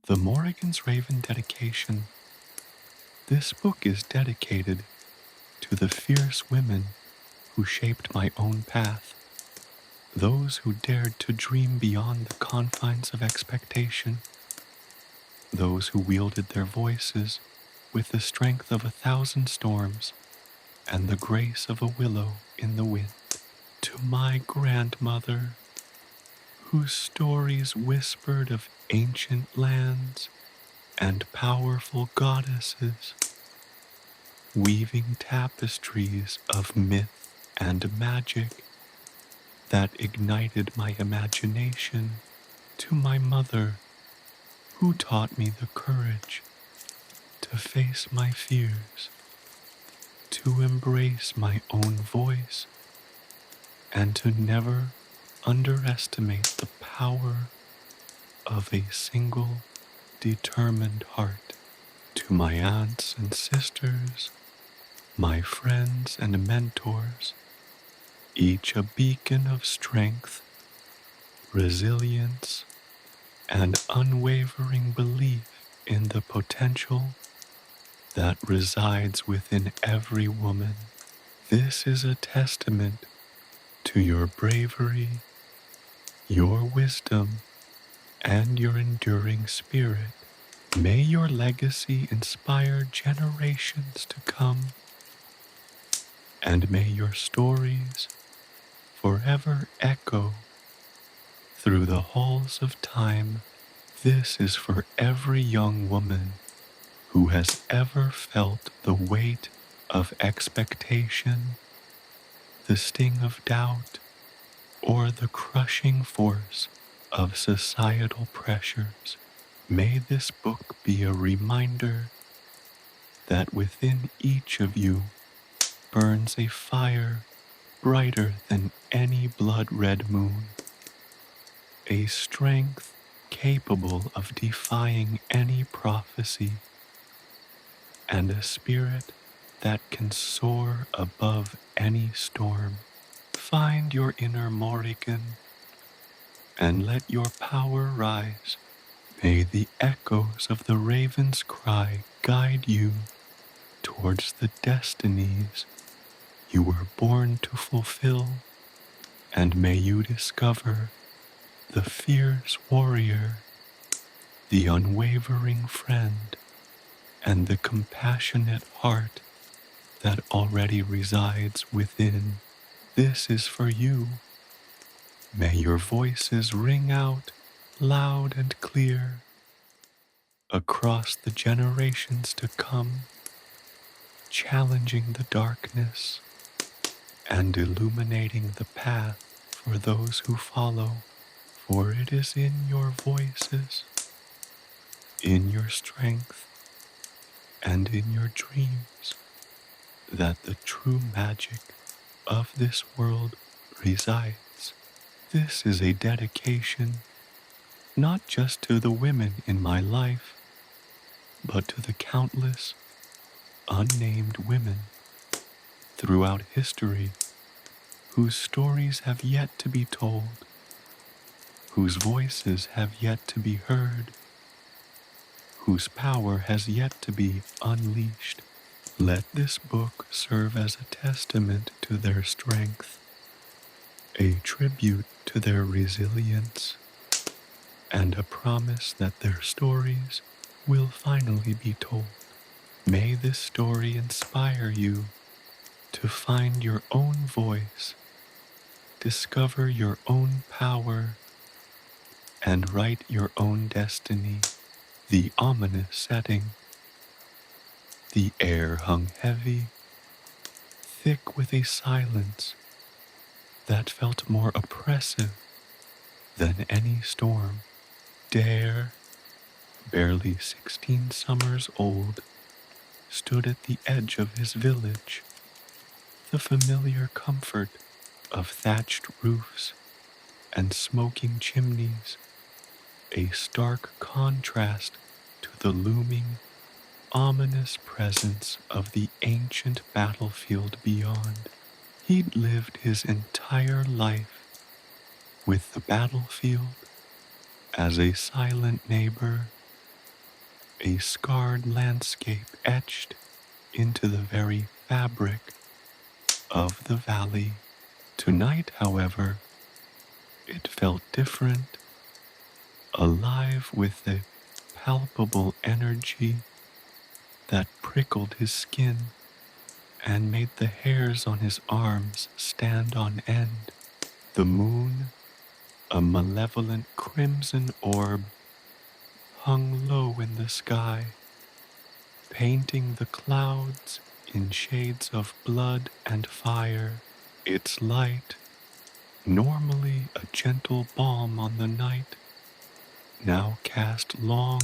The Morrigan's Raven Dedication. This book is dedicated to the fierce women who shaped my own path, those who dared to dream beyond the confines of expectation, those who wielded their voices with the strength of 1,000 storms and the grace of a willow in the wind. To my grandmother, whose stories whispered of ancient lands and powerful goddesses, weaving tapestries of myth and magic that ignited my imagination. To my mother, who taught me the courage to face my fears, to embrace my own voice, and to never underestimate the power of a single determined heart. To my aunts and sisters, my friends and mentors, each a beacon of strength, resilience, and unwavering belief in the potential that resides within every woman. This is a testament to your bravery, your wisdom, and your enduring spirit. May your legacy inspire generations to come, and may your stories forever echo through the halls of time. This is for every young woman who has ever felt the weight of expectation, the sting of doubt, or the crushing force of societal pressures. May this book be a reminder that within each of you burns a fire brighter than any blood-red moon, a strength capable of defying any prophecy, and a spirit that can soar above any storm. Find your inner Morrigan and let your power rise. May the echoes of the raven's cry guide you towards the destinies you were born to fulfill, and may you discover the fierce warrior, the unwavering friend, and the compassionate heart that already resides within. This is for you. May your voices ring out loud and clear across the generations to come, challenging the darkness and illuminating the path for those who follow. For it is in your voices, in your strength, and in your dreams that the true magic of this world resides. This is a dedication not just to the women in my life, but to the countless unnamed women throughout history whose stories have yet to be told, whose voices have yet to be heard, whose power has yet to be unleashed. Let this book serve as a testament to their strength, a tribute to their resilience, and a promise that their stories will finally be told. May this story inspire you to find your own voice, discover your own power, and write your own destiny. The ominous setting. The air hung heavy, thick with a silence that felt more oppressive than any storm. Daire, barely 16 summers old, stood at the edge of his village. The familiar comfort of thatched roofs and smoking chimneys, a stark contrast to the looming, ominous presence of the ancient battlefield beyond. He'd lived his entire life with the battlefield as a silent neighbor, a scarred landscape etched into the very fabric of the valley. Tonight, however, it felt different, alive with a palpable energy that prickled his skin and made the hairs on his arms stand on end. The moon, a malevolent crimson orb, hung low in the sky, painting the clouds in shades of blood and fire. Its light, normally a gentle balm on the night, now cast long,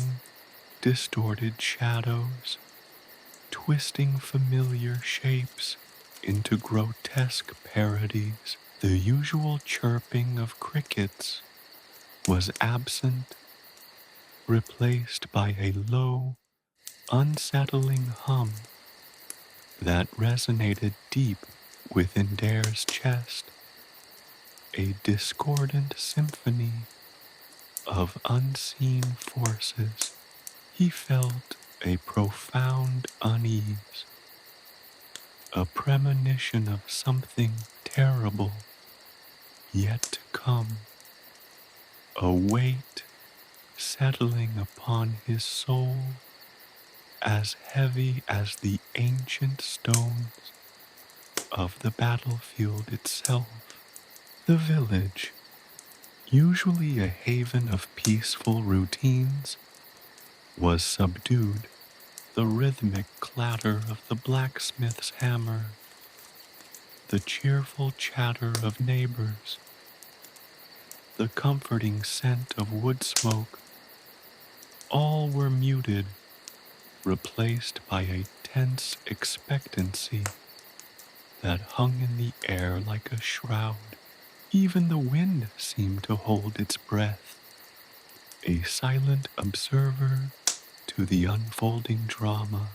distorted shadows, twisting familiar shapes into grotesque parodies. The usual chirping of crickets was absent, replaced by a low, unsettling hum that resonated deep within Daire's chest, a discordant symphony of unseen forces. He felt a profound unease, a premonition of something terrible yet to come, a weight settling upon his soul as heavy as the ancient stones of the battlefield itself. The village, usually a haven of peaceful routines, was subdued. The rhythmic clatter of the blacksmith's hammer, the cheerful chatter of neighbors, the comforting scent of wood smoke, all were muted, replaced by a tense expectancy that hung in the air like a shroud. Even the wind seemed to hold its breath, a silent observer to the unfolding drama.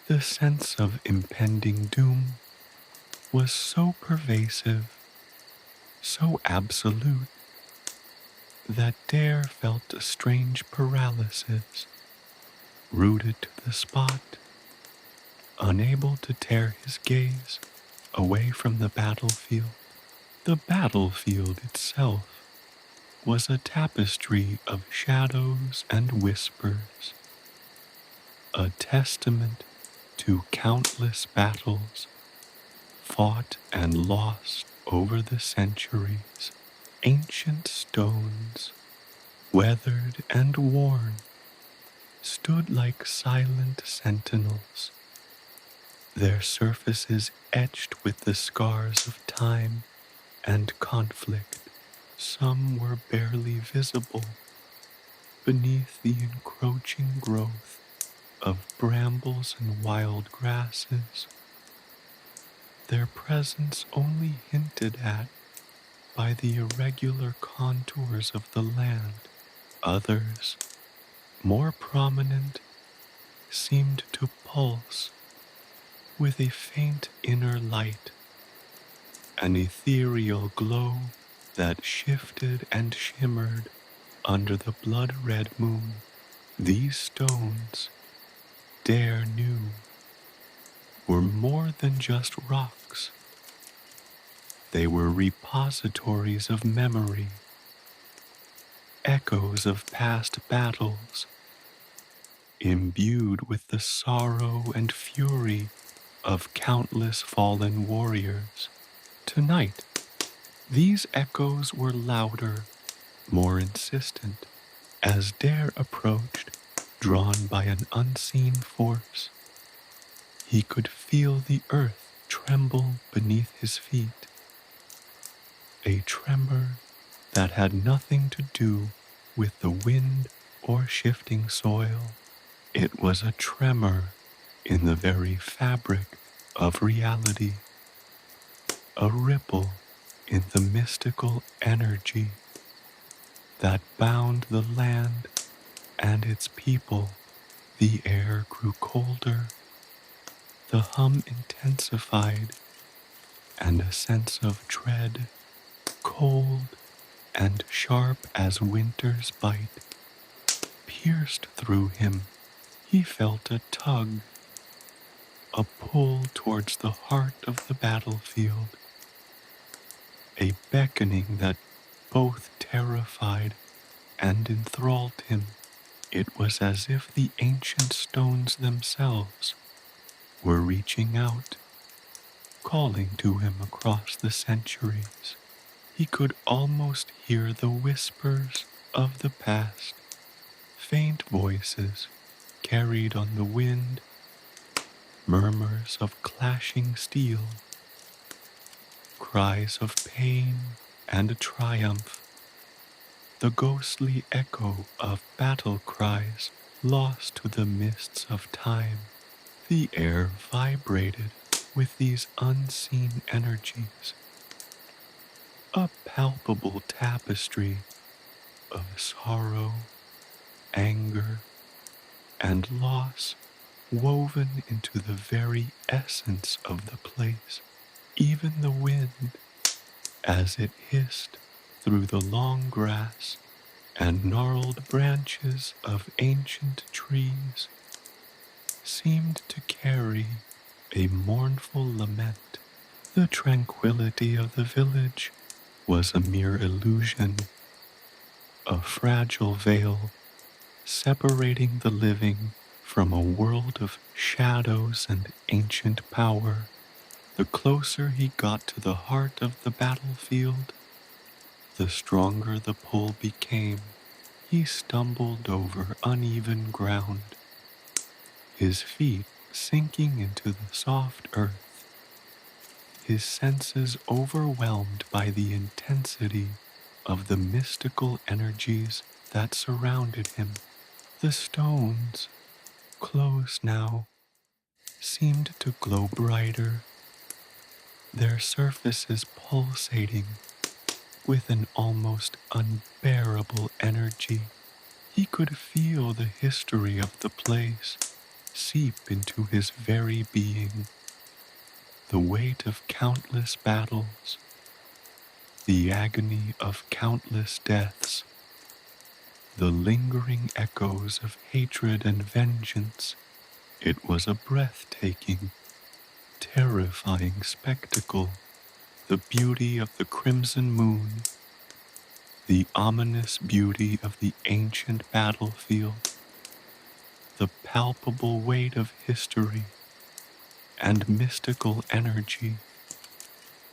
The sense of impending doom was so pervasive, so absolute, that Daire felt a strange paralysis, rooted to the spot, unable to tear his gaze away from the battlefield. The battlefield itself was a tapestry of shadows and whispers, a testament to countless battles fought and lost over the centuries. Ancient stones, weathered and worn, stood like silent sentinels, their surfaces etched with the scars of time and conflict. Some were barely visible beneath the encroaching growth of brambles and wild grasses, their presence only hinted at by the irregular contours of the land. Others, more prominent, seemed to pulse with a faint inner light, an ethereal glow that shifted and shimmered under the blood-red moon. These stones, Daire knew, were more than just rocks. They were repositories of memory, echoes of past battles, imbued with the sorrow and fury of countless fallen warriors. Tonight, these echoes were louder, more insistent, as Daire approached, drawn by an unseen force. He could feel the earth tremble beneath his feet, a tremor that had nothing to do with the wind or shifting soil. It was a tremor in the very fabric of reality, a ripple in the mystical energy that bound the land and its people. The air grew colder, the hum intensified, and a sense of dread, cold and sharp as winter's bite, pierced through him. he felt a tug, a pull towards the heart of the battlefield, a beckoning that both terrified and enthralled him. It was as if the ancient stones themselves were reaching out, calling to him across the centuries. He could almost hear the whispers of the past, faint voices carried on the wind, murmurs of clashing steel, cries of pain and triumph, the ghostly echo of battle cries lost to the mists of time. The air vibrated with these unseen energies, a palpable tapestry of sorrow, anger, and loss woven into the very essence of the place. Even the wind, as it hissed through the long grass and gnarled branches of ancient trees, seemed to carry a mournful lament. The tranquility of the village was a mere illusion, a fragile veil separating the living from a world of shadows and ancient power. The closer he got to the heart of the battlefield, the stronger the pull became. He stumbled over uneven ground, his feet sinking into the soft earth, his senses overwhelmed by the intensity of the mystical energies that surrounded him. The stones, closed now, seemed to glow brighter, their surfaces pulsating with an almost unbearable energy. He could feel the history of the place seep into his very being, the weight of countless battles, the agony of countless deaths, the lingering echoes of hatred and vengeance. It was a breathtaking, terrifying spectacle. The beauty of the crimson moon, the ominous beauty of the ancient battlefield, the palpable weight of history and mystical energy.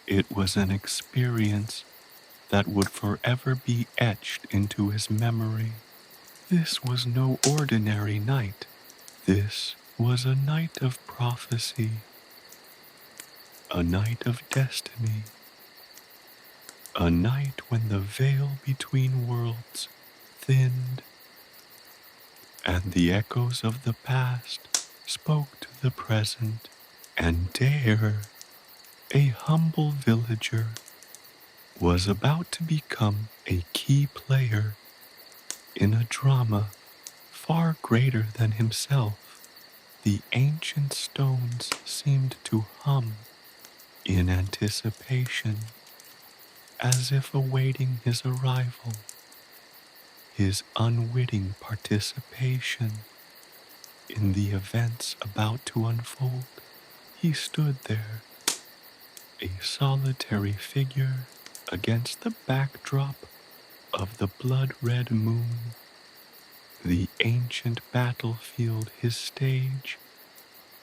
It was an experience that would forever be etched into his memory. This was no ordinary night. This was a night of prophecy, a night of destiny, a night when the veil between worlds thinned and the echoes of the past spoke to the present. And Daire, a humble villager, was about to become a key player in a drama far greater than himself. The ancient stones seemed to hum in anticipation, as if awaiting his arrival, his unwitting participation in the events about to unfold. He stood there, a solitary figure against the backdrop of the blood-red moon, the ancient battlefield his stage,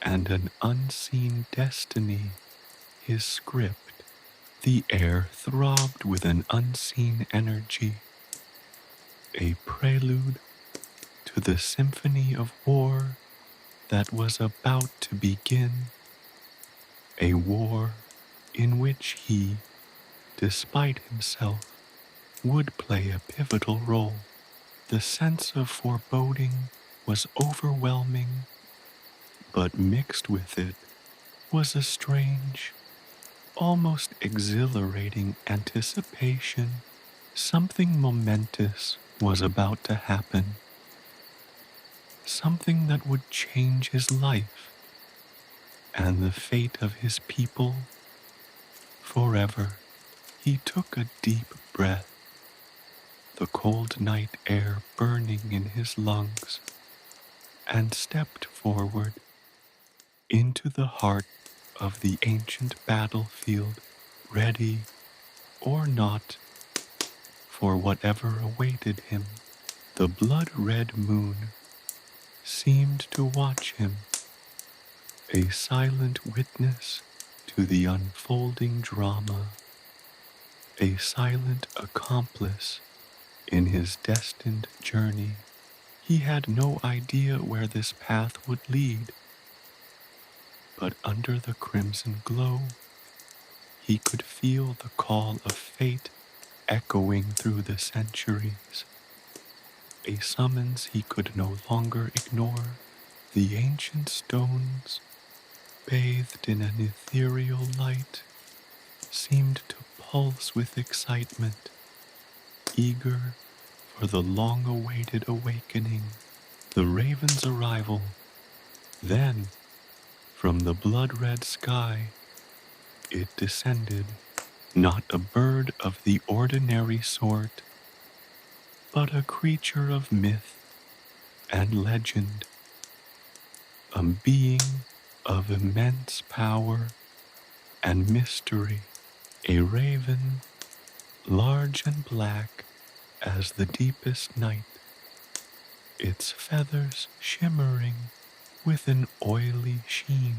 and an unseen destiny his script. The air throbbed with an unseen energy, a prelude to the symphony of war that was about to begin, a war in which he, despite himself, would play a pivotal role. The sense of foreboding was overwhelming, but mixed with it was a strange, almost exhilarating anticipation. Something momentous was about to happen, something that would change his life and the fate of his people forever. He took a deep breath, the cold night air burning in his lungs, and stepped forward into the heart of the ancient battlefield, ready or not for whatever awaited him. The blood-red moon seemed to watch him, a silent witness to the unfolding drama, a silent accomplice in his destined journey. He had no idea where this path would lead, but under the crimson glow, he could feel the call of fate echoing through the centuries, a summons he could no longer ignore. The ancient stones, bathed in an ethereal light, seemed to pulse with excitement, eager for the long-awaited awakening, the raven's arrival. Then, from the blood-red sky, it descended, not a bird of the ordinary sort, but a creature of myth and legend, a being of immense power and mystery, a raven large and black as the deepest night, its feathers shimmering with an oily sheen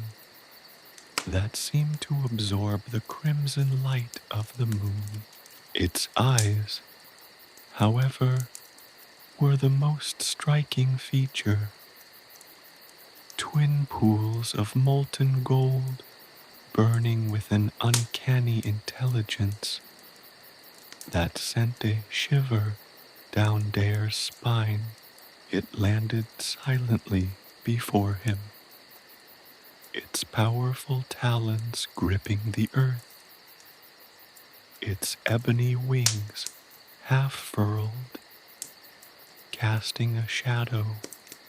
that seemed to absorb the crimson light of the moon. Its eyes, however, were the most striking feature, twin pools of molten gold burning with an uncanny intelligence that sent a shiver down Daire's spine. It landed silently before him, its powerful talons gripping the earth, its ebony wings half furled, casting a shadow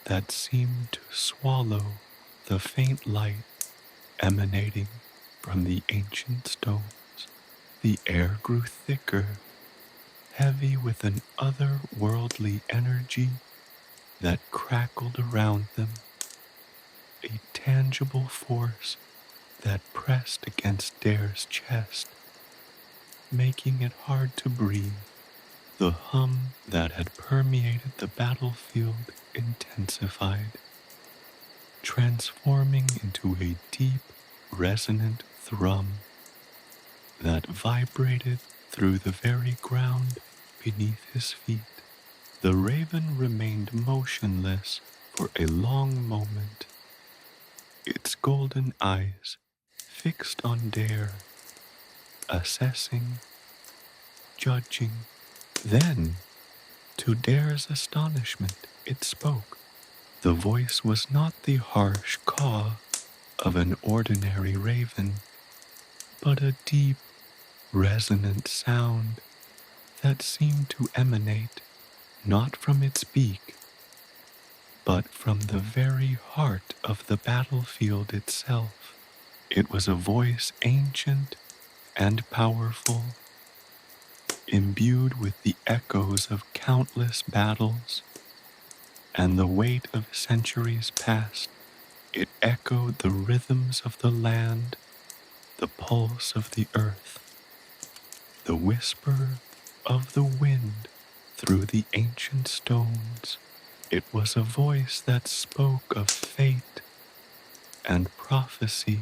that seemed to swallow the faint light emanating from the ancient stones. The air grew thicker, heavy with an otherworldly energy that crackled around them, a tangible force that pressed against Daire's chest, making it hard to breathe. The hum that had permeated the battlefield intensified, transforming into a deep, resonant thrum that vibrated through the very ground beneath his feet. The raven remained motionless for a long moment, its golden eyes fixed on Daire, assessing, judging. Then, to Daire's astonishment, it spoke. The voice was not the harsh caw of an ordinary raven, but a deep, resonant sound that seemed to emanate not from its beak, but from the very heart of the battlefield itself. It was a voice ancient and powerful, imbued with the echoes of countless battles and the weight of centuries past. It echoed the rhythms of the land, the pulse of the earth, the whisper of the wind through the ancient stones. It was a voice that spoke of fate and prophecy,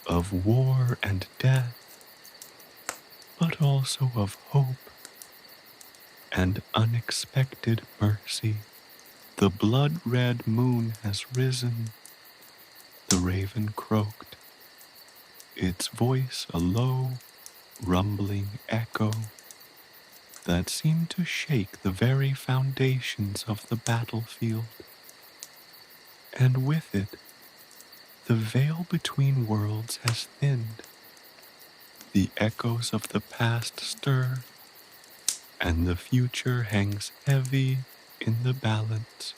of war and death, but also of hope and unexpected mercy. The blood-red moon has risen, the raven croaked, its voice a low, rumbling echo that seemed to shake the very foundations of the battlefield. And with it, the veil between worlds has thinned. The echoes of the past stir, and the future hangs heavy in the balance.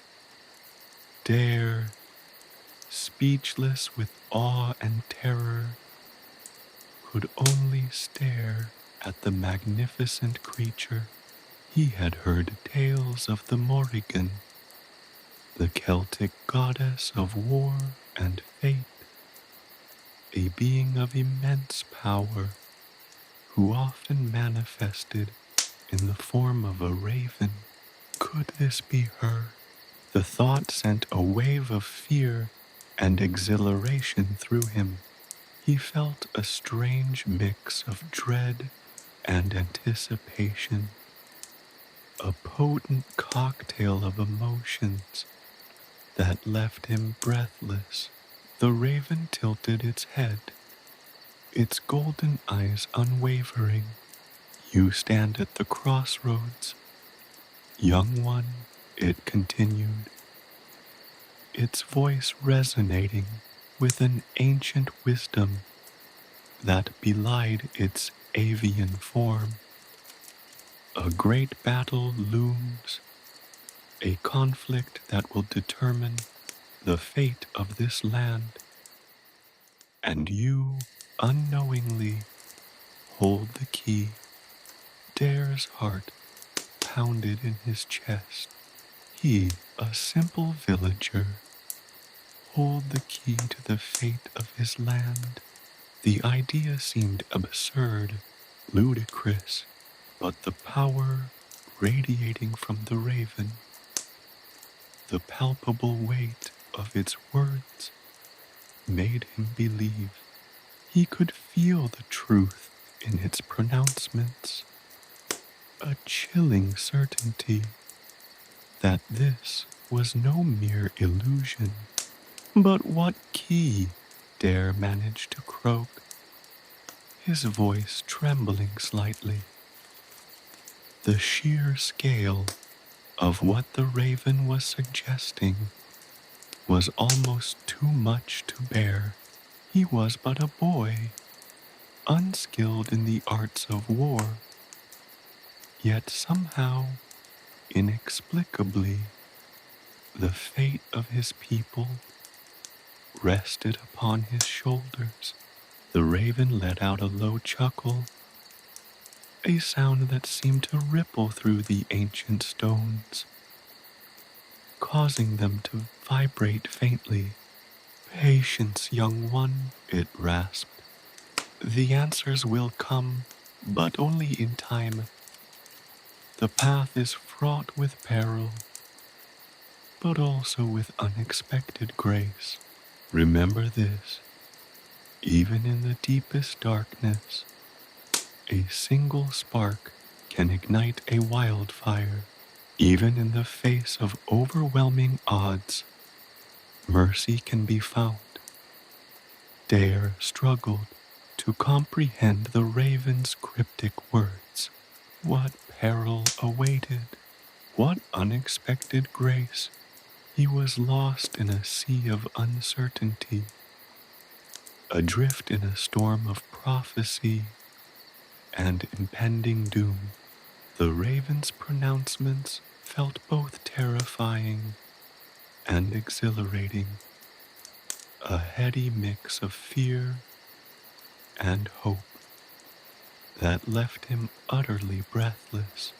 Daire, speechless with awe and terror, could only stare at the magnificent creature. He had heard tales of the Morrígan, the Celtic goddess of war and fate, a being of immense power who often manifested in the form of a raven. Could this be her? The thought sent a wave of fear and exhilaration through him. He felt a strange mix of dread and anticipation, a potent cocktail of emotions that left him breathless. The raven tilted its head, its golden eyes unwavering. You stand at the crossroads, young one, it continued, its voice resonating with an ancient wisdom that belied its avian form. A great battle looms, a conflict that will determine the fate of this land, and you, unknowingly, hold the key. Daire's heart pounded in his chest. He, a simple villager, hold the key to the fate of his land. The idea seemed absurd, ludicrous, but the power radiating from the raven, the palpable weight of its words, made him believe. He could feel the truth in its pronouncements, a chilling certainty that this was no mere illusion. But what key? Daire managed to croak, his voice trembling slightly. The sheer scale of what the raven was suggesting was almost too much to bear. He was but a boy, unskilled in the arts of war, yet somehow, inexplicably, the fate of his people rested upon his shoulders. The raven let out a low chuckle, a sound that seemed to ripple through the ancient stones, causing them to vibrate faintly. Patience, young one, it rasped. The answers will come, but only in time. The path is fraught with peril, but also with unexpected grace. Remember this, even in the deepest darkness, a single spark can ignite a wildfire. Even in the face of overwhelming odds, mercy can be found. Daire struggled to comprehend the raven's cryptic words. What peril awaited? What unexpected grace? He was lost in a sea of uncertainty, adrift in a storm of prophecy and impending doom. The raven's pronouncements felt both terrifying and exhilarating, a heady mix of fear and hope that left him utterly breathless.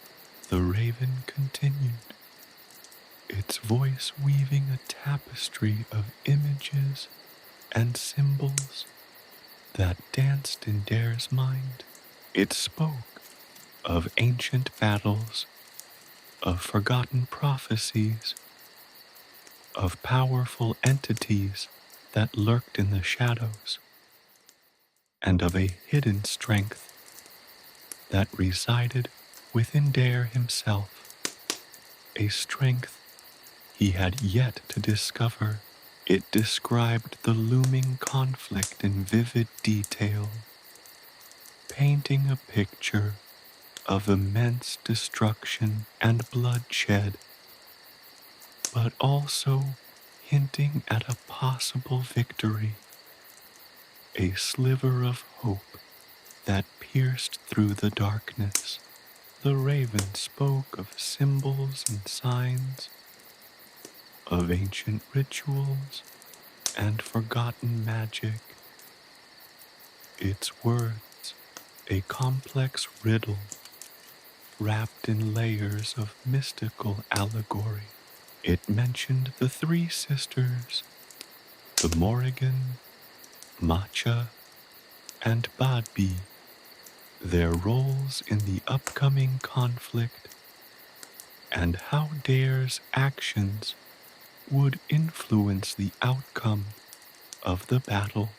The raven continued, its voice weaving a tapestry of images and symbols that danced in Daire's mind. It spoke of ancient battles, of forgotten prophecies, of powerful entities that lurked in the shadows, and of a hidden strength that resided within Daire himself, a strength he had yet to discover. It described the looming conflict in vivid detail, painting a picture of immense destruction and bloodshed, but also hinting at a possible victory, a sliver of hope that pierced through the darkness. The raven spoke of symbols and signs, of ancient rituals and forgotten magic. Its words, a complex riddle wrapped in layers of mystical allegory. It mentioned the three sisters, the Morrígan, Matcha, and Badbi, their roles in the upcoming conflict, and how Daire's actions would influence the outcome of the battle.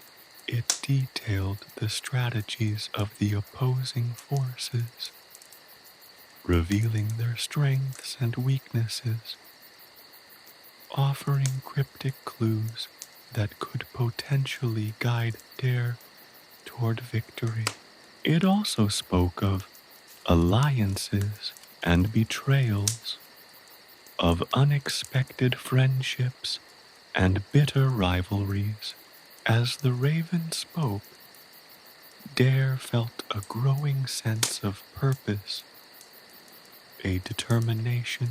It detailed the strategies of the opposing forces, revealing their strengths and weaknesses, offering cryptic clues that could potentially guide Daire toward victory. It also spoke of alliances and betrayals, of unexpected friendships and bitter rivalries. As the raven spoke, Daire felt a growing sense of purpose, a determination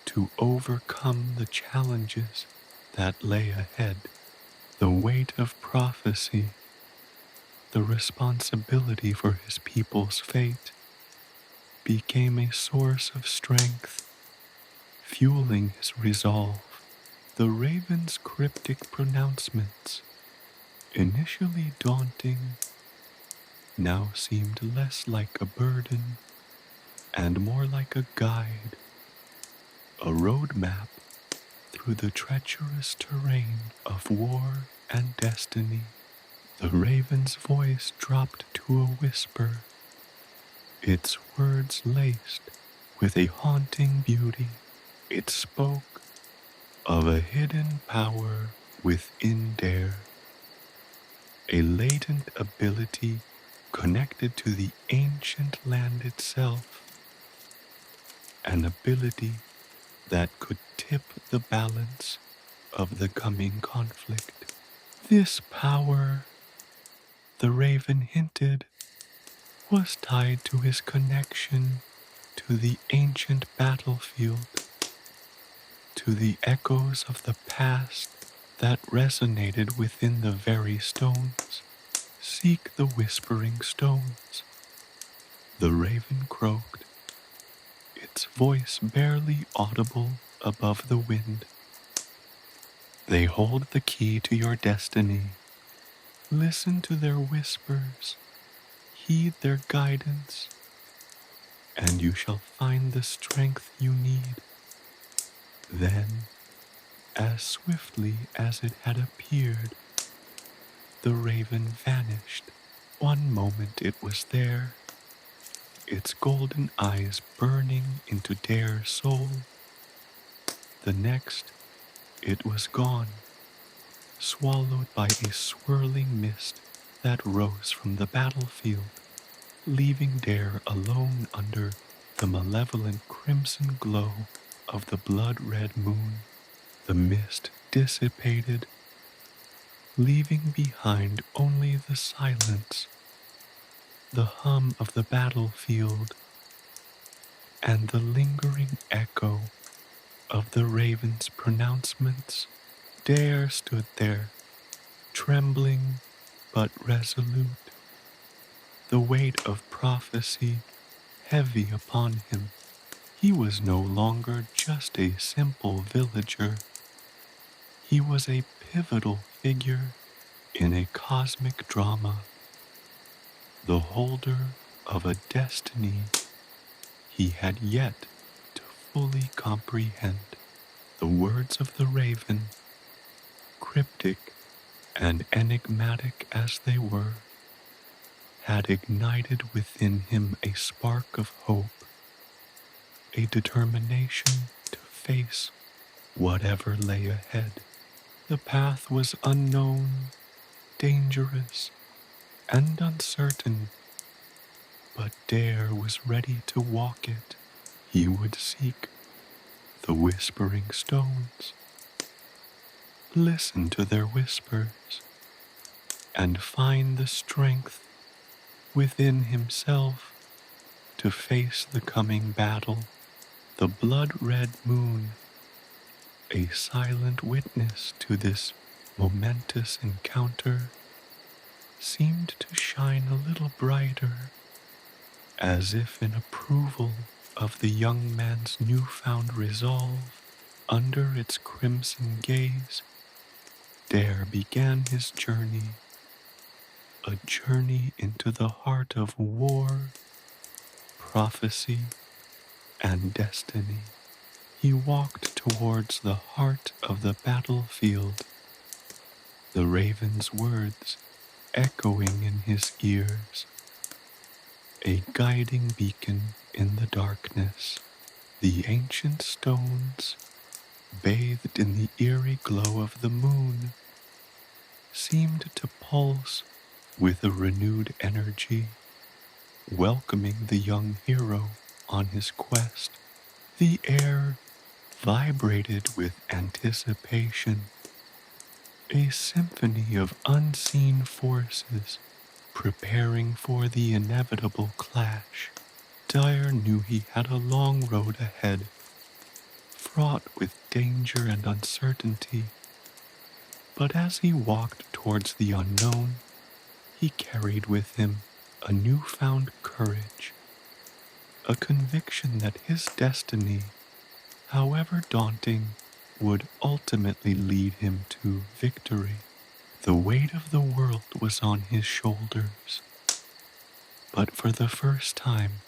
to overcome the challenges that lay ahead. The weight of prophecy, the responsibility for his people's fate, became a source of strength, fueling his resolve. The raven's cryptic pronouncements, initially daunting, now seemed less like a burden and more like a guide, a roadmap through the treacherous terrain of war and destiny. The raven's voice dropped to a whisper, its words laced with a haunting beauty. It spoke of a hidden power within Daire, a latent ability connected to the ancient land itself, an ability that could tip the balance of the coming conflict. This power, the raven hinted, was tied to his connection to the ancient battlefield, to the echoes of the past that resonated within the very stones. Seek the whispering stones, the raven croaked, its voice barely audible above the wind. They hold the key to your destiny. Listen to their whispers, heed their guidance, and you shall find the strength you need. Then, as swiftly as it had appeared, the raven vanished. One moment it was there, its golden eyes burning into Daire's soul. The next, it was gone, swallowed by a swirling mist that rose from the battlefield, leaving Daire alone under the malevolent crimson glow of the blood-red moon. The mist dissipated, leaving behind only the silence, the hum of the battlefield, and the lingering echo of the raven's pronouncements. Daire stood there, trembling but resolute, the weight of prophecy heavy upon him. He was no longer just a simple villager. He was a pivotal figure in a cosmic drama, the holder of a destiny he had yet to fully comprehend. The words of the raven, cryptic and enigmatic as they were, had ignited within him a spark of hope, a determination to face whatever lay ahead. The path was unknown, dangerous, and uncertain, but Daire was ready to walk it. He would seek the whispering stones, listen to their whispers, and find the strength within himself to face the coming battle. The blood-red moon, a silent witness to this momentous encounter, seemed to shine a little brighter, as if in approval of the young man's newfound resolve. under its crimson gaze, Daire began his journey, a journey into the heart of war, prophecy, and destiny. He walked towards the heart of the battlefield, the raven's words echoing in his ears, a guiding beacon in the darkness. The ancient stones, bathed in the eerie glow of the moon, seemed to pulse with a renewed energy, welcoming the young hero on his quest. The air vibrated with anticipation, a symphony of unseen forces preparing for the inevitable clash. Daire knew he had a long road ahead, fraught with danger and uncertainty, but as he walked towards the unknown, he carried with him a newfound courage, a conviction that his destiny, however daunting, would ultimately lead him to victory. The weight of the world was on his shoulders, but for the first time,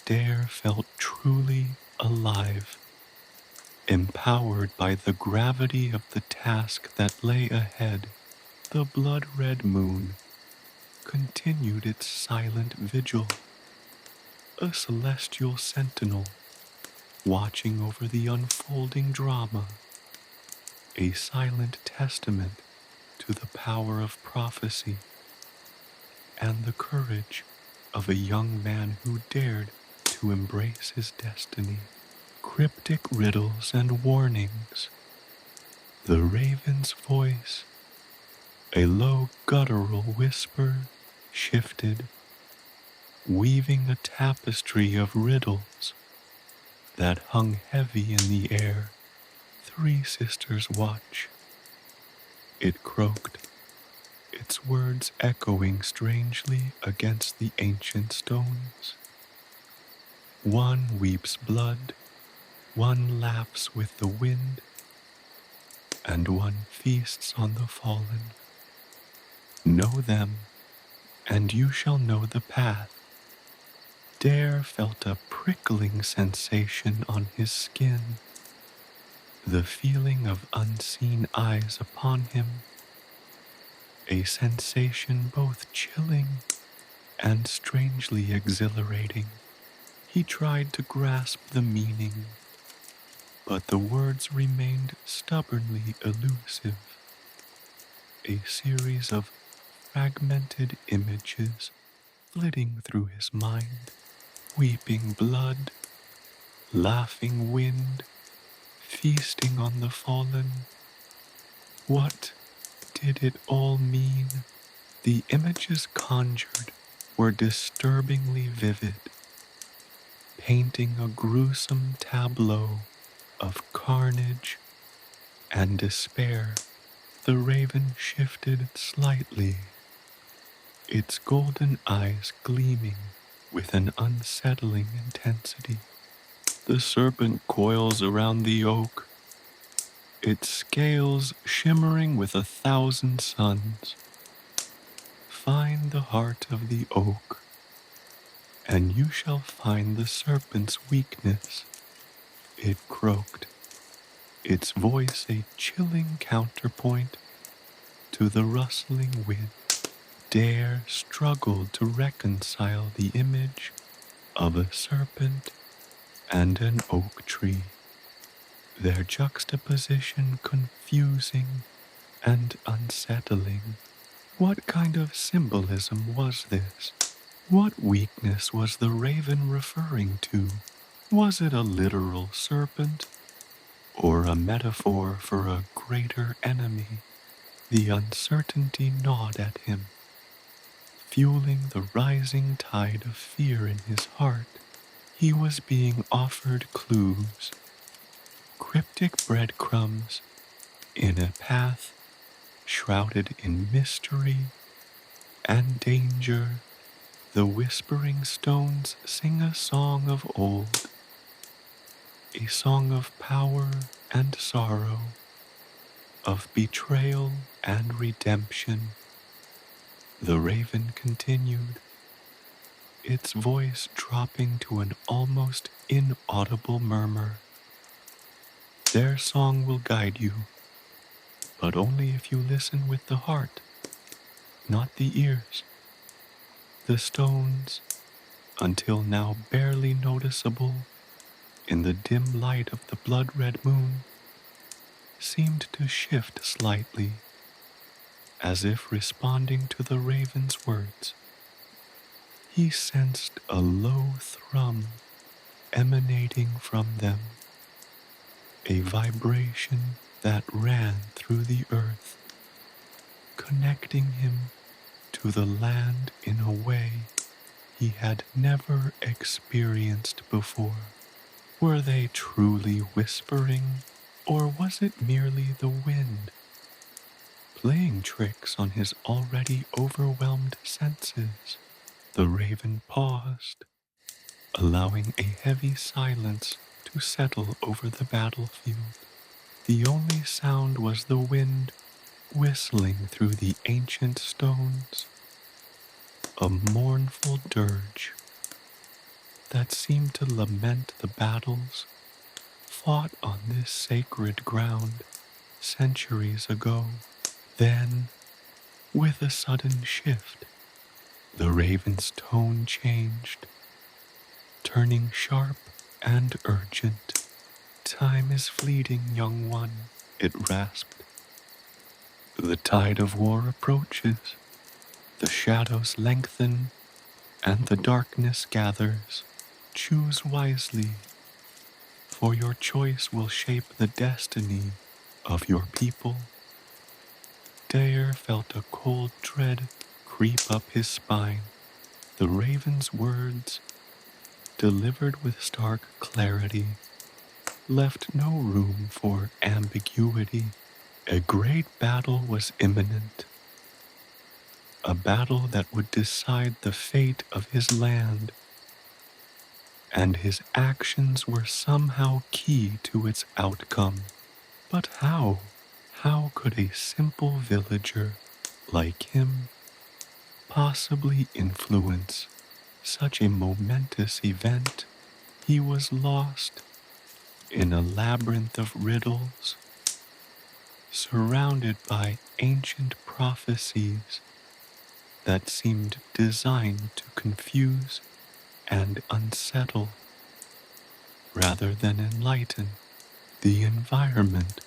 Daire felt truly alive, empowered by the gravity of the task that lay ahead. The blood-red moon continued its silent vigil, a celestial sentinel watching over the unfolding drama, a silent testament to the power of prophecy and the courage of a young man who dared to embrace his destiny. Cryptic riddles and warnings, the raven's voice, a low guttural whisper, shifted, weaving a tapestry of riddles that hung heavy in the air. Three sisters watch. It croaked, its words echoing strangely against the ancient stones. One weeps blood, one laughs with the wind, and one feasts on the fallen. Know them, and you shall know the path. Daire felt a prickling sensation on his skin, the feeling of unseen eyes upon him, a sensation both chilling and strangely exhilarating. He tried to grasp the meaning, but the words remained stubbornly elusive, a series of fragmented images flitting through his mind, weeping blood, laughing wind, feasting on the fallen. What did it all mean? The images conjured were disturbingly vivid, painting a gruesome tableau of carnage and despair. The raven shifted slightly, its golden eyes gleaming with an unsettling intensity. The serpent coils around the oak, its scales shimmering with 1,000 suns. Find the heart of the oak, and you shall find the serpent's weakness. It croaked, its voice a chilling counterpoint to the rustling wind. Daire struggled to reconcile the image of a serpent and an oak tree, their juxtaposition confusing and unsettling. What kind of symbolism was this? What weakness was the raven referring to? Was it a literal serpent, or a metaphor for a greater enemy? The uncertainty gnawed at him, fueling the rising tide of fear in his heart. He was being offered clues, cryptic breadcrumbs, in a path shrouded in mystery and danger. The whispering stones sing a song of old, a song of power and sorrow, of betrayal and redemption. The raven continued, its voice dropping to an almost inaudible murmur. Their song will guide you, but only if you listen with the heart, not the ears. The stones, until now barely noticeable in the dim light of the blood-red moon, seemed to shift slightly, as if responding to the raven's words. He sensed a low thrum emanating from them, a vibration that ran through the earth, connecting him to the land in a way he had never experienced before. Were they truly whispering, or was it merely the wind playing tricks on his already overwhelmed senses? The raven paused, allowing a heavy silence to settle over the battlefield. The only sound was the wind whistling through the ancient stones, a mournful dirge that seemed to lament the battles fought on this sacred ground centuries ago. Then, with a sudden shift, the raven's tone changed, turning sharp and urgent. Time is fleeting, young one, it rasped. The tide of war approaches, the shadows lengthen, and the darkness gathers. Choose wisely, for your choice will shape the destiny of your people. Daire felt a cold dread creep up his spine. The raven's words, delivered with stark clarity, left no room for ambiguity. A great battle was imminent, a battle that would decide the fate of his land, and his actions were somehow key to its outcome. But how? How could a simple villager like him possibly influence such a momentous event? He was lost in a labyrinth of riddles, surrounded by ancient prophecies that seemed designed to confuse and unsettle rather than enlighten. The environment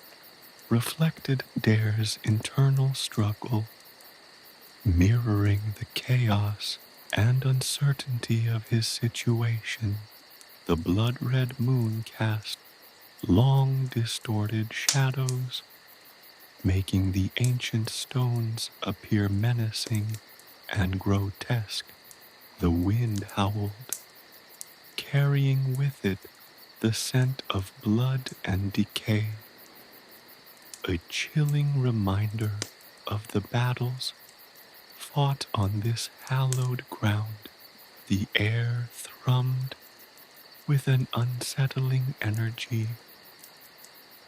reflected Daire's internal struggle, mirroring the chaos and uncertainty of his situation. The blood-red moon cast long distorted shadows, making the ancient stones appear menacing and grotesque. The wind howled, carrying with it the scent of blood and decay, a chilling reminder of the battles fought on this hallowed ground. The air thrummed with an unsettling energy,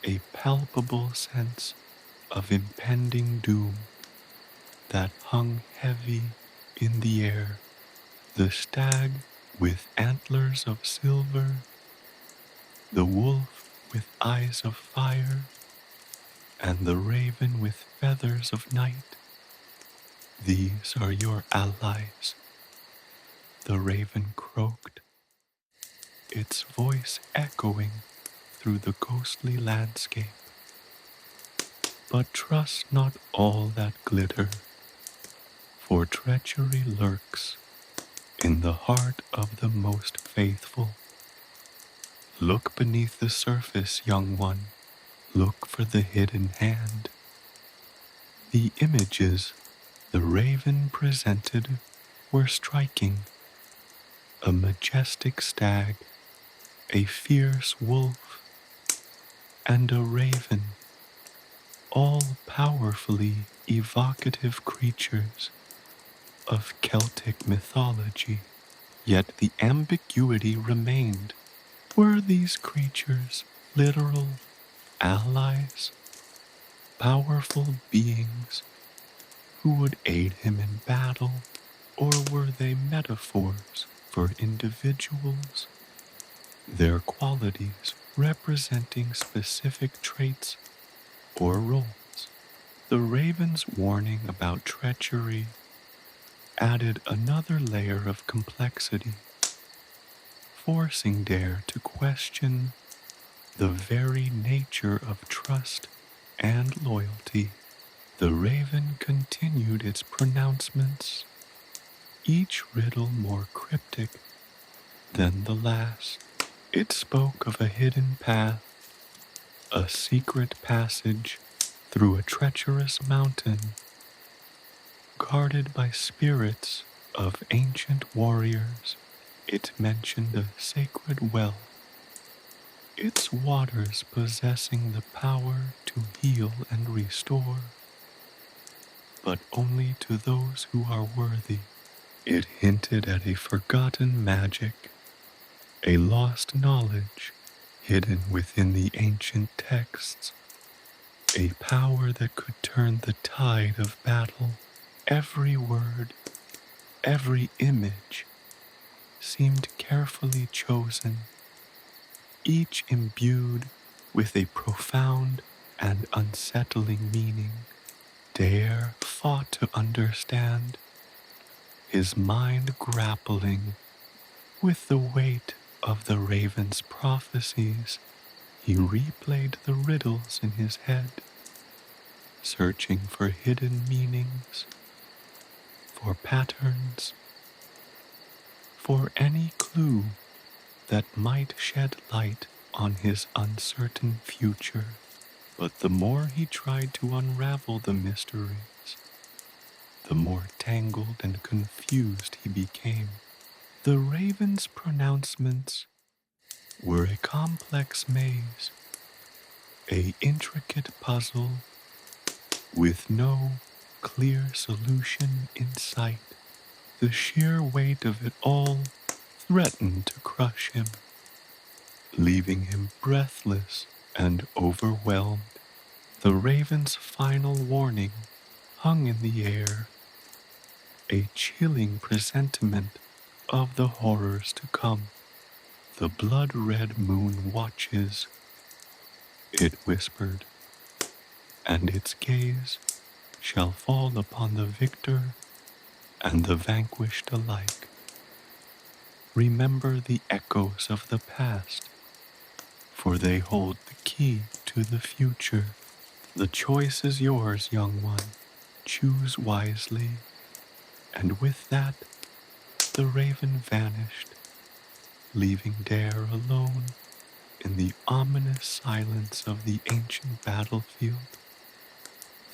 a palpable sense of impending doom that hung heavy in the air. The stag with antlers of silver, the wolf with eyes of fire, and the raven with feathers of night. These are your allies, the raven croaked, its voice echoing through the ghostly landscape. But trust not all that glitter, for treachery lurks in the heart of the most faithful. Look beneath the surface, young one. Look for the hidden hand. The images the raven presented were striking. A majestic stag, a fierce wolf, and a raven, all powerfully evocative creatures of Celtic mythology. Yet the ambiguity remained. Were these creatures literal allies, powerful beings who would aid him in battle, or were they metaphors for individuals, their qualities representing specific traits or roles? The raven's warning about treachery added another layer of complexity, forcing Daire to question the very nature of trust and loyalty. The raven continued its pronouncements, each riddle more cryptic than the last. It spoke of a hidden path, a secret passage through a treacherous mountain, guarded by spirits of ancient warriors. It mentioned a sacred well, its waters possessing the power to heal and restore, but only to those who are worthy. It hinted at a forgotten magic, a lost knowledge hidden within the ancient texts, a power that could turn the tide of battle. Every word, every image seemed carefully chosen, each imbued with a profound and unsettling meaning. Daire fought to understand, his mind grappling with the weight of the raven's prophecies. He replayed the riddles in his head, searching for hidden meanings, for patterns, for any clue that might shed light on his uncertain future. But the more he tried to unravel the mysteries, the more tangled and confused he became. The raven's pronouncements were a complex maze, a intricate puzzle with no clear solution in sight. The sheer weight of it all threatened to crush him, leaving him breathless and overwhelmed. The raven's final warning hung in the air, a chilling presentiment of the horrors to come. The blood-red moon watches, it whispered, and its gaze shall fall upon the victor and the vanquished alike. Remember the echoes of the past, for they hold the key to the future. The choice is yours, young one. Choose wisely. And with that, the raven vanished, leaving Daire alone in the ominous silence of the ancient battlefield,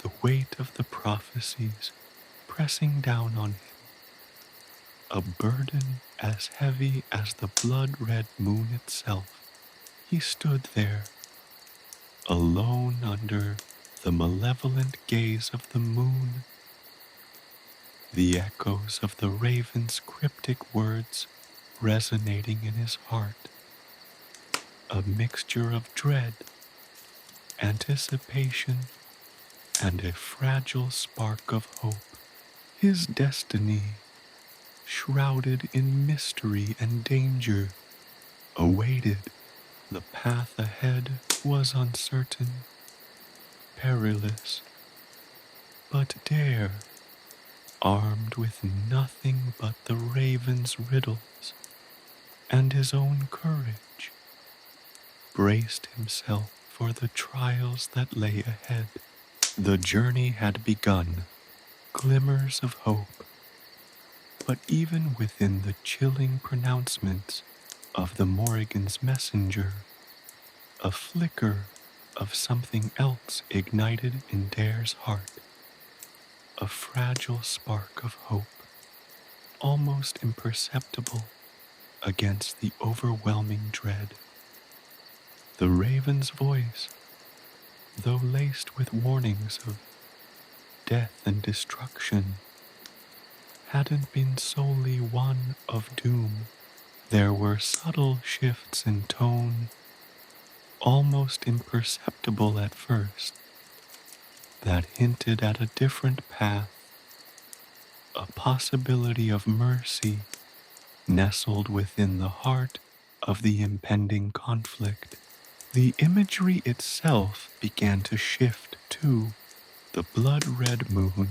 the weight of the prophecies pressing down on him, a burden as heavy as the blood-red moon itself. He stood there, alone under the malevolent gaze of the moon, the echoes of the raven's cryptic words resonating in his heart, a mixture of dread, anticipation, and a fragile spark of hope. His destiny, shrouded in mystery and danger, awaited. The path ahead was uncertain, perilous, but Daire, armed with nothing but the raven's riddles and his own courage, braced himself for the trials that lay ahead. The journey had begun, glimmers of hope, but even within the chilling pronouncements of the Morrigan's messenger, a flicker of something else ignited in Daire's heart, a fragile spark of hope, almost imperceptible against the overwhelming dread. The raven's voice, though laced with warnings of death and destruction, hadn't been solely one of doom. There were subtle shifts in tone, almost imperceptible at first, that hinted at a different path, a possibility of mercy nestled within the heart of the impending conflict. The imagery itself began to shift too. The blood-red moon,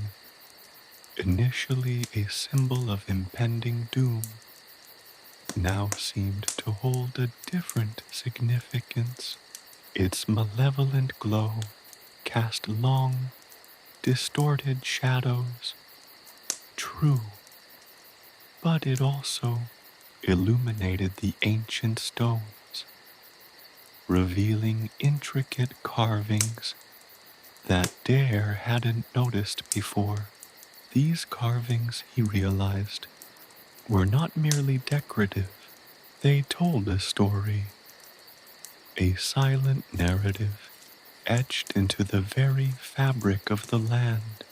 initially a symbol of impending doom, now seemed to hold a different significance. Its malevolent glow cast long, distorted shadows. True, but it also illuminated the ancient stones, revealing intricate carvings that Daire hadn't noticed before. These carvings, he realized, were not merely decorative. They told a story, a silent narrative etched into the very fabric of the land,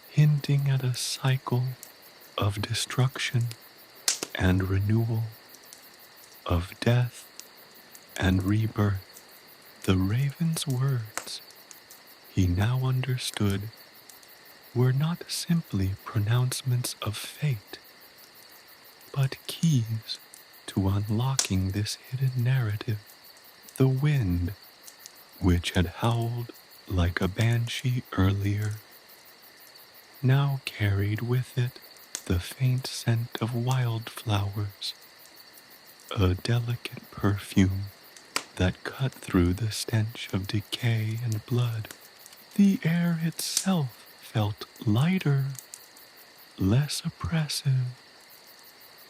hinting at a cycle of destruction and renewal, of death and rebirth. The raven's words, he now understood, were not simply pronouncements of fate, but keys to unlocking this hidden narrative. The wind, which had howled like a banshee earlier, now carried with it the faint scent of wildflowers, a delicate perfume that cut through the stench of decay and blood. The air itself felt lighter, less oppressive,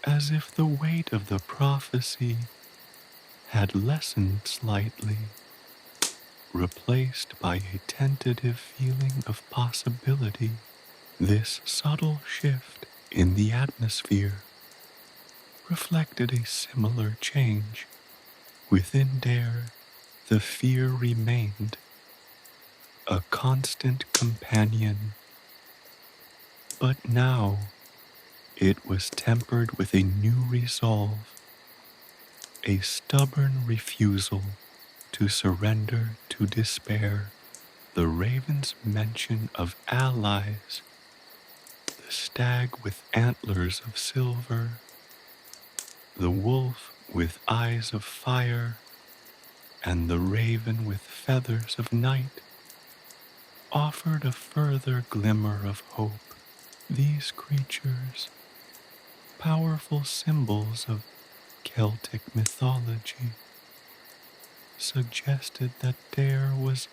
as if the weight of the prophecy had lessened slightly, replaced by a tentative feeling of possibility. This subtle shift in the atmosphere reflected a similar change. Within Daire, the fear remained, a constant companion, but now it was tempered with a new resolve, a stubborn refusal to surrender to despair. The raven's mention of allies, the stag with antlers of silver, the wolf with eyes of fire, and the raven with feathers of night, offered a further glimmer of hope. These creatures, powerful symbols of Celtic mythology, suggested that Daire was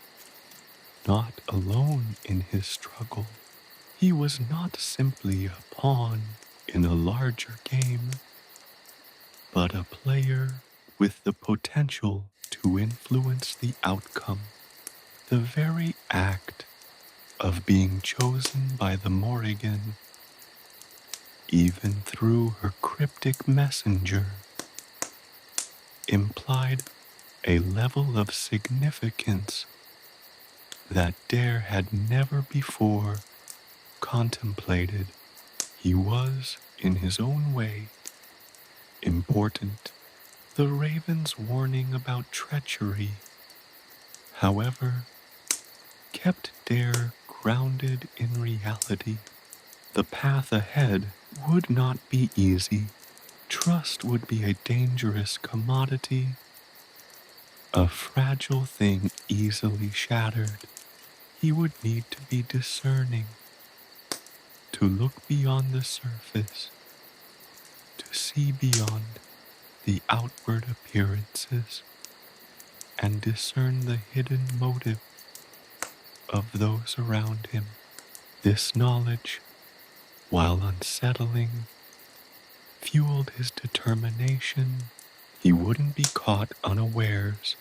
not alone in his struggle. He was not simply a pawn in a larger game, but a player with the potential to influence the outcome. The very act of being chosen by the Morrígan, even through her cryptic messenger, implied a level of significance that Daire had never before contemplated. He was, in his own way, important. The raven's warning about treachery, however, kept Daire grounded in reality. The path ahead would not be easy. Trust would be a dangerous commodity, a fragile thing easily shattered. He would need to be discerning, to look beyond the surface, to see beyond the outward appearances, and discern the hidden motive of those around him. This knowledge, while unsettling, fueled his determination. He wouldn't be caught unawares.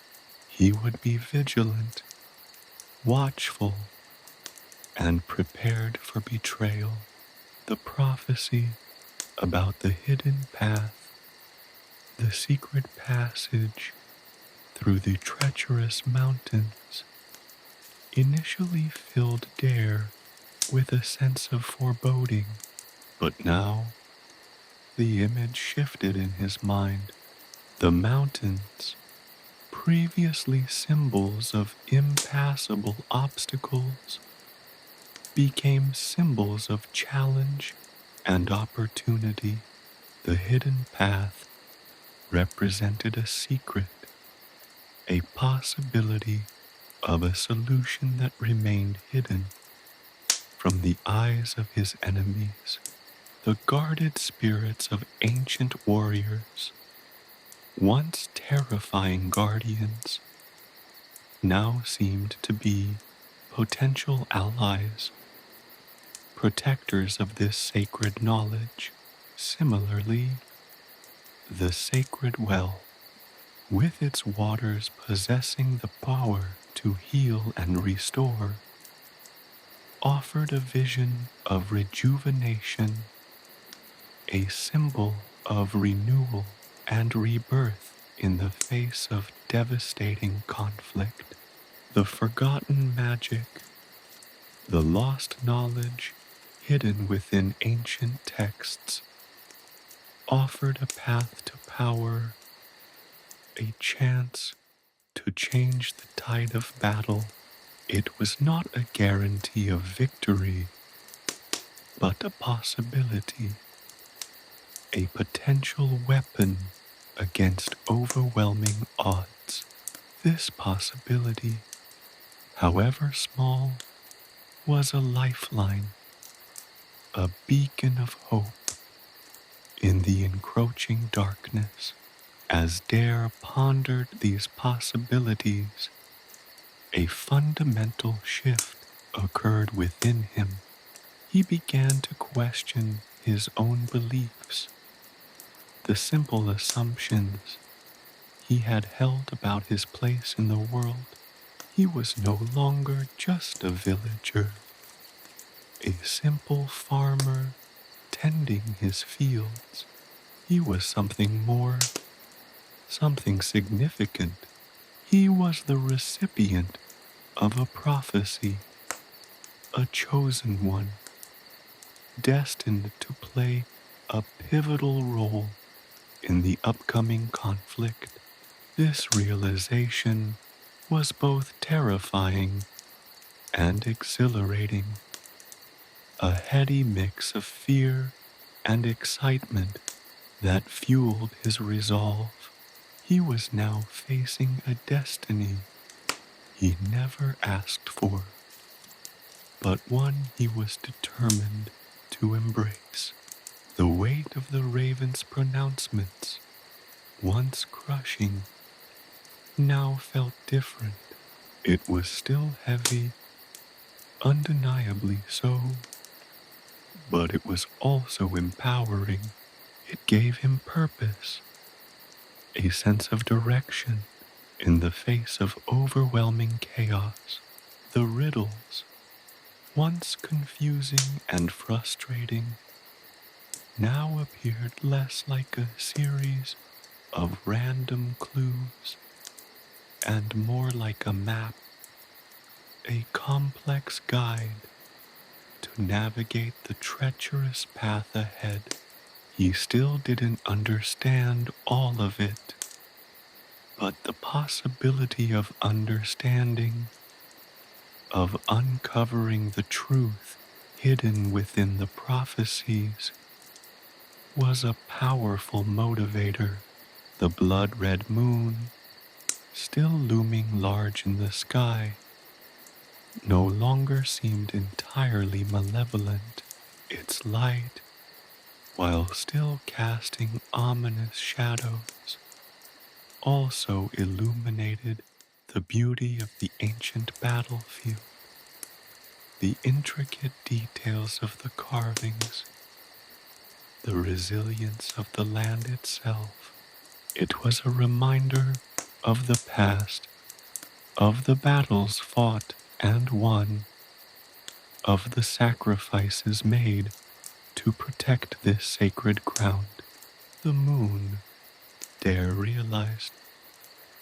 He would be vigilant, watchful, and prepared for betrayal. The prophecy about the hidden path, the secret passage through the treacherous mountains, initially filled Daire with a sense of foreboding, but now The image shifted in his mind. The mountains, previously symbols of impassable obstacles, became symbols of challenge and opportunity. The hidden path represented a secret, a possibility of a solution that remained hidden from the eyes of his enemies. The guarded spirits of ancient warriors, once terrifying guardians, now seemed to be potential allies, protectors of this sacred knowledge. Similarly, the sacred well, with its waters possessing the power to heal and restore, offered a vision of rejuvenation, a symbol of renewal and rebirth in the face of devastating conflict. The forgotten magic, the lost knowledge hidden within ancient texts, offered a path to power, a chance to change the tide of battle. It was not a guarantee of victory, but a possibility, a potential weapon against overwhelming odds. This possibility, however small, was a lifeline, a beacon of hope in the encroaching darkness. As Daire pondered these possibilities, a fundamental shift occurred within him. He began to question his own beliefs, the simple assumptions he had held about his place in the world. He was no longer just a villager, a simple farmer tending his fields. He was something more, something significant. He was the recipient of a prophecy, a chosen one, destined to play a pivotal role in the upcoming conflict. This realization was both terrifying and exhilarating, a heady mix of fear and excitement that fueled his resolve. He was now facing a destiny he never asked for, but one he was determined to embrace. The weight of the raven's pronouncements, once crushing, now felt different. It was still heavy, undeniably so, but it was also empowering. It gave him purpose, a sense of direction in the face of overwhelming chaos. The riddles, once confusing and frustrating, now appeared less like a series of random clues and more like a map, a complex guide to navigate the treacherous path ahead. He still didn't understand all of it, but the possibility of understanding, of uncovering the truth hidden within the prophecies, was a powerful motivator. The blood-red moon, still looming large in the sky, no longer seemed entirely malevolent. Its light, while still casting ominous shadows, also illuminated the beauty of the ancient battlefield, the intricate details of the carvings, the resilience of the land itself. It was a reminder of the past, of the battles fought and won, of the sacrifices made to protect this sacred ground. The moon, Daire realized,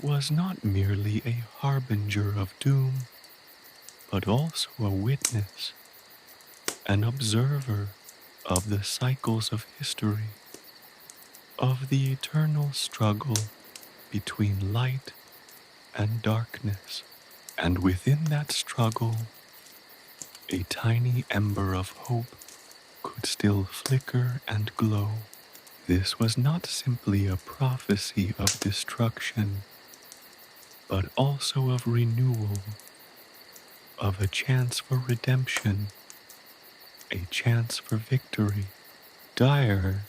was not merely a harbinger of doom, but also a witness, an observer of the cycles of history. of the eternal struggle between light and darkness. And within that struggle, a tiny ember of hope could still flicker and glow. This was not simply a prophecy of destruction, but also of renewal, of a chance for redemption, a chance for victory. Daire,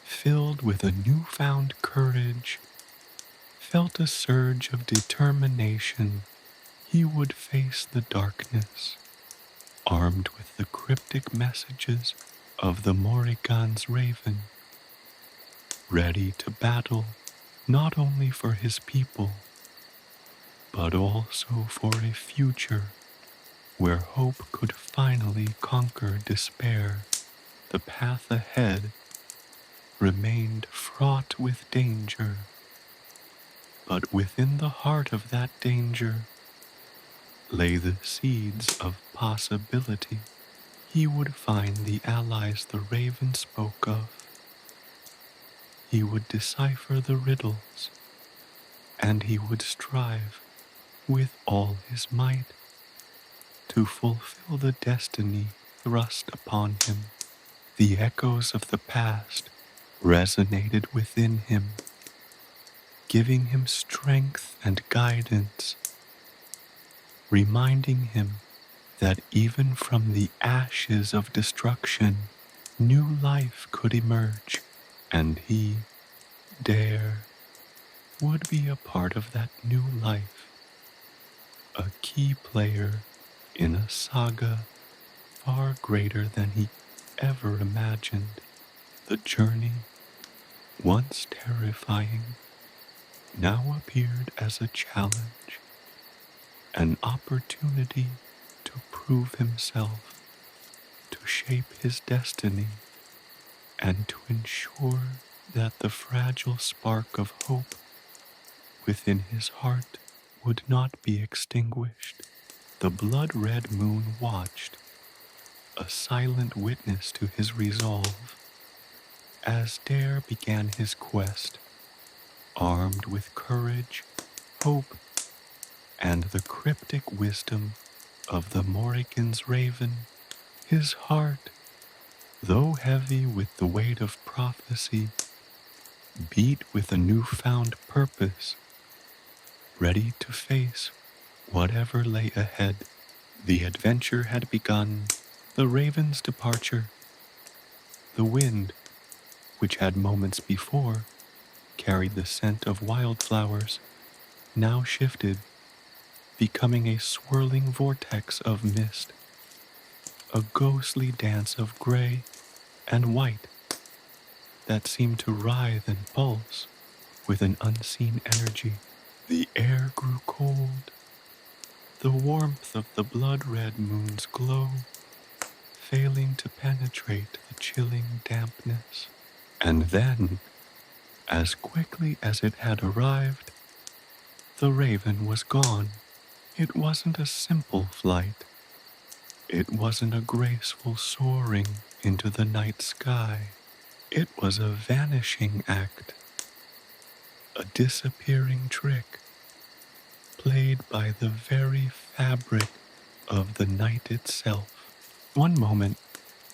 filled with a newfound courage, felt a surge of determination. He would face the darkness, armed with the cryptic messages of the Morrigan's raven, ready to battle not only for his people, but also for a future where hope could finally conquer despair. The path ahead remained fraught with danger, but within the heart of that danger lay the seeds of possibility. He would find the allies the raven spoke of. He would decipher the riddles, and he would strive with all his might to fulfill the destiny thrust upon him. The echoes of the past resonated within him, giving him strength and guidance, reminding him that even from the ashes of destruction, new life could emerge, and he, Daire, would be a part of that new life, a key player in a saga far greater than he ever imagined. The journey, once terrifying, now appeared as a challenge, an opportunity to prove himself, to shape his destiny, and to ensure that the fragile spark of hope within his heart would not be extinguished. The blood-red moon watched, a silent witness to his resolve, as Daire began his quest, armed with courage, hope, and the cryptic wisdom of the Morrigan's raven. His heart, though heavy with the weight of prophecy, beat with a newfound purpose, ready to face whatever lay ahead. The adventure had begun. The raven's departure. The wind, which had moments before carried the scent of wildflowers, now shifted, becoming a swirling vortex of mist, a ghostly dance of gray and white that seemed to writhe and pulse with an unseen energy. The air grew cold, the warmth of the blood-red moon's glow failing to penetrate the chilling dampness. And then, as quickly as it had arrived, the raven was gone. It wasn't a simple flight. It wasn't a graceful soaring into the night sky. It was a vanishing act, a disappearing trick, played by the very fabric of the night itself. One moment,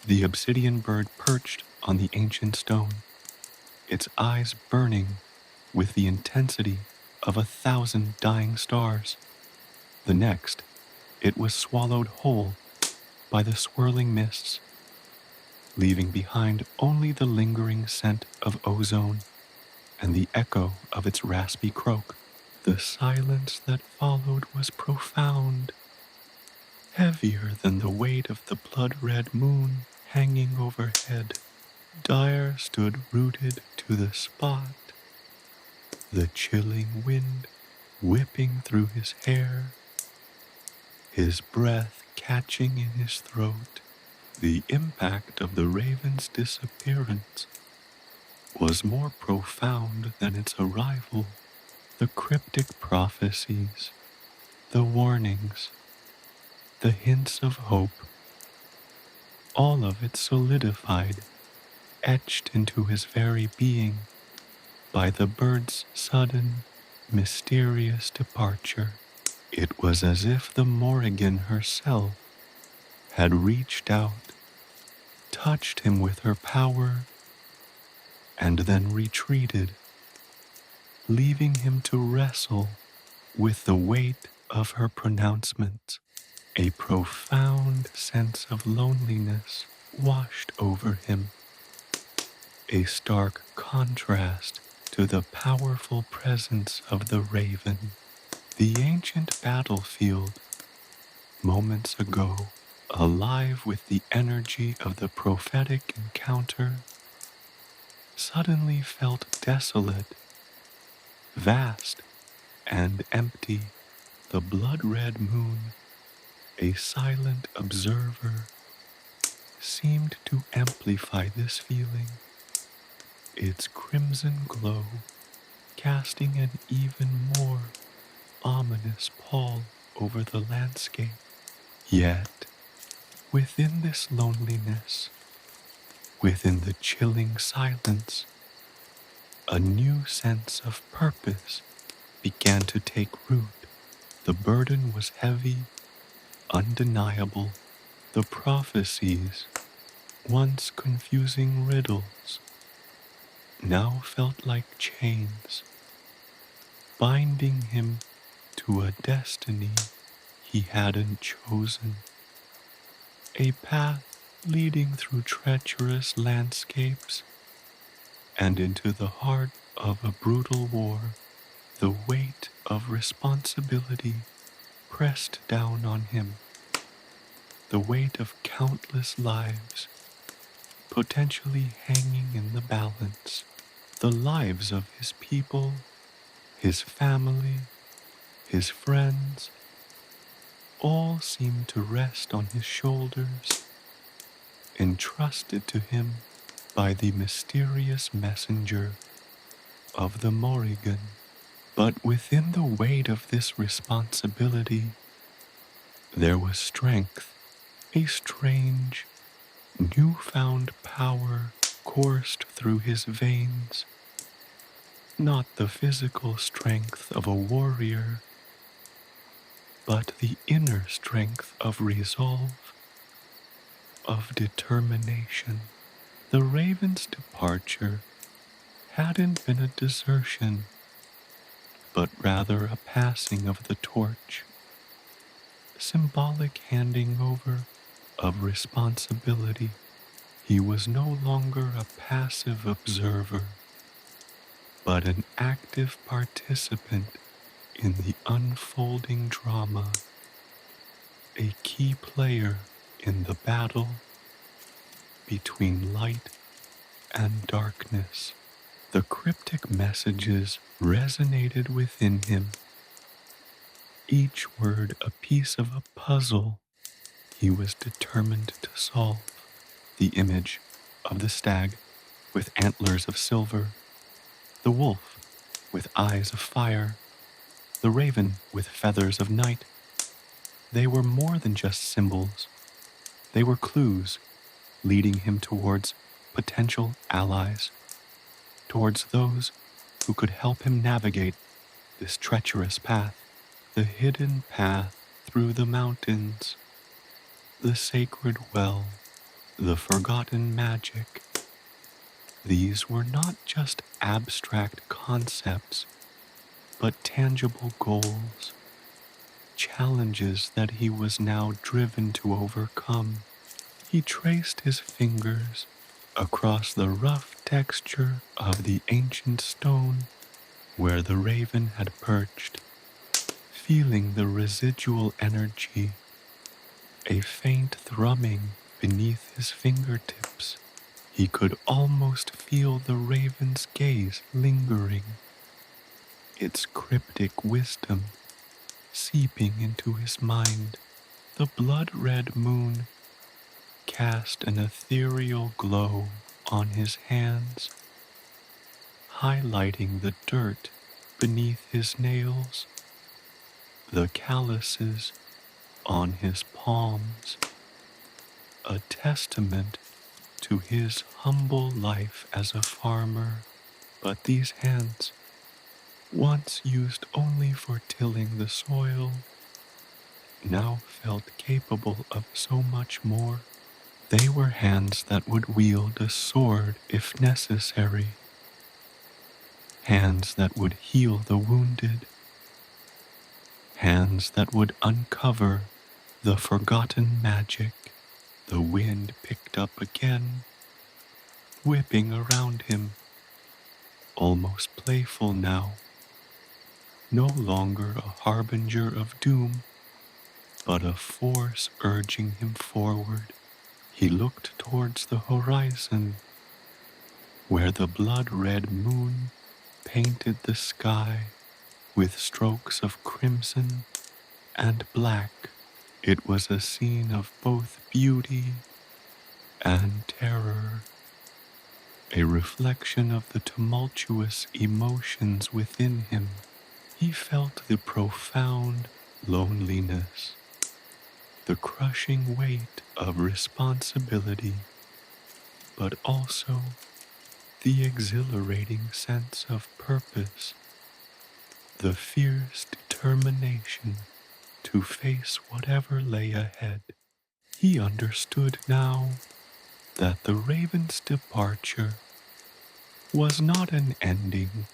the obsidian bird perched on the ancient stone, its eyes burning with the intensity of 1,000 dying stars. The next, it was swallowed whole by the swirling mists, leaving behind only the lingering scent of ozone and the echo of its raspy croak. The silence that followed was profound, heavier than the weight of the blood-red moon hanging overhead. Daire stood rooted to the spot, the chilling wind whipping through his hair, his breath catching in his throat. The impact of the raven's disappearance was more profound than its arrival. The cryptic prophecies, the warnings, the hints of hope, all of it solidified, etched into his very being by the bird's sudden, mysterious departure. It was as if the Morrigan herself had reached out, touched him with her power, and then retreated, leaving him to wrestle with the weight of her pronouncements. A profound sense of loneliness washed over him, a stark contrast to the powerful presence of the raven. The ancient battlefield, moments ago, alive with the energy of the prophetic encounter, suddenly felt desolate, vast, and empty. The blood-red moon, a silent observer, seemed to amplify this feeling, its crimson glow casting an even more ominous pall over the landscape. Yet, within this loneliness, within the chilling silence, a new sense of purpose began to take root. The burden was heavy, undeniable. The prophecies, once confusing riddles, now felt like chains, binding him to a destiny he hadn't chosen. A path leading through treacherous landscapes and into the heart of a brutal war. The weight of responsibility pressed down on him, the weight of countless lives potentially hanging in the balance. The lives of his people, his family, his friends, all seemed to rest on his shoulders, entrusted to him by the mysterious messenger of the Morrigan. But within the weight of this responsibility, there was strength, a strange, newfound power coursed through his veins. Not the physical strength of a warrior, but the inner strength of resolve, of determination. The raven's departure hadn't been a desertion, but rather a passing of the torch, symbolic handing over of responsibility. He was no longer a passive observer, but an active participant in the unfolding drama, a key player in the battle between light and darkness. The cryptic messages resonated within him, each word a piece of a puzzle he was determined to solve. The image of the stag with antlers of silver, the wolf with eyes of fire, the raven with feathers of night. They were more than just symbols. They were clues leading him towards potential allies, towards those who could help him navigate this treacherous path, the hidden path through the mountains, the sacred well, the forgotten magic. These were not just abstract concepts, but tangible goals, challenges that he was now driven to overcome. He traced his fingers across the rough texture of the ancient stone where the raven had perched, feeling the residual energy, a faint thrumming beneath his fingertips. He could almost feel the raven's gaze lingering, its cryptic wisdom seeping into his mind. The blood-red moon cast an ethereal glow on his hands, highlighting the dirt beneath his nails, the calluses on his palms, a testament to his humble life as a farmer, but these hands, once used only for tilling the soil, now felt capable of so much more. They were hands that would wield a sword if necessary, hands that would heal the wounded, hands that would uncover the forgotten magic. The wind picked up again, whipping around him, almost playful now, no longer a harbinger of doom, but a force urging him forward. He looked towards the horizon, where the blood-red moon painted the sky with strokes of crimson and black. It was a scene of both beauty and terror, a reflection of the tumultuous emotions within him. He felt the profound loneliness, the crushing weight of responsibility, but also the exhilarating sense of purpose, the fierce determination to face whatever lay ahead. He understood now that the raven's departure was not an ending,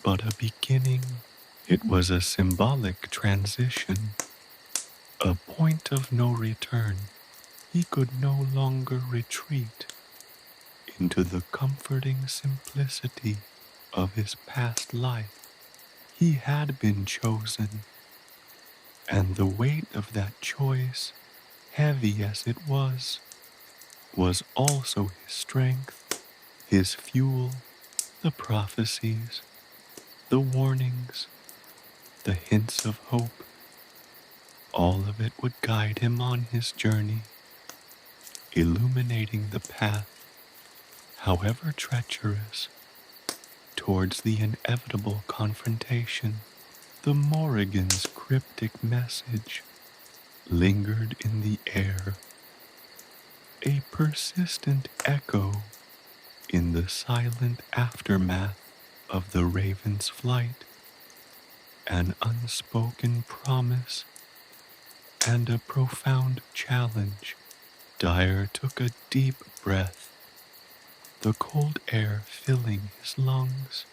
but a beginning. It was a symbolic transition, a point of no return. He could no longer retreat into the comforting simplicity of his past life. He had been chosen, and the weight of that choice, heavy as it was also his strength, his fuel. The prophecies, the warnings, the hints of hope, all of it would guide him on his journey, illuminating the path, however treacherous, towards the inevitable confrontation. The Morrigan's cryptic message lingered in the air, a persistent echo in the silent aftermath of the raven's flight, an unspoken promise and a profound challenge. Daire took a deep breath, the cold air filling his lungs,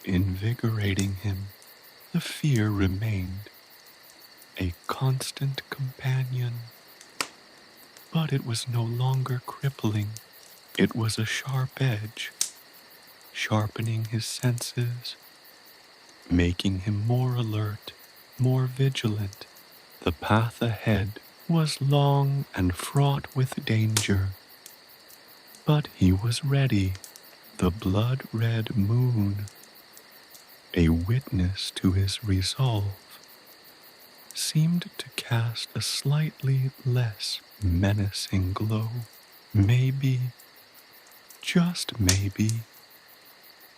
invigorating him. The fear remained, a constant companion, but it was no longer crippling. It was a sharp edge, sharpening his senses, making him more alert, more vigilant. The path ahead was long and fraught with danger, but he was ready. The blood-red moon, a witness to his resolve, seemed to cast a slightly less menacing glow. Maybe, just maybe,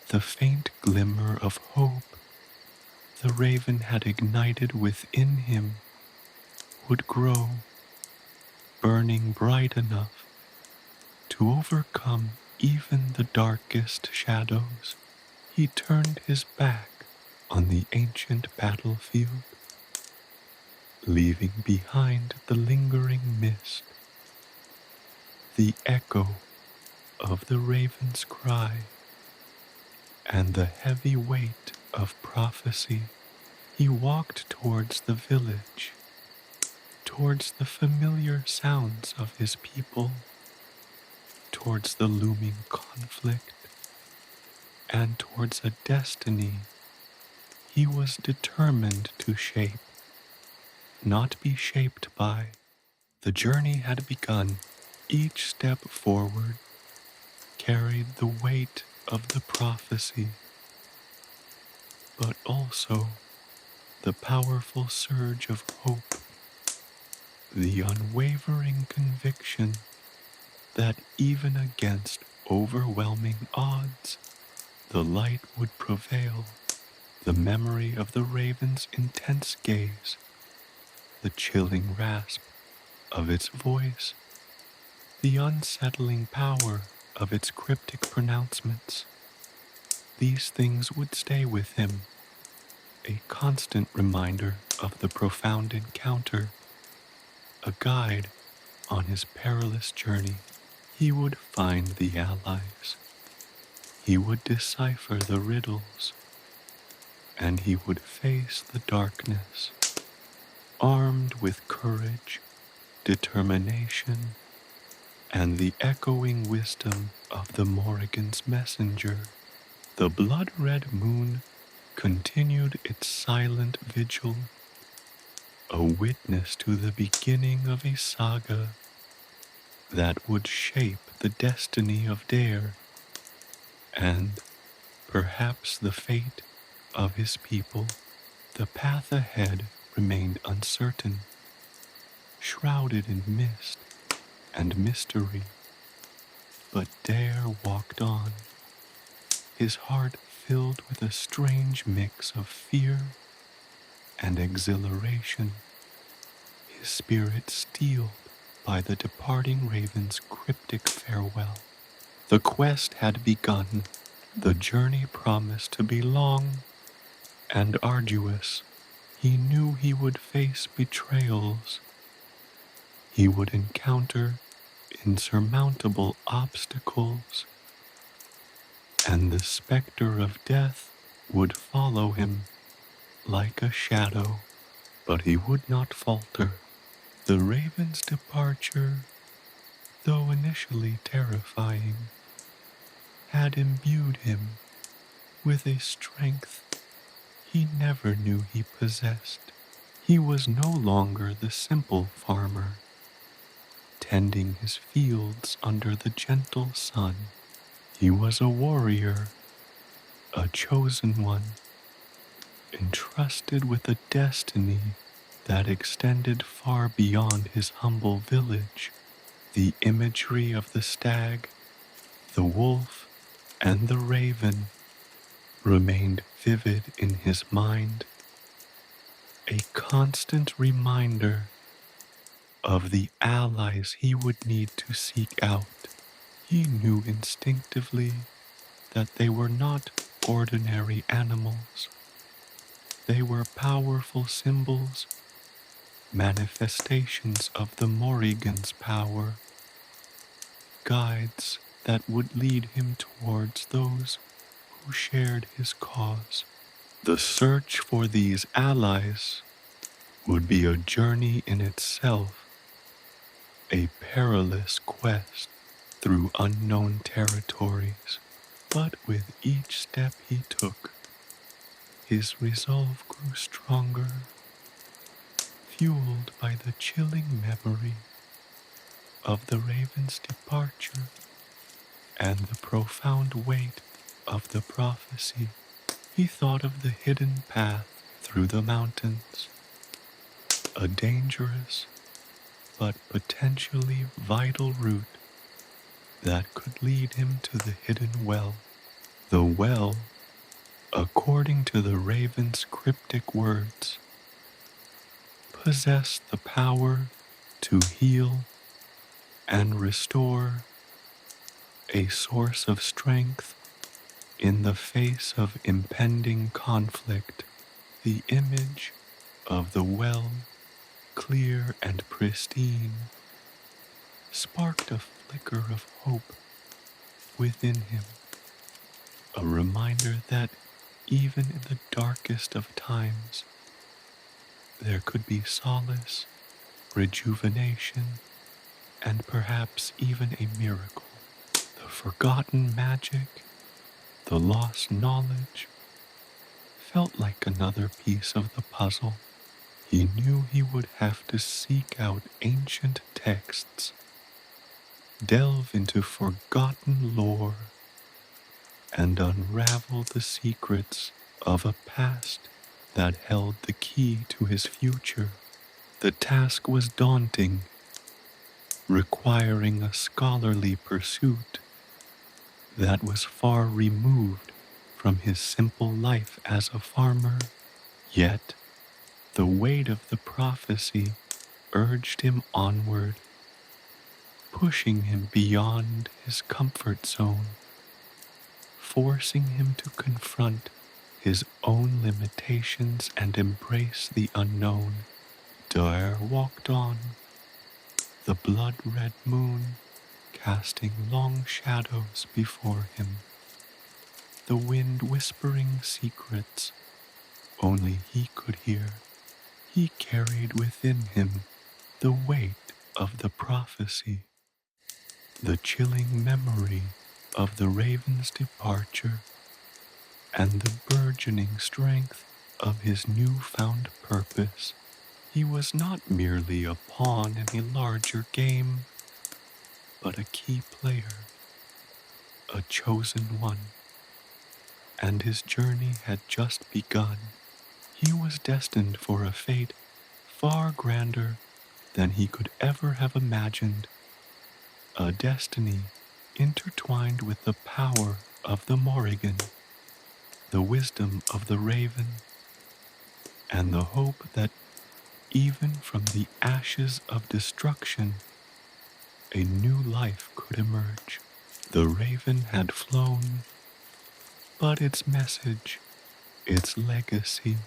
the faint glimmer of hope the raven had ignited within him would grow, burning bright enough to overcome even the darkest shadows. He turned his back on the ancient battlefield, leaving behind the lingering mist, the echo of the raven's cry, and the heavy weight of prophecy. He walked towards the village, towards the familiar sounds of his people, towards the looming conflict, and towards a destiny he was determined to shape, not be shaped by. The journey had begun. Each step forward carried the weight of the prophecy, but also the powerful surge of hope, the unwavering conviction that even against overwhelming odds, the light would prevail. The memory of the raven's intense gaze, the chilling rasp of its voice, the unsettling power of its cryptic pronouncements. These things would stay with him, a constant reminder of the profound encounter, a guide on his perilous journey. He would find the allies, he would decipher the riddles, and he would face the darkness, armed with courage, determination, and the echoing wisdom of the Morrigan's messenger. The blood-red moon continued its silent vigil, a witness to the beginning of a saga that would shape the destiny of Daire and perhaps the fate of his people. The path ahead remained uncertain, shrouded in mist and mystery, but Daire walked on, his heart filled with a strange mix of fear and exhilaration, his spirit steeled by the departing raven's cryptic farewell. The quest had begun. The journey promised to be long and arduous. He knew he would face betrayals. He would encounter insurmountable obstacles, and the specter of death would follow him like a shadow. But he would not falter. The raven's departure, though initially terrifying, had imbued him with a strength he never knew he possessed. He was no longer the simple farmer, tending his fields under the gentle sun. He was a warrior, a chosen one, entrusted with a destiny that extended far beyond his humble village. The imagery of the stag, the wolf, and the raven remained vivid in his mind, a constant reminder of the allies he would need to seek out. He knew instinctively that they were not ordinary animals. They were powerful symbols, manifestations of the Morrigan's power, guides that would lead him towards those who shared his cause. The search for these allies would be a journey in itself, a perilous quest through unknown territories. But with each step he took, his resolve grew stronger, fueled by the chilling memory of the raven's departure and the profound weight of the prophecy. He thought of the hidden path through the mountains, a dangerous but potentially vital route that could lead him to the hidden well. The well, according to the raven's cryptic words, possessed the power to heal and restore, a source of strength in the face of impending conflict. The image of the well, clear and pristine, sparked a flicker of hope within him, a reminder that even in the darkest of times, there could be solace, rejuvenation, and perhaps even a miracle. The forgotten magic, the lost knowledge, felt like another piece of the puzzle. He knew he would have to seek out ancient texts, delve into forgotten lore, and unravel the secrets of a past that held the key to his future. The task was daunting, requiring a scholarly pursuit that was far removed from his simple life as a farmer. Yet, the weight of the prophecy urged him onward, pushing him beyond his comfort zone, forcing him to confront his own limitations and embrace the unknown. Daire walked on, the blood-red moon casting long shadows before him, the wind whispering secrets only he could hear. He carried within him the weight of the prophecy, the chilling memory of the raven's departure, and the burgeoning strength of his newfound purpose. He was not merely a pawn in a larger game, but a key player, a chosen one, and his journey had just begun. He was destined for a fate far grander than he could ever have imagined, a destiny intertwined with the power of the Morrígan, the wisdom of the raven, and the hope that even from the ashes of destruction, a new life could emerge. The raven had flown, but its message, its legacy,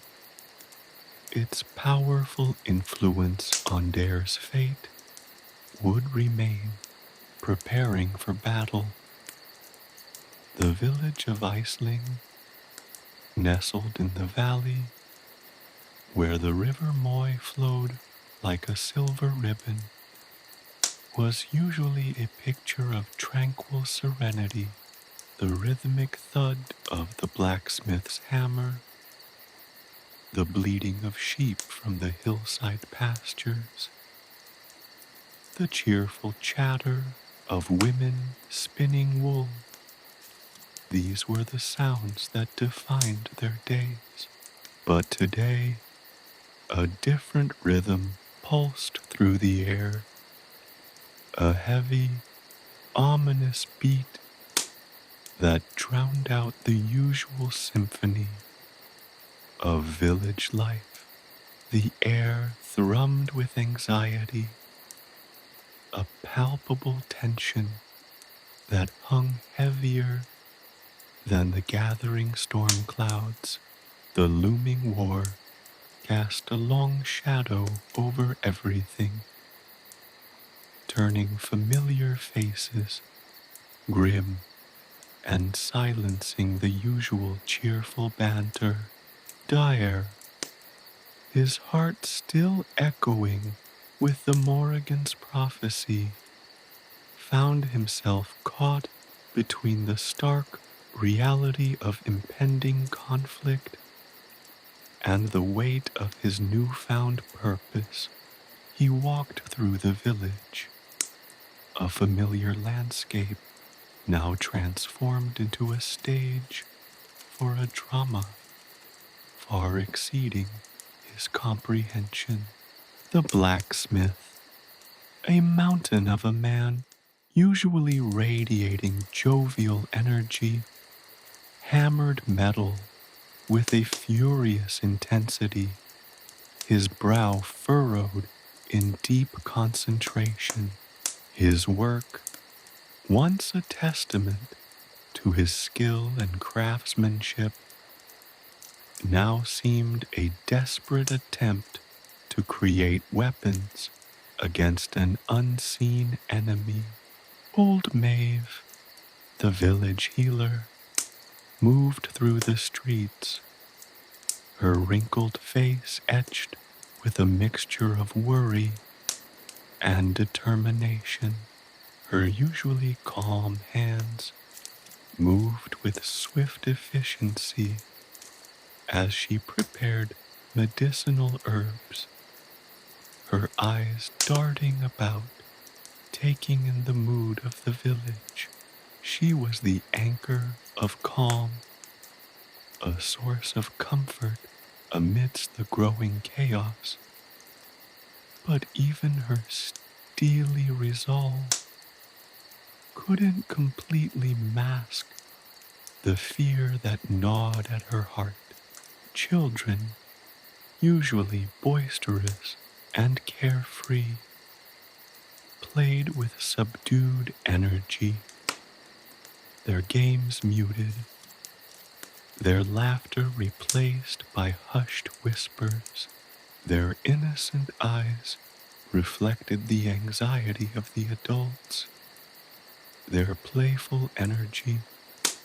its powerful influence on Daire's fate would remain. Preparing for battle, the village of Iceling, nestled in the valley where the river Moy flowed like a silver ribbon, was usually a picture of tranquil serenity. The rhythmic thud of the blacksmith's hammer, the bleating of sheep from the hillside pastures, the cheerful chatter of women spinning wool. These were the sounds that defined their days. But today, a different rhythm pulsed through the air, a heavy, ominous beat that drowned out the usual symphony of village life. The air thrummed with anxiety, a palpable tension that hung heavier than the gathering storm clouds. The looming war cast a long shadow over everything, turning familiar faces grim and silencing the usual cheerful banter. Daire, his heart still echoing with the Morrigan's prophecy, found himself caught between the stark reality of impending conflict and the weight of his newfound purpose. He walked through the village, a familiar landscape now transformed into a stage for a drama far exceeding his comprehension. The blacksmith, a mountain of a man, usually radiating jovial energy, hammered metal with a furious intensity, his brow furrowed in deep concentration. His work, once a testament to his skill and craftsmanship, now seemed a desperate attempt to create weapons against an unseen enemy. Old Maeve, the village healer, moved through the streets, her wrinkled face etched with a mixture of worry and determination. Her usually calm hands moved with swift efficiency as she prepared medicinal herbs, her eyes darting about, taking in the mood of the village. She was the anchor of calm, a source of comfort amidst the growing chaos. But even her steely resolve couldn't completely mask the fear that gnawed at her heart. Children, usually boisterous and carefree, played with subdued energy, their games muted, their laughter replaced by hushed whispers. Their innocent eyes reflected the anxiety of the adults, their playful energy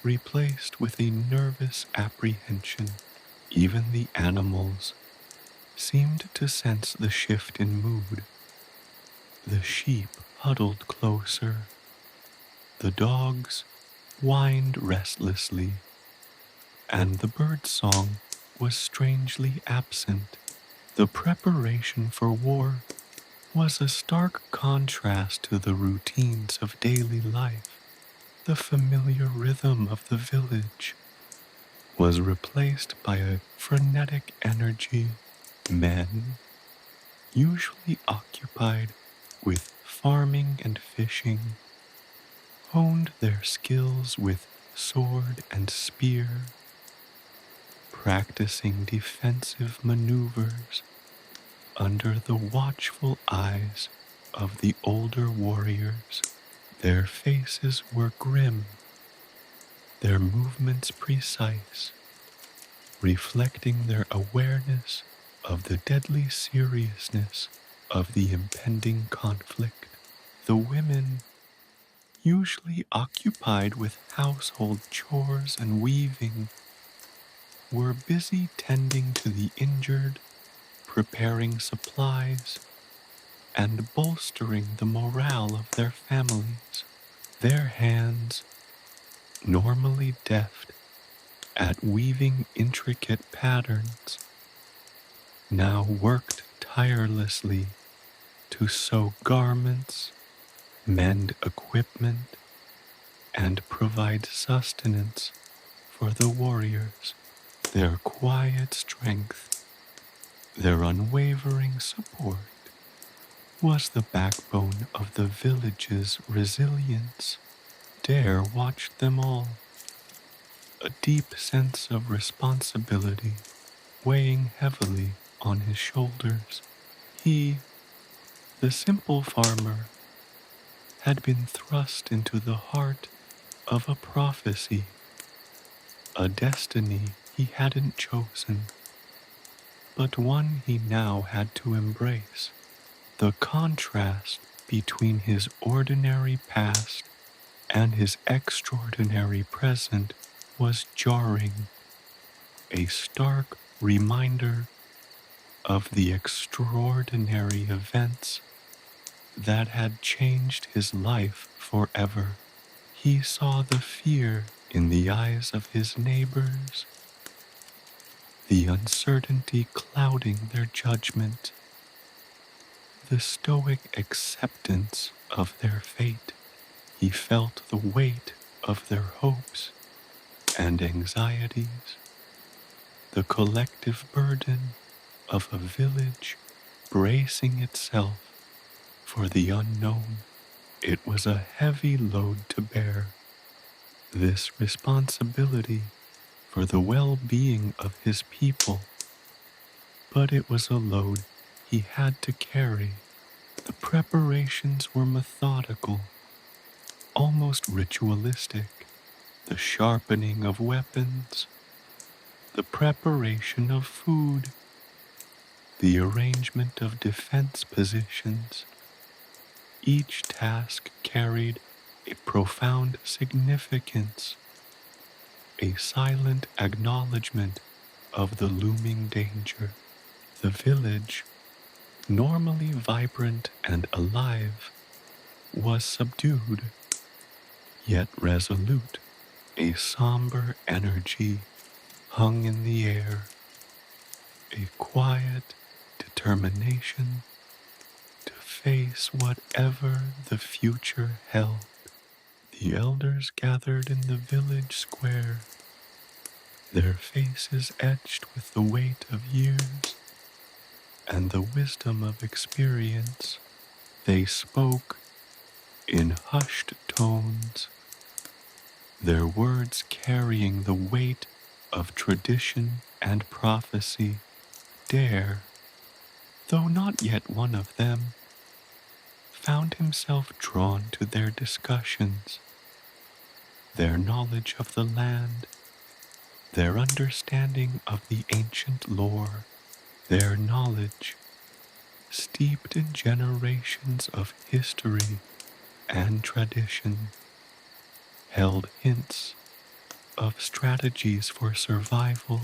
replaced with a nervous apprehension. Even the animals seemed to sense the shift in mood. The sheep huddled closer, the dogs whined restlessly, and the bird song was strangely absent. The preparation for war was a stark contrast to the routines of daily life. The familiar rhythm of the village was replaced by a frenetic energy. Men, usually occupied with farming and fishing, honed their skills with sword and spear, practicing defensive maneuvers under the watchful eyes of the older warriors. Their faces were grim, their movements precise, reflecting their awareness of the deadly seriousness of the impending conflict. The women, usually occupied with household chores and weaving, were busy tending to the injured, preparing supplies, and bolstering the morale of their families. Their hands, normally deft at weaving intricate patterns, now worked tirelessly to sew garments, mend equipment, and provide sustenance for the warriors. Their quiet strength, their unwavering support, was the backbone of the village's resilience. Daire watched them all, a deep sense of responsibility weighing heavily on his shoulders. He, the simple farmer, had been thrust into the heart of a prophecy, a destiny he hadn't chosen, but one he now had to embrace. The contrast between his ordinary past and his extraordinary present was jarring, a stark reminder of the extraordinary events that had changed his life forever. He saw the fear in the eyes of his neighbors, the uncertainty clouding their judgment, the stoic acceptance of their fate. He felt the weight of their hopes and anxieties, the collective burden of a village bracing itself for the unknown. It was a heavy load to bear, this responsibility for the well-being of his people, but it was a load he had to carry. The preparations were methodical, almost ritualistic. The sharpening of weapons, the preparation of food, the arrangement of defense positions. Each task carried a profound significance, a silent acknowledgement of the looming danger. The village, normally vibrant and alive, was subdued, yet resolute. A somber energy hung in the air, a quiet determination to face whatever the future held. The elders gathered in the village square, their faces etched with the weight of years and the wisdom of experience. They spoke in hushed tones, their words carrying the weight of tradition and prophecy. Daire, though not yet one of them, found himself drawn to their discussions, their knowledge of the land, their understanding of the ancient lore, their knowledge, steeped in generations of history and tradition, held hints of strategies for survival,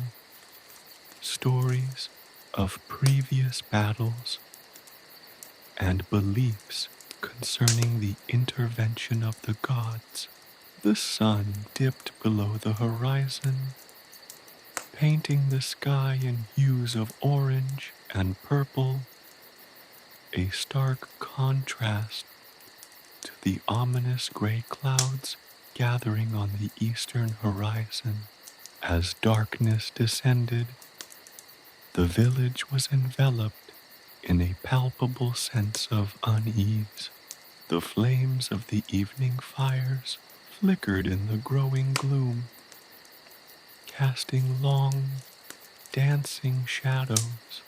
stories of previous battles, and beliefs concerning the intervention of the gods. The sun dipped below the horizon, painting the sky in hues of orange and purple, a stark contrast to the ominous gray clouds gathering on the eastern horizon. As darkness descended, the village was enveloped in a palpable sense of unease. The flames of the evening fires flickered in the growing gloom, casting long, dancing shadows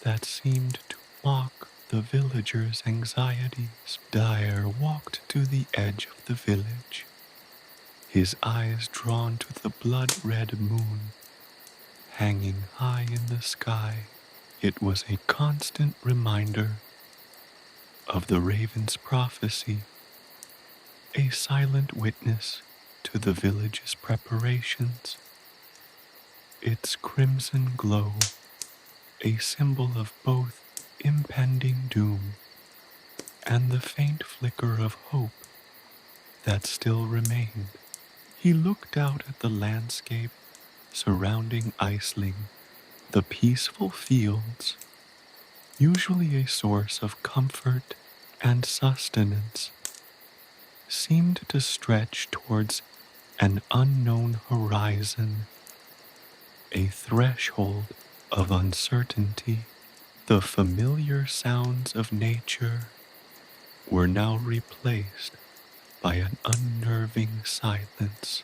that seemed to mock the villagers' anxieties. Daire walked to the edge of the village, his eyes drawn to the blood-red moon hanging high in the sky. It was a constant reminder of the raven's prophecy, a silent witness to the village's preparations. Its crimson glow, a symbol of both impending doom and the faint flicker of hope that still remained. He looked out at the landscape surrounding Iceling, the peaceful fields, usually a source of comfort and sustenance, seemed to stretch towards an unknown horizon, a threshold of uncertainty. The familiar sounds of nature were now replaced by an unnerving silence,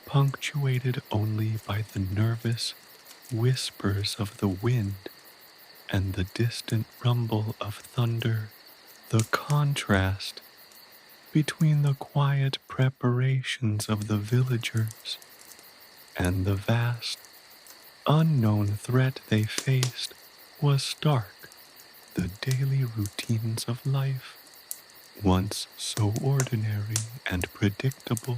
punctuated only by the nervous whispers of the wind and the distant rumble of thunder. The contrast between the quiet preparations of the villagers and the vast, unknown threat they faced was stark. The daily routines of life, once so ordinary and predictable,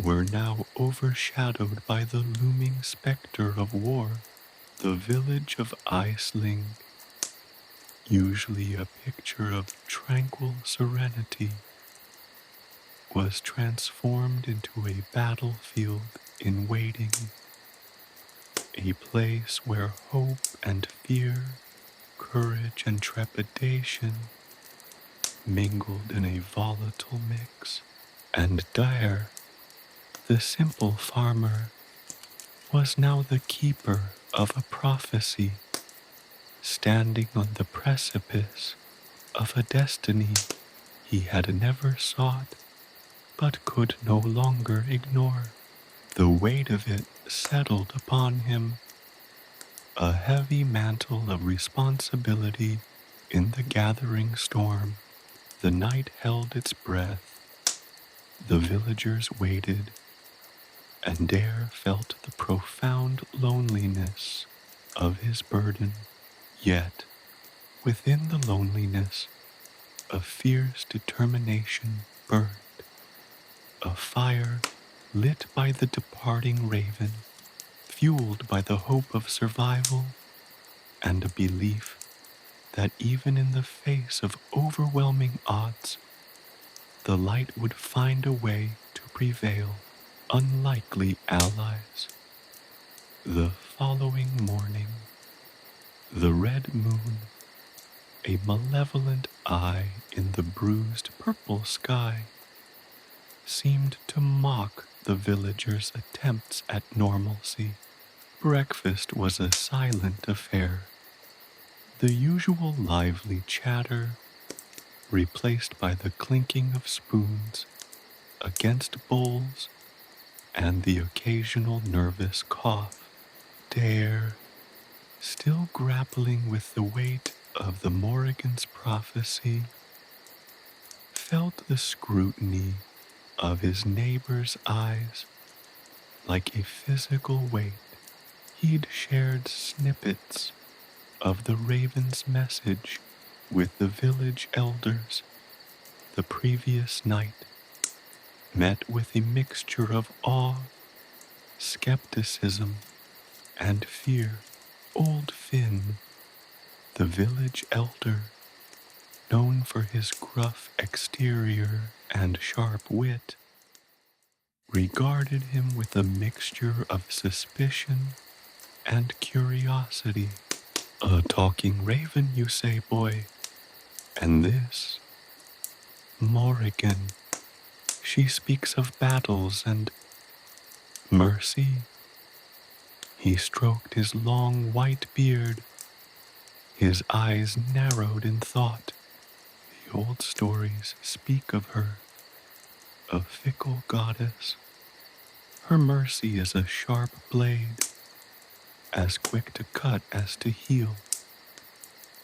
were now overshadowed by the looming specter of war. The village of Iceling, usually a picture of tranquil serenity, was transformed into a battlefield in waiting, a place where hope and fear, courage and trepidation mingled in a volatile mix. And Daire, the simple farmer, was now the keeper of a prophecy, standing on the precipice of a destiny he had never sought but could no longer ignore. The weight of it settled upon him, a heavy mantle of responsibility in the gathering storm. The night held its breath, the villagers waited, and Daire felt the profound loneliness of his burden. Yet, within the loneliness, a fierce determination burned, a fire lit by the departing raven, fueled by the hope of survival and a belief that even in the face of overwhelming odds, the light would find a way to prevail. Unlikely allies. The following morning, the red moon, a malevolent eye in the bruised purple sky, seemed to mock the villagers' attempts at normalcy. Breakfast was a silent affair, the usual lively chatter replaced by the clinking of spoons against bowls and the occasional nervous cough. Daire, still grappling with the weight of the Morrigan's prophecy felt the scrutiny of his neighbor's eyes like a physical weight. He'd shared snippets of the raven's message with the village elders the previous night, met with a mixture of awe, skepticism, and fear. Old Finn, the village elder, known for his gruff exterior and sharp wit, regarded him with a mixture of suspicion and curiosity. A talking raven, you say, boy? And this? Morrigan. She speaks of battles and mercy. He stroked his long white beard, his eyes narrowed in thought. The old stories speak of her, a fickle goddess. Her mercy is a sharp blade, as quick to cut as to heal.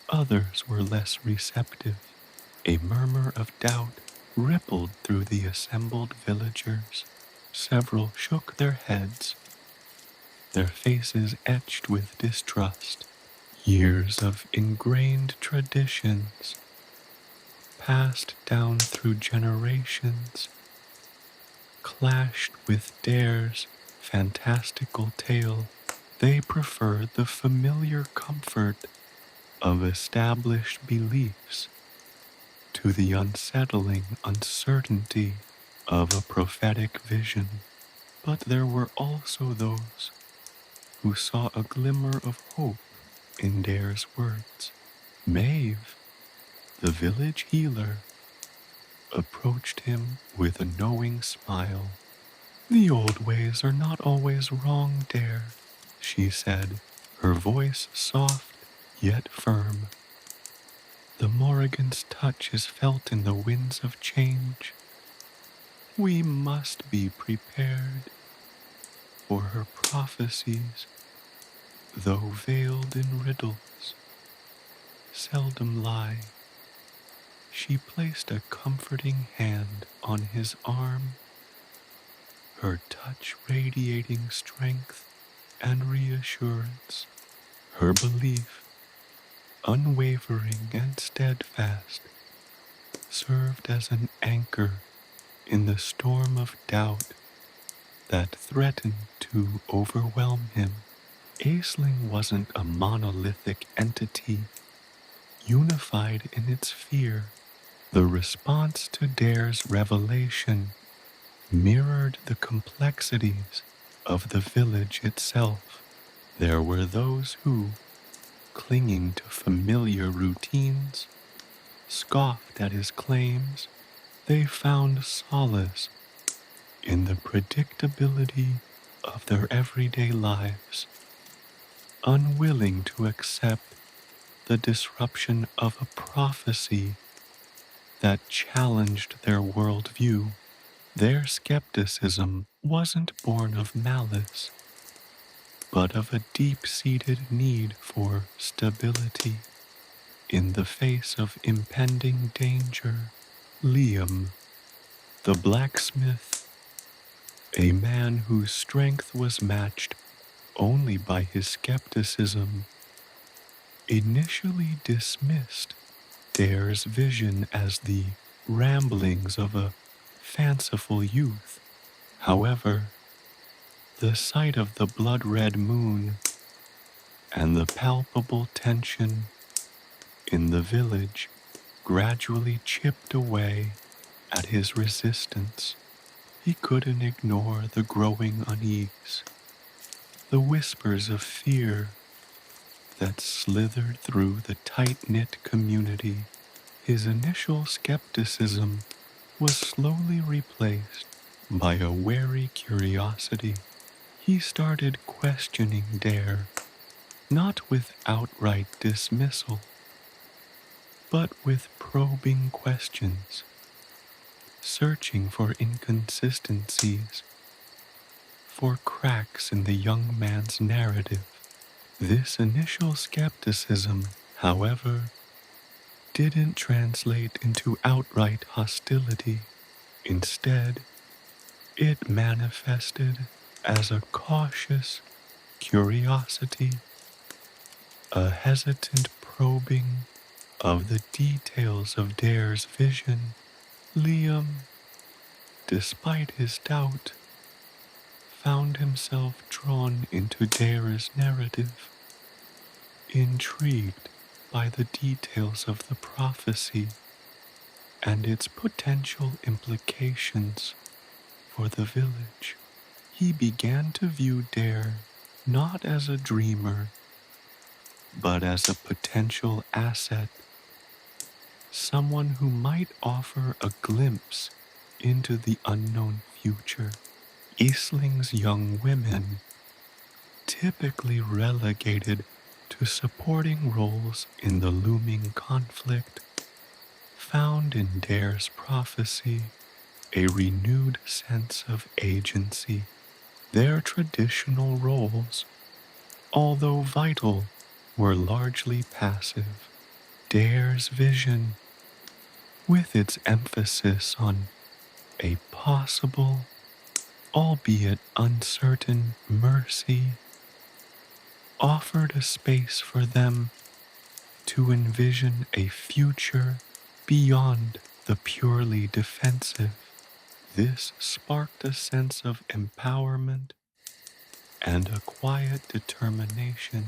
Others were less receptive. A murmur of doubt rippled through the assembled villagers. Several shook their heads, their faces etched with distrust. Years of ingrained traditions, passed down through generations, clashed with Daire's fantastical tale. They preferred the familiar comfort of established beliefs to the unsettling uncertainty of a prophetic vision. But there were also those who saw a glimmer of hope in Daire's words. Maeve, the village healer, approached him with a knowing smile. "The old ways are not always wrong, Daire," she said, her voice soft yet firm. "The Morrigan's touch is felt in the winds of change. We must be prepared, for her prophecies, though veiled in riddles, seldom lie." She placed a comforting hand on his arm, her touch radiating strength and reassurance. Her belief, unwavering and steadfast, served as an anchor in the storm of doubt that threatened to overwhelm him. Aisling wasn't a monolithic entity, unified in its fear. The response to Daire's revelation mirrored the complexities of the village itself. There were those who, clinging to familiar routines, scoffed at his claims. They found solace in the predictability of their everyday lives, unwilling to accept the disruption of a prophecy that challenged their worldview. Their skepticism wasn't born of malice, but of a deep-seated need for stability in the face of impending danger. Liam, the blacksmith, a man whose strength was matched only by his skepticism, initially dismissed Daire's vision as the ramblings of a fanciful youth. However, the sight of the blood-red moon and the palpable tension in the village gradually chipped away at his resistance. He couldn't ignore the growing unease, the whispers of fear that slithered through the tight-knit community. His initial skepticism was slowly replaced by a wary curiosity. He started questioning Daire, not with outright dismissal, but with probing questions, searching for inconsistencies, for cracks in the young man's narrative. This initial skepticism, however, didn't translate into outright hostility. Instead, it manifested as a cautious curiosity, a hesitant probing of the details of Daire's vision. Liam, despite his doubt, found himself drawn into Daire's narrative, intrigued by the details of the prophecy and its potential implications for the village. He began to view Daire not as a dreamer, but as a potential asset, someone who might offer a glimpse into the unknown future. Aesling's young women, typically relegated to supporting roles in the looming conflict, found in Daire's prophecy a renewed sense of agency. Their traditional roles, although vital, were largely passive. Daire's vision, with its emphasis on a possible, albeit uncertain, mercy, offered a space for them to envision a future beyond the purely defensive. This sparked a sense of empowerment and a quiet determination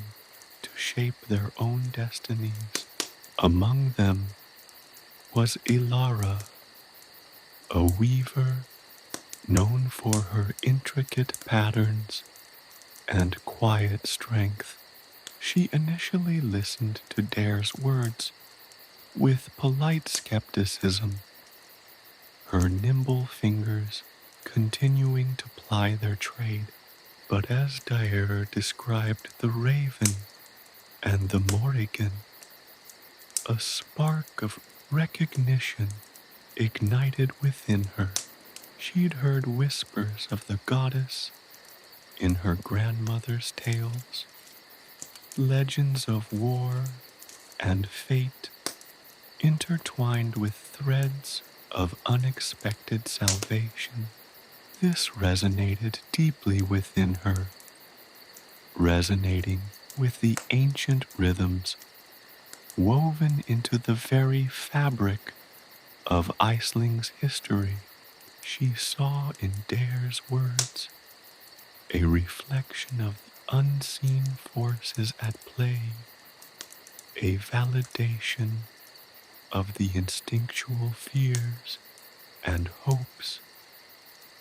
to shape their own destinies. Among them was Ilara, a weaver known for her intricate patterns and quiet strength. She initially listened to Daire's words with polite skepticism, her nimble fingers continuing to ply their trade. But as Daire described the raven and the Morrígan, a spark of recognition ignited within her. She'd heard whispers of the goddess in her grandmother's tales, legends of war and fate intertwined with threads of unexpected salvation. This resonated deeply within her, resonating with the ancient rhythms woven into the very fabric of Aesling's history. She saw in Daire's words a reflection of the unseen forces at play, a validation of the instinctual fears and hopes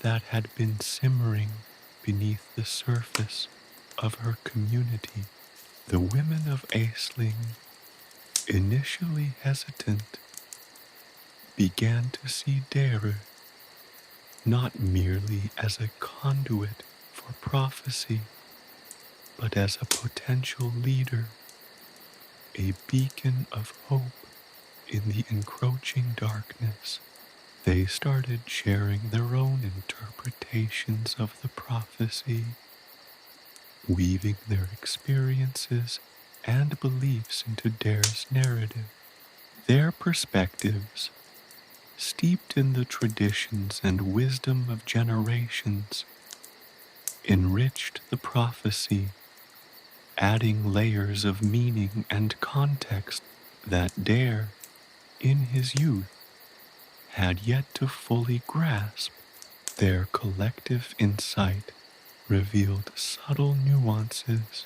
that had been simmering beneath the surface of her community. The women of Aesling, initially hesitant, began to see Daire not merely as a conduit for prophecy, but as a potential leader, a beacon of hope in the encroaching darkness. They started sharing their own interpretations of the prophecy, weaving their experiences and beliefs into Daire's narrative. Their perspectives, steeped in the traditions and wisdom of generations, enriched the prophecy, adding layers of meaning and context that Daire, in his youth, had yet to fully grasp. Their collective insight revealed subtle nuances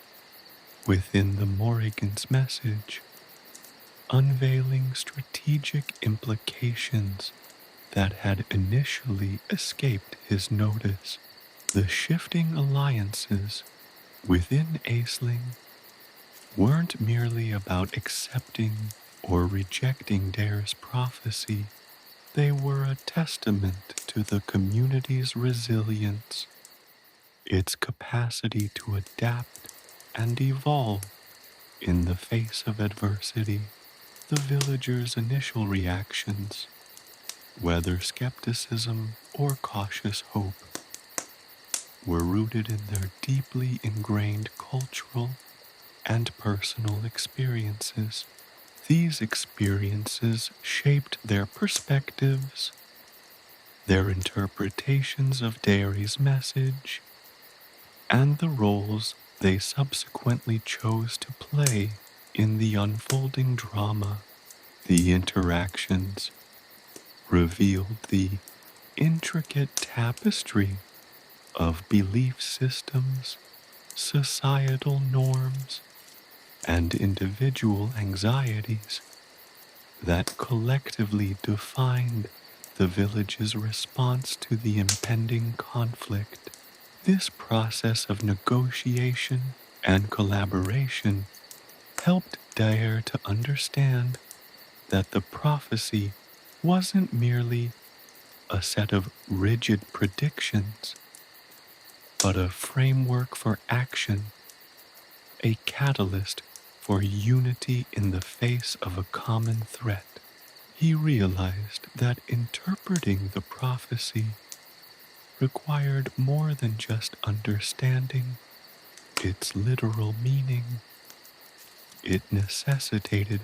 within the Morrigan's message, unveiling strategic implications that had initially escaped his notice. The shifting alliances within Aesling weren't merely about accepting or rejecting Daire's prophecy. They were a testament to the community's resilience, its capacity to adapt and evolve in the face of adversity. The villagers' initial reactions, whether skepticism or cautious hope, were rooted in their deeply ingrained cultural and personal experiences. These experiences shaped their perspectives, their interpretations of Daire's message, and the roles they subsequently chose to play in the unfolding drama. The interactions revealed the intricate tapestry of belief systems, societal norms, and individual anxieties that collectively defined the village's response to the impending conflict. This process of negotiation and collaboration helped Daire to understand that the prophecy wasn't merely a set of rigid predictions, but a framework for action, a catalyst for unity in the face of a common threat. He realized that interpreting the prophecy required more than just understanding its literal meaning. It necessitated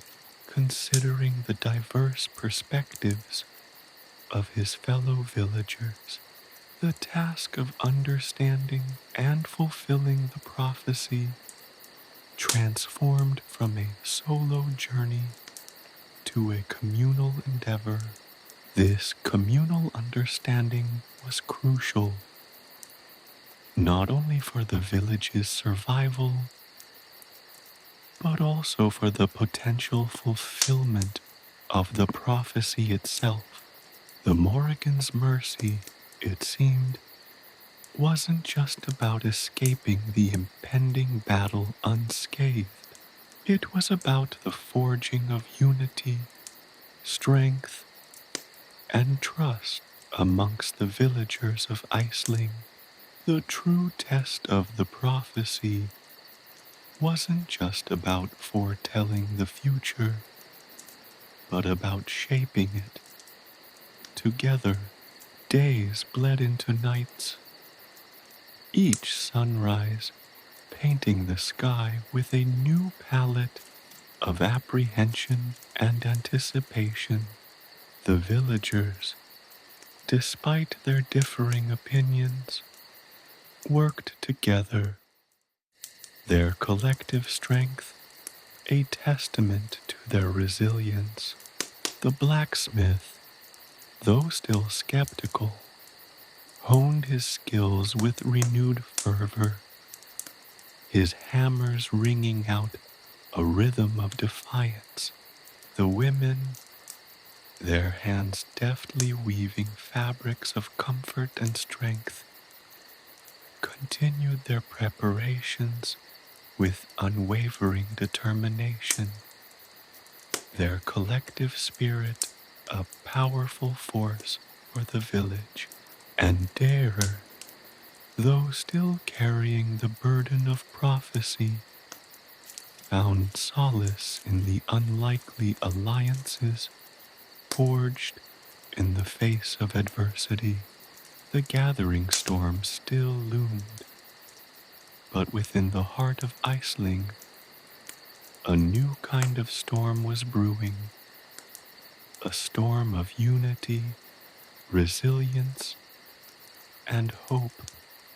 considering the diverse perspectives of his fellow villagers. The task of understanding and fulfilling the prophecy transformed from a solo journey to a communal endeavor. This communal understanding was crucial, not only for the village's survival, but also for the potential fulfillment of the prophecy itself. The Morrigan's mercy, it seemed, wasn't just about escaping the impending battle unscathed. It was about the forging of unity, strength, and trust amongst the villagers of Iceling. The true test of the prophecy wasn't just about foretelling the future, but about shaping it. Together, days bled into nights, each sunrise painting the sky with a new palette of apprehension and anticipation. The villagers, despite their differing opinions, worked together, their collective strength a testament to their resilience. The blacksmith, though still skeptical, honed his skills with renewed fervor, his hammers ringing out a rhythm of defiance. The women, their hands deftly weaving fabrics of comfort and strength, continued their preparations with unwavering determination, their collective spirit a powerful force for the village. And Daire, though still carrying the burden of prophecy, found solace in the unlikely alliances forged in the face of adversity. The gathering storm still loomed, but within the heart of Iceling, a new kind of storm was brewing, a storm of unity, resilience, and hope.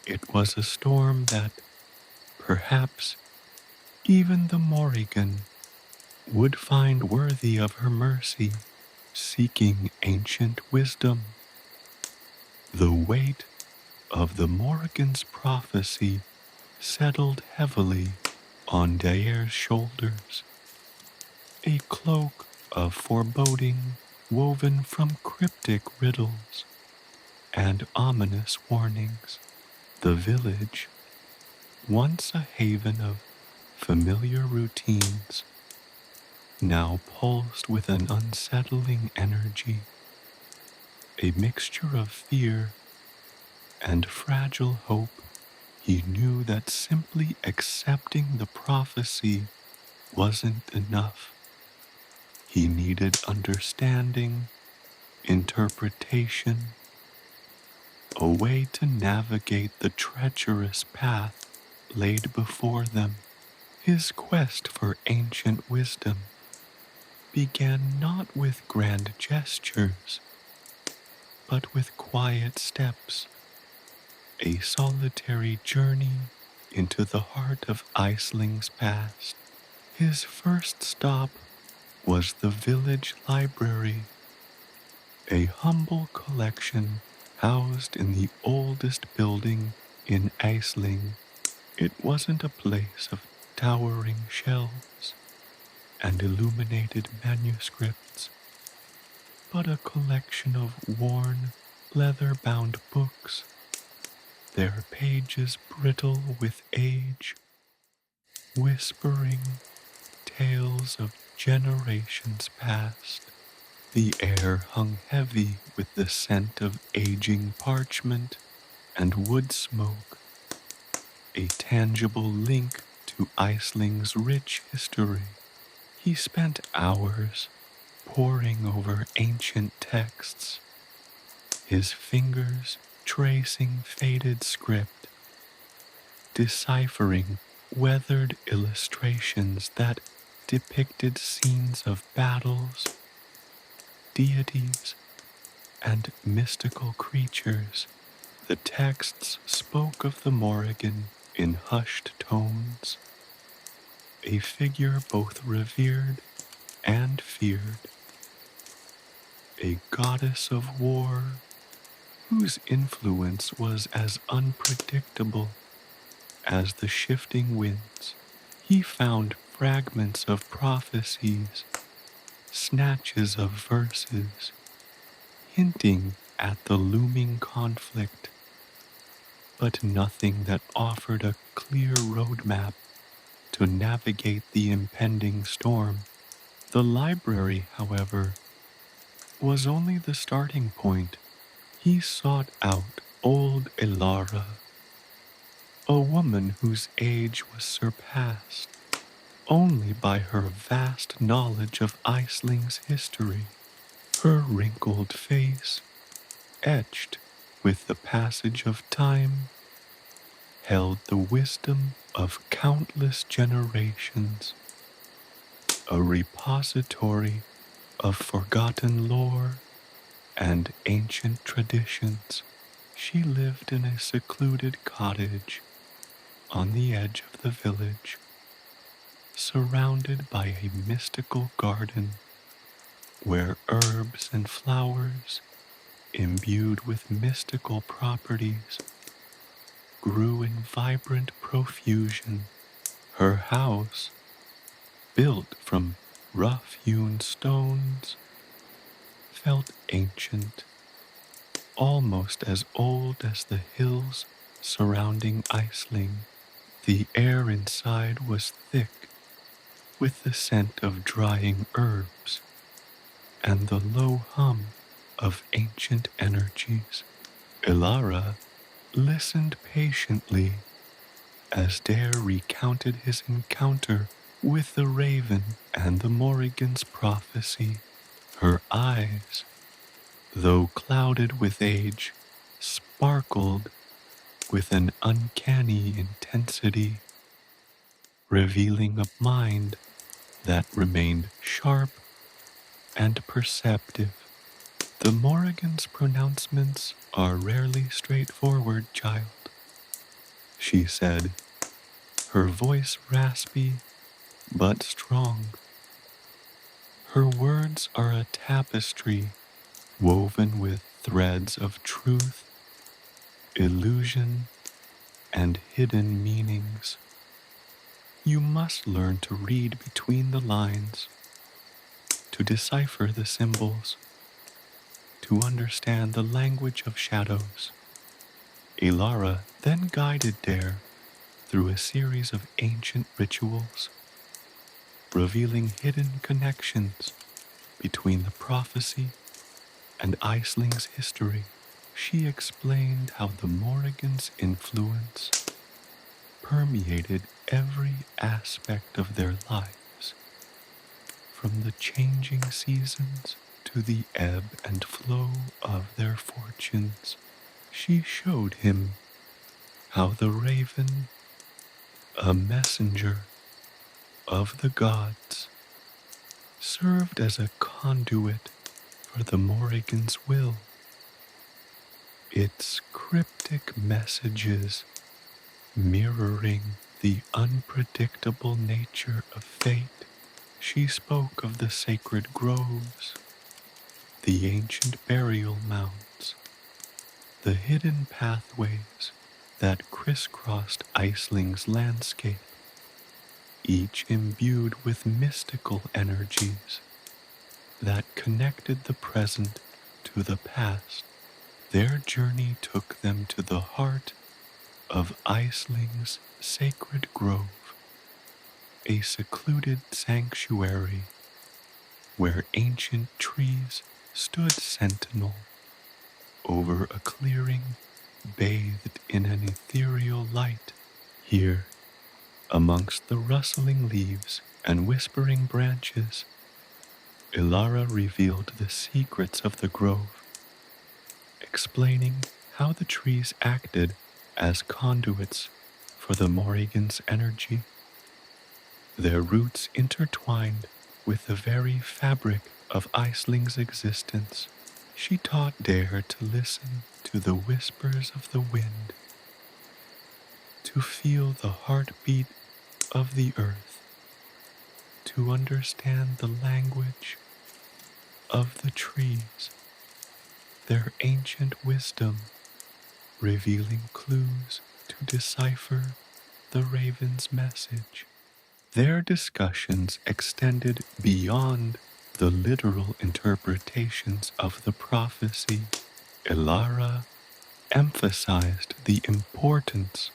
It was a storm that, perhaps, even the Morrigan would find worthy of her mercy, seeking ancient wisdom. The weight of the Morrigan's prophecy settled heavily on Daire's shoulders, a cloak of foreboding woven from cryptic riddles and ominous warnings. The village, once a haven of familiar routines, now pulsed with an unsettling energy, a mixture of fear and fragile hope. He knew that simply accepting the prophecy wasn't enough. He needed understanding, interpretation, a way to navigate the treacherous path laid before them. His quest for ancient wisdom began not with grand gestures, but with quiet steps, a solitary journey into the heart of Iceling's past. His first stop was the village library, a humble collection housed in the oldest building in Iceling. It wasn't a place of towering shelves and illuminated manuscripts, but a collection of worn, leather-bound books, their pages brittle with age, whispering tales of generations past. The air hung heavy with the scent of aging parchment and wood smoke, a tangible link to Iceling's rich history. He spent hours poring over ancient texts, his fingers tracing faded script, deciphering weathered illustrations that depicted scenes of battles, deities, and mystical creatures. The texts spoke of the Morrigan in hushed tones, a figure both revered and feared, a goddess of war whose influence was as unpredictable as the shifting winds. He found fragments of prophecies, snatches of verses, hinting at the looming conflict, but nothing that offered a clear roadmap to navigate the impending storm. The library, however, was only the starting point. He sought out old Elara, a woman whose age was surpassed only by her vast knowledge of Iceling's history. Her wrinkled face, etched with the passage of time, held the wisdom of countless generations, a repository of forgotten lore and ancient traditions. She lived in a secluded cottage on the edge of the village, surrounded by a mystical garden where herbs and flowers, imbued with mystical properties, grew in vibrant profusion. Her house, built from rough-hewn stones, felt ancient, almost as old as the hills surrounding Iceling. The air inside was thick with the scent of drying herbs and the low hum of ancient energies. Elara listened patiently as Daire recounted his encounter with the raven and the Morrigan's prophecy. Her eyes, though clouded with age, sparkled with an uncanny intensity, revealing a mind that remained sharp and perceptive. The Morrigan's pronouncements are rarely straightforward, child, she said, her voice raspy but strong. Her words are a tapestry woven with threads of truth, illusion, and hidden meanings. You must learn to read between the lines, to decipher the symbols, to understand the language of shadows. Elara then guided Daire through a series of ancient rituals, revealing hidden connections between the prophecy and Iceling's history. She explained how the Morrigan's influence permeated every aspect of their lives, from the changing seasons to the ebb and flow of their fortunes. She showed him how the raven, a messenger of the gods, served as a conduit for the Morrigan's will. Its cryptic messages mirroring the unpredictable nature of fate. She spoke of the sacred groves, the ancient burial mounds, the hidden pathways that crisscrossed Iceling's landscape, each imbued with mystical energies that connected the present to the past. Their journey took them to the heart of Iceling's sacred grove, a secluded sanctuary where ancient trees stood sentinel over a clearing bathed in an ethereal light. Here, amongst the rustling leaves and whispering branches, Ilara revealed the secrets of the grove, explaining how the trees acted as conduits for the Morrigan's energy. Their roots intertwined with the very fabric of Iceling's existence. She taught Daire to listen to the whispers of the wind, to feel the heartbeat of the earth, to understand the language of the trees, their ancient wisdom revealing clues to decipher the raven's message. Their discussions extended beyond the literal interpretations of the prophecy. Ilara emphasized the importance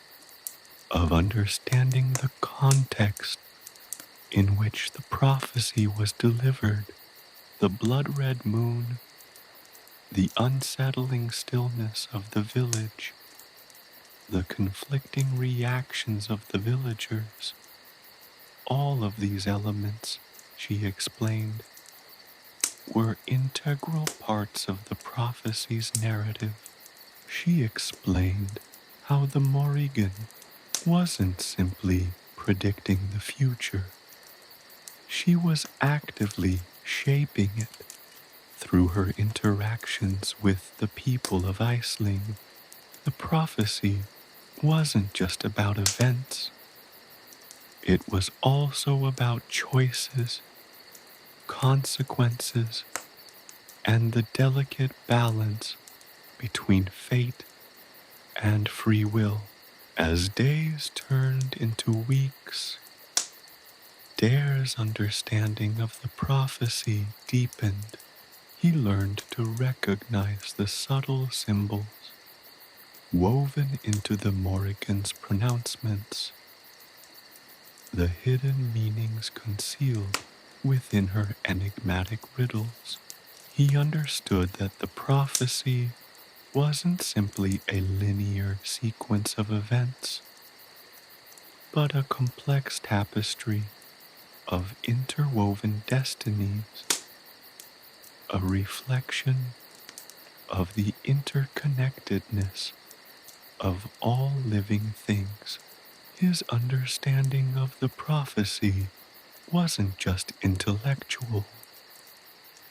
of understanding the context in which the prophecy was delivered. The blood-red moon, the unsettling stillness of the village, the conflicting reactions of the villagers. All of these elements, she explained, were integral parts of the prophecy's narrative. She explained how the Morrigan wasn't simply predicting the future. She was actively shaping it through her interactions with the people of Iceling. The prophecy wasn't just about events. It was also about choices, consequences, and the delicate balance between fate and free will. As days turned into weeks, Daire's understanding of the prophecy deepened. He learned to recognize the subtle symbols woven into the Morrigan's pronouncements, the hidden meanings concealed within her enigmatic riddles. He understood that the prophecy wasn't simply a linear sequence of events, but a complex tapestry of interwoven destinies, a reflection of the interconnectedness of all living things. His understanding of the prophecy wasn't just intellectual.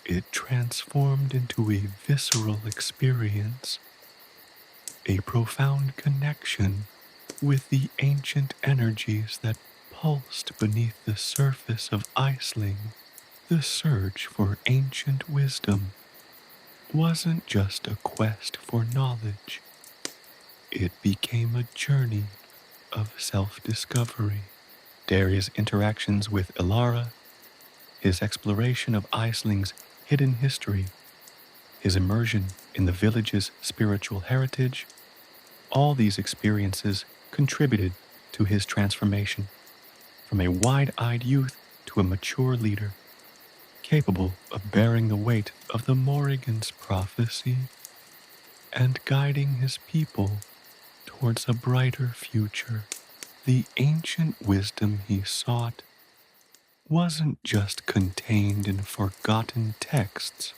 It transformed into a visceral experience, a profound connection with the ancient energies that pulsed beneath the surface of Iceling. The search for ancient wisdom wasn't just a quest for knowledge. It became a journey of self-discovery. Daire's interactions with Ilara, his exploration of Iceling's hidden history, his immersion in the village's spiritual heritage, all these experiences contributed to his transformation from a wide-eyed youth to a mature leader, capable of bearing the weight of the Morrigan's prophecy and guiding his people towards a brighter future. The ancient wisdom he sought wasn't just contained in forgotten texts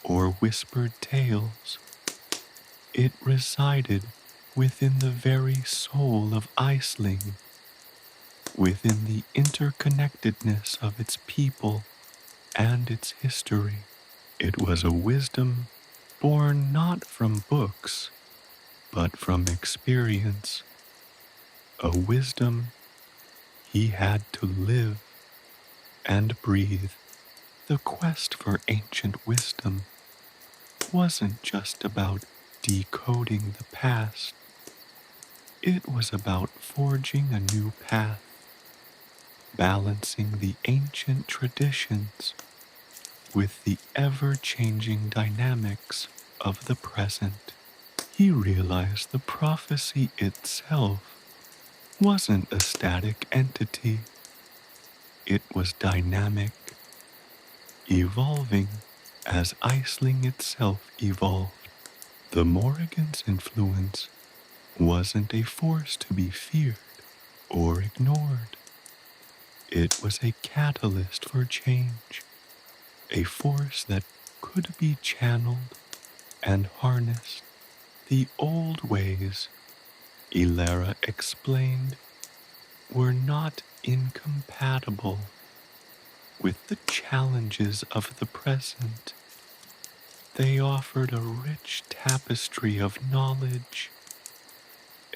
or whispered tales. It resided within the very soul of Iceling, within the interconnectedness of its people and its history. It was a wisdom born not from books, but from experience, a wisdom he had to live and breathe. The quest for ancient wisdom wasn't just about decoding the past, it was about forging a new path, balancing the ancient traditions with the ever-changing dynamics of the present. He realized the prophecy itself wasn't a static entity, it was dynamic, evolving as Iceling itself evolved. The Morrigan's influence wasn't a force to be feared or ignored. It was a catalyst for change, a force that could be channeled and harnessed. The old ways, Ilara explained, were not incompatible with the challenges of the present. They offered a rich tapestry of knowledge,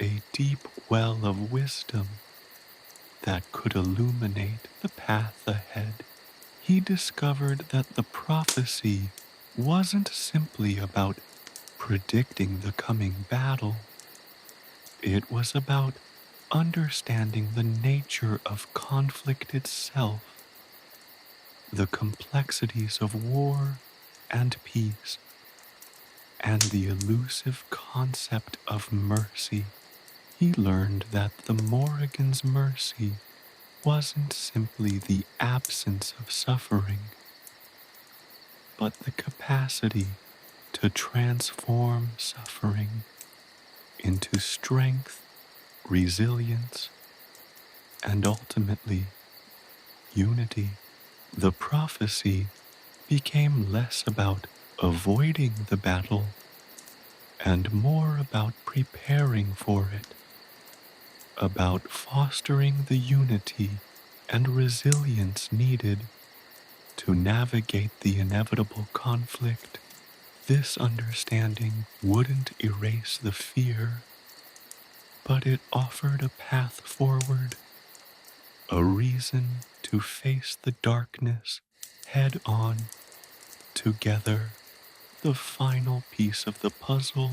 a deep well of wisdom that could illuminate the path ahead. He discovered that the prophecy wasn't simply about predicting the coming battle. It was about understanding the nature of conflict itself, the complexities of war and peace, and the elusive concept of mercy. He learned that the Morrigan's mercy wasn't simply the absence of suffering, but the capacity to transform suffering into strength, resilience, and ultimately unity. The prophecy became less about avoiding the battle and more about preparing for it, about fostering the unity and resilience needed to navigate the inevitable conflict. This understanding wouldn't erase the fear, but it offered a path forward, a reason to face the darkness head on. Together, the final piece of the puzzle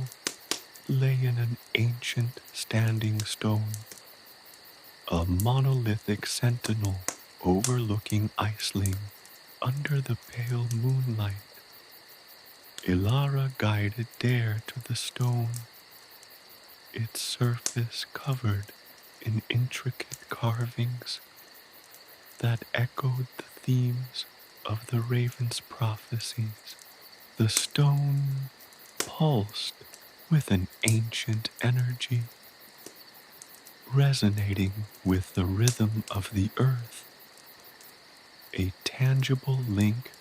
lay in an ancient standing stone, a monolithic sentinel overlooking Iceling under the pale moonlight. Ilara guided Daire to the stone, its surface covered in intricate carvings that echoed the themes of the raven's prophecies. The stone pulsed with an ancient energy, resonating with the rhythm of the earth, a tangible link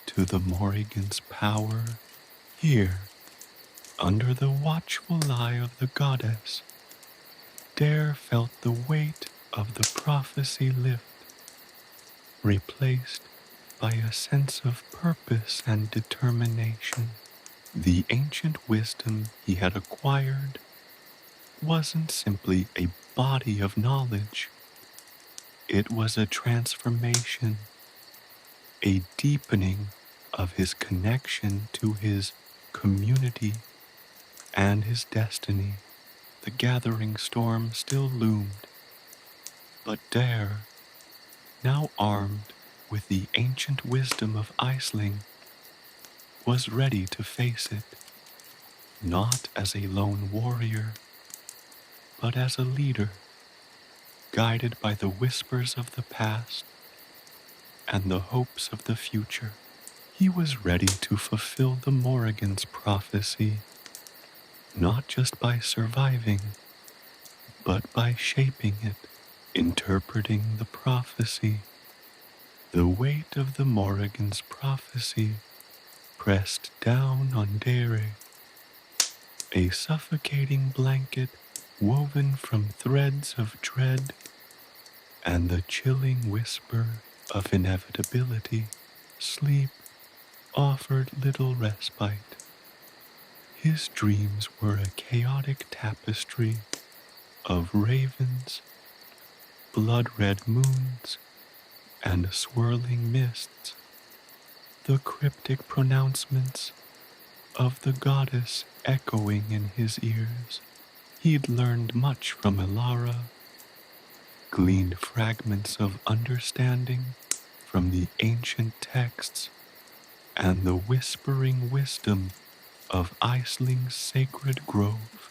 to the Morrigan's power. Here, under the watchful eye of the goddess, Daire felt the weight of the prophecy lift, replaced by a sense of purpose and determination. The ancient wisdom he had acquired wasn't simply a body of knowledge. It was a transformation, a deepening of his connection to his community and his destiny. The gathering storm still loomed, but Daire, now armed with the ancient wisdom of Iceling, was ready to face it, not as a lone warrior, but as a leader, guided by the whispers of the past and the hopes of the future. He was ready to fulfill the Morrigan's prophecy, not just by surviving, but by shaping it, interpreting the prophecy. The weight of the Morrigan's prophecy pressed down on Daire, a suffocating blanket woven from threads of dread and the chilling whisper of inevitability. sleep offered little respite. His dreams were a chaotic tapestry of ravens, blood-red moons, and swirling mists, the cryptic pronouncements of the goddess echoing in his ears. He'd learned much from Ilara, gleaned fragments of understanding from the ancient texts and the whispering wisdom of Iceling's sacred grove.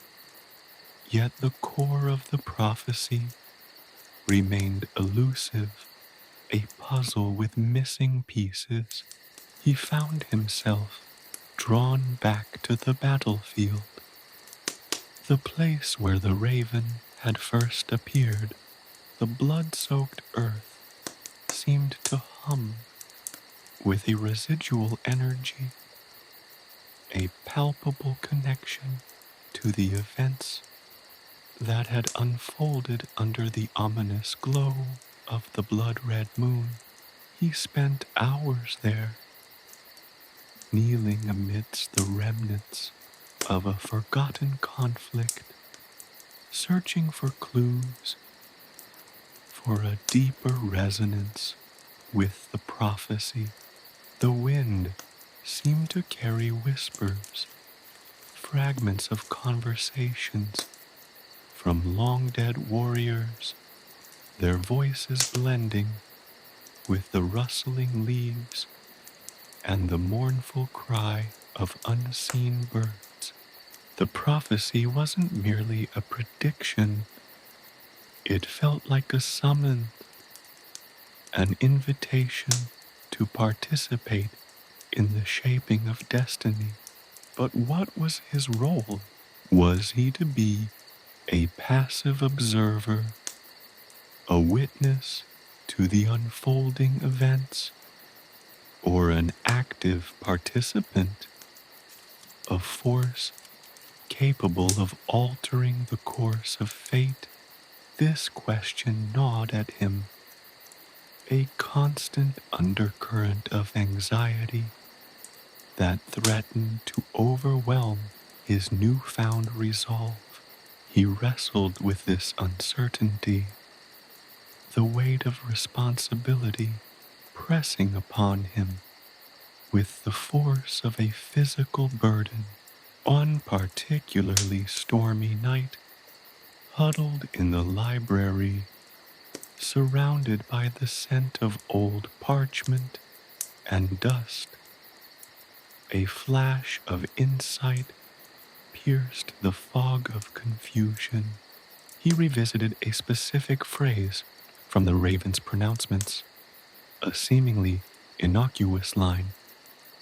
Yet the core of the prophecy remained elusive, a puzzle with missing pieces. He found himself drawn back to the battlefield, the place where the raven had first appeared. The blood-soaked earth seemed to hum with a residual energy, a palpable connection to the events that had unfolded under the ominous glow of the blood-red moon. He spent hours there, kneeling amidst the remnants of a forgotten conflict, searching for clues, for a deeper resonance with the prophecy. The wind seemed to carry whispers, fragments of conversations from long-dead warriors, their voices blending with the rustling leaves and the mournful cry of unseen birds. The prophecy wasn't merely a prediction, it felt like a summons, an invitation to participate in the shaping of destiny. But what was his role? Was he to be a passive observer, a witness to the unfolding events, or an active participant, a force capable of altering the course of fate? This question gnawed at him, a constant undercurrent of anxiety that threatened to overwhelm his newfound resolve. He wrestled with this uncertainty, the weight of responsibility pressing upon him with the force of a physical burden. One particularly stormy night, huddled in the library, surrounded by the scent of old parchment and dust, a flash of insight pierced the fog of confusion. He revisited a specific phrase from the raven's pronouncements, a seemingly innocuous line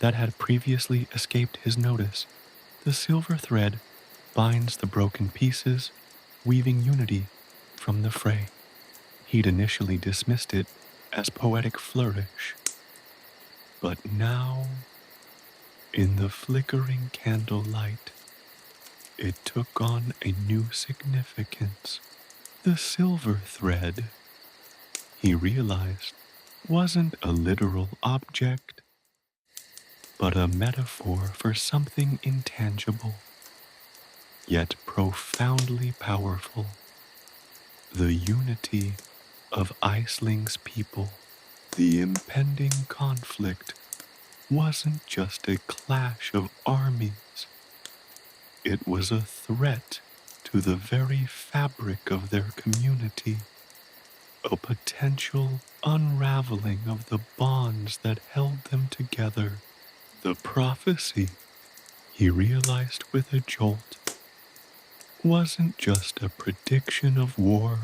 that had previously escaped his notice. The silver thread binds the broken pieces, weaving unity from the fray. He'd initially dismissed it as poetic flourish, but now, in the flickering candlelight, it took on a new significance. The silver thread, he realized, wasn't a literal object, but a metaphor for something intangible, yet profoundly powerful. The unity of Iceling's people. The impending conflict wasn't just a clash of armies. It was a threat to the very fabric of their community, a potential unraveling of the bonds that held them together. The prophecy, he realized with a jolt, wasn't just a prediction of war,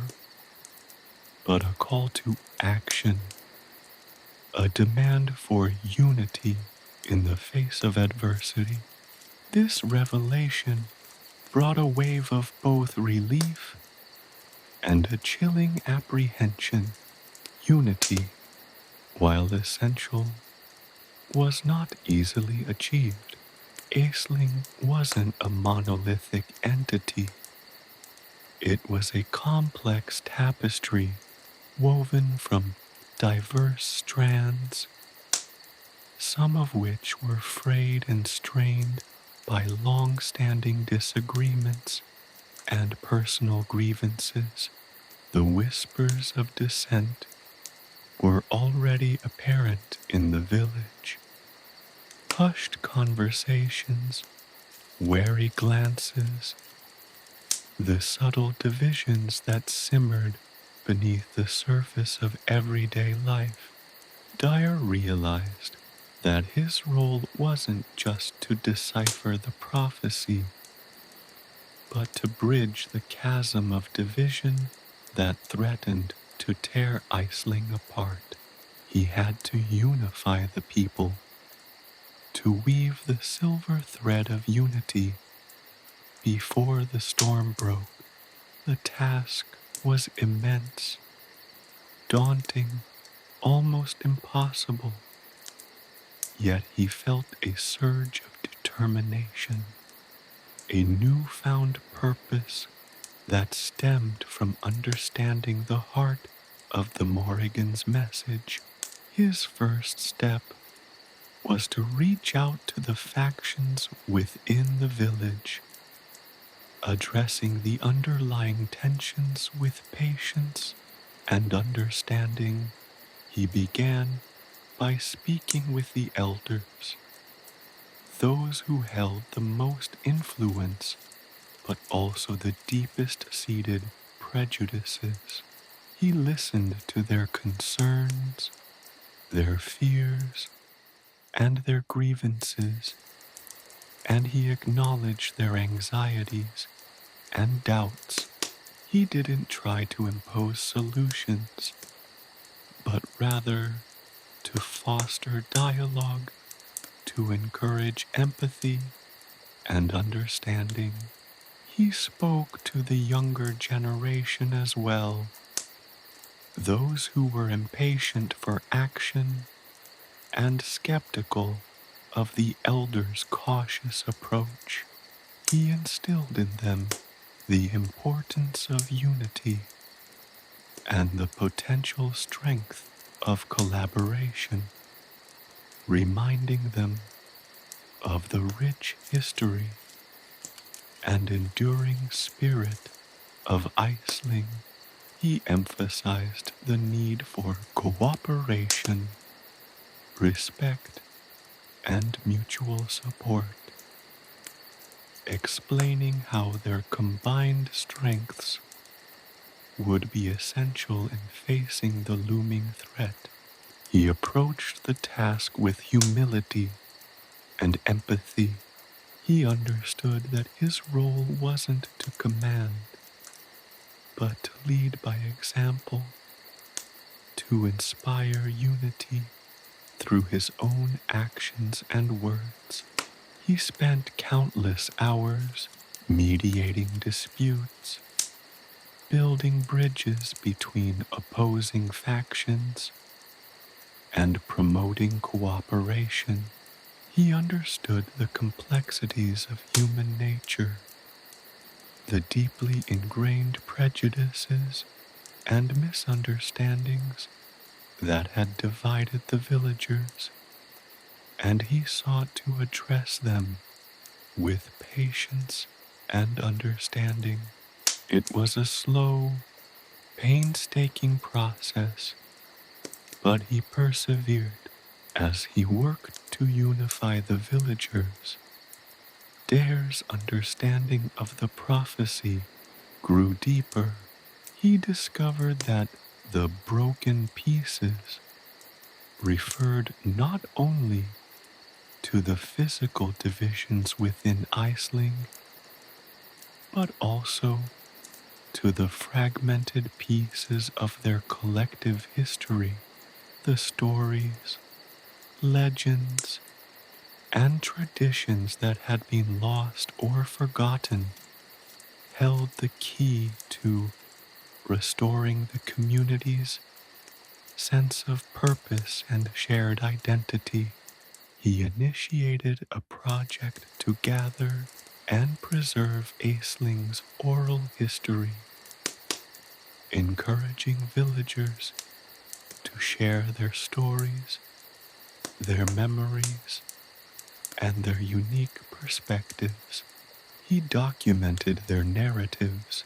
but a call to action, a demand for unity in the face of adversity. This revelation brought a wave of both relief and a chilling apprehension. Unity, while essential, was not easily achieved. Aisling wasn't a monolithic entity. It was a complex tapestry woven from diverse strands, some of which were frayed and strained by long-standing disagreements and personal grievances. The whispers of dissent were already apparent in the village. Hushed conversations, wary glances, the subtle divisions that simmered beneath the surface of everyday life. Daire realized that his role wasn't just to decipher the prophecy, but to bridge the chasm of division that threatened to tear Iceling apart. He had to unify the people, to weave the silver thread of unity before the storm broke. The task was immense, daunting, almost impossible, yet he felt a surge of determination, a newfound purpose that stemmed from understanding the heart of the Morrigan's message. His first step was to reach out to the factions within the village, addressing the underlying tensions with patience and understanding. He began by speaking with the elders, those who held the most influence but also the deepest seated prejudices. He listened to their concerns, their fears, and their grievances, and he acknowledged their anxieties and doubts. He didn't try to impose solutions, but rather to foster dialogue, to encourage empathy and understanding. He spoke to the younger generation as well, those who were impatient for action and skeptical of the elders' cautious approach. He instilled in them the importance of unity and the potential strength of collaboration, reminding them of the rich history and enduring spirit of Iceling. He emphasized the need for cooperation, respect, and mutual support, explaining how their combined strengths would be essential in facing the looming threat. He approached the task with humility and empathy. He understood that his role wasn't to command, but to lead by example, to inspire unity through his own actions and words. He spent countless hours mediating disputes, building bridges between opposing factions, and promoting cooperation. He understood the complexities of human nature, the deeply ingrained prejudices and misunderstandings that had divided the villagers, and he sought to address them with patience and understanding. It was a slow, painstaking process, but he persevered as he worked to unify the villagers. Daire's understanding of the prophecy grew deeper. He discovered that the broken pieces referred not only to the physical divisions within Iceling, but also to the fragmented pieces of their collective history. The stories, legends, and traditions that had been lost or forgotten held the key to restoring the community's sense of purpose and shared identity. He initiated a project to gather and preserve Aisling's oral history, encouraging villagers to share their stories, their memories, and their unique perspectives. He documented their narratives,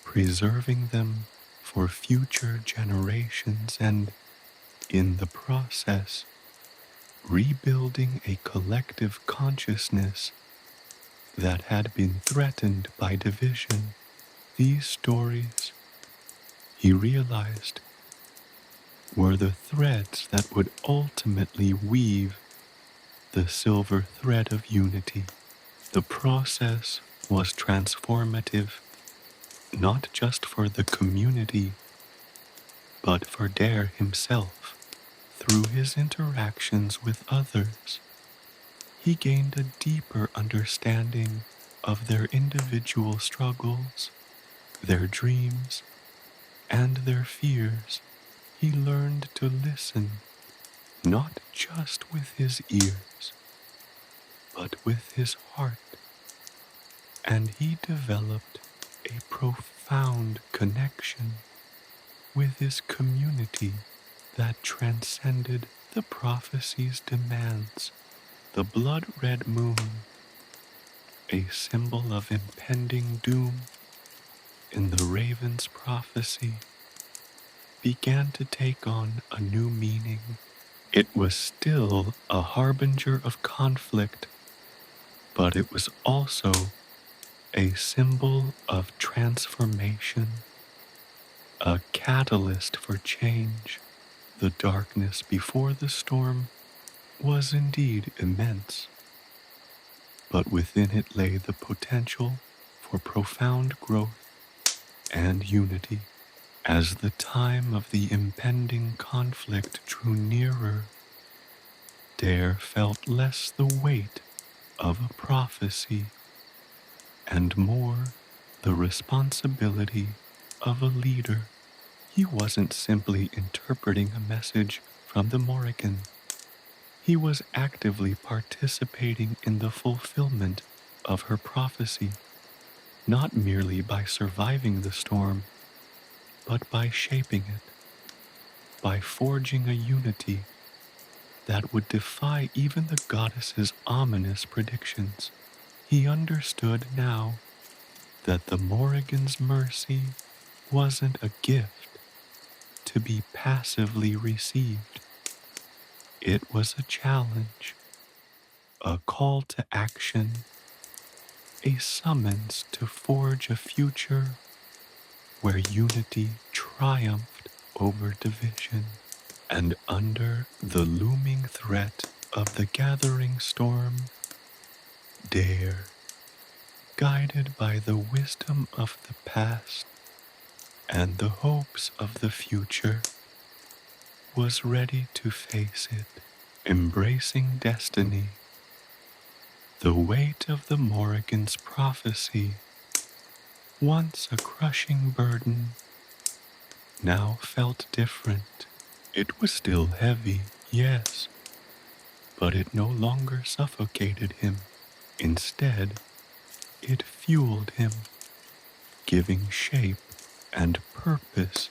preserving them for future generations and, in the process, rebuilding a collective consciousness that had been threatened by division. These stories, he realized, were the threads that would ultimately weave the silver thread of unity. The process was transformative, not just for the community, but for Daire himself. Through his interactions with others, he gained a deeper understanding of their individual struggles, their dreams, and their fears. He learned to listen, not just with his ears, but with his heart, and he developed a profound connection with his community that transcended the prophecy's demands. The blood-red moon, a symbol of impending doom in the raven's prophecy, began to take on a new meaning. It was still a harbinger of conflict, but it was also a symbol of transformation, a catalyst for change. The darkness before the storm was indeed immense, but within it lay the potential for profound growth and unity. As the time of the impending conflict drew nearer, Daire felt less the weight of a prophecy and more the responsibility of a leader. He wasn't simply interpreting a message from the Morrigan. He was actively participating in the fulfillment of her prophecy, not merely by surviving the storm, but by shaping it, by forging a unity that would defy even the goddess's ominous predictions. He understood now that the Morrigan's mercy wasn't a gift to be passively received. It was a challenge, a call to action, a summons to forge a future where unity triumphed over division. And under the looming threat of the gathering storm, Daire, guided by the wisdom of the past and the hopes of the future, was ready to face it, embracing destiny. The weight of the Morrigan's prophecy, once a crushing burden, now felt different. It was still heavy, yes, but it no longer suffocated him. Instead, it fueled him, giving shape and purpose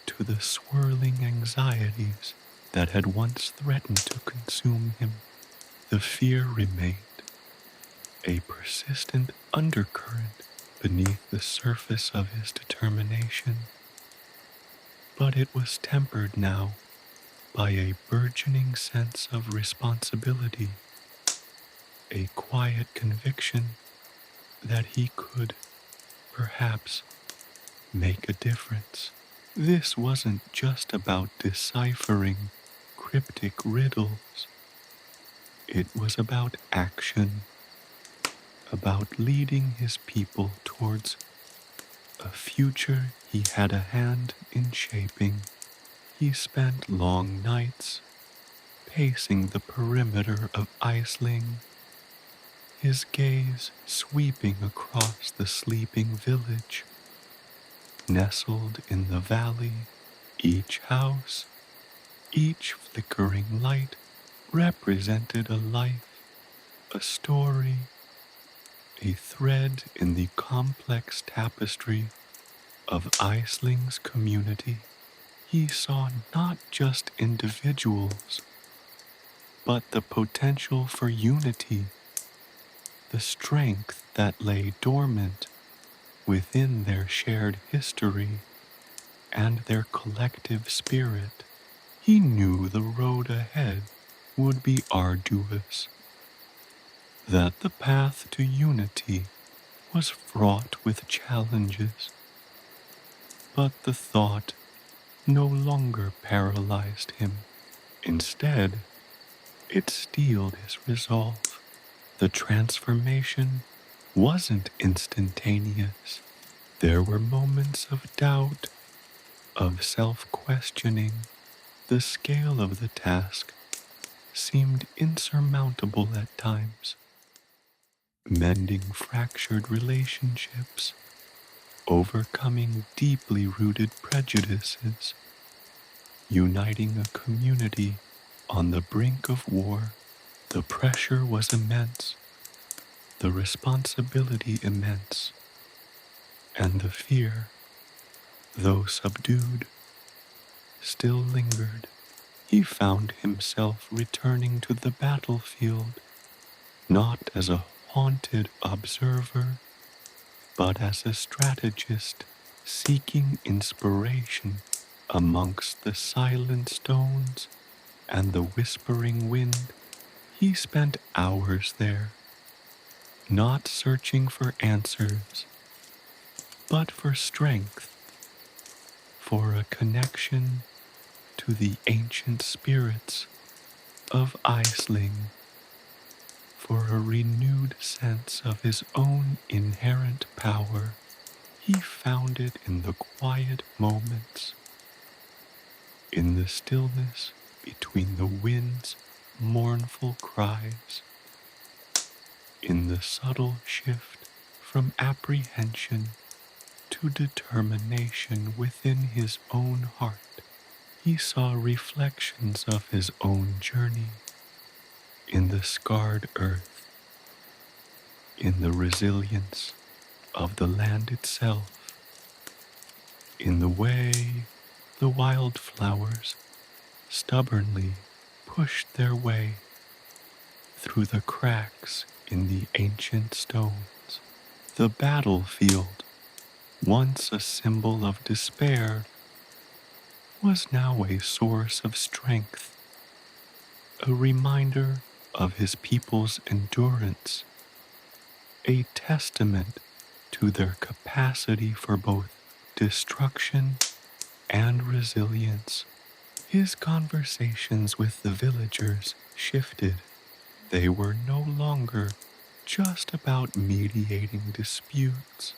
to the swirling anxieties that had once threatened to consume him. The fear remained, a persistent undercurrent beneath the surface of his determination, but it was tempered now by a burgeoning sense of responsibility, a quiet conviction that he could, perhaps, make a difference. This wasn't just about deciphering cryptic riddles. It was about action, about leading his people towards a future he had a hand in shaping. He spent long nights pacing the perimeter of Iceling, his gaze sweeping across the sleeping village. Nestled in the valley, each house, each flickering light represented a life, a story, a thread in the complex tapestry of Iceling's community. He saw not just individuals, but the potential for unity, the strength that lay dormant within their shared history and their collective spirit. He knew the road ahead would be arduous, that the path to unity was fraught with challenges, but the thought no longer paralyzed him. Instead, it steeled his resolve. The transformation wasn't instantaneous. There were moments of doubt, of self-questioning. The scale of the task seemed insurmountable at times. Mending fractured relationships, overcoming deeply rooted prejudices, uniting a community on the brink of war. The pressure was immense, the responsibility immense, and the fear, though subdued, still lingered. He found himself returning to the battlefield, not as a haunted observer, but as a strategist seeking inspiration amongst the silent stones and the whispering wind. He spent hours there, not searching for answers, but for strength, for a connection to the ancient spirits of Aisling, for a renewed sense of his own inherent power. He found it in the quiet moments, in the stillness between the wind's mournful cries, in the subtle shift from apprehension to determination within his own heart. He saw reflections of his own journey in the scarred earth, in the resilience of the land itself, in the way the wildflowers stubbornly pushed their way through the cracks in the ancient stones. The battlefield, once a symbol of despair, was now a source of strength, a reminder of his people's endurance, a testament to their capacity for both destruction and resilience. His conversations with the villagers shifted. They were no longer just about mediating disputes.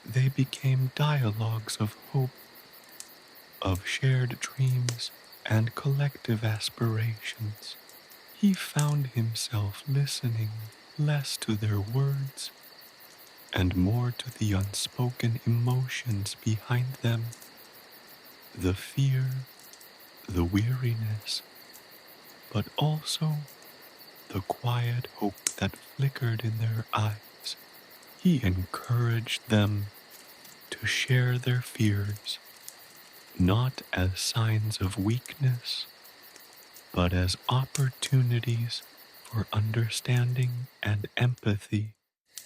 They became dialogues of hope, of shared dreams and collective aspirations. He found himself listening less to their words and more to the unspoken emotions behind them, the fear, the weariness, but also the quiet hope that flickered in their eyes. He encouraged them to share their fears, not as signs of weakness, but as opportunities for understanding and empathy.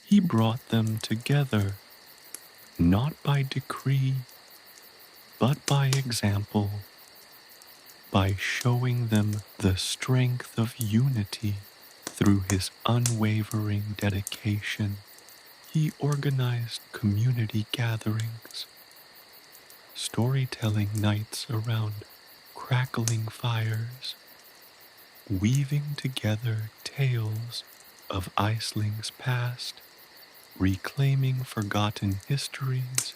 He brought them together, not by decree, but by example, by showing them the strength of unity through his unwavering dedication. He organized community gatherings, storytelling nights around crackling fires, weaving together tales of Aisling's past, reclaiming forgotten histories,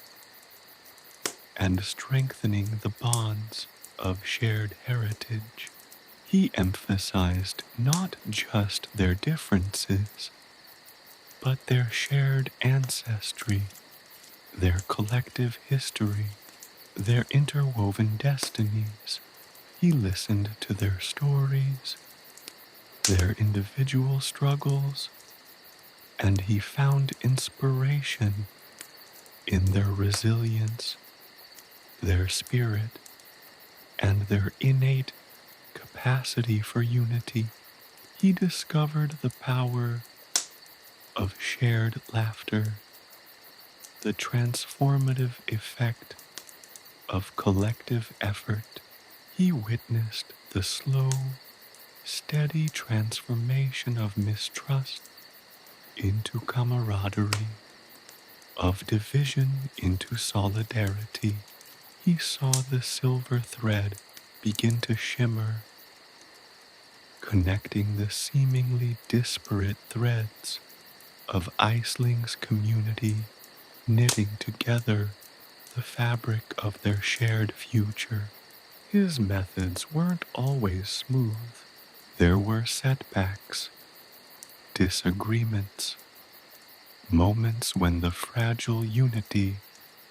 and strengthening the bonds of shared heritage. He emphasized not just their differences, but their shared ancestry, their collective history, their interwoven destinies. He listened to their stories, their individual struggles, and he found inspiration in their resilience, their spirit, and their innate capacity for unity, he discovered the power of shared laughter, the transformative effect of collective effort. He witnessed the slow, steady transformation of mistrust into camaraderie, of division into solidarity. He saw the silver thread begin to shimmer, connecting the seemingly disparate threads of Iceling's community, knitting together the fabric of their shared future. His methods weren't always smooth. There were setbacks, disagreements, moments when the fragile unity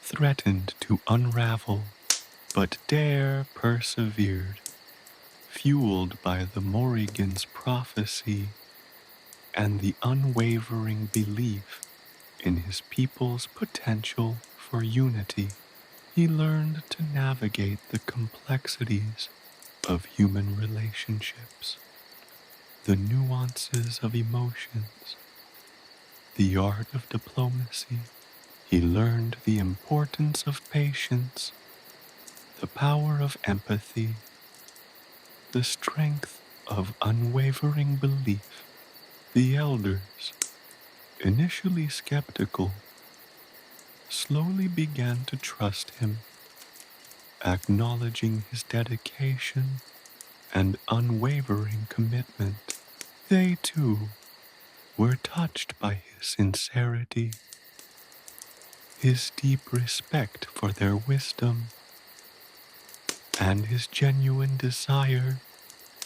threatened to unravel, but Daire persevered, fueled by the Morrigan's prophecy and the unwavering belief in his people's potential for unity. He learned to navigate the complexities of human relationships, the nuances of emotions, the art of diplomacy. He learned the importance of patience, the power of empathy, the strength of unwavering belief. The elders, initially skeptical, slowly began to trust him, acknowledging his dedication and unwavering commitment. They, too, were touched by his sincerity, his deep respect for their wisdom, and his genuine desire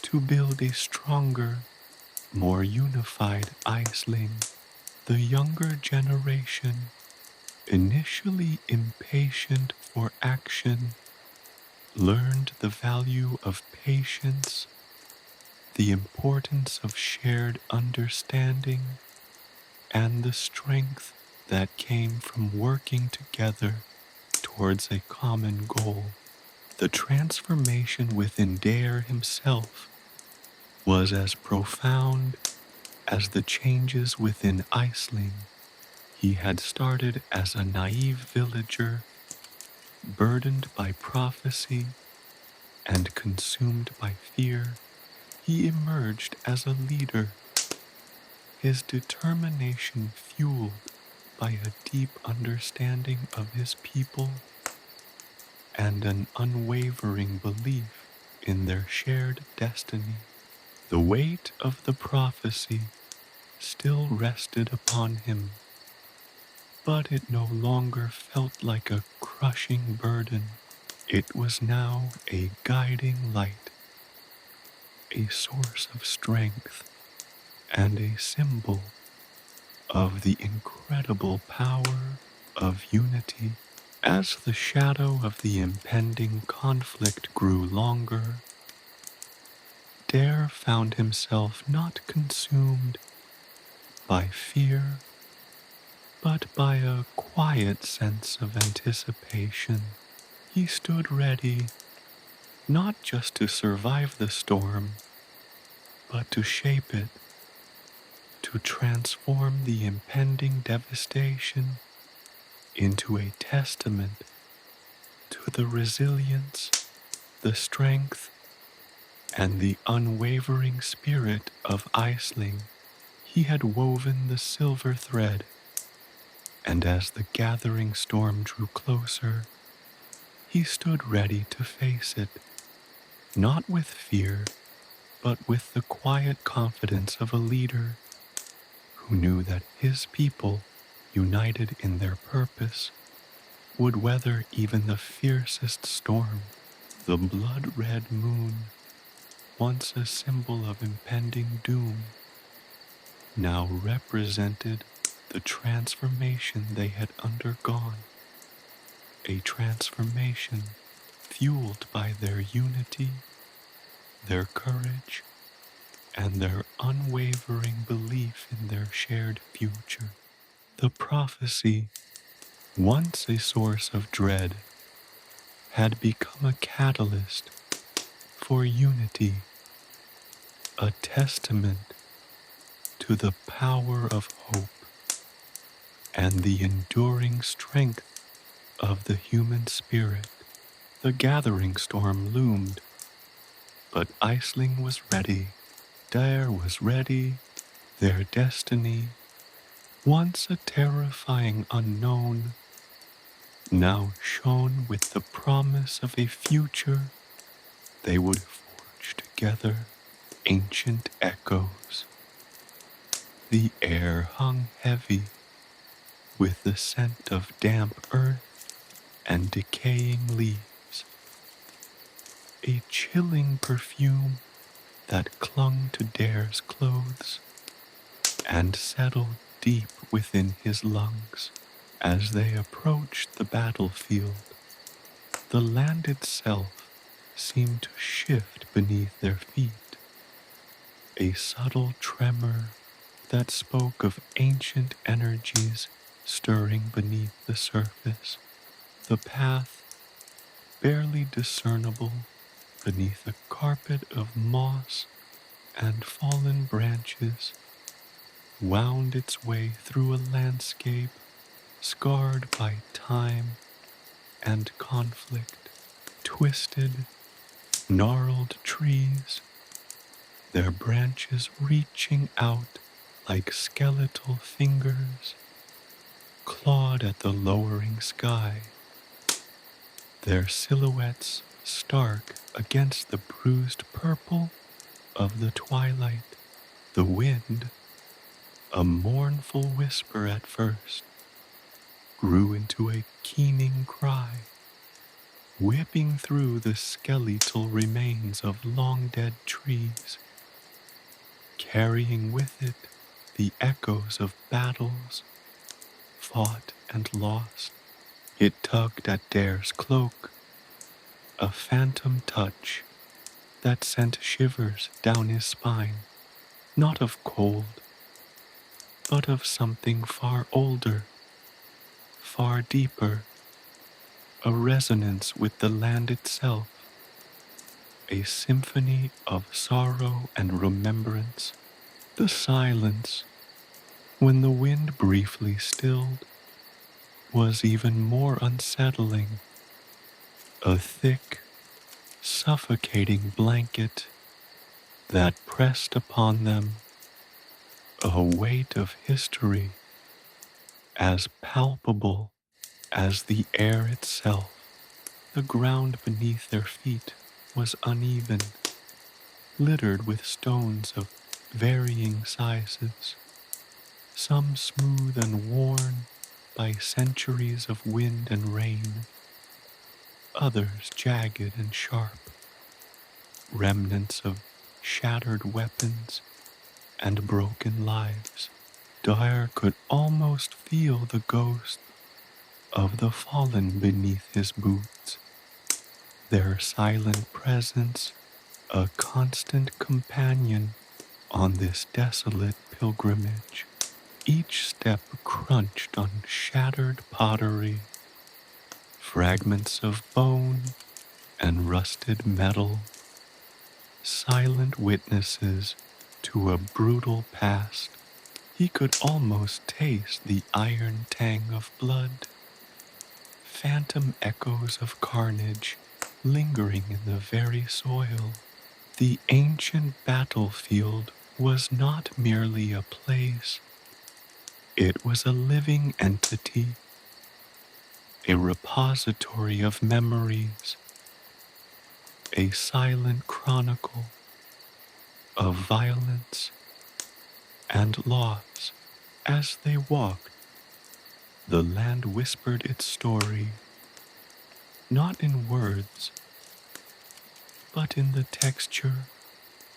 to build a stronger, more unified Iceling. The younger generation, initially impatient for action, learned the value of patience, the importance of shared understanding, and the strength that came from working together towards a common goal. The transformation within Daire himself was as profound as the changes within Iceling. He had started as a naive villager, burdened by prophecy and consumed by fear. He emerged as a leader, his determination fueled by a deep understanding of his people and an unwavering belief in their shared destiny. The weight of the prophecy still rested upon him, but it no longer felt like a crushing burden. It was now a guiding light, a source of strength, and a symbol of the incredible power of unity. As the shadow of the impending conflict grew longer, Daire found himself not consumed by fear, but by a quiet sense of anticipation. He stood ready, not just to survive the storm, but to shape it, to transform the impending devastation into a testament to the resilience, the strength, and the unwavering spirit of Iceling. He had woven the silver thread, and as the gathering storm drew closer, he stood ready to face it, not with fear, but with the quiet confidence of a leader who knew that his people, united in their purpose, would weather even the fiercest storm. The blood-red moon, once a symbol of impending doom, now represented the transformation they had undergone, a transformation fueled by their unity, their courage, and their unwavering belief in their shared future. The prophecy, once a source of dread, had become a catalyst for unity. a testament to the power of hope and the enduring strength of the human spirit. The gathering storm loomed, but Aisling was ready. Daire was ready. Their destiny, once a terrifying unknown, now shone with the promise of a future they would forge together. Ancient echoes. The air hung heavy with the scent of damp earth and decaying leaves. A chilling perfume that clung to Daire's clothes and settled deep within his lungs. As they approached the battlefield, the land itself seemed to shift beneath their feet, a subtle tremor that spoke of ancient energies stirring beneath the surface. The path, barely discernible beneath a carpet of moss and fallen branches, wound its way through a landscape scarred by time and conflict. Twisted, gnarled trees, their branches reaching out like skeletal fingers, clawed at the lowering sky, their silhouettes stark against the bruised purple of the twilight. The wind, a mournful whisper at first, grew into a keening cry, whipping through the skeletal remains of long-dead trees, carrying with it the echoes of battles fought and lost. It tugged at Daire's cloak, a phantom touch that sent shivers down his spine, not of cold, but of something far older, far deeper, a resonance with the land itself, a symphony of sorrow and remembrance. The silence, when the wind briefly stilled, was even more unsettling, a thick, suffocating blanket that pressed upon them, a weight of history as palpable as the air itself. The ground beneath their feet was uneven, littered with stones of varying sizes, some smooth and worn by centuries of wind and rain, others jagged and sharp, remnants of shattered weapons and broken lives. Daire could almost feel the ghost of the fallen beneath his boots, their silent presence a constant companion on this desolate pilgrimage. Each step crunched on shattered pottery, fragments of bone and rusted metal, silent witnesses to a brutal past. He could almost taste the iron tang of blood, phantom echoes of carnage lingering in the very soil. The ancient battlefield was not merely a place, it was a living entity, a repository of memories, a silent chronicle of violence and loss. As they walked, the land whispered its story, not in words, but in the texture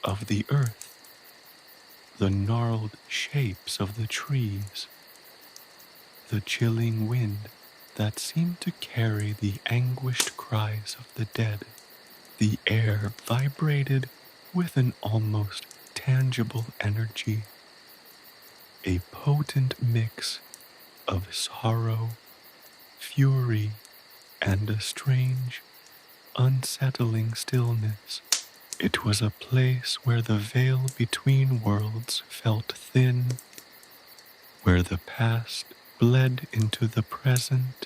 of the earth, the gnarled shapes of the trees, the chilling wind that seemed to carry the anguished cries of the dead. The air vibrated with an almost tangible energy, a potent mix of sorrow, fury, and a strange, unsettling stillness. It was a place where the veil between worlds felt thin, where the past bled into the present,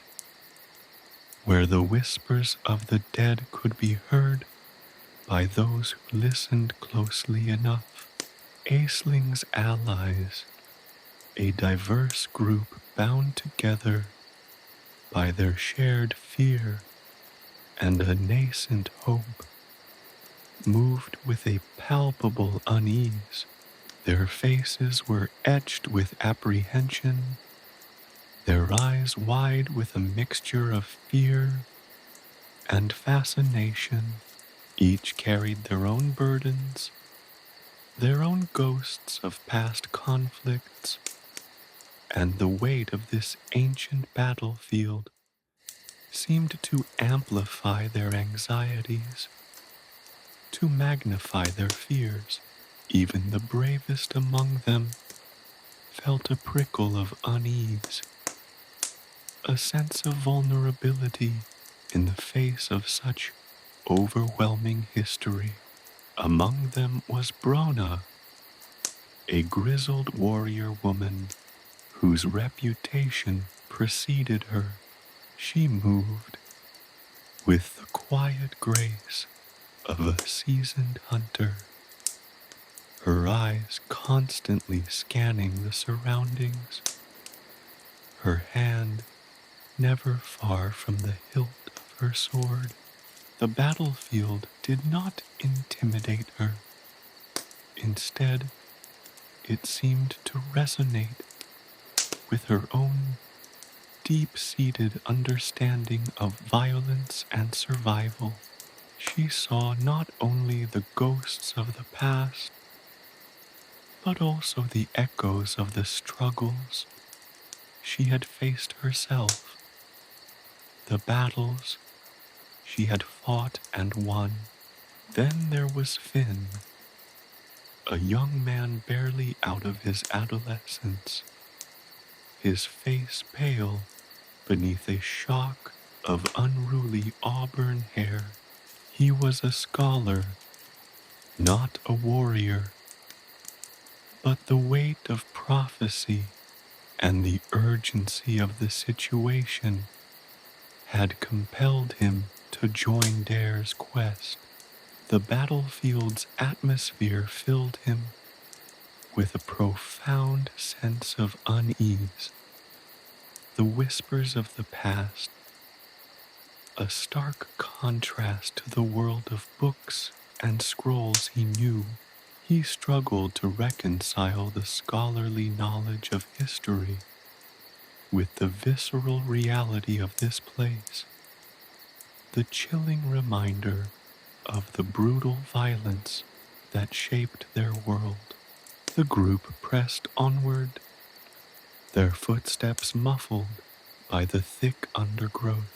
where the whispers of the dead could be heard by those who listened closely enough. Aceling's allies, a diverse group bound together by their shared fear and a nascent hope, moved with a palpable unease. Their faces were etched with apprehension, their eyes wide with a mixture of fear and fascination. Each carried their own burdens, their own ghosts of past conflicts, and the weight of this ancient battlefield seemed to amplify their anxieties, to magnify their fears. Even the bravest among them felt a prickle of unease, a sense of vulnerability in the face of such overwhelming history. Among them was Brona, a grizzled warrior woman whose reputation preceded her. She moved with the quiet grace of a seasoned hunter, her eyes constantly scanning the surroundings, her hand never far from the hilt of her sword. The battlefield did not intimidate her. Instead, it seemed to resonate with her own deep-seated understanding of violence and survival. She saw not only the ghosts of the past, but also the echoes of the struggles she had faced herself, the battles she had fought and won. Then there was Finn, a young man barely out of his adolescence, his face pale beneath a shock of unruly auburn hair. He was a scholar, not a warrior, but the weight of prophecy and the urgency of the situation had compelled him to join Daire's quest. The battlefield's atmosphere filled him with a profound sense of unease. The whispers of the past, a stark contrast to the world of books and scrolls he knew. He struggled to reconcile the scholarly knowledge of history with the visceral reality of this place, the chilling reminder of the brutal violence that shaped their world. The group pressed onward, their footsteps muffled by the thick undergrowth.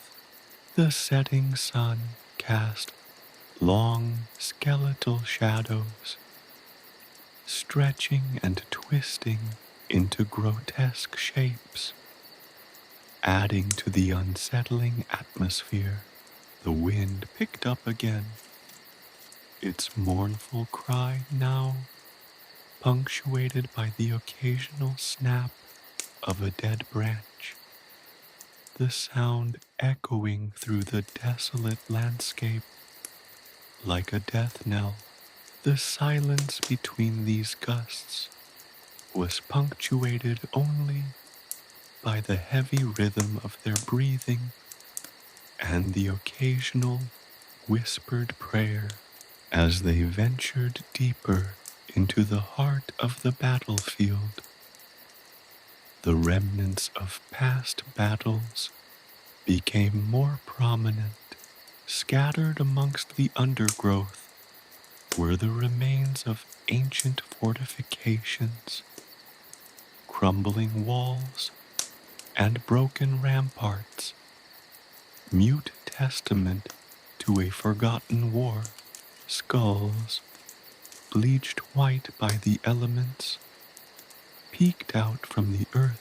The setting sun cast long, skeletal shadows, stretching and twisting into grotesque shapes, adding to the unsettling atmosphere. The wind picked up again, its mournful cry now punctuated by the occasional snap of a dead branch, the sound echoing through the desolate landscape like a death knell. The silence between these gusts was punctuated only by the heavy rhythm of their breathing and the occasional whispered prayer. As they ventured deeper into the heart of the battlefield, the remnants of past battles became more prominent. Scattered amongst the undergrowth were the remains of ancient fortifications, crumbling walls, and broken ramparts, mute testament to a forgotten war. Skulls, bleached white by the elements, peeked out from the earth,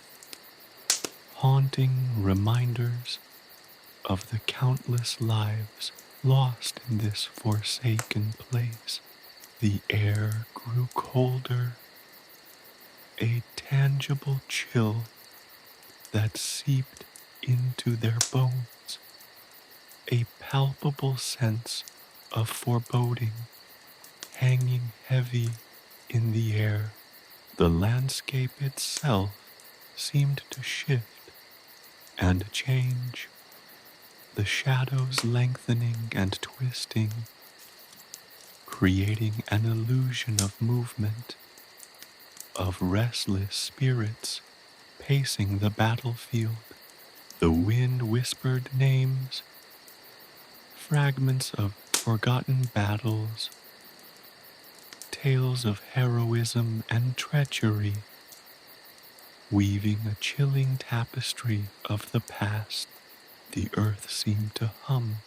haunting reminders of the countless lives lost in this forsaken place. The air grew colder, a tangible chill that seeped into their bones, a palpable sense of foreboding hanging heavy in the air. The landscape itself seemed to shift and change, the shadows lengthening and twisting, creating an illusion of movement, of restless spirits pacing the battlefield. The wind whispered names, fragments of forgotten battles, tales of heroism and treachery, weaving a chilling tapestry of the past. The earth seemed to hum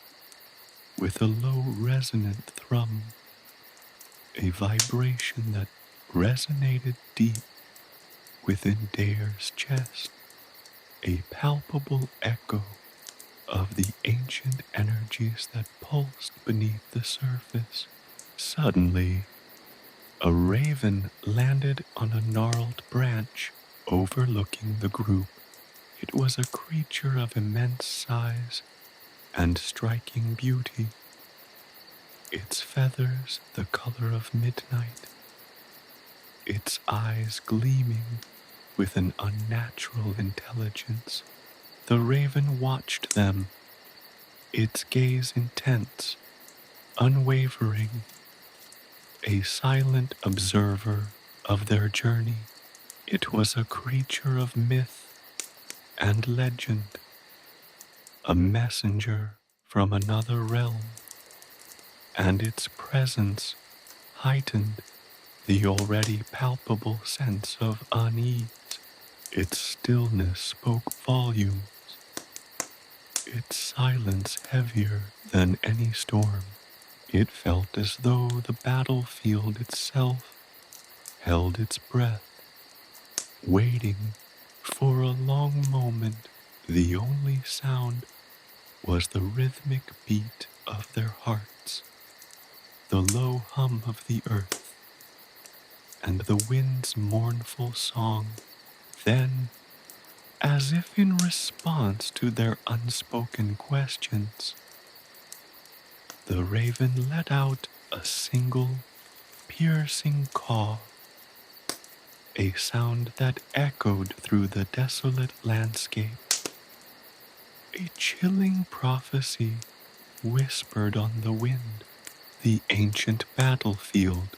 with a low resonant thrum, a vibration that resonated deep within Daire's chest, a palpable echo of the ancient energies that pulsed beneath the surface. Suddenly, a raven landed on a gnarled branch overlooking the group. It was a creature of immense size and striking beauty, its feathers the color of midnight, its eyes gleaming with an unnatural intelligence. The raven watched them, its gaze intense, unwavering, a silent observer of their journey. It was a creature of myth and legend, a messenger from another realm, and its presence heightened the already palpable sense of unease. Its stillness spoke volumes, its silence heavier than any storm. It felt as though the battlefield itself held its breath, waiting for a long moment. The only sound was the rhythmic beat of their hearts, the low hum of the earth, and the wind's mournful song. Then, as if in response to their unspoken questions, the raven let out a single, piercing caw, a sound that echoed through the desolate landscape, a chilling prophecy whispered on the wind. The ancient battlefield,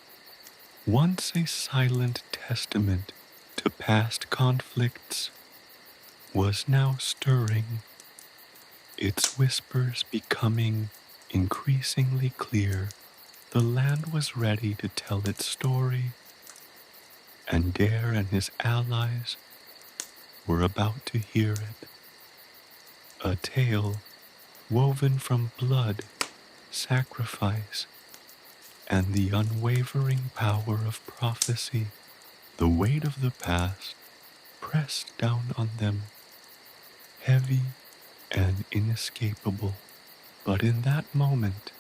once a silent testament to past conflicts, was now stirring, its whispers becoming increasingly clear. The land was ready to tell its story, and Daire and his allies were about to hear it. A tale woven from blood, sacrifice, and the unwavering power of prophecy. The weight of the past pressed down on them, heavy and inescapable. But in that moment,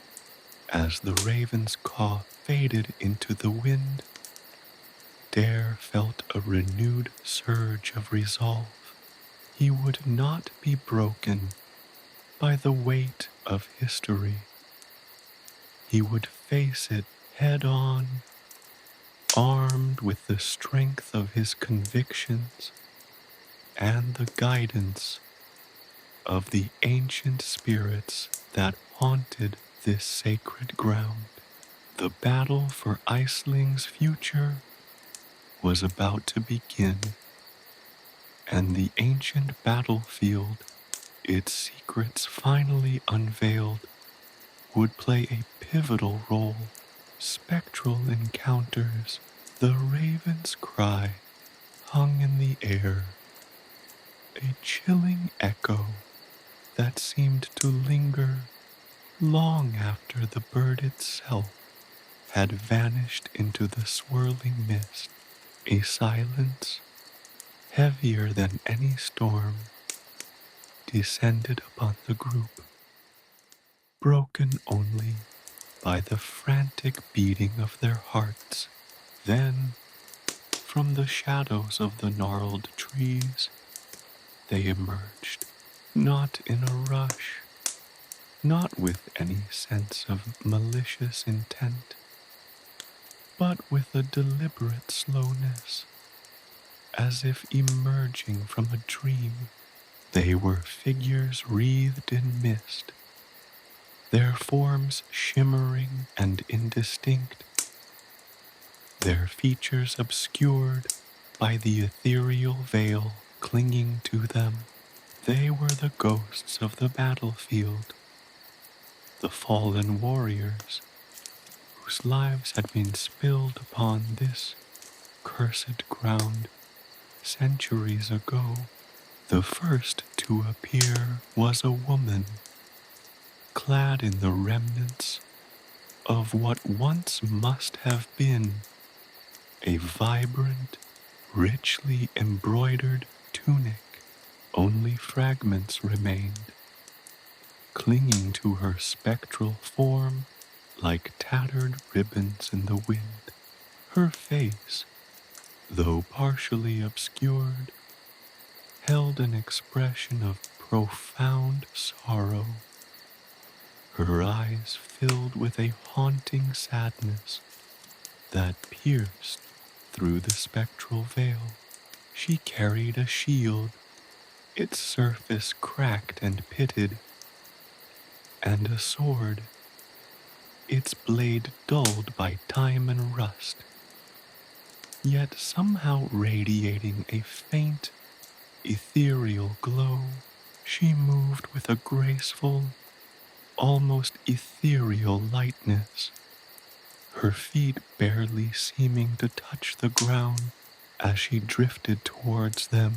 as the raven's caw faded into the wind, Daire felt a renewed surge of resolve. He would not be broken by the weight of history. He would face it head on, armed with the strength of his convictions and the guidance of the ancient spirits that haunted this sacred ground. The battle for Iceling's future was about to begin, and the ancient battlefield, its secrets finally unveiled, would play a pivotal role. Spectral encounters, the raven's cry hung in the air, a chilling echo that seemed to linger long after the bird itself had vanished into the swirling mist. A silence, heavier than any storm, descended upon the group, broken only by the frantic beating of their hearts. Then, from the shadows of the gnarled trees, they emerged, not in a rush, not with any sense of malicious intent, but with a deliberate slowness, as if emerging from a dream. They were figures wreathed in mist, their forms shimmering and indistinct, their features obscured by the ethereal veil clinging to them. They were the ghosts of the battlefield, the fallen warriors whose lives had been spilled upon this cursed ground centuries ago. The first to appear was a woman, clad in the remnants of what once must have been a vibrant, richly embroidered tunic. Only fragments remained, clinging to her spectral form like tattered ribbons in the wind. Her face, though partially obscured, held an expression of profound sorrow, her eyes filled with a haunting sadness that pierced through the spectral veil. She carried a shield, its surface cracked and pitted, and a sword, its blade dulled by time and rust, yet somehow radiating a faint, ethereal glow. She moved with a graceful, almost ethereal lightness, her feet barely seeming to touch the ground as she drifted towards them.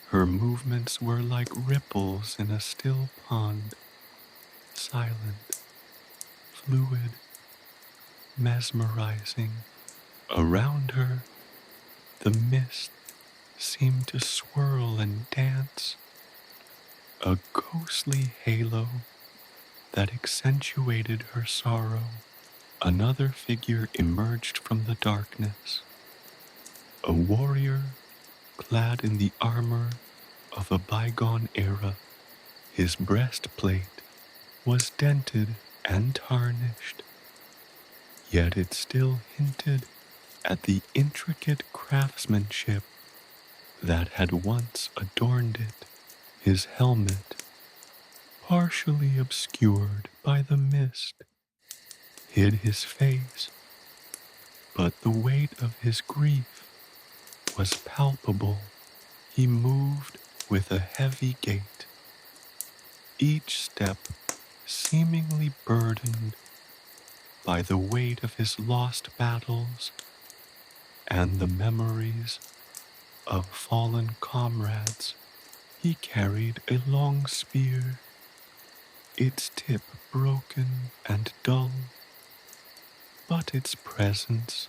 Her movements were like ripples in a still pond, silent, fluid, mesmerizing. Around her, the mist seemed to swirl and dance, a ghostly halo that accentuated her sorrow. Another figure emerged from the darkness, a warrior clad in the armor of a bygone era. His breastplate was dented and tarnished, yet it still hinted at the intricate craftsmanship that had once adorned it. His helmet, partially obscured by the mist, hid his face, but the weight of his grief was palpable. He moved with a heavy gait, each step seemingly burdened by the weight of his lost battles and the memories of fallen comrades. He carried a long spear, its tip broken and dull, but its presence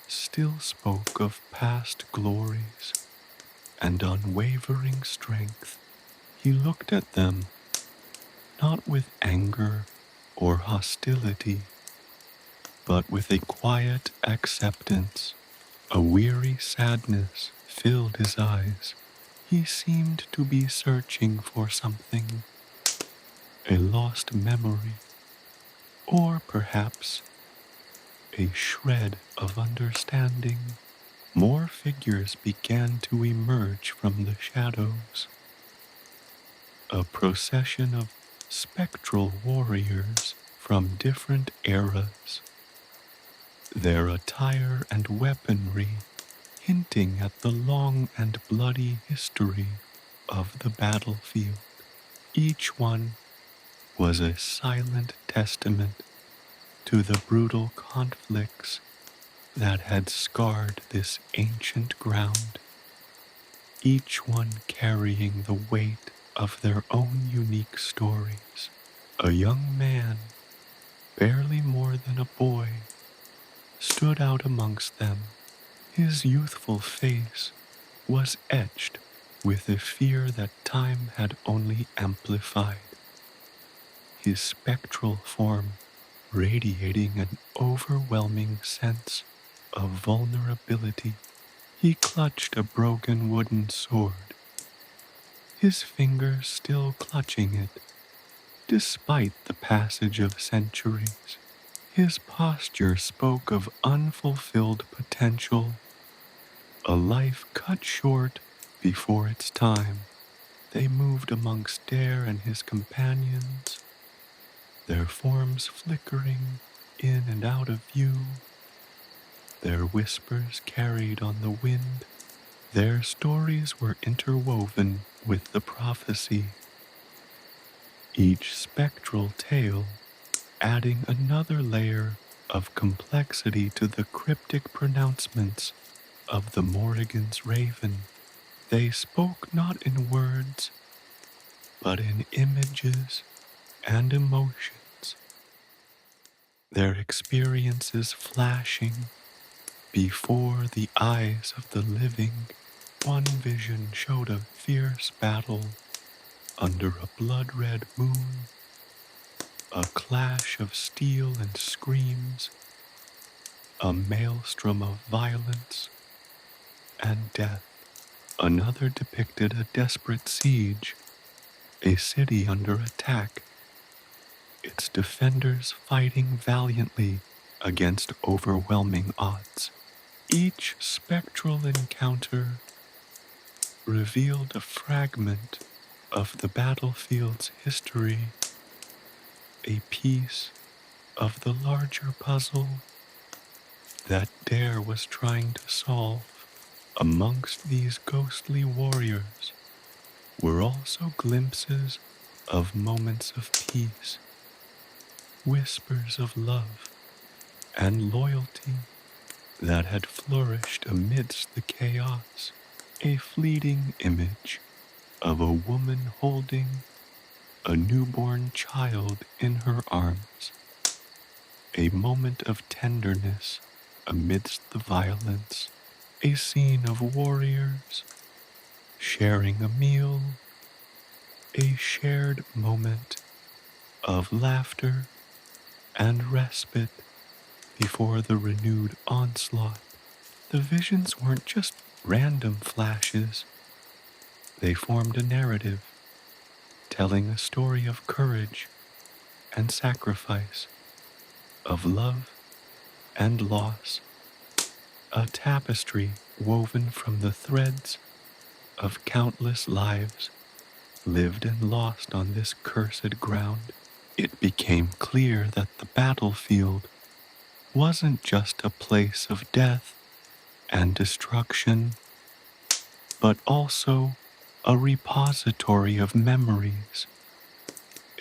still spoke of past glories and unwavering strength. He looked at them, not with anger or hostility, but with a quiet acceptance. A weary sadness filled his eyes. He seemed to be searching for something, a lost memory, or perhaps a shred of understanding. More figures began to emerge from the shadows, a procession of spectral warriors from different eras, their attire and weaponry hinting at the long and bloody history of the battlefield. Each one was a silent testament to the brutal conflicts that had scarred this ancient ground, each one carrying the weight of their own unique stories. A young man, barely more than a boy, stood out amongst them. His youthful face was etched with a fear that time had only amplified. His spectral form radiating an overwhelming sense of vulnerability. He clutched a broken wooden sword, his fingers still clutching it, despite the passage of centuries. His posture spoke of unfulfilled potential, a life cut short before its time. They moved amongst Daire and his companions, their forms flickering in and out of view, their whispers carried on the wind. Their stories were interwoven with the prophecy, each spectral tale adding another layer of complexity to the cryptic pronouncements of the Morrigan's raven. They spoke not in words, but in images and emotions, their experiences flashing before the eyes of the living. One vision showed a fierce battle under a blood-red moon, a clash of steel and screams, a maelstrom of violence and death. Another depicted a desperate siege, a city under attack, its defenders fighting valiantly against overwhelming odds. Each spectral encounter revealed a fragment of the battlefield's history, a piece of the larger puzzle that Daire was trying to solve. Amongst these ghostly warriors were also glimpses of moments of peace, whispers of love and loyalty that had flourished amidst the chaos. A fleeting image of a woman holding a newborn child in her arms, a moment of tenderness amidst the violence, a scene of warriors sharing a meal, a shared moment of laughter and respite before the renewed onslaught. The visions weren't just random flashes, they formed a narrative, telling a story of courage and sacrifice, of love and loss, a tapestry woven from the threads of countless lives lived and lost on this cursed ground. It became clear that the battlefield wasn't just a place of death and destruction, but also a repository of memories,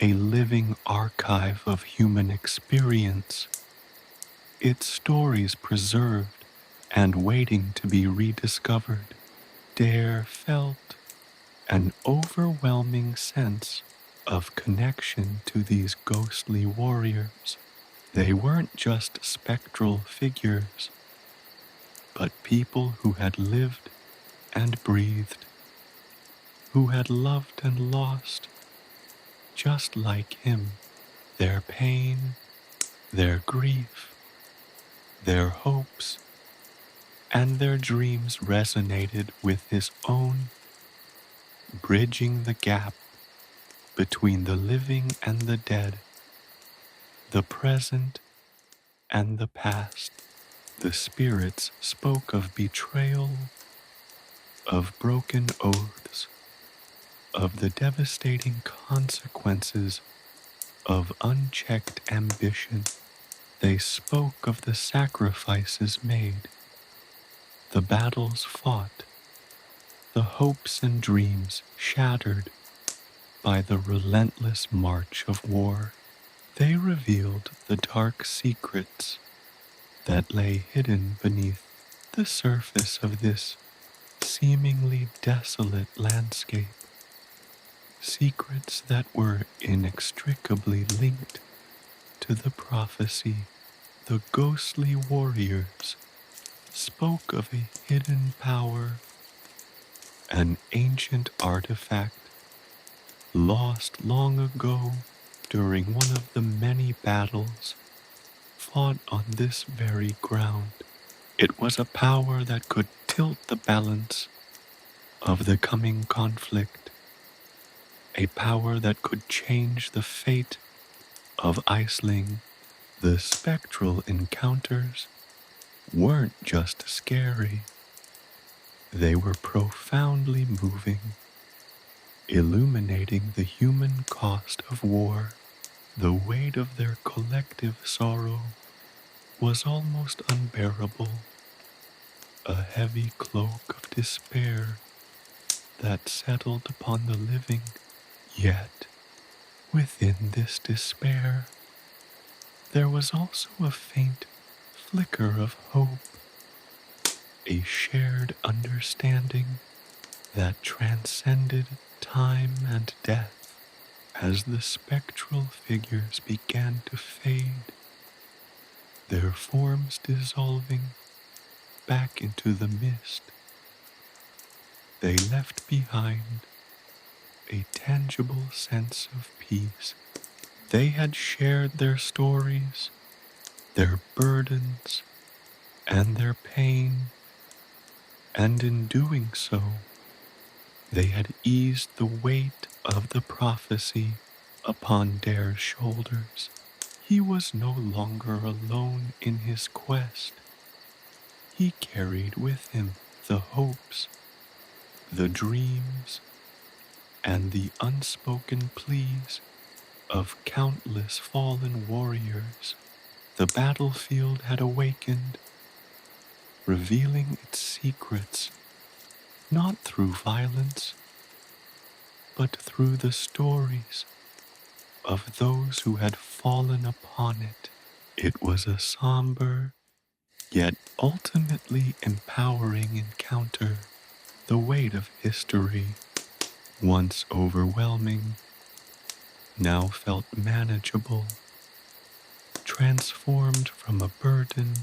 a living archive of human experience, its stories preserved and waiting to be rediscovered. Daire felt an overwhelming sense of connection to these ghostly warriors. They weren't just spectral figures, but people who had lived and breathed, who had loved and lost, just like him. Their pain, their grief, their hopes, and their dreams resonated with his own, bridging the gap between the living and the dead, the present and the past. The spirits spoke of betrayal, of broken oaths, of the devastating consequences of unchecked ambition. They spoke of the sacrifices made, the battles fought, the hopes and dreams shattered by the relentless march of war. They revealed the dark secrets that lay hidden beneath the surface of this seemingly desolate landscape, secrets that were inextricably linked to the prophecy. The ghostly warriors spoke of a hidden power, an ancient artifact lost long ago during one of the many battles fought on this very ground. It was a power that could tilt the balance of the coming conflict, a power that could change the fate of Iceling. The spectral encounters weren't just scary, they were profoundly moving, illuminating the human cost of war. The weight of their collective sorrow was almost unbearable, a heavy cloak of despair that settled upon the living. Yet, within this despair, there was also a faint flicker of hope, a shared understanding that transcended time and death. As the spectral figures began to fade, their forms dissolving back into the mist, they left behind a tangible sense of peace. They had shared their stories, their burdens, and their pain, and in doing so, they had eased the weight of the prophecy upon Daire's shoulders. He was no longer alone in his quest. He carried with him the hopes, the dreams, and the unspoken pleas of countless fallen warriors. The battlefield had awakened, revealing its secrets not through violence, but through the stories of those who had fallen upon it. It was a somber, yet ultimately empowering encounter. The weight of history, once overwhelming, now felt manageable, transformed from a burden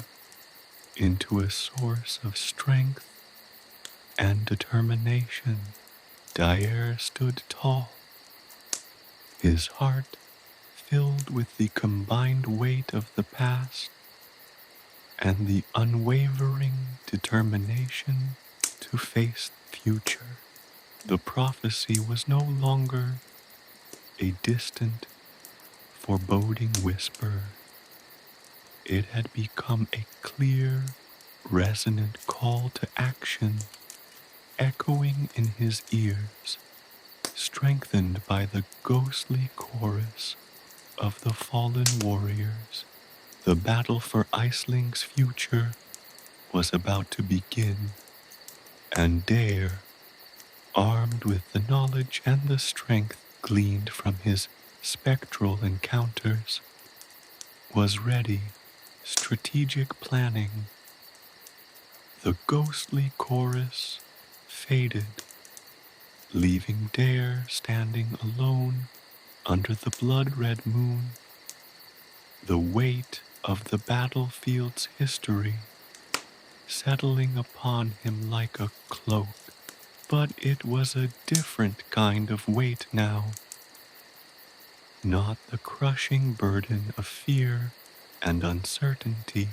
into a source of strength and determination. Daire stood tall, his heart filled with the combined weight of the past and the unwavering determination to face the future. The prophecy was no longer a distant, foreboding whisper. It had become a clear, resonant call to action, echoing in his ears, strengthened by the ghostly chorus of the fallen warriors. The battle for Iceling's future was about to begin, and Daire, armed with the knowledge and the strength gleaned from his spectral encounters, was ready. Strategic planning. The ghostly chorus faded, leaving Daire standing alone under the blood-red moon. The weight of the battlefield's history settling upon him like a cloak. But it was a different kind of weight now. Not the crushing burden of fear and uncertainty,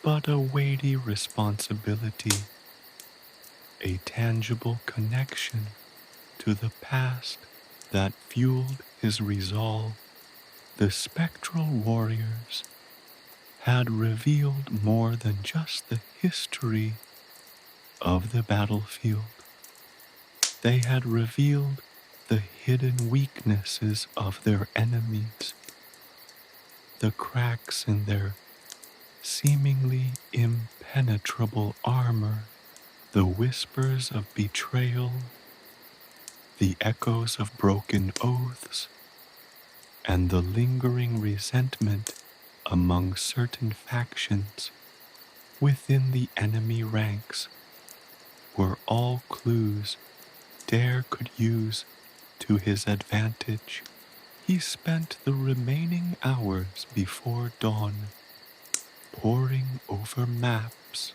but a weighty responsibility, a tangible connection to the past that fueled his resolve. The spectral warriors had revealed more than just the history of the battlefield. They had revealed the hidden weaknesses of their enemies, the cracks in their seemingly impenetrable armor, the whispers of betrayal, the echoes of broken oaths, and the lingering resentment among certain factions within the enemy ranks were all clues Daire could use to his advantage. He spent the remaining hours before dawn poring over maps,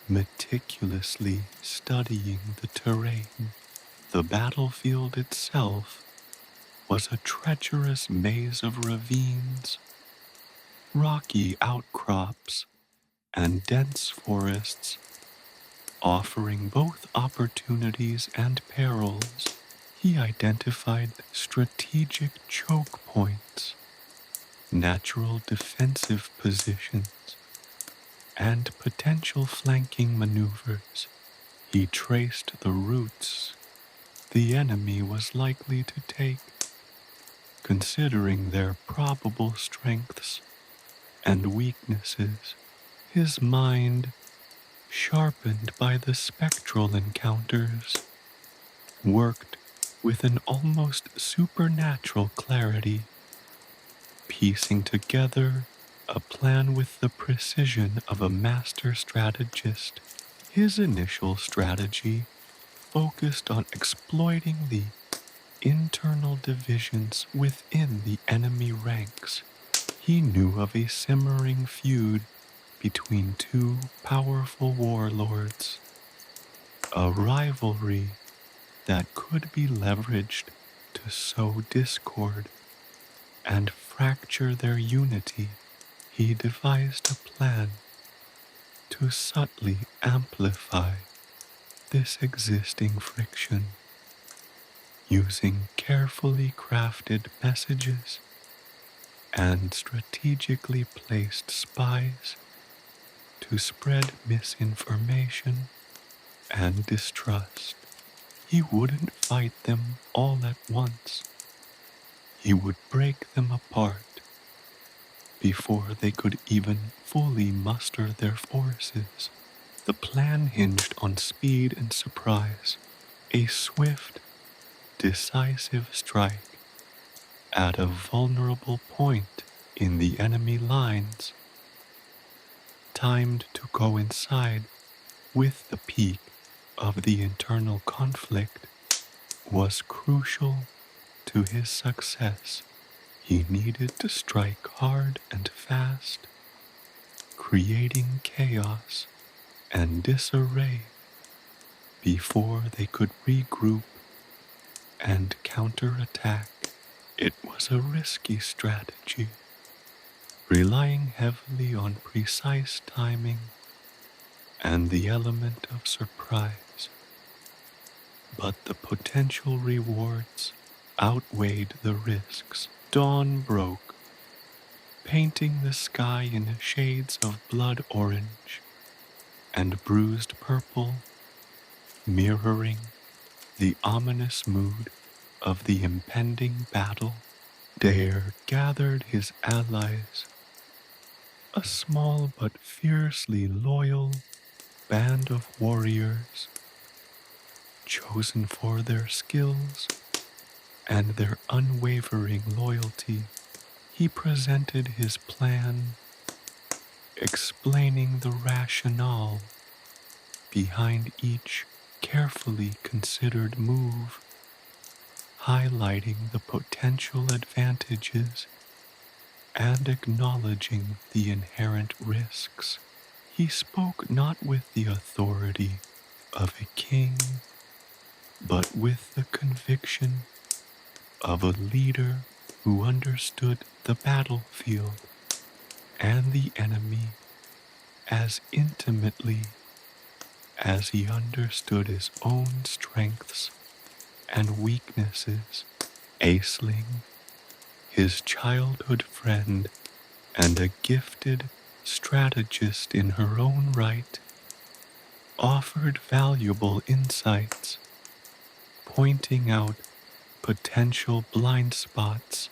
meticulously studying the terrain. The battlefield itself was a treacherous maze of ravines, rocky outcrops and dense forests, offering both opportunities and perils. He identified strategic choke points, natural defensive positions, and potential flanking maneuvers. He traced the routes the enemy was likely to take, considering their probable strengths and weaknesses. His mind, sharpened by the spectral encounters, worked with an almost supernatural clarity, piecing together a plan with the precision of a master strategist. His initial strategy focused on exploiting the internal divisions within the enemy ranks. He knew of a simmering feud between two powerful warlords, a rivalry that could be leveraged to sow discord and fracture their unity. He devised a plan to subtly amplify this existing friction, using carefully crafted messages and strategically placed spies to spread misinformation and distrust. He wouldn't fight them all at once. He would break them apart before they could even fully muster their forces. The plan hinged on speed and surprise, a swift, decisive strike at a vulnerable point in the enemy lines, timed to coincide with the peak of the internal conflict, was crucial to his success. He needed to strike hard and fast, creating chaos and disarray before they could regroup and counterattack. It was a risky strategy, relying heavily on precise timing and the element of surprise. But the potential rewards outweighed the risks. Dawn broke, painting the sky in shades of blood orange and bruised purple, mirroring the ominous mood of the impending battle. Daire gathered his allies, a small but fiercely loyal band of warriors, chosen for their skills and their unwavering loyalty. He presented his plan, explaining the rationale behind each carefully considered move, highlighting the potential advantages and acknowledging the inherent risks. He spoke not with the authority of a king, but with the conviction of a leader who understood the battlefield and the enemy as intimately as he understood his own strengths and weaknesses. Aisling, his childhood friend and a gifted strategist in her own right, offered valuable insights, pointing out potential blind spots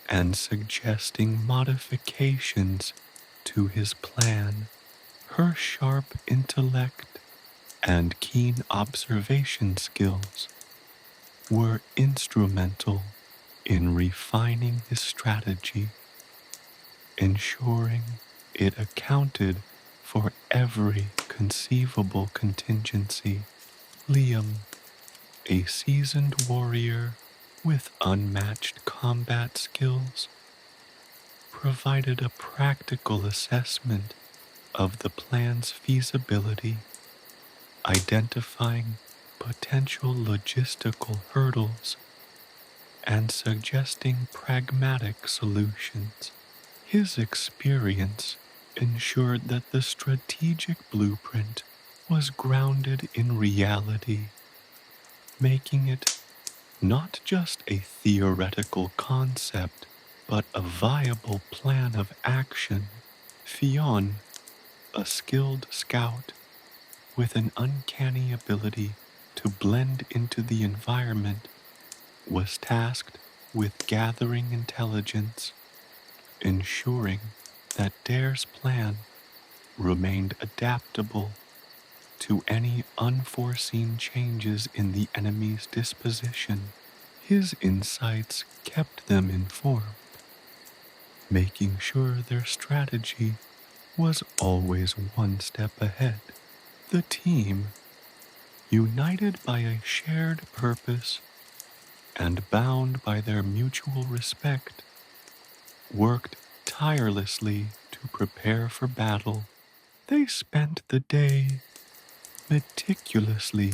and suggesting modifications to his plan. Her sharp intellect and keen observation skills were instrumental in refining his strategy, ensuring it accounted for every conceivable contingency. Liam, a seasoned warrior with unmatched combat skills, provided a practical assessment of the plan's feasibility, identifying potential logistical hurdles and suggesting pragmatic solutions. His experience ensured that the strategic blueprint was grounded in reality, making it not just a theoretical concept, but a viable plan of action. Fionn, a skilled scout with an uncanny ability to blend into the environment, was tasked with gathering intelligence, ensuring that Daire's plan remained adaptable to any unforeseen changes in the enemy's disposition. His insights kept them informed, making sure their strategy was always one step ahead. The team, united by a shared purpose and bound by their mutual respect, worked tirelessly to prepare for battle. They spent the day meticulously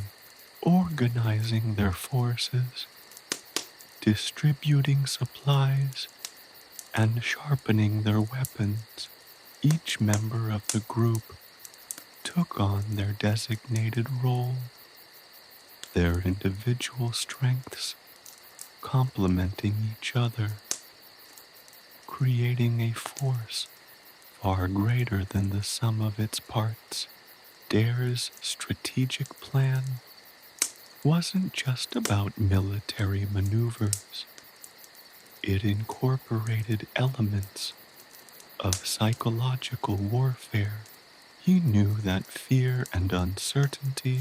organizing their forces, distributing supplies, and sharpening their weapons. Each member of the group took on their designated role, their individual strengths complementing each other, creating a force far greater than the sum of its parts. Daire's strategic plan wasn't just about military maneuvers. It incorporated elements of psychological warfare. He knew that fear and uncertainty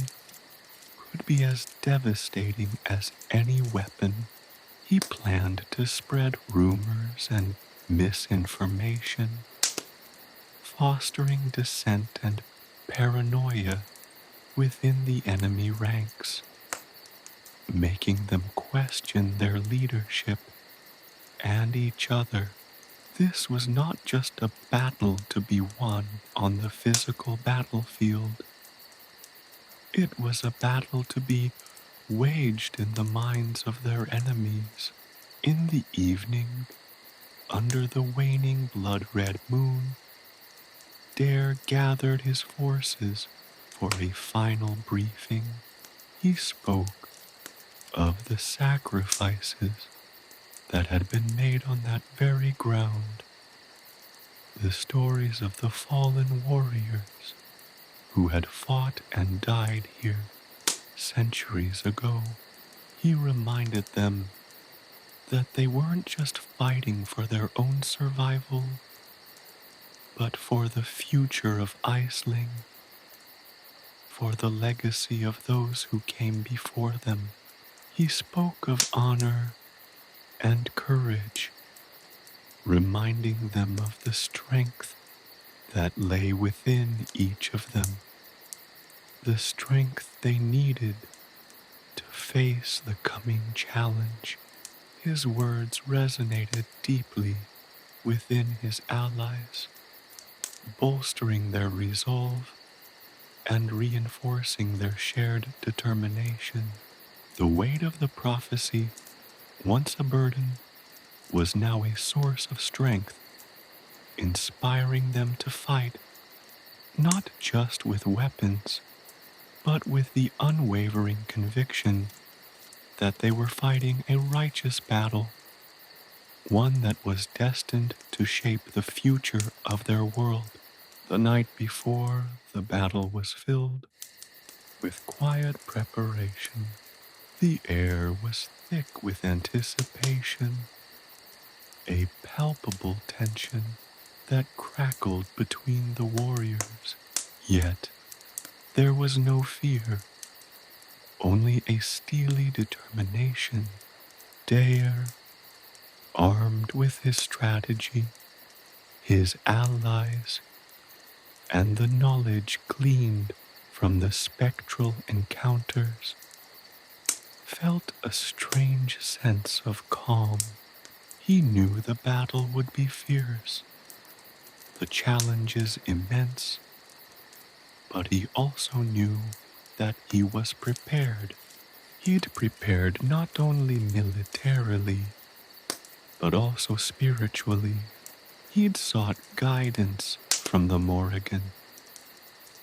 could be as devastating as any weapon. He planned to spread rumors and misinformation, fostering dissent and paranoia within the enemy ranks, making them question their leadership and each other. This was not just a battle to be won on the physical battlefield. It was a battle to be waged in the minds of their enemies. In the evening, under the waning blood-red moon, Daire gathered his forces for a final briefing. He spoke of the sacrifices that had been made on that very ground, the stories of the fallen warriors who had fought and died here centuries ago. He reminded them that they weren't just fighting for their own survival, but for the future of Iceling, for the legacy of those who came before them. He spoke of honor and courage, reminding them of the strength that lay within each of them, the strength they needed to face the coming challenge. His words resonated deeply within his allies, bolstering their resolve and reinforcing their shared determination. The weight of the prophecy, once a burden, was now a source of strength, inspiring them to fight not just with weapons, but with the unwavering conviction that they were fighting a righteous battle, one that was destined to shape the future of their world. The night before, the battle was filled with quiet preparation. The air was thick with anticipation, a palpable tension that crackled between the warriors. Yet, there was no fear, only a steely determination. Daire, armed with his strategy, his allies, and the knowledge gleaned from the spectral encounters, felt a strange sense of calm. He knew the battle would be fierce, the challenges immense, but he also knew that he was prepared. He'd prepared not only militarily, but also spiritually. He'd sought guidance from the Morrigan,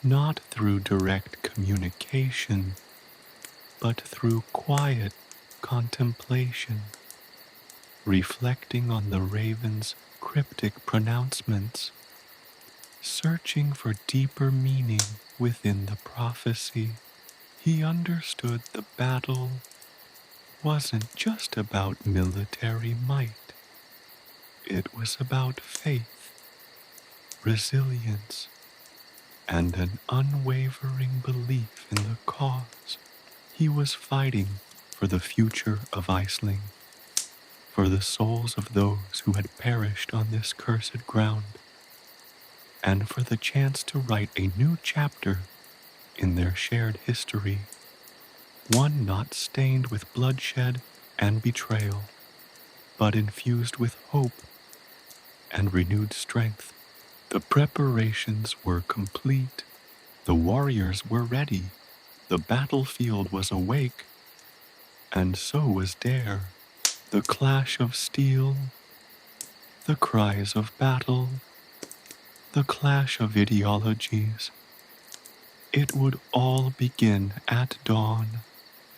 not through direct communication, but through quiet contemplation, reflecting on the raven's cryptic pronouncements, searching for deeper meaning within the prophecy. He understood the battle wasn't just about military might. It was about faith, resilience, and an unwavering belief in the cause. He was fighting for the future of Iceland, for the souls of those who had perished on this cursed ground, and for the chance to write a new chapter in their shared history, one not stained with bloodshed and betrayal, but infused with hope and renewed strength. The preparations were complete. The warriors were ready. The battlefield was awake, and so was Daire. The clash of steel, the cries of battle, the clash of ideologies. It would all begin at dawn,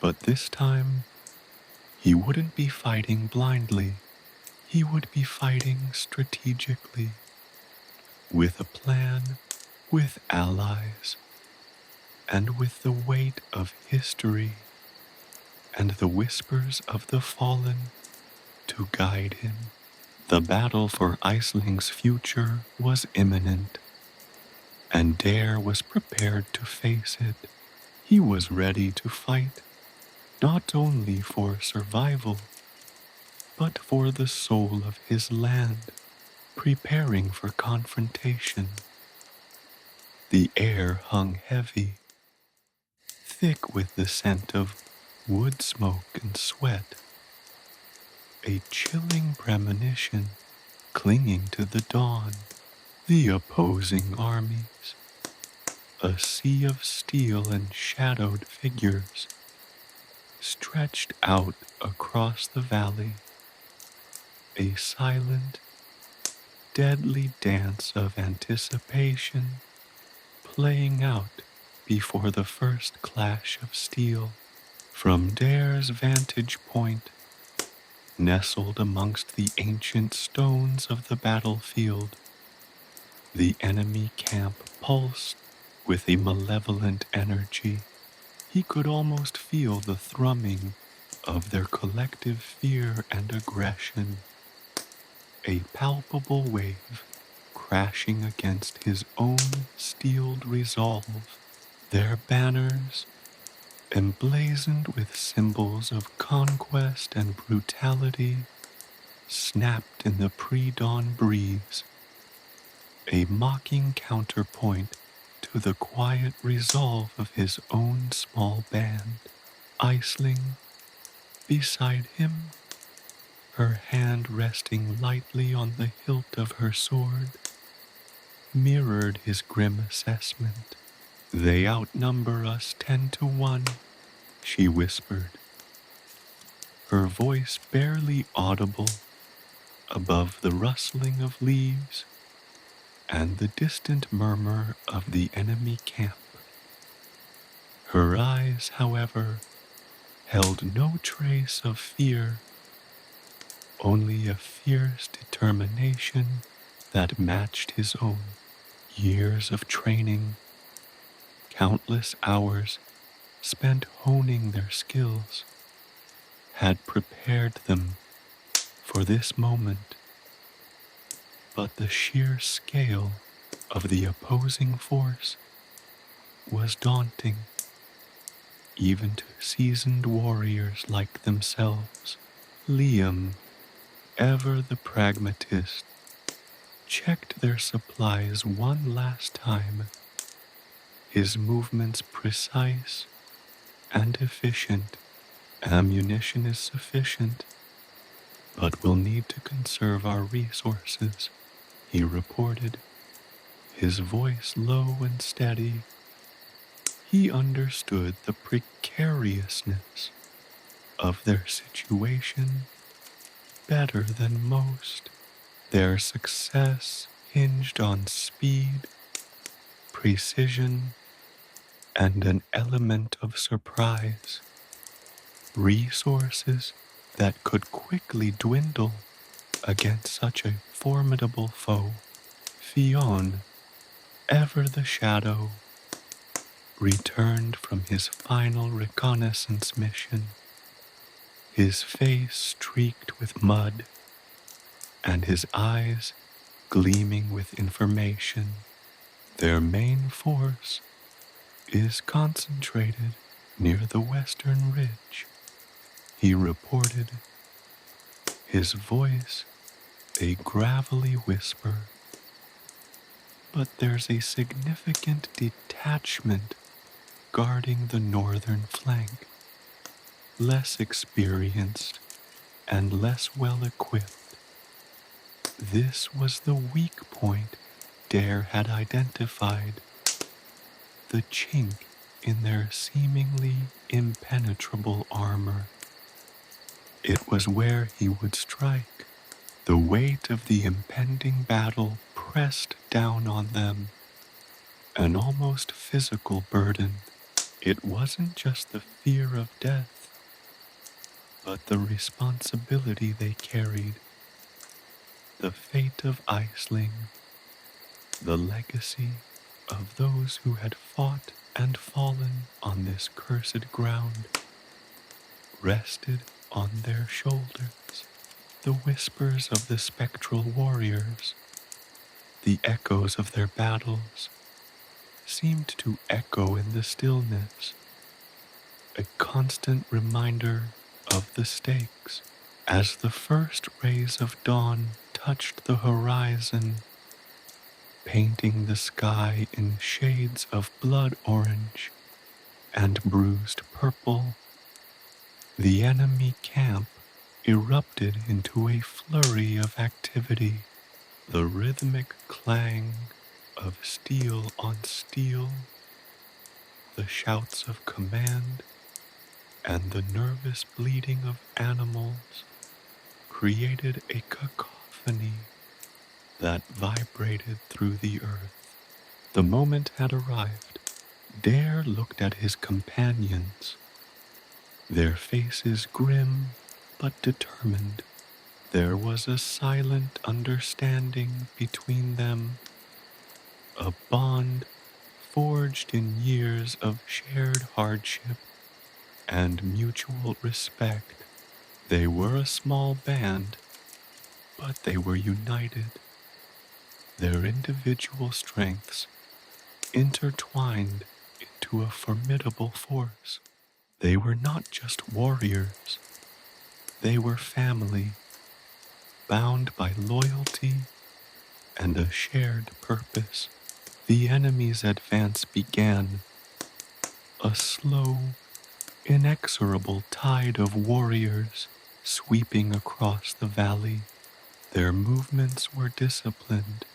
but this time, he wouldn't be fighting blindly. He would be fighting strategically, with a plan, with allies, and with the weight of history and the whispers of the fallen to guide him. The battle for Iceling's future was imminent, and Daire was prepared to face it. He was ready to fight, not only for survival, but for the soul of his land, preparing for confrontation. The air hung heavy, thick with the scent of wood smoke and sweat, a chilling premonition clinging to the dawn. The opposing armies, a sea of steel and shadowed figures, stretched out across the valley, a silent, deadly dance of anticipation playing out before the first clash of steel. From Daire's vantage point, nestled amongst the ancient stones of the battlefield, the enemy camp pulsed with a malevolent energy. He could almost feel the thrumming of their collective fear and aggression, a palpable wave crashing against his own steeled resolve. Their banners, emblazoned with symbols of conquest and brutality, snapped in the pre-dawn breeze, a mocking counterpoint to the quiet resolve of his own small band. Aisling, beside him, her hand resting lightly on the hilt of her sword, mirrored his grim assessment. "They outnumber us 10-1, she whispered, her voice barely audible above the rustling of leaves and the distant murmur of the enemy camp. Her eyes, however, held no trace of fear, only a fierce determination that matched his own. Years of training, countless hours spent honing their skills, had prepared them for this moment. But the sheer scale of the opposing force was daunting, even to seasoned warriors like themselves. Liam, ever the pragmatist, checked their supplies one last time, his movements precise and efficient. "Ammunition is sufficient, but we'll need to conserve our resources," he reported, his voice low and steady. He understood the precariousness of their situation better than most. Their success hinged on speed, precision, and an element of surprise, resources that could quickly dwindle against such a formidable foe. Fionn, ever the shadow, returned from his final reconnaissance mission, his face streaked with mud and his eyes gleaming with information. Their main force is concentrated near the western ridge, he reported, his voice a gravelly whisper. But there's a significant detachment guarding the northern flank, less experienced and less well equipped. This was the weak point Daire had identified, the chink in their seemingly impenetrable armor. It was where he would strike. The weight of the impending battle pressed down on them, an almost physical burden. It wasn't just the fear of death, but the responsibility they carried, the fate of Iceling, the legacy of those who had fought and fallen on this cursed ground, rested on their shoulders. The whispers of the spectral warriors, the echoes of their battles, seemed to echo in the stillness, a constant reminder of the stakes. As the first rays of dawn touched the horizon, painting the sky in shades of blood orange and bruised purple, the enemy camp erupted into a flurry of activity. The rhythmic clang of steel on steel, the shouts of command, and the nervous bleating of animals created a cacophony that vibrated through the earth. The moment had arrived. Daire looked at his companions, their faces grim but determined. There was a silent understanding between them, a bond forged in years of shared hardship and mutual respect. They were a small band, but they were united, their individual strengths intertwined into a formidable force. They were not just warriors, they were family, bound by loyalty and a shared purpose. The enemy's advance began, a slow, inexorable tide of warriors sweeping across the valley. Their movements were disciplined,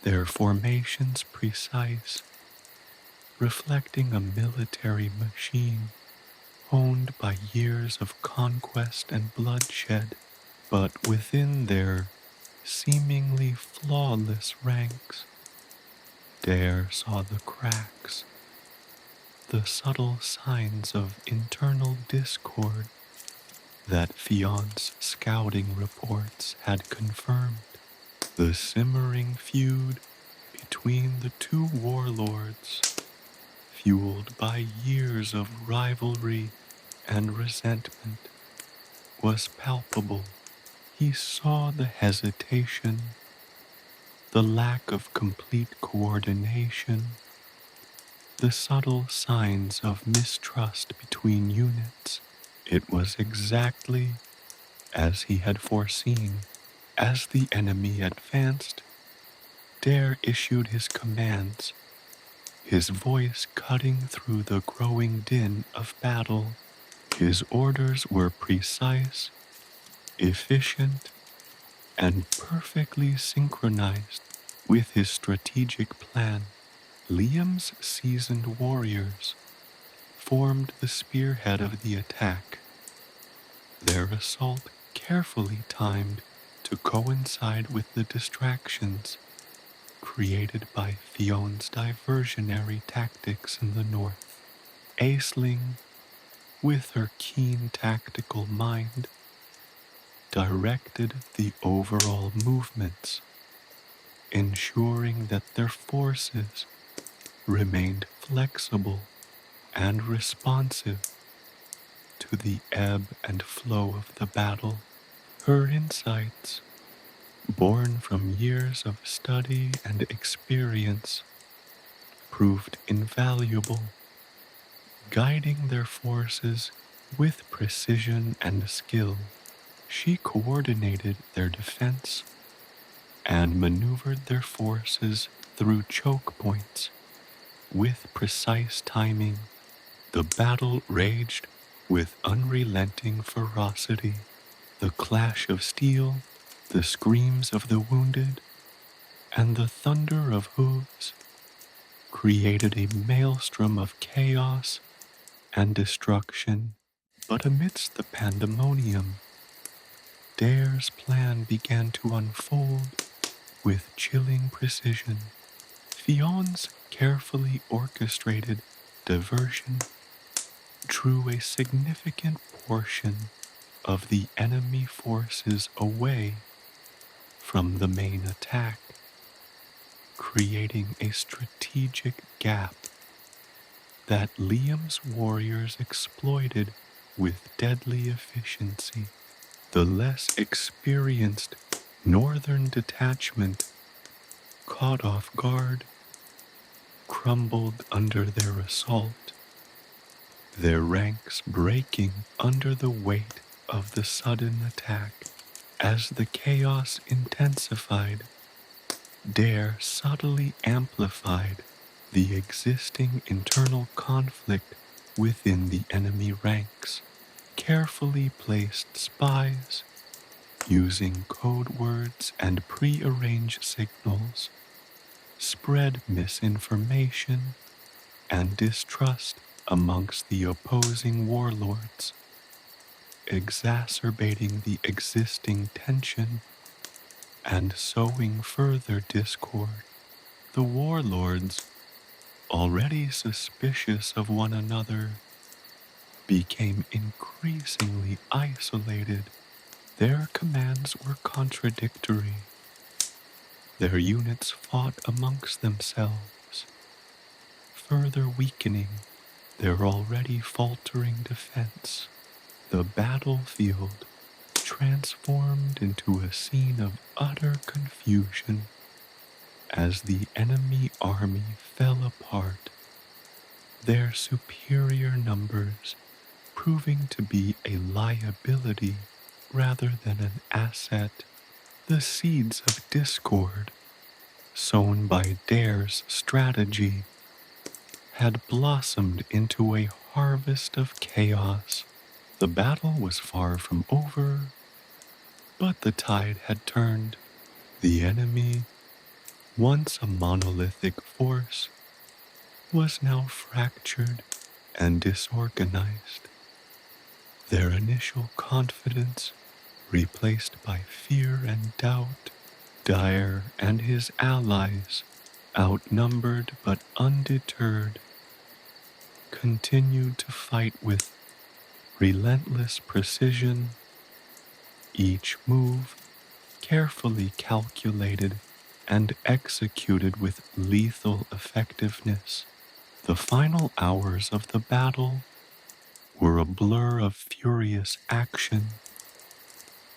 their formations precise, reflecting a military machine honed by years of conquest and bloodshed. But within their seemingly flawless ranks, Daire saw the cracks, the subtle signs of internal discord that Fionn's scouting reports had confirmed. The simmering feud between the two warlords, fueled by years of rivalry and resentment, was palpable. He saw the hesitation, the lack of complete coordination, the subtle signs of mistrust between units. It was exactly as he had foreseen. As the enemy advanced, Daire issued his commands, his voice cutting through the growing din of battle. His orders were precise, efficient, and perfectly synchronized with his strategic plan. Liam's seasoned warriors formed the spearhead of the attack, their assault carefully timed to coincide with the distractions created by Fion's diversionary tactics in the north. Aisling, with her keen tactical mind, directed the overall movements, ensuring that their forces remained flexible and responsive to the ebb and flow of the battle. Her insights, born from years of study and experience, proved invaluable, guiding their forces with precision and skill. She coordinated their defense and maneuvered their forces through choke points with precise timing. The battle raged with unrelenting ferocity. The clash of steel, the screams of the wounded, and the thunder of hooves created a maelstrom of chaos and destruction. But amidst the pandemonium, Daire's plan began to unfold with chilling precision. Fion's carefully orchestrated diversion drew a significant portion of the enemy forces away from the main attack, creating a strategic gap that Liam's warriors exploited with deadly efficiency. The less experienced northern detachment, caught off guard, crumbled under their assault, their ranks breaking under the weight of the sudden attack. As the chaos intensified, Daire subtly amplified the existing internal conflict within the enemy ranks. Carefully placed spies, using code words and pre-arranged signals, spread misinformation and distrust amongst the opposing warlords, exacerbating the existing tension and sowing further discord. The warlords, already suspicious of one another, became increasingly isolated. Their commands were contradictory. Their units fought amongst themselves, further weakening their already faltering defense. The battlefield transformed into a scene of utter confusion as the enemy army fell apart, their superior numbers proving to be a liability rather than an asset. The seeds of discord, sown by Daire's strategy, had blossomed into a harvest of chaos. The battle was far from over, but the tide had turned. The enemy, once a monolithic force, was now fractured and disorganized. Their initial confidence replaced by fear and doubt. Daire and his allies, outnumbered but undeterred, continued to fight with relentless precision, each move carefully calculated and executed with lethal effectiveness. The final hours of the battle were a blur of furious action,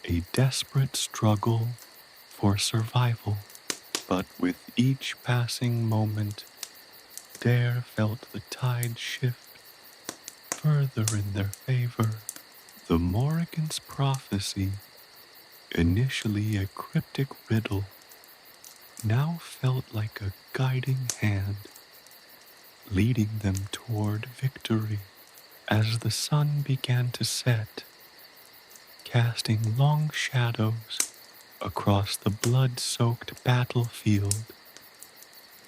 a desperate struggle for survival. But with each passing moment, Daire felt the tide shift further in their favor. The Morrigan's prophecy, initially a cryptic riddle, now felt like a guiding hand, leading them toward victory. As the sun began to set, casting long shadows across the blood-soaked battlefield,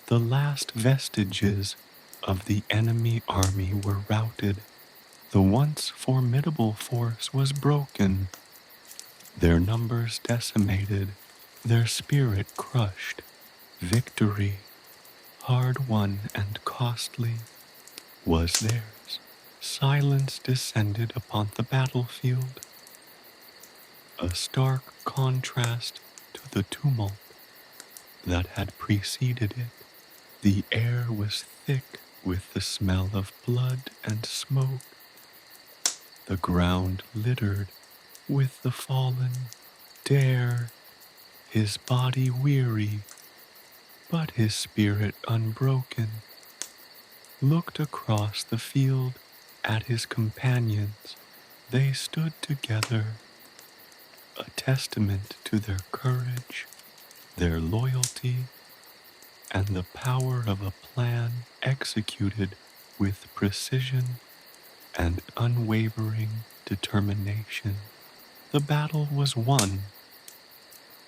the last vestiges of the enemy army were routed. The once formidable force was broken, their numbers decimated, their spirit crushed. Victory, hard won and costly, was theirs. Silence descended upon the battlefield, a stark contrast to the tumult that had preceded it. The air was thick with the smell of blood and smoke, the ground littered with the fallen. Daire, his body weary, but his spirit unbroken, looked across the field at his companions. They stood together, a testament to their courage, their loyalty, and the power of a plan executed with precision and unwavering determination. The battle was won,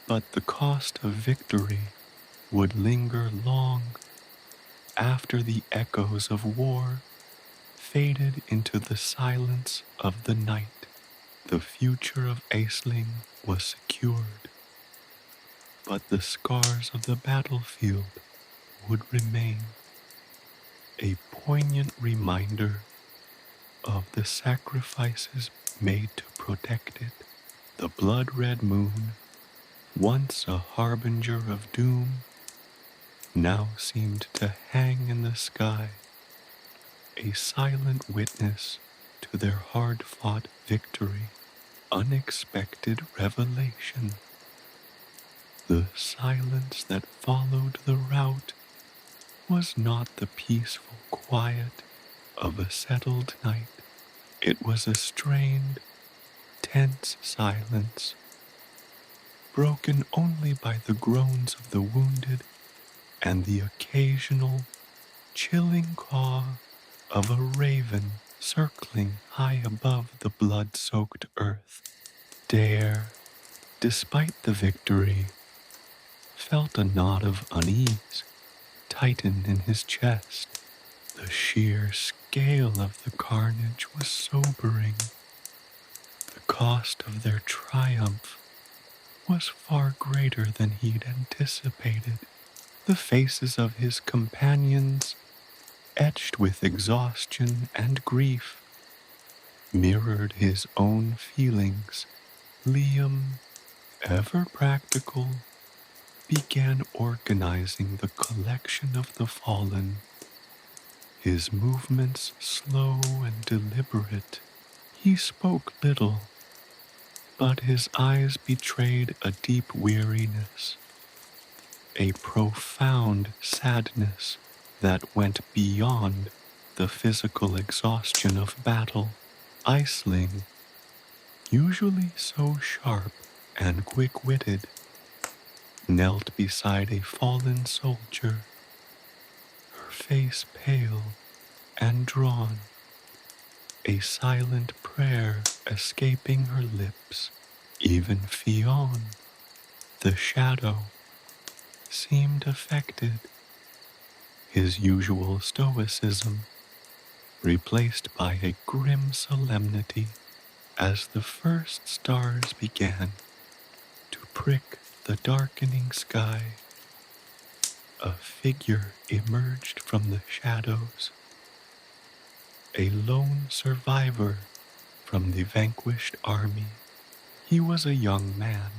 but the cost of victory would linger long after the echoes of war faded into the silence of the night. The future of Aisling was secured, but the scars of the battlefield would remain, a poignant reminder of the sacrifices made to protect it. The blood-red moon, once a harbinger of doom, now seemed to hang in the sky, a silent witness to their hard-fought victory. Unexpected revelation. The silence that followed the rout was not the peaceful quiet of a settled night. It was a strained, tense silence, broken only by the groans of the wounded and the occasional, chilling caw of a raven circling high above the blood-soaked earth. Daire, despite the victory, felt a knot of unease tighten in his chest. The sheer scale of the carnage was sobering. The cost of their triumph was far greater than he'd anticipated. The faces of his companions, etched with exhaustion and grief, mirrored his own feelings. Liam, ever practical, began organizing the collection of the fallen, his movements slow and deliberate. He spoke little, but his eyes betrayed a deep weariness, a profound sadness that went beyond the physical exhaustion of battle. Aisling, usually so sharp and quick-witted, knelt beside a fallen soldier, her face pale and drawn, a silent prayer escaping her lips. Even Fionn, the shadow, seemed affected, his usual stoicism replaced by a grim solemnity. As the first stars began to prick the darkening sky, a figure emerged from the shadows, a lone survivor from the vanquished army. He was a young man,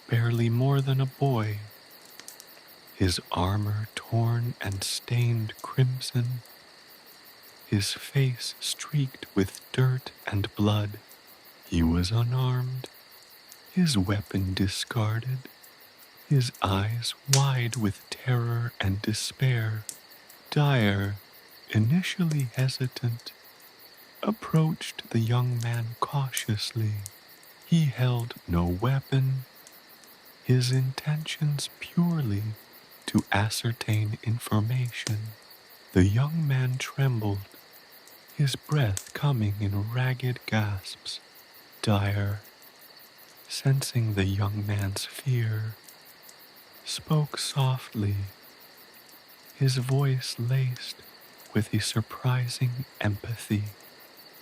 barely more than a boy, his armor torn and stained crimson, his face streaked with dirt and blood. He was unarmed, his weapon discarded, his eyes wide with terror and despair. Daire, initially hesitant, approached the young man cautiously. He held no weapon, his intentions purely to ascertain information. The young man trembled, his breath coming in ragged gasps. Daire, sensing the young man's fear, spoke softly, his voice laced with a surprising empathy.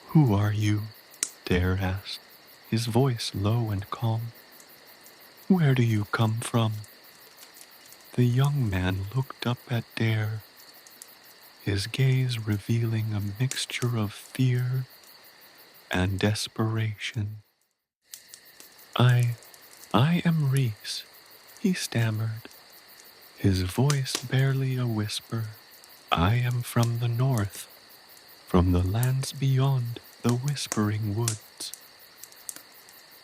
"Who are you?" Daire asked. his voice low and calm. "Where do you come from?" The young man looked up at Daire, his gaze revealing a mixture of fear and desperation. I, I am Reese," he stammered, his voice barely a whisper. "I am from the north, from the lands beyond the whispering woods."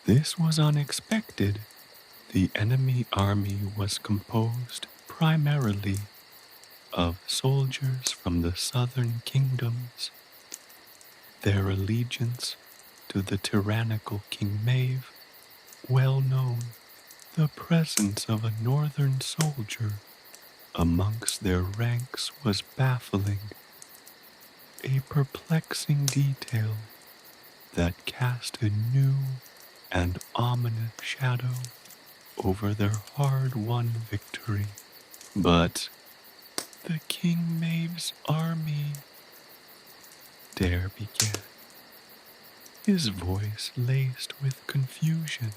This was unexpected. The enemy army was composed primarily of soldiers from the southern kingdoms, their allegiance to the tyrannical King Maeve well known. The presence of a northern soldier amongst their ranks was baffling, a perplexing detail that cast a new and ominous shadow over their hard-won victory. "But the King Maeve's army," Daire began, his voice laced with confusion.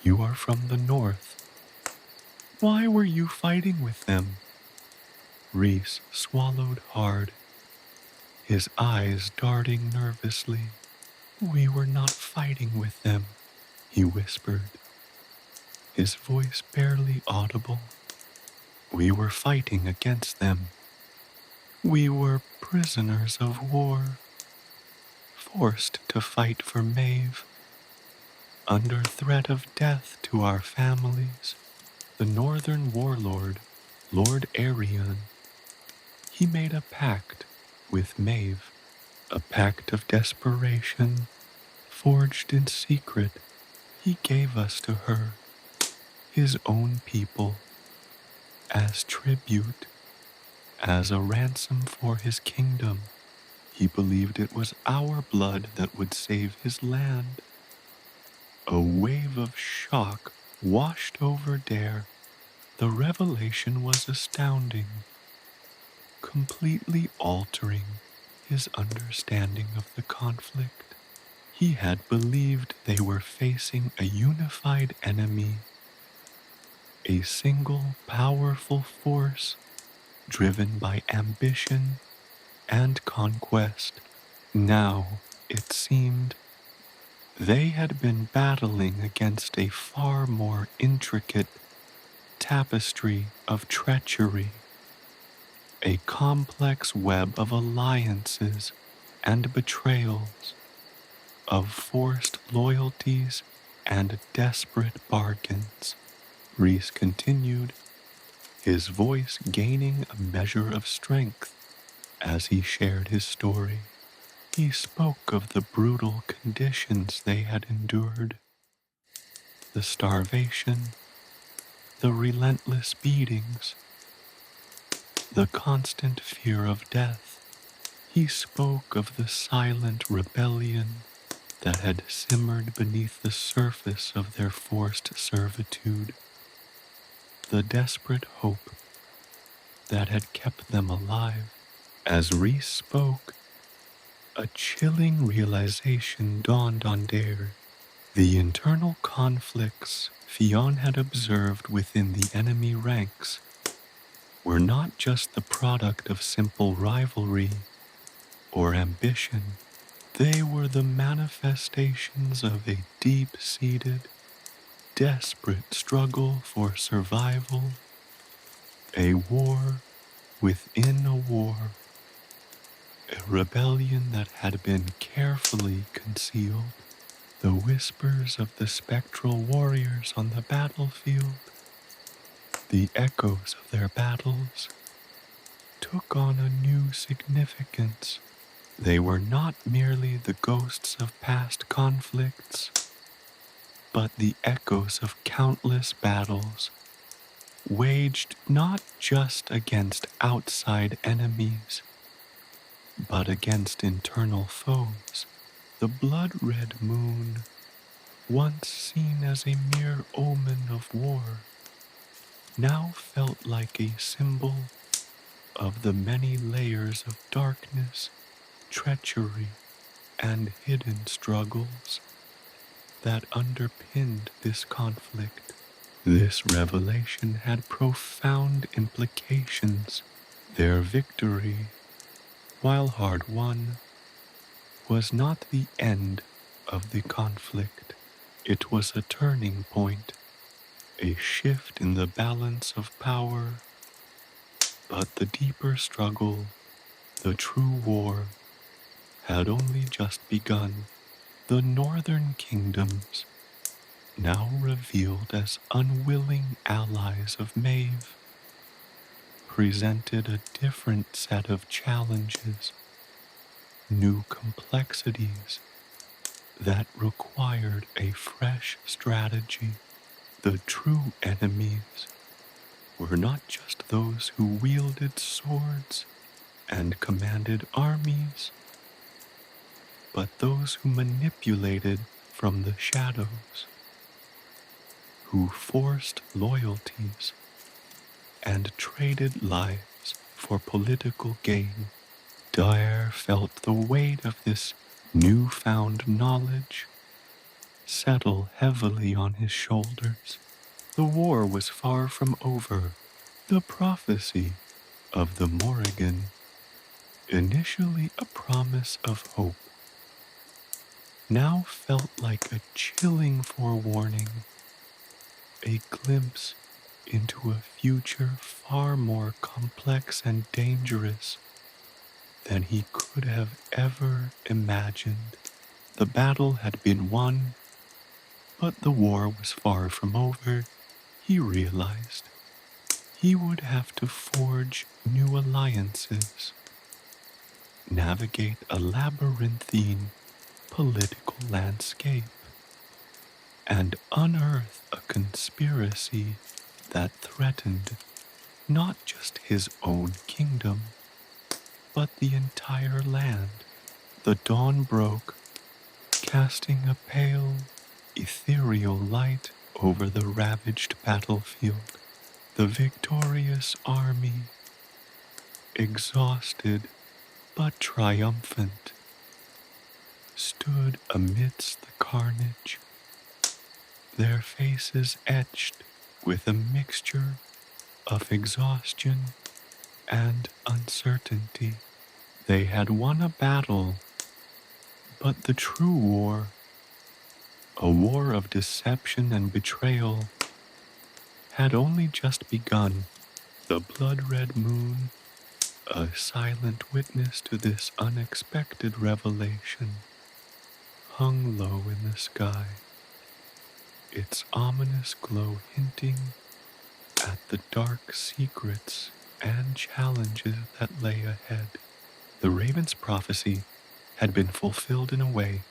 "You are from the north. Why were you fighting with them?" Reese swallowed hard, his eyes darting nervously. "We were not fighting with them," he whispered, his voice barely audible. "We were fighting against them. We were prisoners of war, forced to fight for Maeve, under threat of death to our families. The northern warlord, Lord Arian, he made a pact with Maeve, a pact of desperation, forged in secret. He gave us to her, his own people, as tribute, as a ransom for his kingdom. He believed it was our blood that would save his land." A wave of shock washed over Daire. The revelation was astounding, completely altering his understanding of the conflict. He had believed they were facing a unified enemy, a single powerful force driven by ambition and conquest. Now, it seemed, they had been battling against a far more intricate tapestry of treachery, a complex web of alliances and betrayals, of forced loyalties and desperate bargains. Reese continued, his voice gaining a measure of strength as he shared his story. He spoke of the brutal conditions they had endured, the starvation, the relentless beatings, the constant fear of death. He spoke of the silent rebellion that had simmered beneath the surface of their forced servitude, the desperate hope that had kept them alive. As Reese spoke, a chilling realization dawned on Daire. The internal conflicts Fionn had observed within the enemy ranks were not just the product of simple rivalry or ambition. They were the manifestations of a deep-seated, desperate struggle for survival, a war within a war, a rebellion that had been carefully concealed. The whispers of the spectral warriors on the battlefield, the echoes of their battles, took on a new significance. They were not merely the ghosts of past conflicts, but the echoes of countless battles, waged not just against outside enemies, but against internal foes. The blood-red moon, once seen as a mere omen of war, now felt like a symbol of the many layers of darkness, treachery, and hidden struggles. that underpinned this conflict. This revelation had profound implications. Their victory, while hard won, was not the end of the conflict. It was a turning point, a shift in the balance of power. But the deeper struggle, the true war, had only just begun. The northern kingdoms, now revealed as unwilling allies of Maeve, presented a different set of challenges, new complexities that required a fresh strategy. The true enemies were not just those who wielded swords and commanded armies, but those who manipulated from the shadows, who forced loyalties and traded lives for political gain. Daire felt the weight of this newfound knowledge settle heavily on his shoulders. The war was far from over. The prophecy of the Morrígan, initially a promise of hope, now felt like a chilling forewarning, a glimpse into a future far more complex and dangerous than he could have ever imagined. The battle had been won, but the war was far from over. He realized he would have to forge new alliances, navigate a labyrinthine political landscape, and unearth a conspiracy that threatened not just his own kingdom, but the entire land. The dawn broke, casting a pale, ethereal light over the ravaged battlefield. The victorious army, exhausted but triumphant, stood amidst the carnage, their faces etched with a mixture of exhaustion and uncertainty. They had won a battle, but the true war, a war of deception and betrayal, had only just begun. The blood-red moon, a silent witness to this unexpected revelation, hung low in the sky, its ominous glow hinting at the dark secrets and challenges that lay ahead. The raven's prophecy had been fulfilled in a way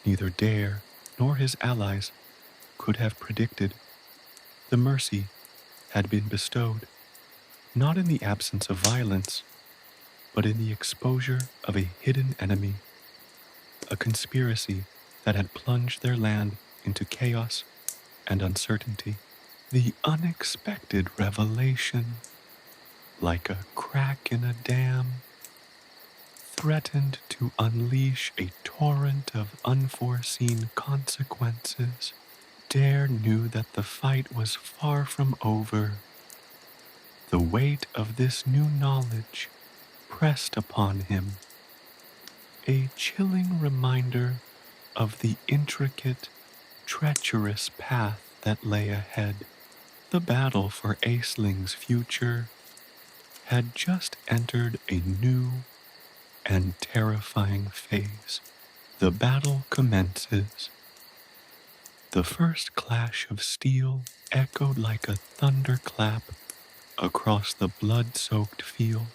neither Daire nor his allies could have predicted. The mercy had been bestowed, not in the absence of violence, but in the exposure of a hidden enemy, a conspiracy that had plunged their land into chaos and uncertainty. The unexpected revelation, like a crack in a dam, threatened to unleash a torrent of unforeseen consequences. Daire knew that the fight was far from over. The weight of this new knowledge pressed upon him, a chilling reminder of the intricate, treacherous path that lay ahead. The battle for Aisling's future had just entered a new and terrifying phase. The battle commences. The first clash of steel echoed like a thunderclap across the blood-soaked field.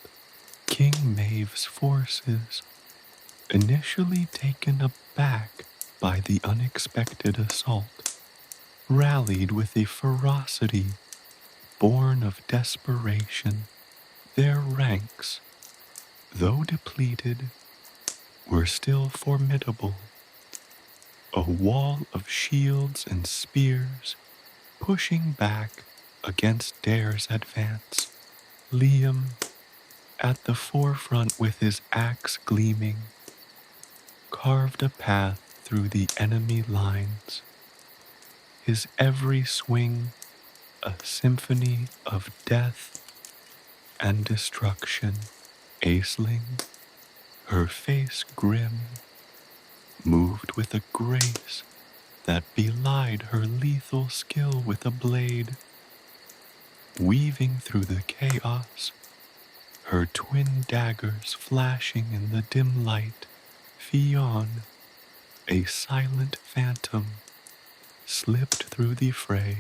King Maeve's forces, initially taken aback by the unexpected assault, rallied with a ferocity born of desperation. Their ranks, though depleted, were still formidable. A wall of shields and spears pushing back against Daire's advance. Liam, at the forefront with his axe gleaming, carved a path through the enemy lines, his every swing a symphony of death and destruction. Aisling, her face grim, moved with a grace that belied her lethal skill with a blade, weaving through the chaos, her twin daggers flashing in the dim light. Fionn, a silent phantom, slipped through the fray,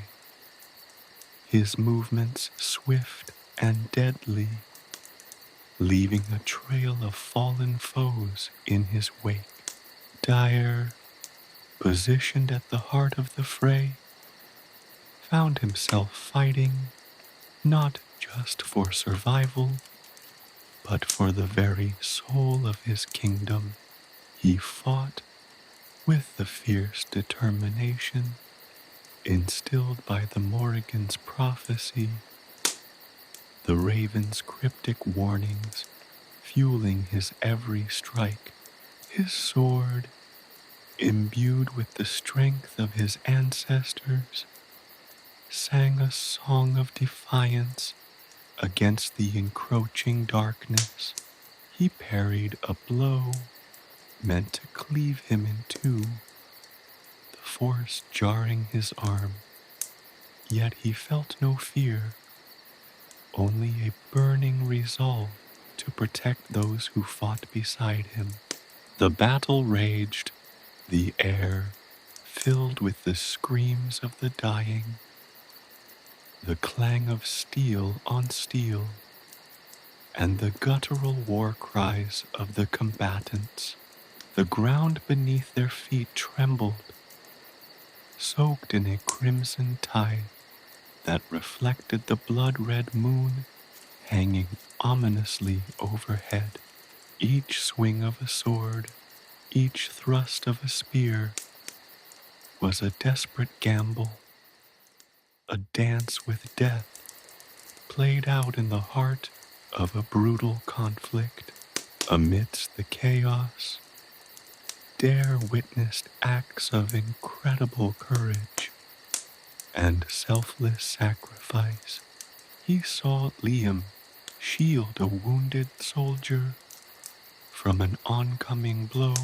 his movements swift and deadly, leaving a trail of fallen foes in his wake. Daire, positioned at the heart of the fray, found himself fighting not just for survival, but for the very soul of his kingdom. He fought with the fierce determination instilled by the Morrigan's prophecy, the raven's cryptic warnings fueling his every strike. His sword, imbued with the strength of his ancestors, sang a song of defiance against the encroaching darkness. He parried a blow meant to cleave him in two, the force jarring his arm. Yet he felt no fear, only a burning resolve to protect those who fought beside him. The battle raged, the air filled with the screams of the dying, the clang of steel on steel, and the guttural war cries of the combatants. The ground beneath their feet trembled, soaked in a crimson tide that reflected the blood-red moon hanging ominously overhead. Each swing of a sword, each thrust of a spear, was a desperate gamble, a dance with death, played out in the heart of a brutal conflict. Amidst the chaos, Daire witnessed acts of incredible courage and selfless sacrifice. He saw Liam shield a wounded soldier from an oncoming blow,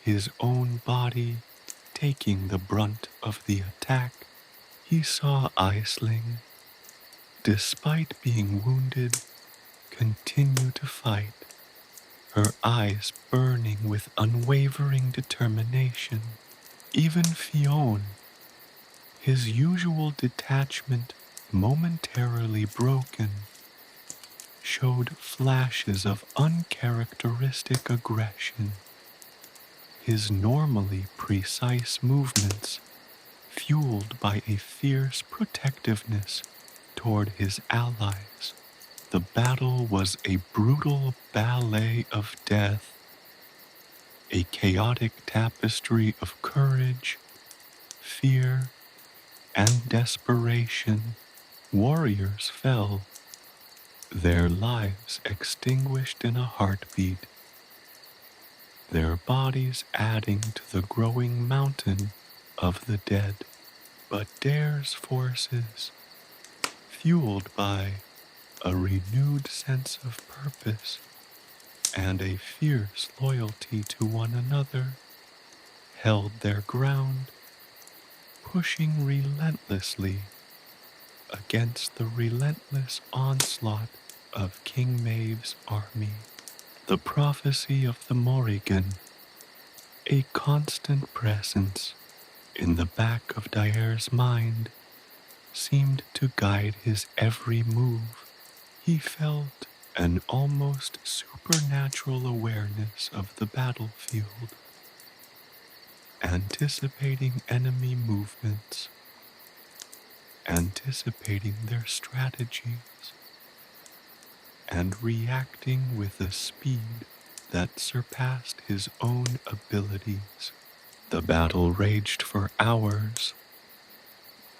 his own body taking the brunt of the attack. He saw Aisling, despite being wounded, continue to fight, her eyes burning with unwavering determination. Even Fionn, his usual detachment momentarily broken, showed flashes of uncharacteristic aggression. His normally precise movements fueled by a fierce protectiveness toward his allies. The battle was a brutal ballet of death, a chaotic tapestry of courage, fear, and desperation. Warriors fell, their lives extinguished in a heartbeat, their bodies adding to the growing mountain of the dead. But Daire's forces, fueled by a renewed sense of purpose and a fierce loyalty to one another, held their ground, pushing relentlessly against the relentless onslaught of King Maeve's army. The prophecy of the Morrígan, a constant presence in the back of Daire's mind, seemed to guide his every move. He felt an almost supernatural awareness of the battlefield, anticipating enemy movements, anticipating their strategies, and reacting with a speed that surpassed his own abilities. The battle raged for hours,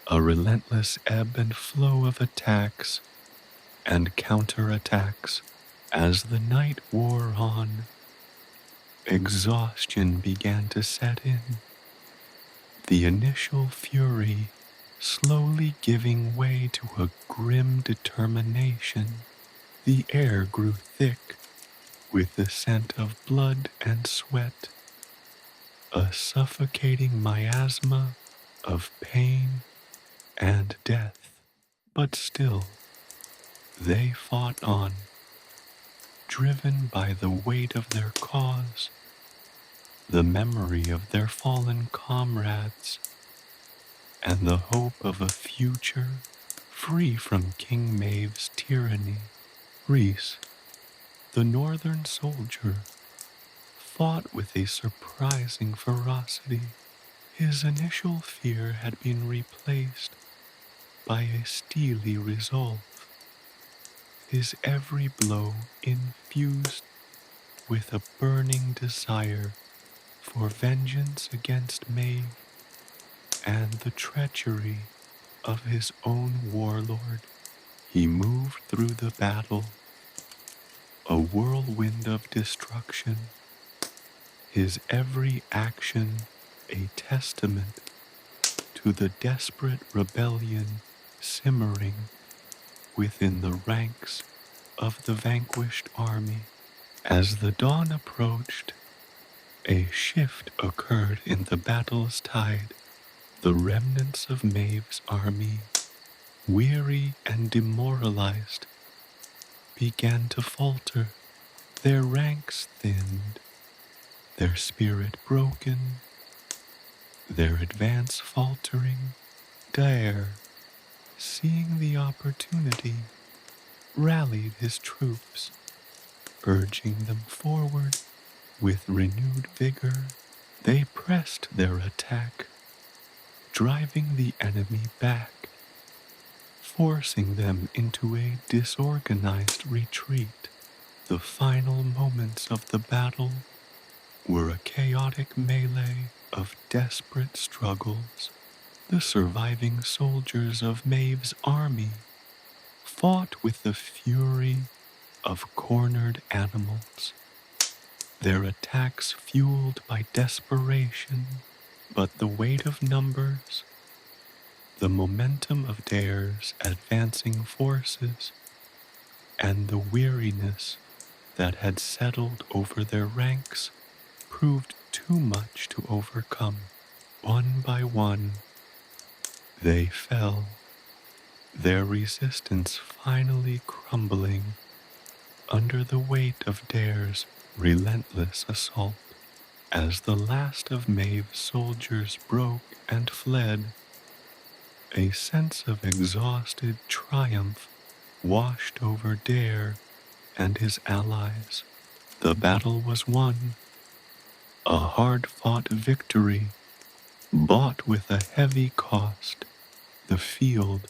a relentless ebb and flow of attacks and counterattacks. As the night wore on, Exhaustion began to set in, the initial fury slowly giving way to a grim determination. The air grew thick with the scent of blood and sweat, a suffocating miasma of pain and death. But still, they fought on, driven by the weight of their cause, the memory of their fallen comrades, and the hope of a future free from King Maeve's tyranny. Reese, the northern soldier, fought with a surprising ferocity. His initial fear had been replaced by a steely resolve, his every blow infused with a burning desire for vengeance against Maeve and the treachery of his own warlord. He moved through the battle, a whirlwind of destruction, his every action a testament to the desperate rebellion simmering within the ranks of the vanquished army. As the dawn approached, a shift occurred in the battle's tide. The remnants of Maeve's army, weary and demoralized, began to falter, their ranks thinned, their spirit broken, their advance faltering. Daire, seeing the opportunity, rallied his troops, urging them forward with renewed vigor. They pressed their attack, driving the enemy back, forcing them into a disorganized retreat. The final moments of the battle were a chaotic melee of desperate struggles. The surviving soldiers of Maeve's army fought with the fury of cornered animals, their attacks fueled by desperation. But the weight of numbers, the momentum of Daire's advancing forces, and the weariness that had settled over their ranks proved too much to overcome. One by one, they fell, their resistance finally crumbling under the weight of Daire's relentless assault. As the last of Maeve's soldiers broke and fled, a sense of exhausted triumph washed over Daire and his allies. The battle was won, a hard-fought victory, bought with a heavy cost. The field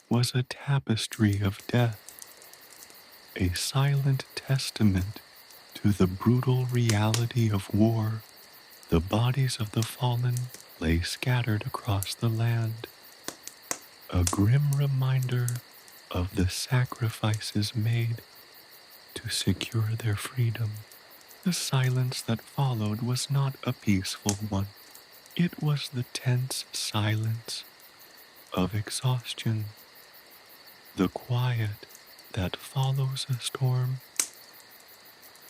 was a tapestry of death, a silent testament to the brutal reality of war. The bodies of the fallen lay scattered across the land, a grim reminder of the sacrifices made to secure their freedom. The silence that followed was not a peaceful one. It was the tense silence of exhaustion, the quiet that follows a storm,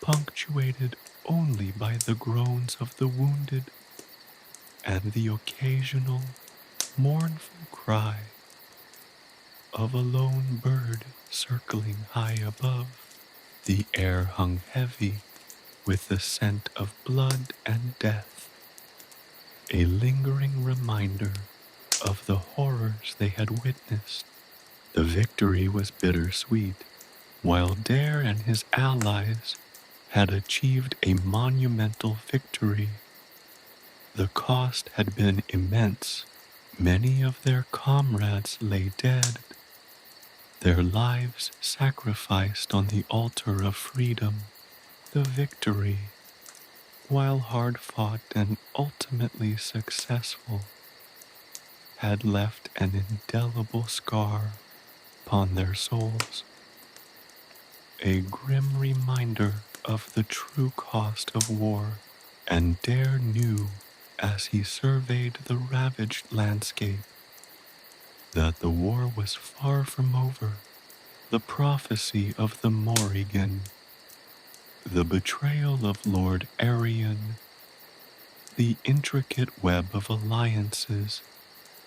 punctuated only by the groans of the wounded and the occasional mournful cry of a lone bird circling high above. The air hung heavy with the scent of blood and death, a lingering reminder of the horrors they had witnessed. The victory was bittersweet. While Daire and his allies had achieved a monumental victory, the cost had been immense. Many of their comrades lay dead, their lives sacrificed on the altar of freedom. The victory, while hard-fought and ultimately successful, had left an indelible scar upon their souls, a grim reminder of the true cost of war, and Daire knew as he surveyed the ravaged landscape that the war was far from over. The prophecy of the Morrígan, the betrayal of Lord Arian, the intricate web of alliances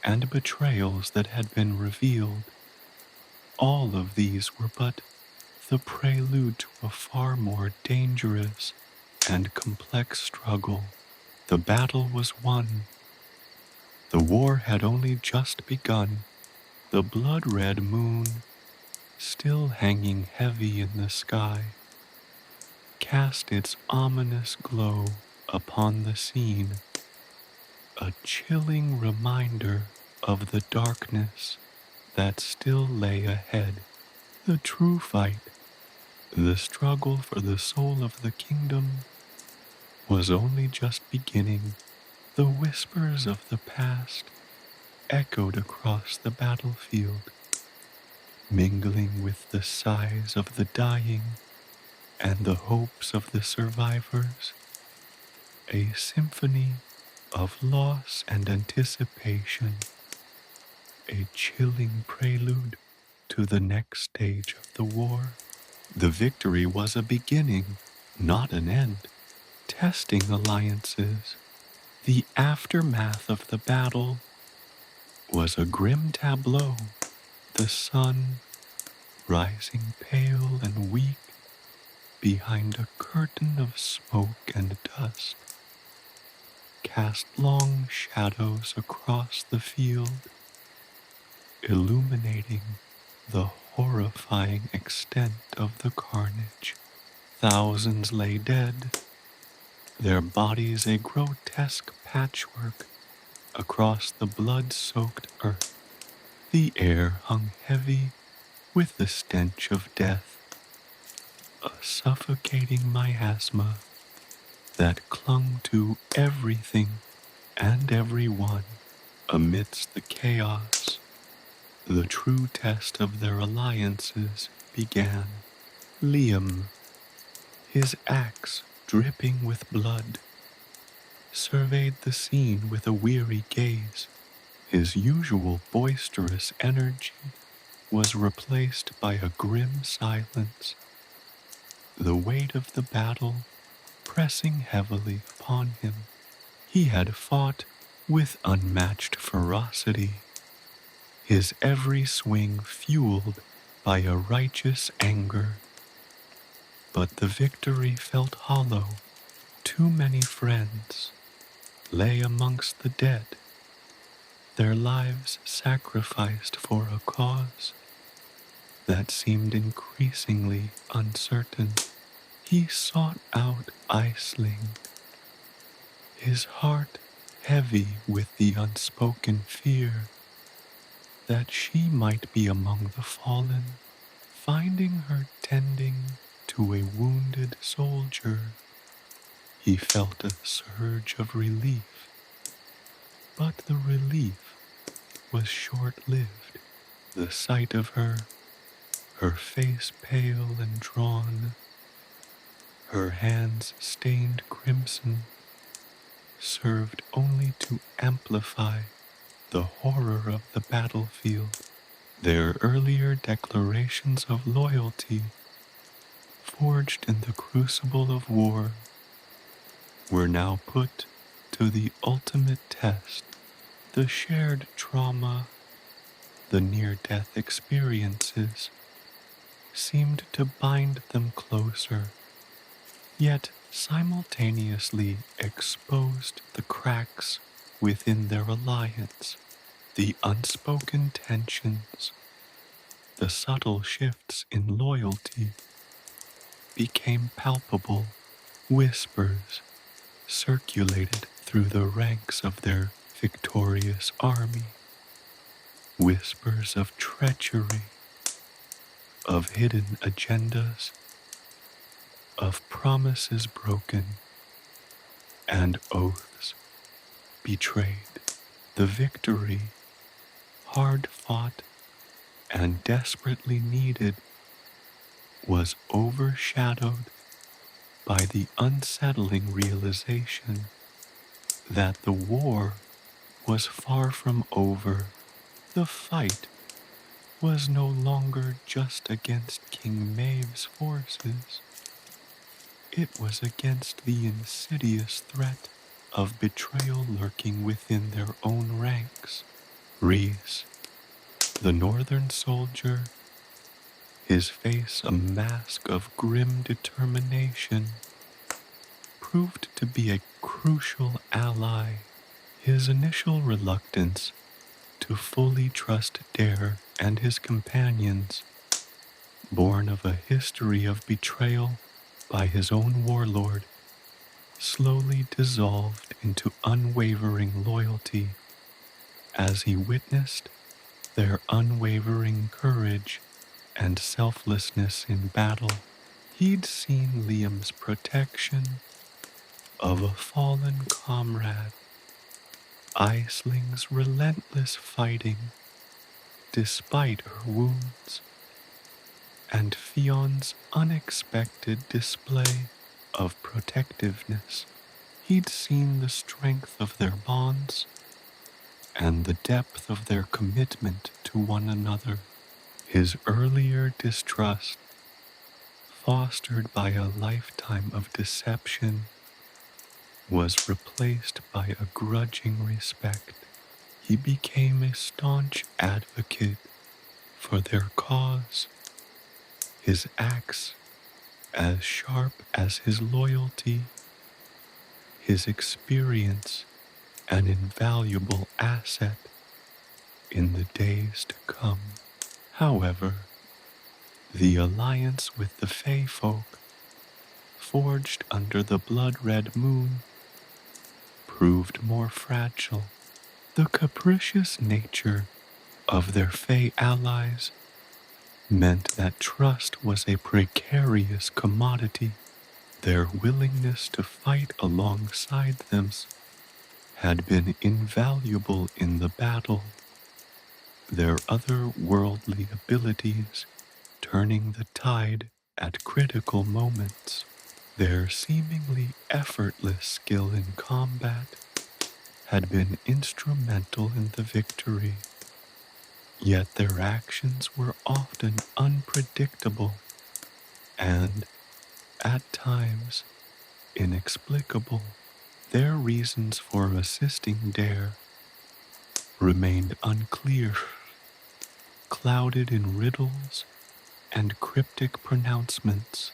and betrayals that had been revealed, all of these were but the prelude to a far more dangerous and complex struggle. The battle was won. The war had only just begun. The blood-red moon, still hanging heavy in the sky, cast its ominous glow upon the scene, a chilling reminder of the darkness that still lay ahead. The true fight, the struggle for the soul of the kingdom, was only just beginning. The whispers of the past echoed across the battlefield, mingling with the sighs of the dying and the hopes of the survivors, a symphony of loss and anticipation, a chilling prelude to the next stage of the war. The victory was a beginning, not an end, testing alliances. The aftermath of the battle was a grim tableau, the sun rising pale and weak behind a curtain of smoke and dust, cast long shadows across the field, illuminating the horrifying extent of the carnage. Thousands lay dead, their bodies a grotesque patchwork across the blood-soaked earth. The air hung heavy with the stench of death, a suffocating miasma that clung to everything and everyone. Amidst the chaos, the true test of their alliances began. Liam, his axe dripping with blood, surveyed the scene with a weary gaze. His usual boisterous energy was replaced by a grim silence, the weight of the battle pressing heavily upon him. He had fought with unmatched ferocity, his every swing fueled by a righteous anger. But the victory felt hollow. Too many friends lay amongst the dead, their lives sacrificed for a cause that seemed increasingly uncertain. He sought out Aisling, his heart heavy with the unspoken fear that she might be among the fallen, finding her tending to a wounded soldier. He felt a surge of relief, but the relief was short-lived. The sight of her face pale and drawn, her hands stained crimson, served only to amplify the horror of the battlefield. Their earlier declarations of loyalty, forged in the crucible of war, were now put to the ultimate test. The shared trauma, the near-death experiences, seemed to bind them closer, yet simultaneously exposed the cracks within their alliance. The unspoken tensions, the subtle shifts in loyalty became palpable. Whispers circulated through the ranks of their victorious army. Whispers of treachery, of hidden agendas, of promises broken, and oaths betrayed. The victory, hard fought and desperately needed, was overshadowed by the unsettling realization that the war was far from over. The fight was no longer just against King Maeve's forces. It was against the insidious threat of betrayal lurking within their own ranks. Reese, the northern soldier, his face a mask of grim determination, proved to be a crucial ally. His initial reluctance to fully trust Daire and his companions, born of a history of betrayal by his own warlord, slowly dissolved into unwavering loyalty as he witnessed their unwavering courage and selflessness in battle. He'd seen Liam's protection of a fallen comrade, Aisling's relentless fighting despite her wounds, and Fion's unexpected display of protectiveness. He'd seen the strength of their bonds and the depth of their commitment to one another. His earlier distrust, fostered by a lifetime of deception, was replaced by a grudging respect. He became a staunch advocate for their cause, his axe as sharp as his loyalty, his experience an invaluable asset in the days to come. However, the alliance with the Fae folk, forged under the blood-red moon, proved more fragile. The capricious nature of their Fae allies meant that trust was a precarious commodity. Their willingness to fight alongside them had been invaluable in the battle, their otherworldly abilities turning the tide at critical moments. Their seemingly effortless skill in combat had been instrumental in the victory, yet their actions were often unpredictable and, at times, inexplicable. Their reasons for assisting Daire remained unclear, clouded in riddles and cryptic pronouncements,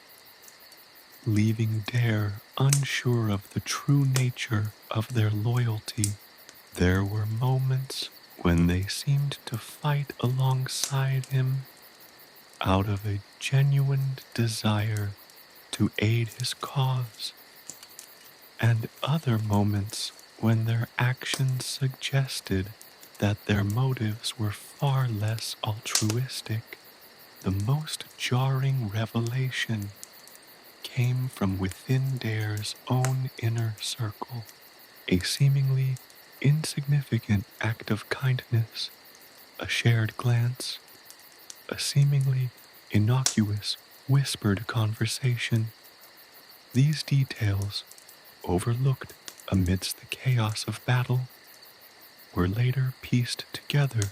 leaving Daire unsure of the true nature of their loyalty. There were moments when they seemed to fight alongside him out of a genuine desire to aid his cause, and other moments when their actions suggested that their motives were far less altruistic. The most jarring revelation came from within Daire's own inner circle, a seemingly insignificant act of kindness, a shared glance, a seemingly innocuous whispered conversation. These details, overlooked amidst the chaos of battle, were later pieced together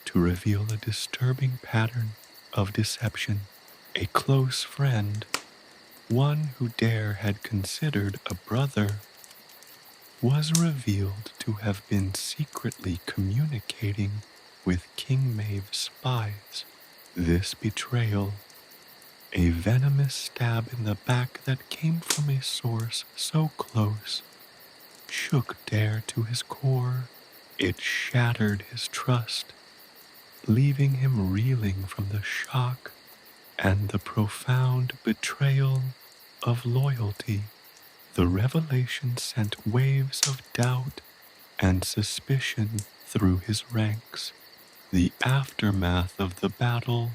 to reveal a disturbing pattern of deception. A close friend, one who Daire had considered a brother, was revealed to have been secretly communicating with King Maeve's spies. This betrayal, a venomous stab in the back that came from a source so close, shook Daire to his core. It shattered his trust, leaving him reeling from the shock and the profound betrayal of loyalty. The revelation sent waves of doubt and suspicion through his ranks. The aftermath of the battle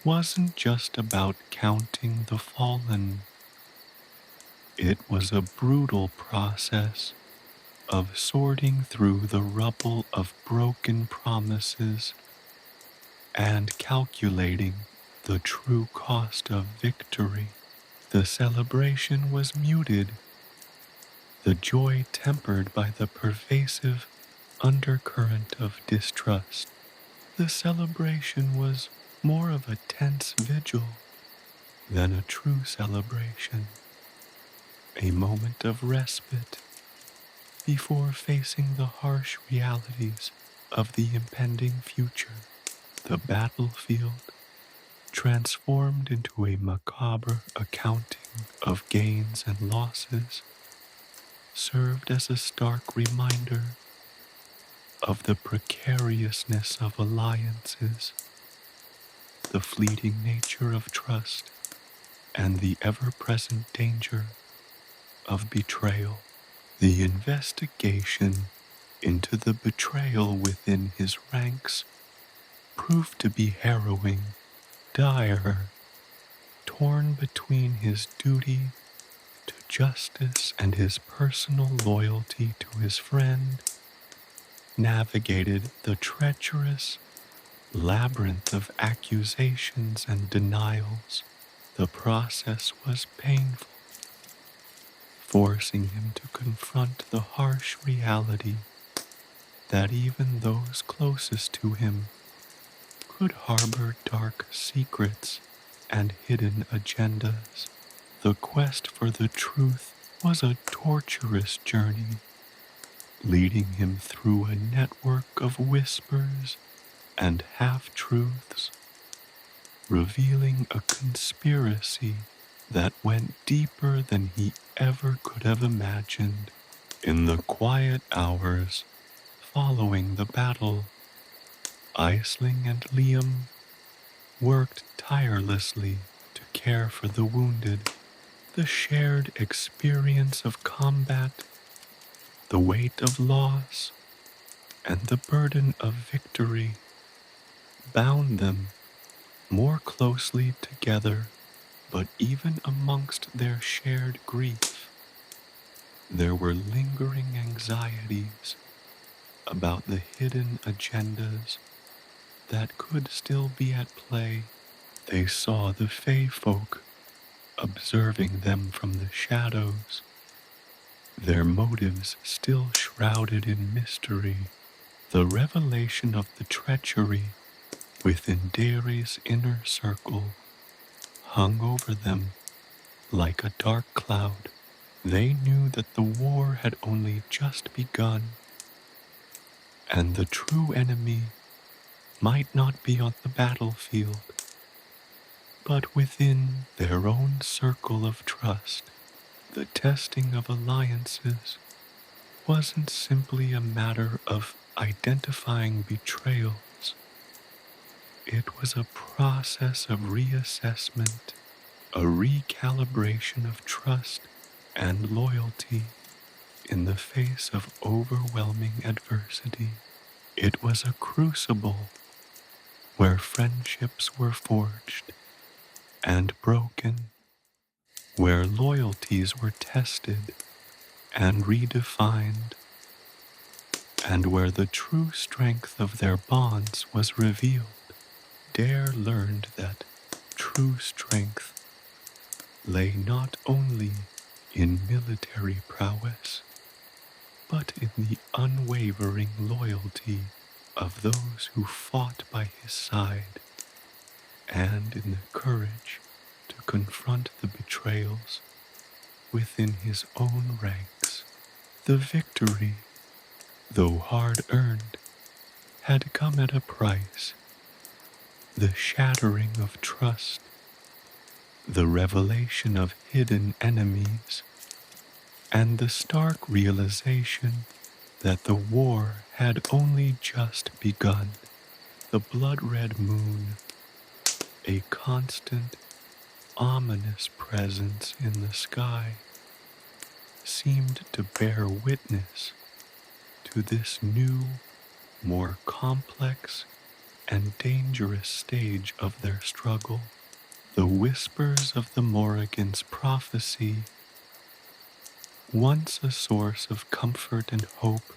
wasn't just about counting the fallen. It was a brutal process of sorting through the rubble of broken promises and calculating the true cost of victory. The celebration was muted, the joy tempered by the pervasive undercurrent of distrust. The celebration was more of a tense vigil than a true celebration, a moment of respite before facing the harsh realities of the impending future. The battlefield, transformed into a macabre accounting of gains and losses, served as a stark reminder of the precariousness of alliances, the fleeting nature of trust, and the ever-present danger of betrayal. The investigation into the betrayal within his ranks proved to be harrowing. Daire, torn between his duty to justice and his personal loyalty to his friend, navigated the treacherous labyrinth of accusations and denials. The process was painful, forcing him to confront the harsh reality that even those closest to him could harbor dark secrets and hidden agendas. The quest for the truth was a torturous journey, leading him through a network of whispers and half-truths, revealing a conspiracy that went deeper than he ever could have imagined. In the quiet hours following the battle, Aisling and Liam worked tirelessly to care for the wounded. The shared experience of combat, the weight of loss, and the burden of victory bound them more closely together. But even amongst their shared grief, there were lingering anxieties about the hidden agendas that could still be at play. They saw the Fey folk observing them from the shadows, their motives still shrouded in mystery. The revelation of the treachery within Daire's inner circle hung over them like a dark cloud. They knew that the war had only just begun, and the true enemy might not be on the battlefield, but within their own circle of trust. The testing of alliances wasn't simply a matter of identifying betrayals. It was a process of reassessment, a recalibration of trust and loyalty in the face of overwhelming adversity. It was a crucible where friendships were forged and broken, where loyalties were tested and redefined, and where the true strength of their bonds was revealed. Daire learned that true strength lay not only in military prowess, but in the unwavering loyalty of those who fought by his side, and in the courage to confront the betrayals within his own ranks. The victory, though hard-earned, had come at a price. The shattering of trust, the revelation of hidden enemies, and the stark realization that the war had only just begun. The blood-red moon, a constant, ominous presence in the sky, seemed to bear witness to this new, more complex and dangerous stage of their struggle. The whispers of the Morrigan's prophecy, once a source of comfort and hope,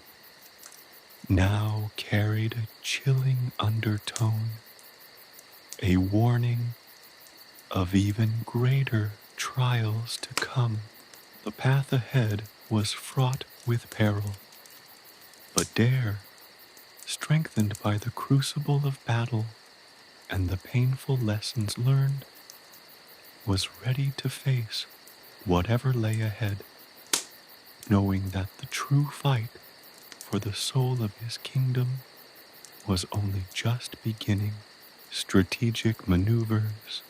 now carried a chilling undertone, a warning of even greater trials to come. The path ahead was fraught with peril, but Daire, strengthened by the crucible of battle and the painful lessons learned, was ready to face whatever lay ahead, knowing that the true fight for the soul of his kingdom was only just beginning. Strategic maneuvers.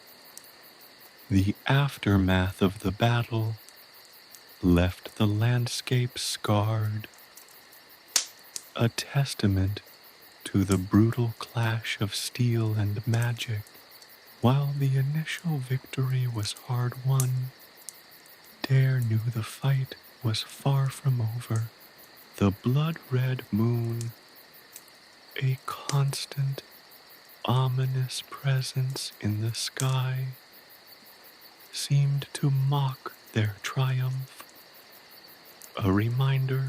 The aftermath of the battle left the landscape scarred, a testament to the brutal clash of steel and magic. While the initial victory was hard won, Daire knew the fight was far from over. The blood-red moon, a constant, ominous presence in the sky, seemed to mock their triumph, a reminder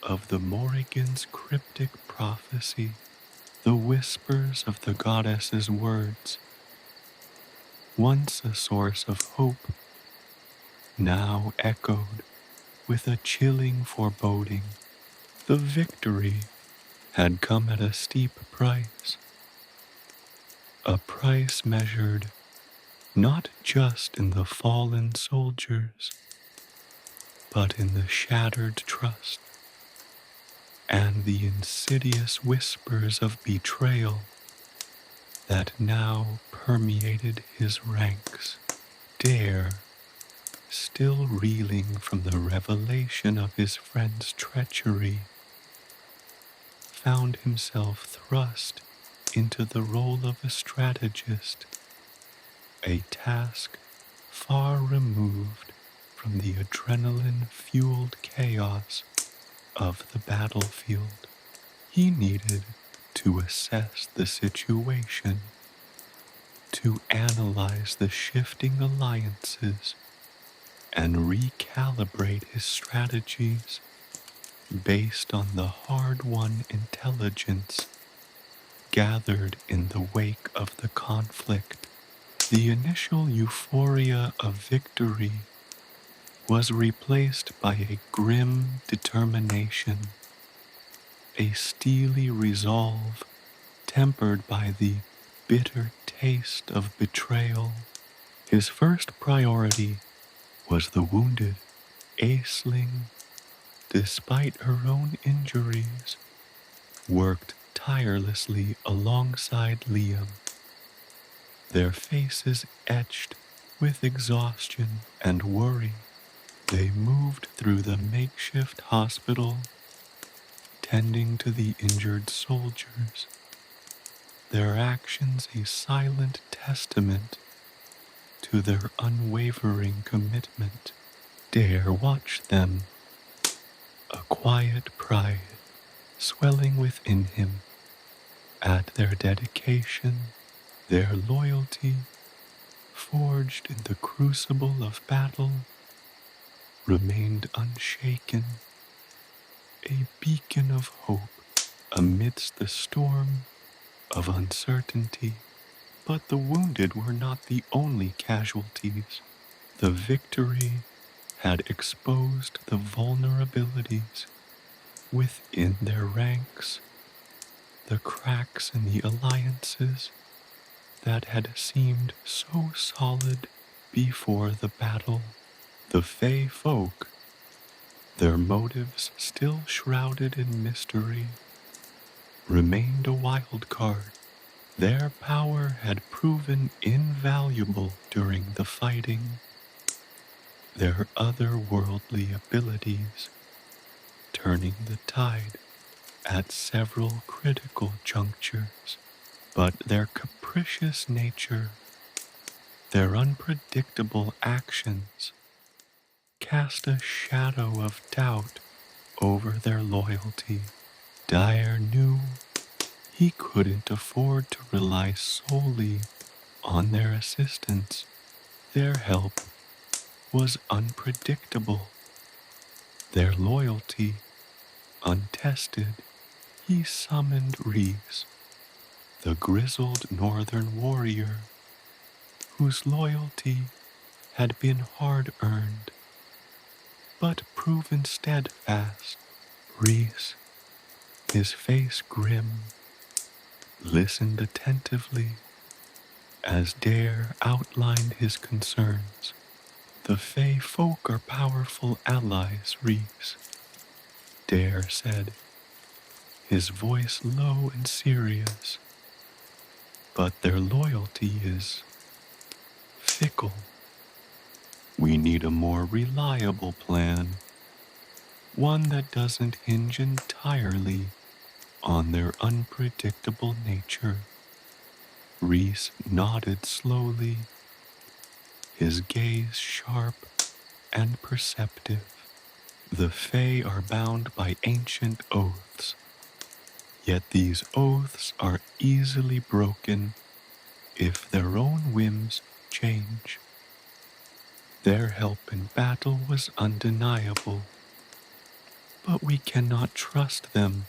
of the Morrigan's cryptic prophecy, the whispers of the goddess's words, once a source of hope, now echoed with a chilling foreboding. The victory had come at a steep price, a price measured not just in the fallen soldiers, but in the shattered trust and the insidious whispers of betrayal that now permeated his ranks. Daire, still reeling from the revelation of his friend's treachery, found himself thrust into the role of a strategist, a task far removed from the adrenaline-fueled chaos of the battlefield. He needed to assess the situation, to analyze the shifting alliances, and recalibrate his strategies based on the hard-won intelligence gathered in the wake of the conflict. The initial euphoria of victory was replaced by a grim determination, a steely resolve tempered by the bitter taste of betrayal. His first priority was the wounded. Aisling, despite her own injuries, worked tirelessly alongside Liam, their faces etched with exhaustion and worry. They moved through the makeshift hospital, tending to the injured soldiers, their actions a silent testament to their unwavering commitment. Daire watched them, a quiet pride swelling within him at their dedication, their loyalty, forged in the crucible of battle, remained unshaken, a beacon of hope amidst the storm of uncertainty. But the wounded were not the only casualties. The victory had exposed the vulnerabilities within their ranks, the cracks in the alliances that had seemed so solid before the battle. The Fey folk, their motives still shrouded in mystery, remained a wild card. Their power had proven invaluable during the fighting, their otherworldly abilities turning the tide at several critical junctures. But their capricious nature, their unpredictable actions, cast a shadow of doubt over their loyalty. Daire knew he couldn't afford to rely solely on their assistance. Their help was unpredictable, their loyalty untested. He summoned Reese, the grizzled northern warrior, whose loyalty had been hard-earned, but proven steadfast. Rhys, his face grim, listened attentively as Daire outlined his concerns. The Fae folk are powerful allies, Rhys, Daire said, his voice low and serious, but their loyalty is fickle. We need a more reliable plan, one that doesn't hinge entirely on their unpredictable nature. Rhys nodded slowly, his gaze sharp and perceptive. The Fae are bound by ancient oaths, yet these oaths are easily broken if their own whims change. Their help in battle was undeniable, but we cannot trust them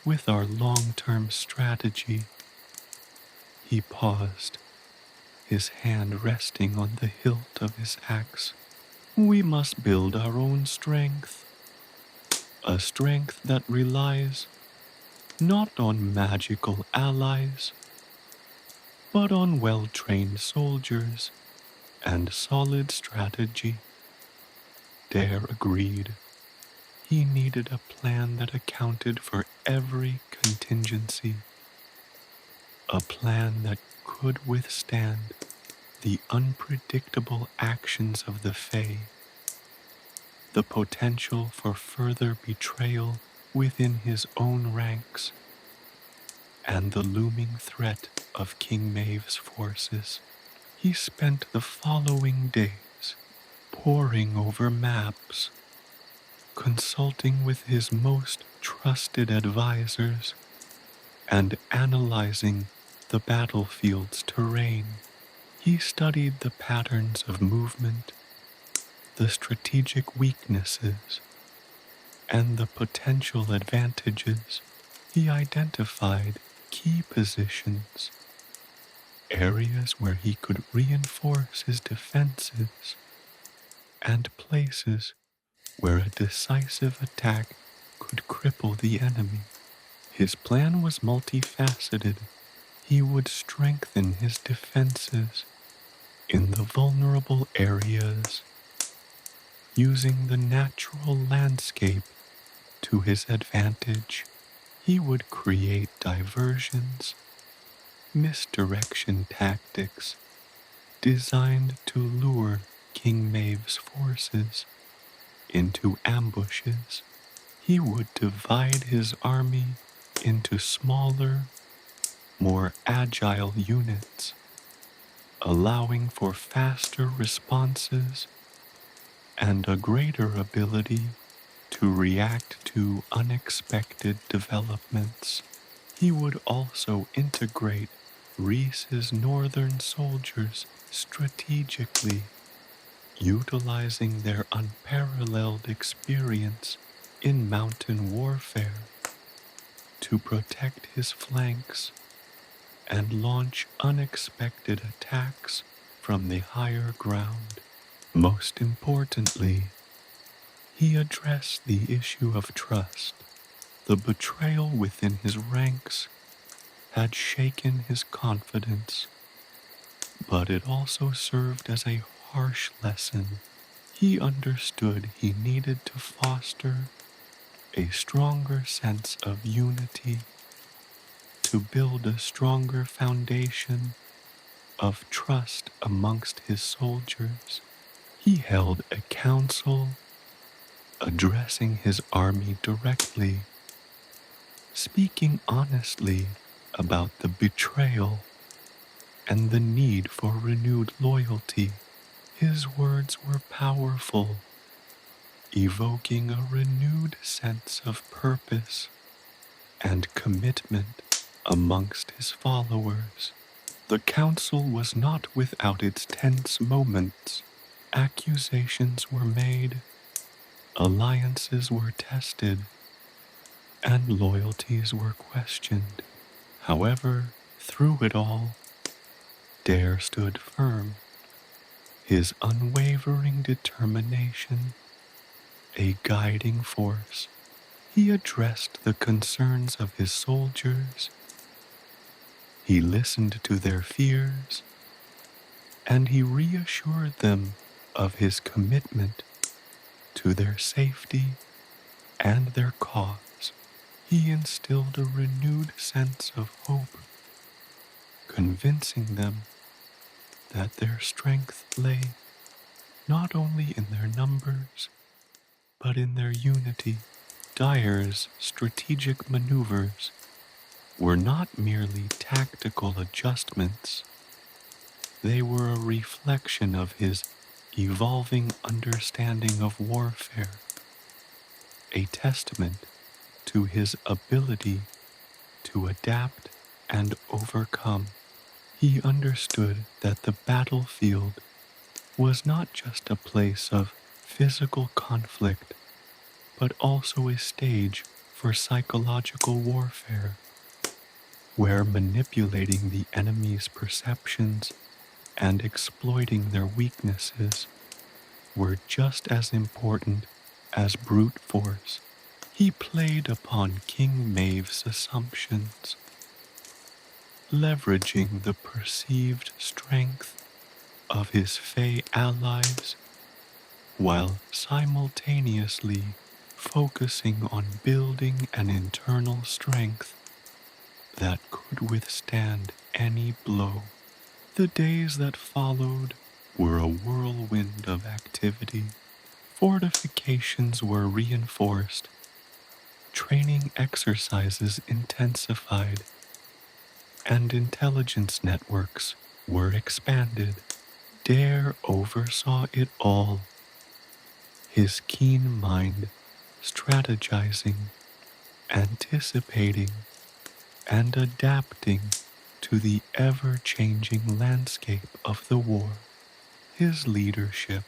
with our long-term strategy. He paused, his hand resting on the hilt of his axe. We must build our own strength, a strength that relies not on magical allies, but on well-trained soldiers and solid strategy. Daire agreed. He needed a plan that accounted for every contingency, a plan that could withstand the unpredictable actions of the Fae, the potential for further betrayal within his own ranks, and the looming threat of King Maeve's forces. He spent the following days poring over maps, consulting with his most trusted advisors, and analyzing the battlefield's terrain. He studied the patterns of movement, the strategic weaknesses, and the potential advantages. He identified key positions, areas where he could reinforce his defenses, and places where a decisive attack could cripple the enemy. His plan was multifaceted. He would strengthen his defenses in the vulnerable areas, using the natural landscape to his advantage. He would create diversions, misdirection tactics designed to lure King Maeve's forces into ambushes. He would divide his army into smaller, more agile units, allowing for faster responses and a greater ability to react to unexpected developments. He would also integrate Rhys's northern soldiers strategically, utilizing their unparalleled experience in mountain warfare to protect his flanks and launch unexpected attacks from the higher ground. Most importantly, he addressed the issue of trust. The betrayal within his ranks had shaken his confidence, but it also served as a harsh lesson. He understood he needed to foster a stronger sense of unity, to build a stronger foundation of trust amongst his soldiers. He held a council, addressing his army directly, speaking honestly about the betrayal and the need for renewed loyalty. His words were powerful, evoking a renewed sense of purpose and commitment amongst his followers. The council was not without its tense moments. Accusations were made, alliances were tested, and loyalties were questioned. However, through it all, Daire stood firm. his unwavering determination a guiding force. He addressed the concerns of his soldiers, he listened to their fears, and he reassured them of his commitment to their safety and their cause. He instilled a renewed sense of hope, convincing them that their strength lay not only in their numbers, but in their unity. Daire's strategic maneuvers were not merely tactical adjustments, they were a reflection of his evolving understanding of warfare, a testament to his ability to adapt and overcome. He understood that the battlefield was not just a place of physical conflict, but also a stage for psychological warfare, where manipulating the enemy's perceptions and exploiting their weaknesses were just as important as brute force. He played upon King Maeve's assumptions, leveraging the perceived strength of his Fey allies while simultaneously focusing on building an internal strength that could withstand any blow. The days that followed were a whirlwind of activity. Fortifications were reinforced, training exercises intensified, and intelligence networks were expanded. Daire oversaw it all, his keen mind strategizing, anticipating, and adapting to the ever-changing landscape of the war. His leadership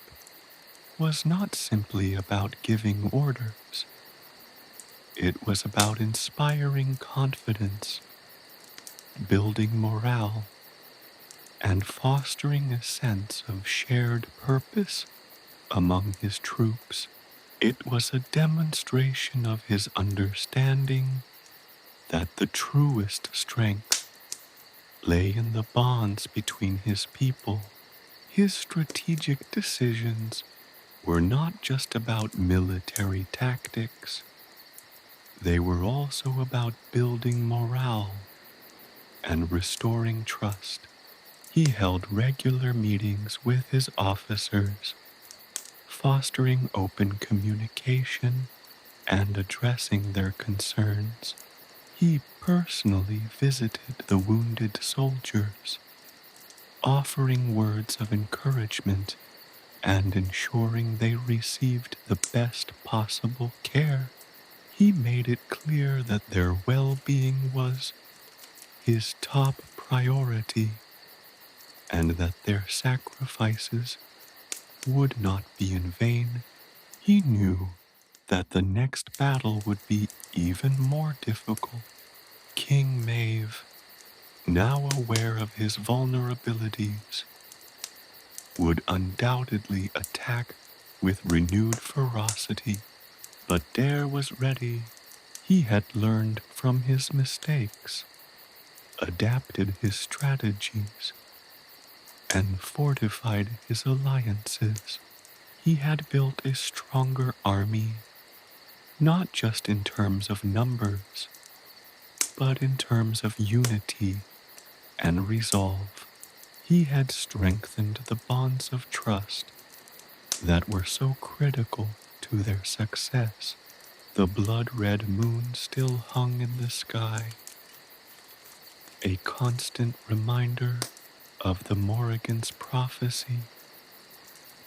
was not simply about giving orders. It was about inspiring confidence, building morale, and fostering a sense of shared purpose among his troops. It was a demonstration of his understanding that the truest strength lay in the bonds between his people. His strategic decisions were not just about military tactics, they were also about building morale and restoring trust. He held regular meetings with his officers, fostering open communication and addressing their concerns. He personally visited the wounded soldiers, offering words of encouragement and ensuring they received the best possible care. He made it clear that their well-being was his top priority and that their sacrifices would not be in vain. He knew that the next battle would be even more difficult. King Maeve, now aware of his vulnerabilities, would undoubtedly attack with renewed ferocity. But Daire was ready. He had learned from his mistakes, adapted his strategies, and fortified his alliances. He had built a stronger army, not just in terms of numbers, but in terms of unity and resolve. He had strengthened the bonds of trust that were so critical to their success. The blood-red moon still hung in the sky, a constant reminder of the Morrigan's prophecy.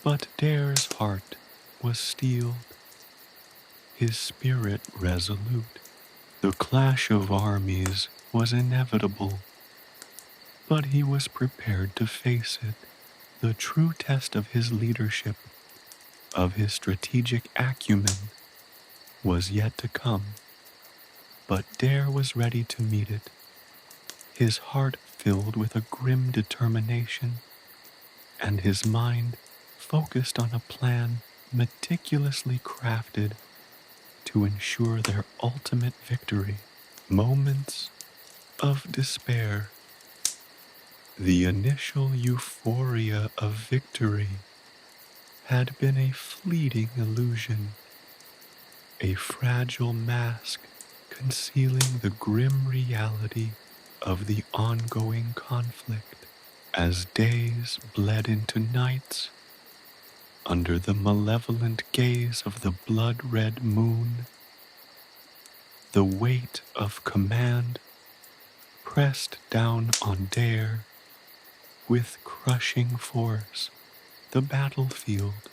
But Daire's heart was steeled, his spirit resolute. The clash of armies was inevitable, but he was prepared to face it. The true test of his leadership, of his strategic acumen, was yet to come. But Daire was ready to meet it, his heart filled with a grim determination and his mind focused on a plan meticulously crafted to ensure their ultimate victory. Moments of despair. The initial euphoria of victory had been a fleeting illusion, a fragile mask concealing the grim reality of the ongoing conflict. As days bled into nights, under the malevolent gaze of the blood-red moon, the weight of command pressed down on Daire with crushing force. The battlefield,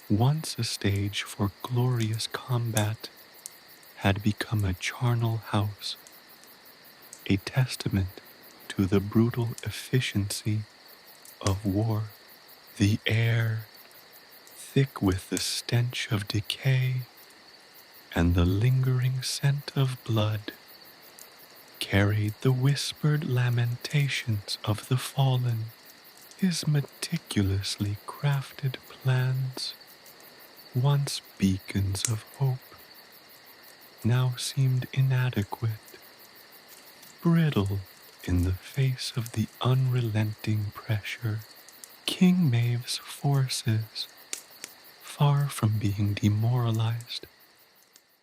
once a stage for glorious combat, had become a charnel house, a testament to the brutal efficiency of war. The air, thick with the stench of decay and the lingering scent of blood, carried the whispered lamentations of the fallen. His meticulously crafted plans, once beacons of hope, now seemed inadequate, brittle in the face of the unrelenting pressure. King Maeve's forces, far from being demoralized,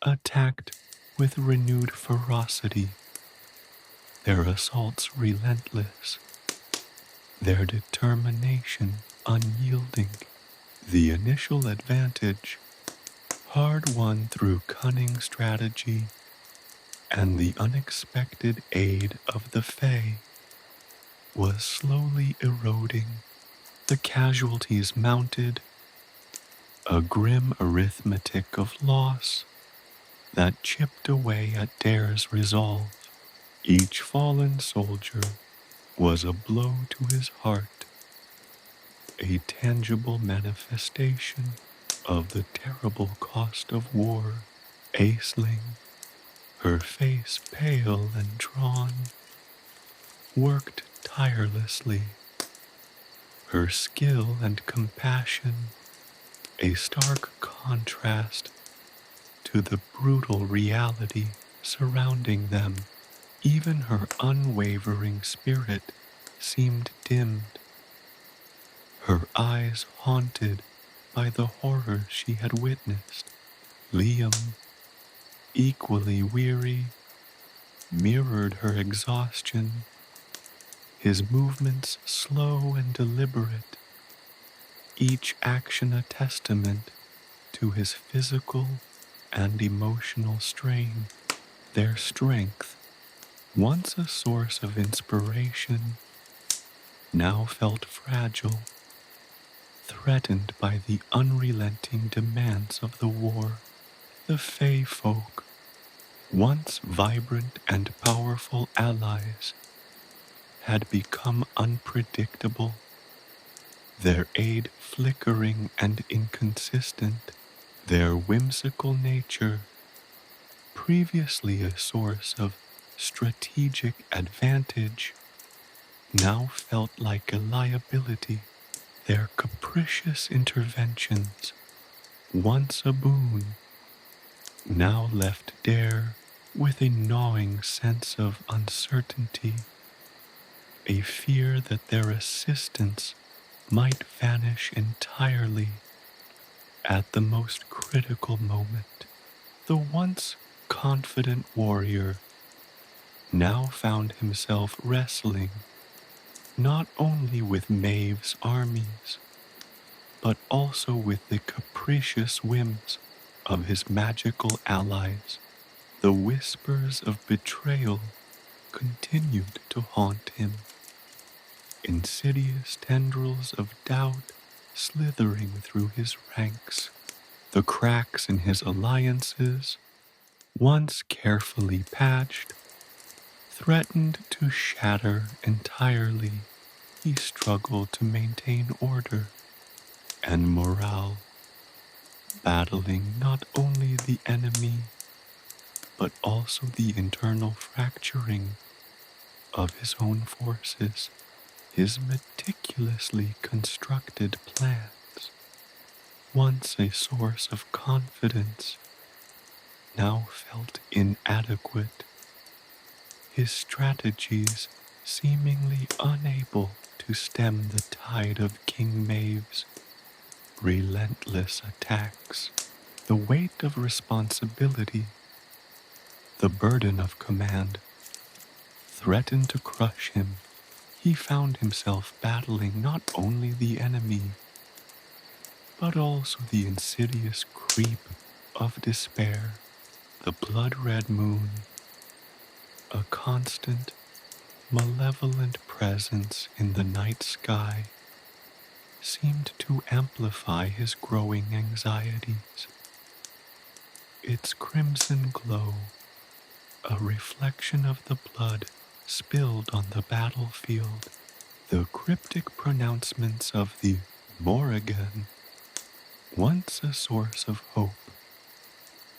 attacked with renewed ferocity, their assaults relentless, their determination unyielding. The initial advantage, hard won through cunning strategy and the unexpected aid of the Fae, was slowly eroding. The casualties mounted, a grim arithmetic of loss that chipped away at Daire's resolve. Each fallen soldier was a blow to his heart, a tangible manifestation of the terrible cost of war. Aisling, her face pale and drawn, worked tirelessly, her skill and compassion a stark contrast to the brutal reality surrounding them. Even her unwavering spirit seemed dimmed, her eyes haunted by the horror she had witnessed. Liam, equally weary, mirrored her exhaustion, his movements slow and deliberate, each action a testament to his physical and emotional strain. Their strength, once a source of inspiration, now felt fragile, threatened by the unrelenting demands of the war. The Fae folk, once vibrant and powerful allies, had become unpredictable, their aid flickering and inconsistent. Their whimsical nature, previously a source of strategic advantage, now felt like a liability. Their capricious interventions, once a boon, now left Daire with a gnawing sense of uncertainty, a fear that their assistance might vanish entirely at the most critical moment. The once confident warrior now found himself wrestling not only with Maeve's armies, but also with the capricious whims of his magical allies. The whispers of betrayal continued to haunt him, insidious tendrils of doubt slithering through his ranks. The cracks in his alliances, once carefully patched, threatened to shatter entirely. He struggled to maintain order and morale, battling not only the enemy, but also the internal fracturing of his own forces. his meticulously constructed plans, once a source of confidence, now felt inadequate, his strategies seemingly unable to stem the tide of King Maeve's relentless attacks. The weight of responsibility, the burden of command, threatened to crush him. He found himself battling not only the enemy, but also the insidious creep of despair. The blood-red moon, a constant, malevolent presence in the night sky, seemed to amplify his growing anxieties. Its crimson glow, a reflection of the blood spilled on the battlefield, the cryptic pronouncements of the Morrígan, once a source of hope,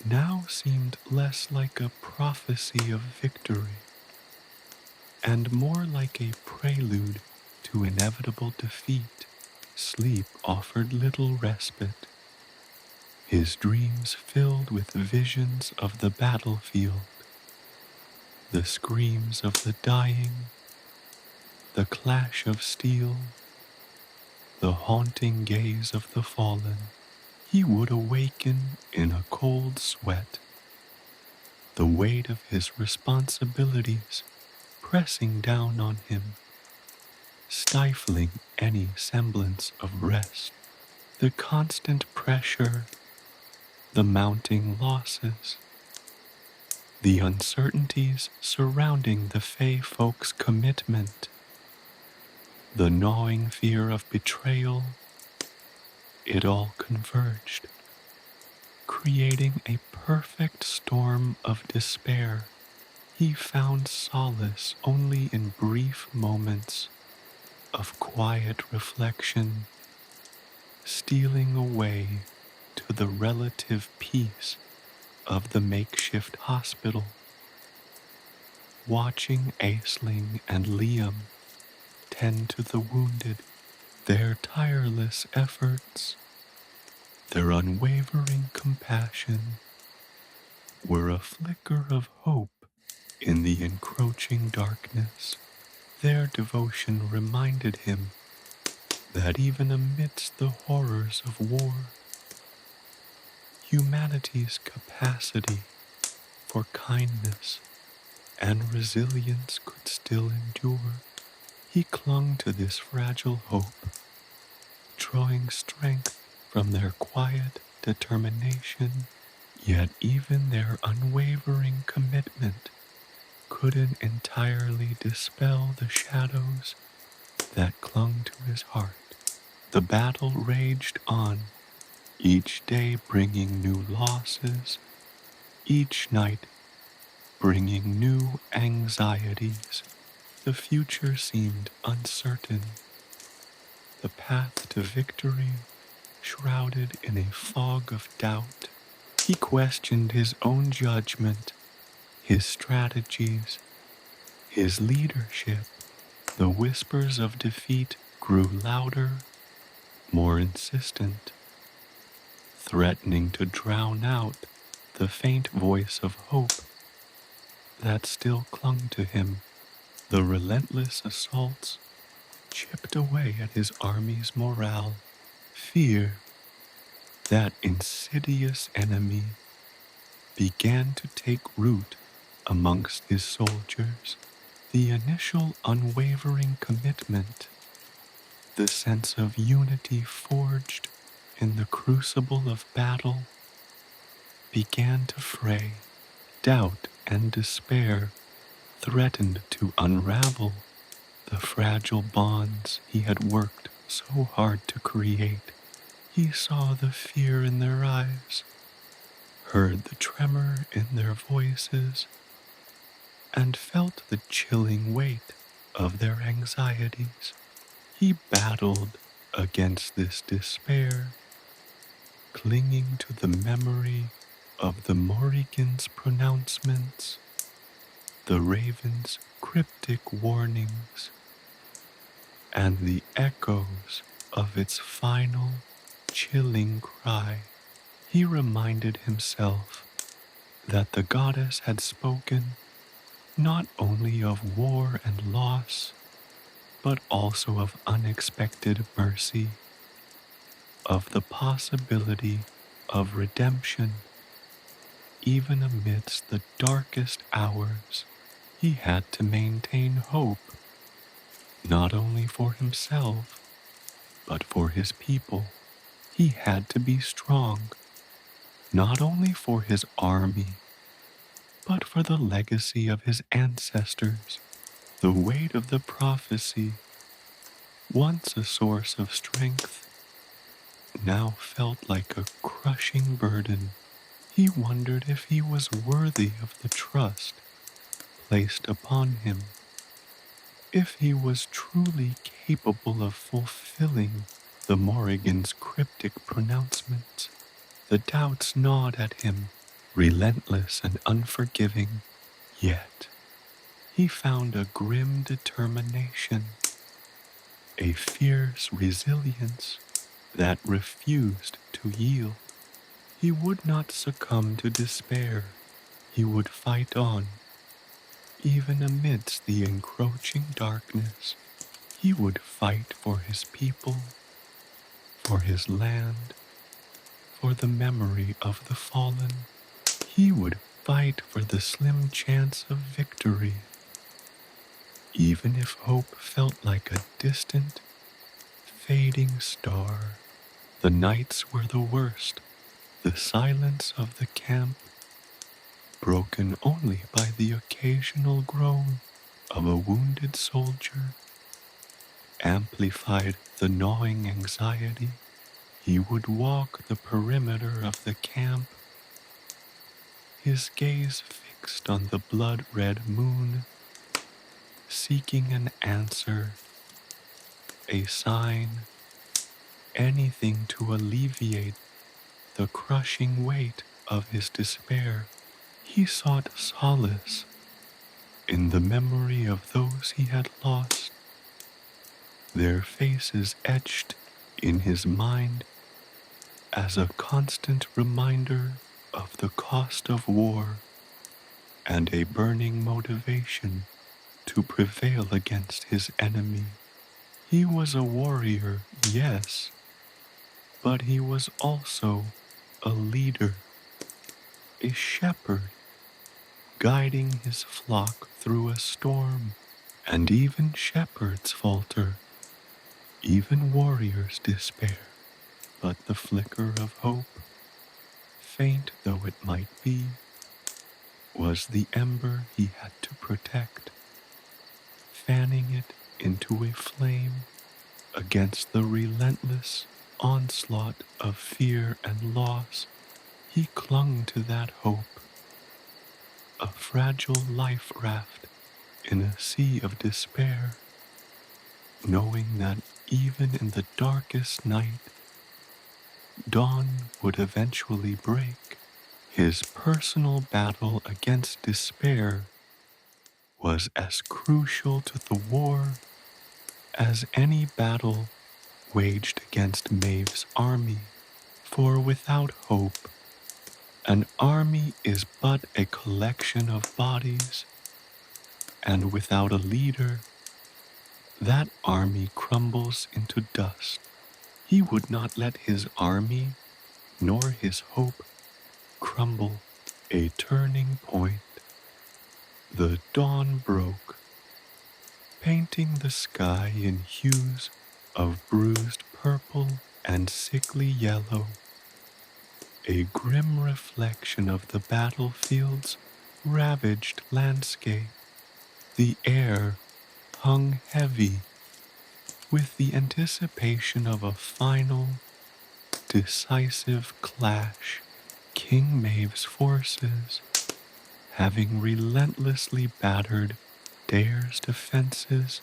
now seemed less like a prophecy of victory and more like a prelude to inevitable defeat. Sleep offered little respite, his dreams filled with visions of the battlefield, the screams of the dying, the clash of steel, the haunting gaze of the fallen. He would awaken in a cold sweat, the weight of his responsibilities pressing down on him, stifling any semblance of rest. The constant pressure, the mounting losses, the uncertainties surrounding the Fae folk's commitment, the gnawing fear of betrayal, it all converged, creating a perfect storm of despair. He found solace only in brief moments of quiet reflection, stealing away to the relative peace of the makeshift hospital, watching Aisling and Liam tend to the wounded, their tireless efforts, their unwavering compassion were a flicker of hope in the encroaching darkness. Their devotion reminded him that even amidst the horrors of war, humanity's capacity for kindness and resilience could still endure. He clung to this fragile hope, drawing strength from their quiet determination, yet even their unwavering commitment couldn't entirely dispel the shadows that clung to his heart. The battle raged on, each day bringing new losses, each night bringing new anxieties. The future seemed uncertain, the path to victory shrouded in a fog of doubt. He questioned his own judgment, his strategies, his leadership. The whispers of defeat grew louder, more insistent, threatening to drown out the faint voice of hope that still clung to him. The relentless assaults chipped away at his army's morale. Fear, that insidious enemy, began to take root amongst his soldiers. The initial unwavering commitment, the sense of unity forged in the crucible of battle, began to fray. Doubt and despair threatened to unravel the fragile bonds he had worked so hard to create. He saw the fear in their eyes, heard the tremor in their voices, and felt the chilling weight of their anxieties. He battled against this despair, clinging to the memory of the Morrigan's pronouncements, the raven's cryptic warnings, and the echoes of its final, chilling cry. He reminded himself that the goddess had spoken not only of war and loss, but also of unexpected mercy, of the possibility of redemption. Even amidst the darkest hours, he had to maintain hope, not only for himself, but for his people. He had to be strong, not only for his army, but for the legacy of his ancestors. The weight of the prophecy, once a source of strength, now felt like a crushing burden. He wondered if he was worthy of the trust placed upon him, if he was truly capable of fulfilling the Morrigan's cryptic pronouncements. The doubts gnawed at him, relentless and unforgiving, yet he found a grim determination, a fierce resilience that refused to yield. He would not succumb to despair. He would fight on, even amidst the encroaching darkness. He would fight for his people, for his land, for the memory of the fallen. He would fight for the slim chance of victory, even if hope felt like a distant, fading star. The nights were the worst, the silence of the camp, broken only by the occasional groan of a wounded soldier, amplified the gnawing anxiety. He would walk the perimeter of the camp, his gaze fixed on the blood-red moon, seeking an answer, a sign, anything to alleviate the crushing weight of his despair. He sought solace in the memory of those he had lost, their faces etched in his mind as a constant reminder of the cost of war and a burning motivation to prevail against his enemy. He was a warrior, yes, but he was also a leader, a shepherd, guiding his flock through a storm. And even shepherds falter, even warriors despair. But the flicker of hope, faint though it might be, was the ember he had to protect, fanning it into a flame against the relentless onslaught of fear and loss. He clung to that hope, a fragile life raft in a sea of despair, knowing that even in the darkest night, dawn would eventually break. His personal battle against despair was as crucial to the war as any battle waged against Maeve's army. For without hope, an army is but a collection of bodies, and without a leader, that army crumbles into dust. He would not let his army nor his hope crumble. A turning point. The dawn broke, painting the sky in hues of bruised purple and sickly yellow, a grim reflection of the battlefield's ravaged landscape. The air hung heavy with the anticipation of a final, decisive clash. King Maeve's forces, having relentlessly battered Daire's defenses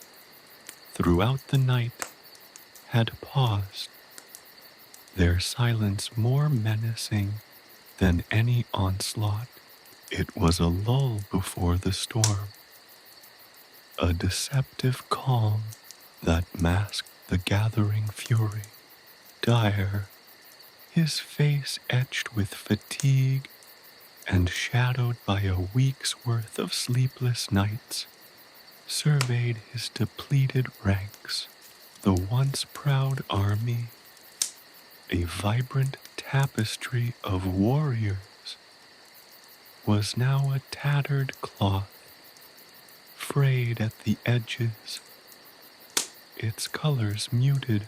throughout the night, had paused, their silence more menacing than any onslaught. It was a lull before the storm, a deceptive calm that masked the gathering fury. Daire, his face etched with fatigue and shadowed by a week's worth of sleepless nights, surveyed his depleted ranks. The once proud army, a vibrant tapestry of warriors, was now a tattered cloth, frayed at the edges, its colors muted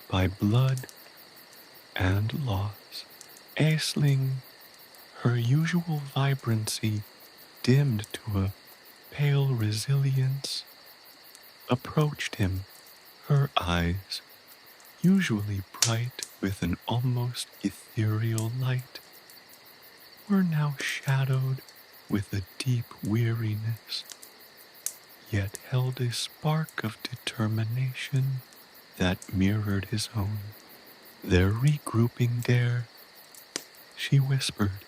by blood and loss. Aisling, her usual vibrancy dimmed to a pale resilience, approached him. Her eyes, usually bright with an almost ethereal light, were now shadowed with a deep weariness, yet held a spark of determination that mirrored his own. Their regrouping Daire, she whispered,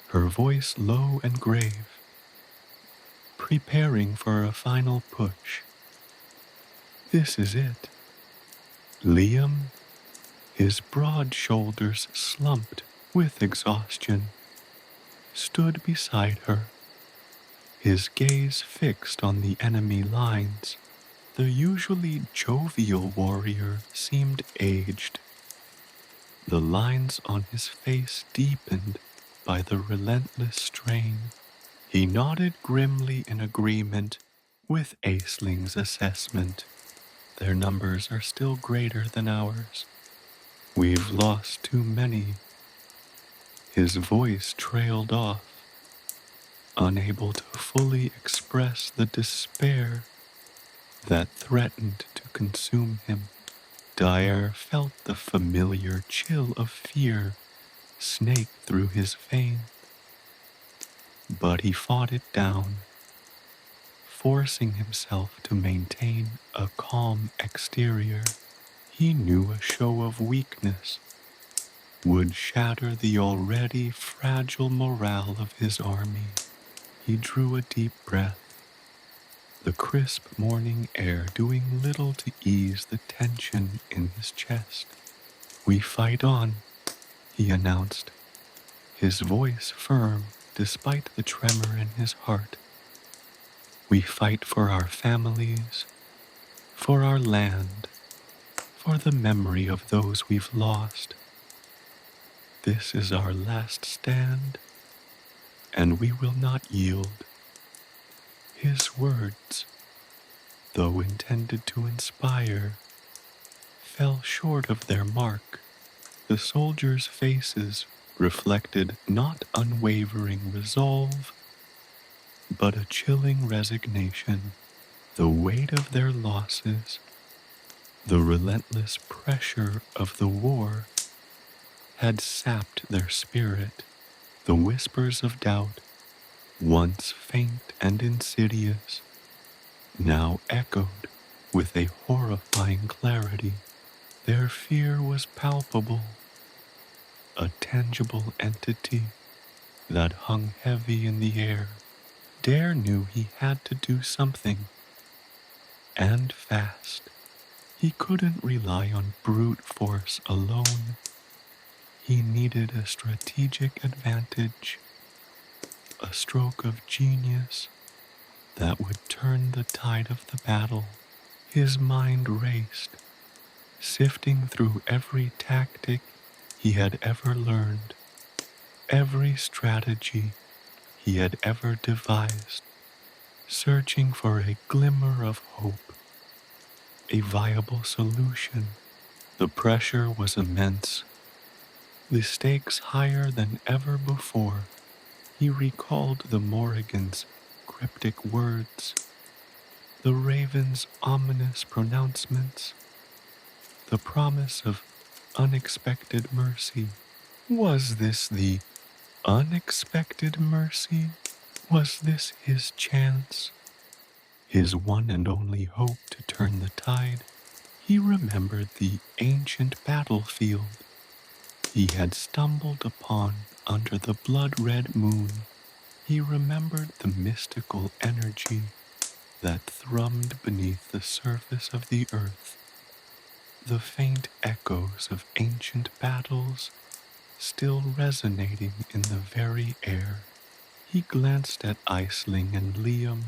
her voice low and grave, preparing for a final push. This is it. Liam, his broad shoulders slumped with exhaustion, stood beside her, his gaze fixed on the enemy lines. The usually jovial warrior seemed aged. The lines on his face deepened by the relentless strain. He nodded grimly in agreement with Aisling's assessment. Their numbers are still greater than ours. We've lost too many. His voice trailed off, unable to fully express the despair that threatened to consume him. Daire felt the familiar chill of fear snake through his veins, but he fought it down, forcing himself to maintain a calm exterior. He knew a show of weakness would shatter the already fragile morale of his army. He drew a deep breath, the crisp morning air doing little to ease the tension in his chest. "We fight on," he announced, his voice firm despite the tremor in his heart. "We fight for our families, for our land, for the memory of those we've lost. This is our last stand, and we will not yield." His words, though intended to inspire, fell short of their mark. The soldiers' faces reflected not unwavering resolve, but a chilling resignation. The weight of their losses, the relentless pressure of the war, had sapped their spirit. The whispers of doubt, once faint and insidious, now echoed with a horrifying clarity. Their fear was palpable, a tangible entity that hung heavy in the air. Daire knew he had to do something, and fast. He couldn't rely on brute force alone. He needed a strategic advantage, a stroke of genius that would turn the tide of the battle. His mind raced, sifting through every tactic he had ever learned, every strategy he had ever devised, searching for a glimmer of hope, a viable solution. The pressure was immense, the stakes higher than ever before. He recalled the Morrigan's cryptic words, the raven's ominous pronouncements, the promise of unexpected mercy. Was this the unexpected mercy? Was this his chance? His one and only hope to turn the tide? He remembered the ancient battlefield he had stumbled upon under the blood-red moon. He remembered the mystical energy that thrummed beneath the surface of the earth, the faint echoes of ancient battles still resonating in the very air. He glanced at Aisling and Liam,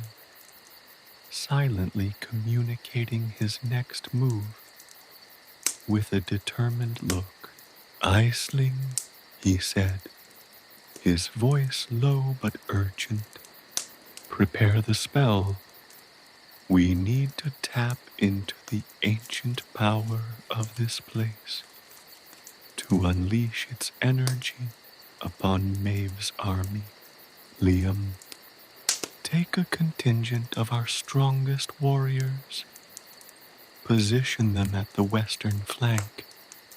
silently communicating his next move with a determined look. Aisling, he said, his voice low but urgent, prepare the spell. We need to tap into the ancient power of this place to unleash its energy upon Maeve's army. Liam, take a contingent of our strongest warriors. Position them at the western flank.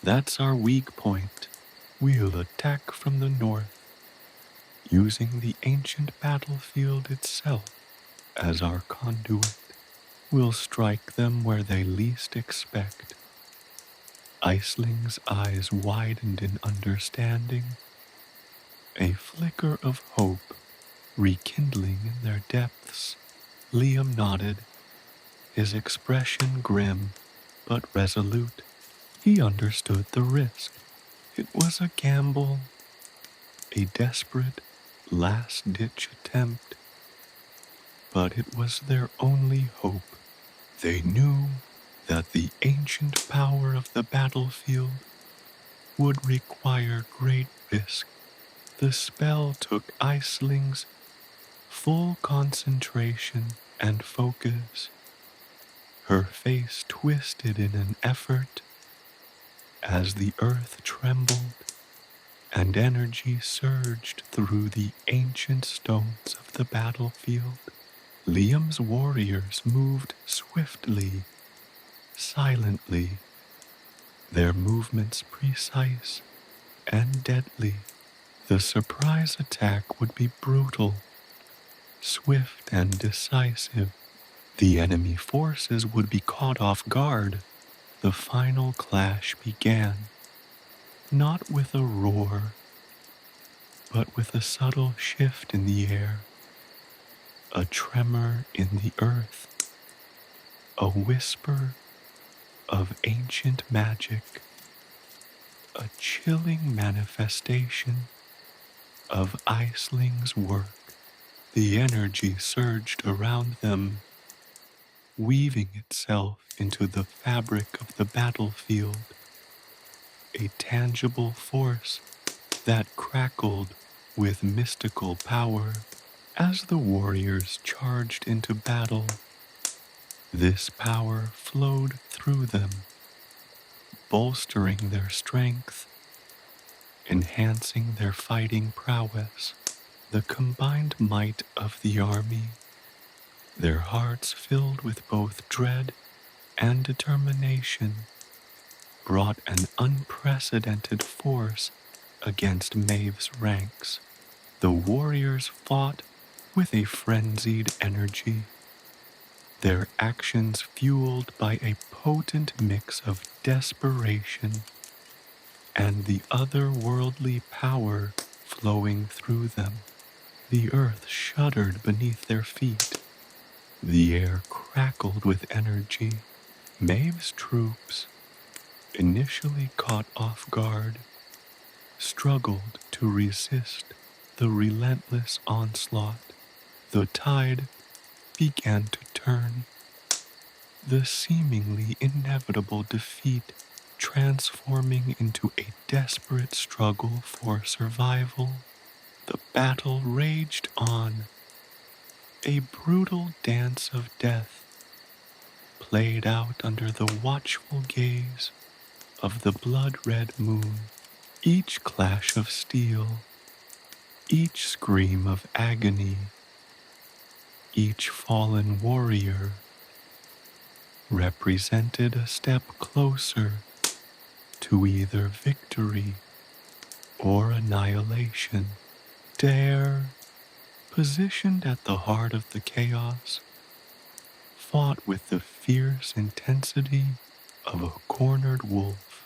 That's our weak point. We'll attack from the north, using the ancient battlefield itself as our conduit. We'll strike them where they least expect. Aisling's eyes widened in understanding, a flicker of hope rekindling in their depths. Liam nodded, his expression grim but resolute. He understood the risk. It was a gamble, a desperate, last-ditch attempt, but it was their only hope. They knew that the ancient power of the battlefield would require great risk. The spell took Aisling's full concentration and focus. Her face twisted in an effort as the earth trembled and energy surged through the ancient stones of the battlefield. Liam's warriors moved swiftly, silently, their movements precise and deadly. The surprise attack would be brutal, swift and decisive. The enemy forces would be caught off guard. The final clash began, not with a roar, but with a subtle shift in the air, a tremor in the earth, a whisper of ancient magic, a chilling manifestation of Aisling's work. The energy surged around them, weaving itself into the fabric of the battlefield, a tangible force that crackled with mystical power. As the warriors charged into battle, this power flowed through them, bolstering their strength, enhancing their fighting prowess. The combined might of the army, their hearts filled with both dread and determination, brought an unprecedented force against Maeve's ranks. The warriors fought with a frenzied energy, their actions fueled by a potent mix of desperation and the otherworldly power flowing through them. The earth shuddered beneath their feet. The air crackled with energy. Maeve's troops, initially caught off guard, struggled to resist the relentless onslaught. The tide began to turn, the seemingly inevitable defeat transforming into a desperate struggle for survival. The battle raged on, a brutal dance of death, played out under the watchful gaze of the blood-red moon. Each clash of steel, each scream of agony, each fallen warrior represented a step closer to either victory or annihilation. Daire, positioned at the heart of the chaos, fought with the fierce intensity of a cornered wolf.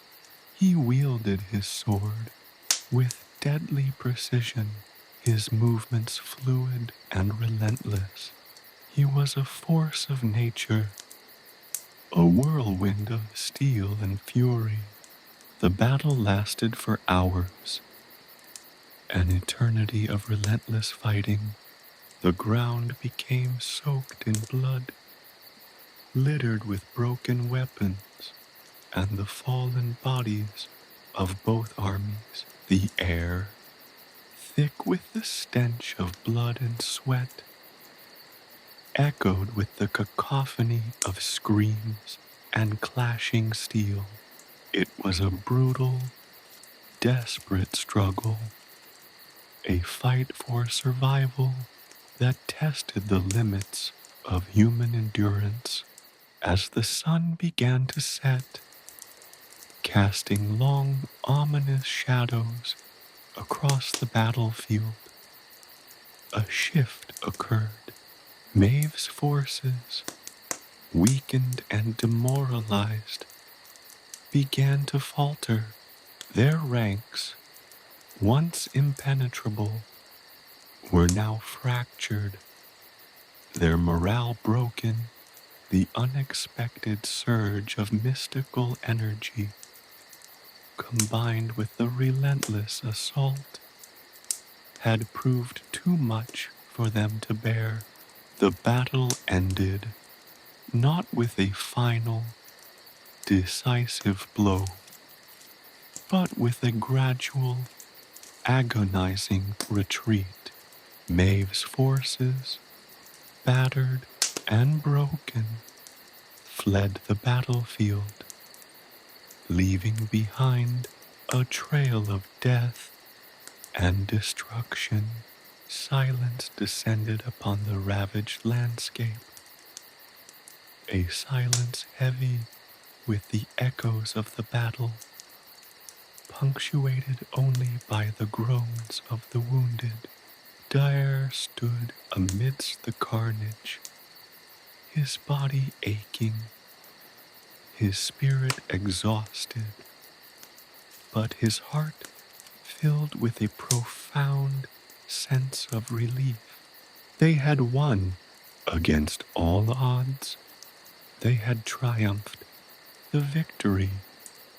He wielded his sword with deadly precision, his movements fluid and relentless. He was a force of nature, a whirlwind of steel and fury. The battle lasted for hours, an eternity of relentless fighting. The ground became soaked in blood, littered with broken weapons and the fallen bodies of both armies. The air, thick with the stench of blood and sweat, echoed with the cacophony of screams and clashing steel. It was a brutal, desperate struggle, a fight for survival that tested the limits of human endurance. As the sun began to set, casting long, ominous shadows across the battlefield, a shift occurred. Maeve's forces, weakened and demoralized, began to falter. Their ranks, once impenetrable, were now fractured, their morale broken. The unexpected surge of mystical energy, combined with the relentless assault, had proved too much for them to bear. The battle ended, not with a final, decisive blow, but with a gradual, agonizing retreat. Maeve's forces, battered and broken, fled the battlefield, leaving behind a trail of death and destruction. Silence descended upon the ravaged landscape, a silence heavy with the echoes of the battle, punctuated only by the groans of the wounded. Daire stood amidst the carnage, his body aching, his spirit exhausted, but his heart filled with a profound sense of relief. They had won against all odds. They had triumphed. The victory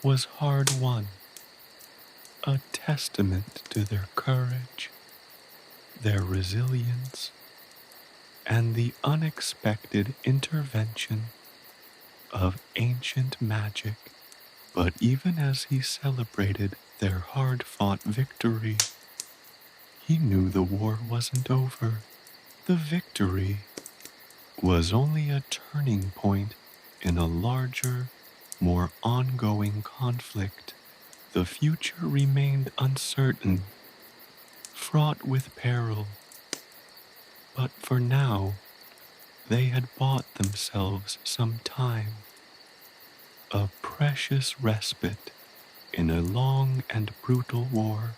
was hard won, a testament to their courage, their resilience, and the unexpected intervention of ancient magic. But even as he celebrated their hard-fought victory, he knew the war wasn't over. The victory was only a turning point in a larger, more ongoing conflict. The future remained uncertain, fraught with peril. But for now, they had bought themselves some time, a precious respite in a long and brutal war.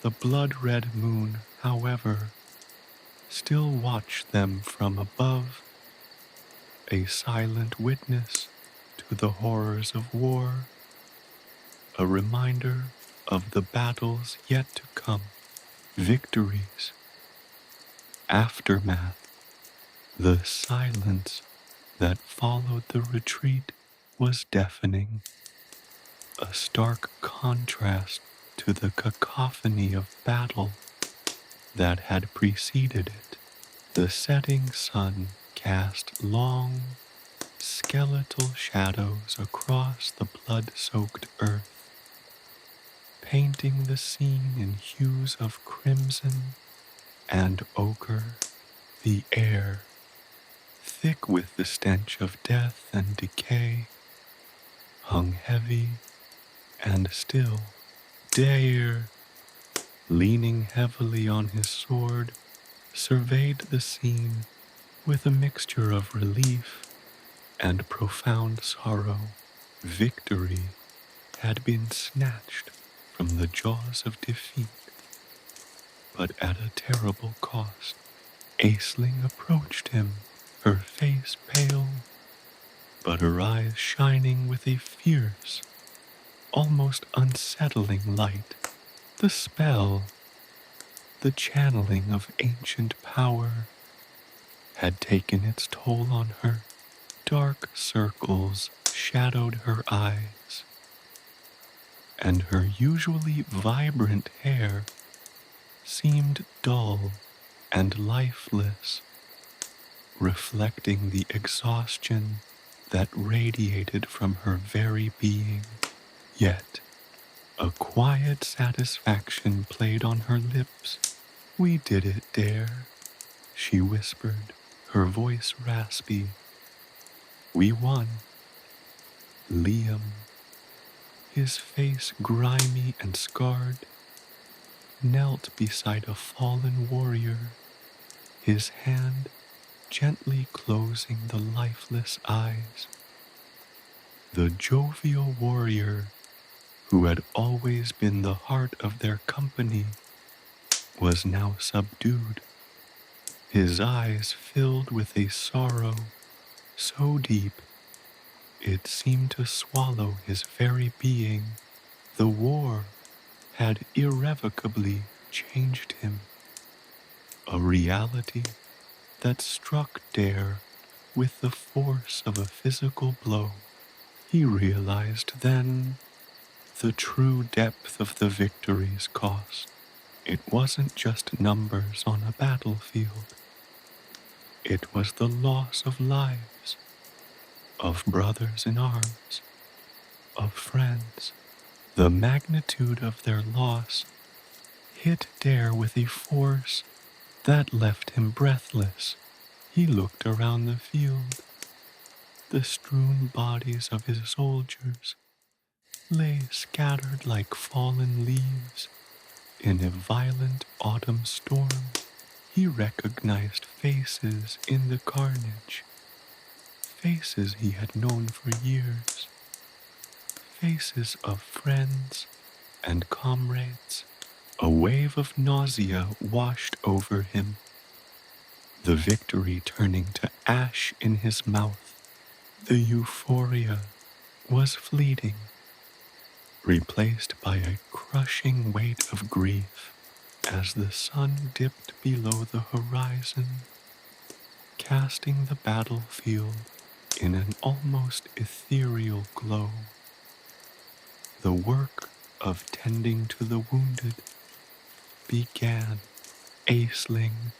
The blood-red moon, however, still watched them from above, a silent witness to the horrors of war, a reminder of the battles yet to come, victories, aftermath. The silence that followed the retreat was deafening, a stark contrast to the cacophony of battle that had preceded it. The setting sun cast long, skeletal shadows across the blood-soaked earth, painting the scene in hues of crimson and ochre. The air, thick with the stench of death and decay, hung heavy and still. Daire, leaning heavily on his sword, surveyed the scene with a mixture of relief and profound sorrow. Victory had been snatched from the jaws of defeat, but at a terrible cost. Aisling approached him, her face pale, but her eyes shining with a fierce, almost unsettling light. The spell, the channeling of ancient power, had taken its toll on her. Dark circles shadowed her eyes, and her usually vibrant hair seemed dull and lifeless, reflecting the exhaustion that radiated from her very being. Yet, a quiet satisfaction played on her lips. "We did it, Daire," she whispered, her voice raspy. "We won." Liam, his face grimy and scarred, knelt beside a fallen warrior, his hand gently closing the lifeless eyes. The jovial warrior, who had always been the heart of their company, was now subdued, his eyes filled with a sorrow so deep it seemed to swallow his very being. The war had irrevocably changed him, a reality that struck Daire with the force of a physical blow. He realized then the true depth of the victory's cost. It wasn't just numbers on a battlefield. It was the loss of lives, of brothers in arms, of friends. The magnitude of their loss hit Daire with a force that left him breathless. He looked around the field. The strewn bodies of his soldiers lay scattered like fallen leaves in a violent autumn storm. He recognized faces in the carnage, faces he had known for years, faces of friends and comrades. A wave of nausea washed over him, the victory turning to ash in his mouth. The euphoria was fleeting, replaced by a crushing weight of grief as the sun dipped below the horizon, casting the battlefield in an almost ethereal glow. The work of tending to the wounded began. Aisling,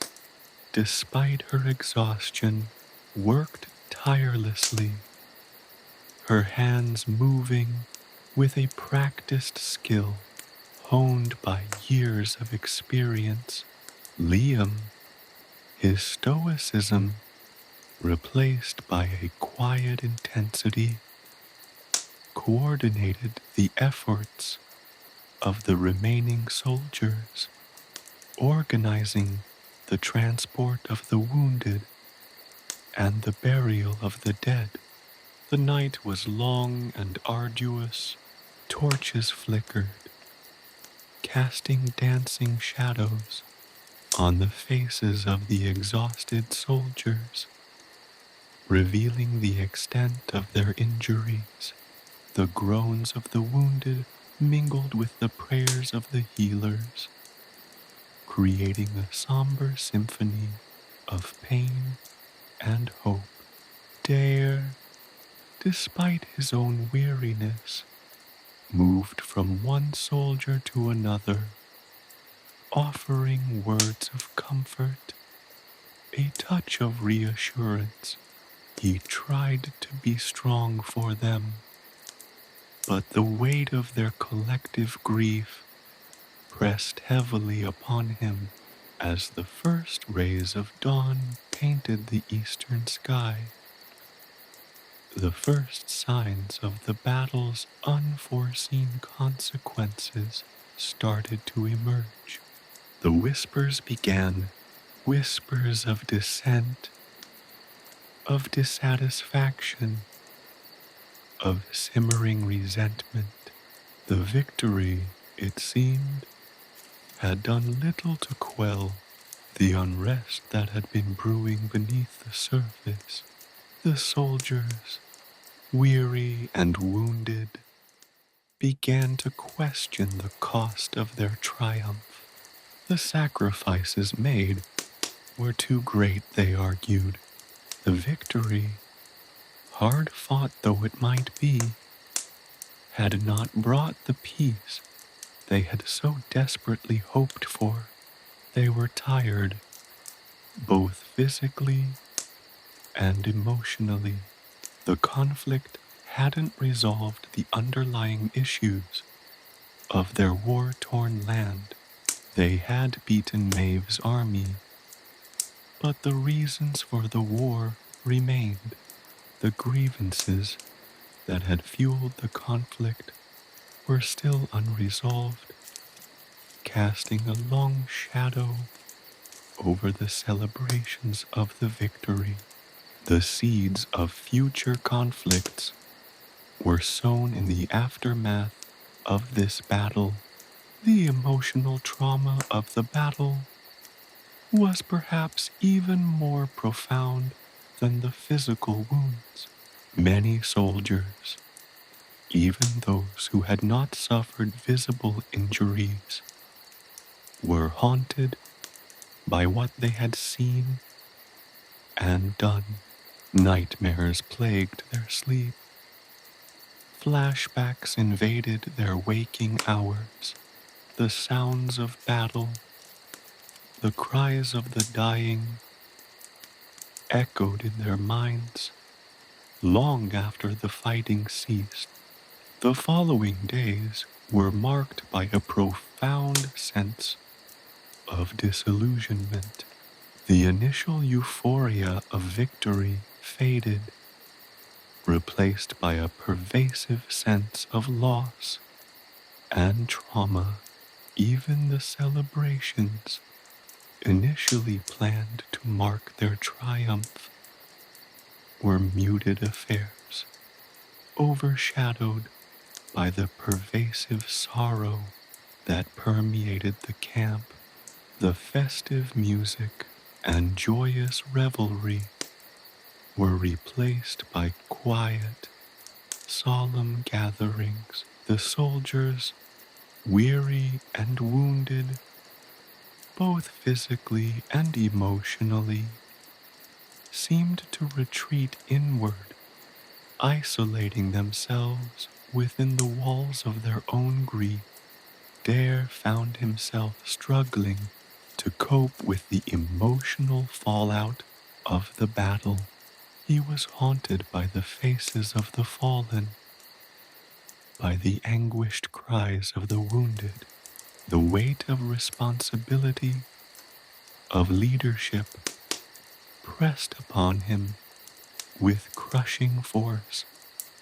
despite her exhaustion, worked tirelessly, her hands moving with a practiced skill honed by years of experience. Liam, his stoicism replaced by a quiet intensity, coordinated the efforts of the remaining soldiers, organizing the transport of the wounded and the burial of the dead. The night was long and arduous. Torches flickered, casting dancing shadows on the faces of the exhausted soldiers, revealing the extent of their injuries. The groans of the wounded mingled with the prayers of the healers, creating a somber symphony of pain and hope. Daire, despite his own weariness, moved from one soldier to another, offering words of comfort, a touch of reassurance. He tried to be strong for them, but the weight of their collective grief pressed heavily upon him as the first rays of dawn painted the eastern sky. The first signs of the battle's unforeseen consequences started to emerge. The whispers began, whispers of dissent, of dissatisfaction, of simmering resentment. The victory, it seemed, had done little to quell the unrest that had been brewing beneath the surface. The soldiers, weary and wounded, began to question the cost of their triumph. The sacrifices made were too great, they argued. The victory, hard fought though it might be, had not brought the peace they had so desperately hoped for. They were tired, both physically and emotionally. The conflict hadn't resolved the underlying issues of their war-torn land. They had beaten Maeve's army, but the reasons for the war remained. The grievances that had fueled the conflict were still unresolved, casting a long shadow over the celebrations of the victory. The seeds of future conflicts were sown in the aftermath of this battle. The emotional trauma of the battle was perhaps even more profound than the physical wounds. Many soldiers, even those who had not suffered visible injuries, were haunted by what they had seen and done. Nightmares plagued their sleep. Flashbacks invaded their waking hours. The sounds of battle, the cries of the dying, echoed in their minds long after the fighting ceased. The following days were marked by a profound sense of disillusionment. The initial euphoria of victory faded, replaced by a pervasive sense of loss and trauma. Even the celebrations initially planned to mark their triumph were muted affairs, overshadowed by the pervasive sorrow that permeated the camp. The festive music and joyous revelry were replaced by quiet, solemn gatherings. The soldiers, weary and wounded, both physically and emotionally, seemed to retreat inward, isolating themselves within the walls of their own grief. Daire found himself struggling to cope with the emotional fallout of the battle. He was haunted by the faces of the fallen, by the anguished cries of the wounded. The weight of responsibility, of leadership, pressed upon him with crushing force.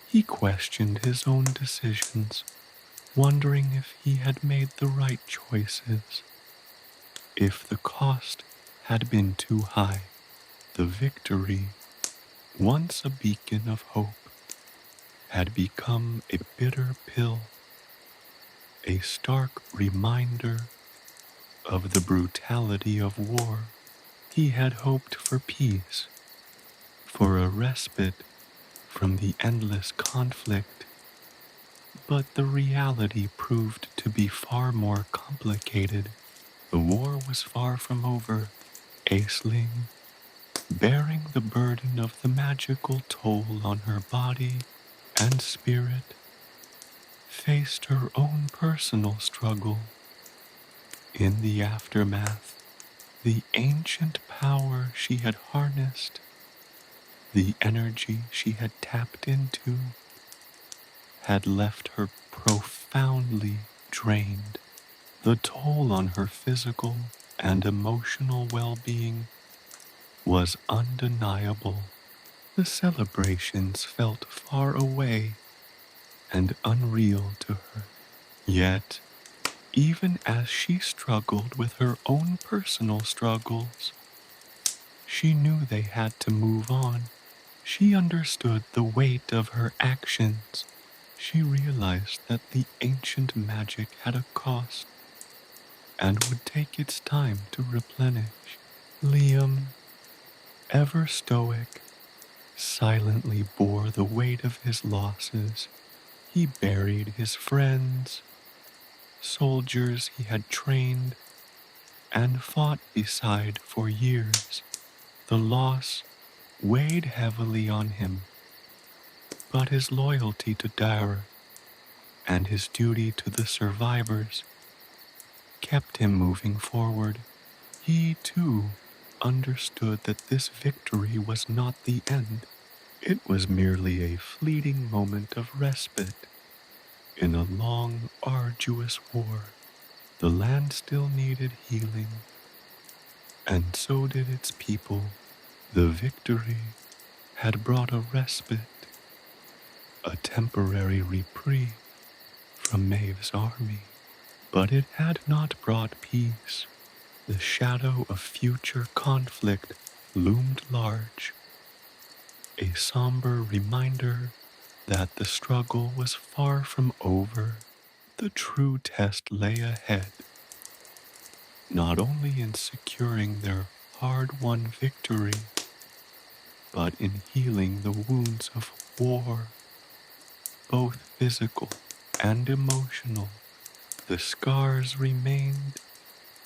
He questioned his own decisions, wondering if he had made the right choices, if the cost had been too high. The victory, once a beacon of hope, had become a bitter pill, a stark reminder of the brutality of war. He had hoped for peace, for a respite from the endless conflict, but the reality proved to be far more complicated. The war was far from over. Aisling, bearing the burden of the magical toll on her body and spirit, faced her own personal struggle. In the aftermath, the ancient power she had harnessed, the energy she had tapped into, had left her profoundly drained. The toll on her physical and emotional well-being was undeniable. The celebrations felt far away and unreal to her. Yet, even as she struggled with her own personal struggles, she knew they had to move on. She understood the weight of her actions. She realized that the ancient magic had a cost and would take its time to replenish. Liam, ever stoic, silently bore the weight of his losses. He buried his friends, soldiers he had trained, and fought beside for years. The loss weighed heavily on him, but his loyalty to Daire and his duty to the survivors kept him moving forward. He, too, understood that this victory was not the end. It was merely a fleeting moment of respite in a long, arduous war. The land still needed healing, and so did its people. The victory had brought a respite, a temporary reprieve from Maeve's army, but it had not brought peace. The shadow of future conflict loomed large, a somber reminder that the struggle was far from over. The true test lay ahead, not only in securing their hard-won victory, but in healing the wounds of war, both physical and emotional. The scars remained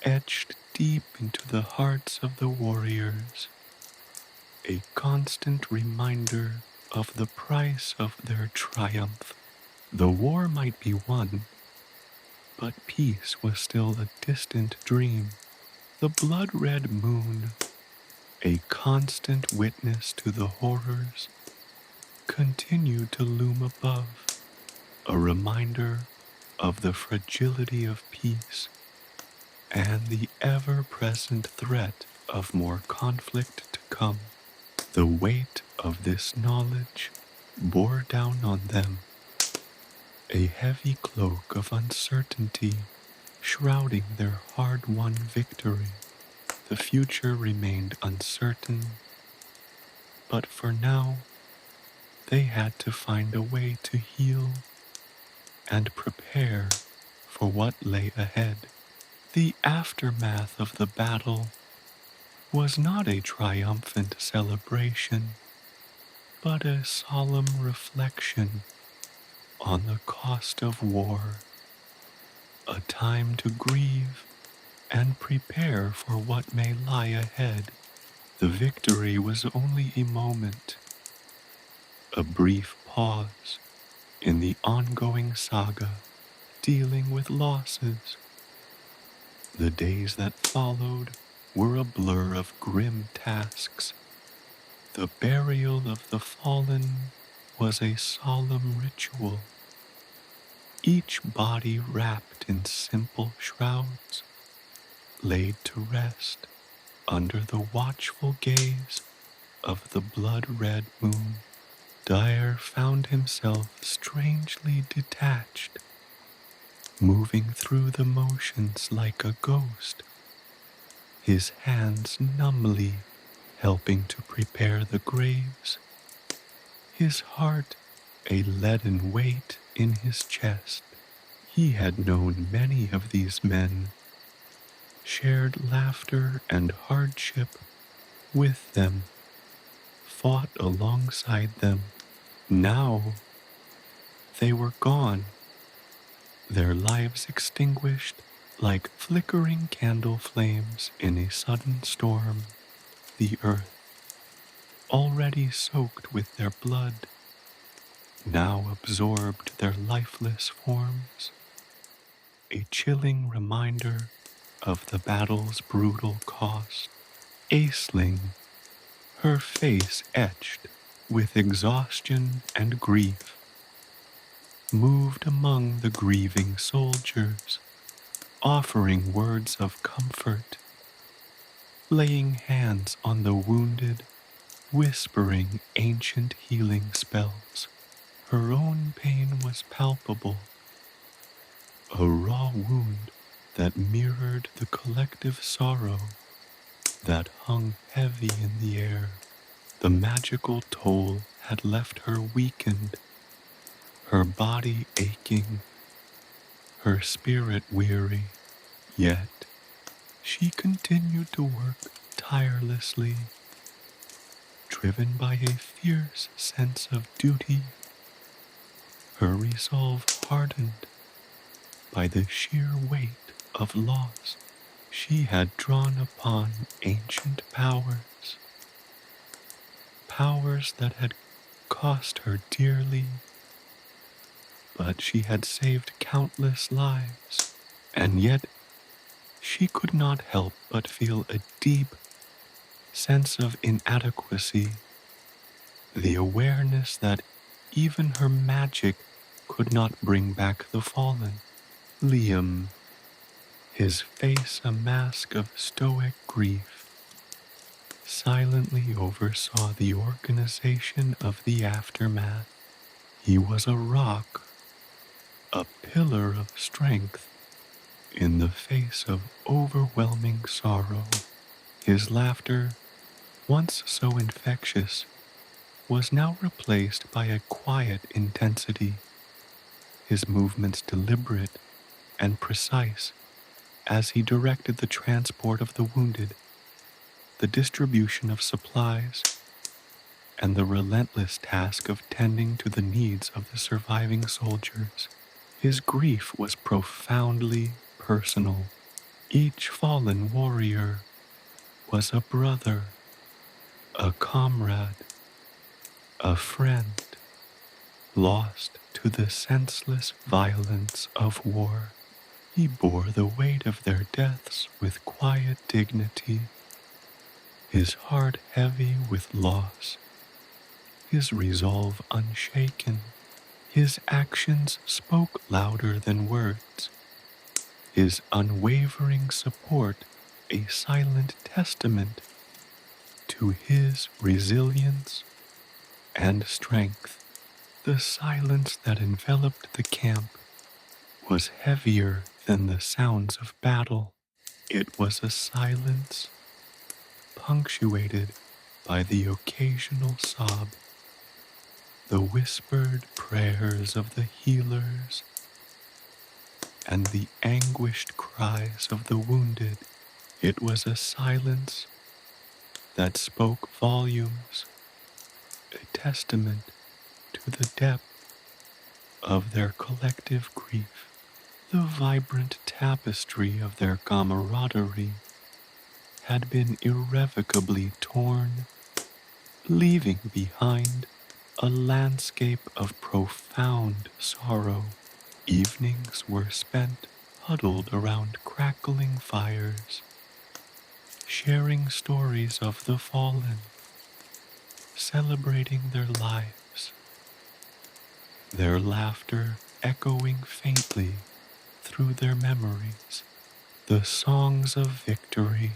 etched deep into the hearts of the warriors, a constant reminder of the price of their triumph. The war might be won, but peace was still a distant dream. The blood-red moon, a constant witness to the horrors, continued to loom above, a reminder of the fragility of peace and the ever-present threat of more conflict to come. The weight of this knowledge bore down on them, a heavy cloak of uncertainty shrouding their hard-won victory. The future remained uncertain, but for now, they had to find a way to heal and prepare for what lay ahead. The aftermath of the battle was not a triumphant celebration, but a solemn reflection on the cost of war, a time to grieve and prepare for what may lie ahead. The victory was only a moment, a brief pause in the ongoing saga dealing with losses. The days that followed were a blur of grim tasks. The burial of the fallen was a solemn ritual, each body wrapped in simple shrouds, laid to rest under the watchful gaze of the blood-red moon. Daire found himself strangely detached, moving through the motions like a ghost, his hands numbly helping to prepare the graves, his heart a leaden weight in his chest. He had known many of these men, shared laughter and hardship with them, fought alongside them. Now they were gone, their lives extinguished like flickering candle flames in a sudden storm. The earth, already soaked with their blood, now absorbed their lifeless forms, a chilling reminder of the battle's brutal cost. Aisling, her face etched with exhaustion and grief, moved among the grieving soldiers, offering words of comfort, laying hands on the wounded, whispering ancient healing spells. Her own pain was palpable, a raw wound that mirrored the collective sorrow that hung heavy in the air. The magical toll had left her weakened, her body aching, her spirit weary. Yet she continued to work tirelessly, driven by a fierce sense of duty, her resolve hardened by the sheer weight of loss. She had drawn upon ancient powers, powers that had cost her dearly, but she had saved countless lives, and yet she could not help but feel a deep sense of inadequacy, the awareness that even her magic could not bring back the fallen. Liam, his face a mask of stoic grief, silently oversaw the organization of the aftermath. He was a rock, a pillar of strength in the face of overwhelming sorrow. His laughter, once so infectious, was now replaced by a quiet intensity, his movements deliberate and precise as he directed the transport of the wounded, the distribution of supplies, and the relentless task of tending to the needs of the surviving soldiers. His grief was profoundly personal. Each fallen warrior was a brother, a comrade, a friend, lost to the senseless violence of war. He bore the weight of their deaths with quiet dignity, his heart heavy with loss, his resolve unshaken. His actions spoke louder than words, his unwavering support a silent testament to his resilience and strength. The silence that enveloped the camp was heavier than the sounds of battle. It was a silence punctuated by the occasional sob, the whispered prayers of the healers, and the anguished cries of the wounded. It was a silence that spoke volumes, a testament to the depth of their collective grief. The vibrant tapestry of their camaraderie had been irrevocably torn, leaving behind a landscape of profound sorrow. Evenings were spent huddled around crackling fires, sharing stories of the fallen, celebrating their lives, their laughter echoing faintly through their memories. The songs of victory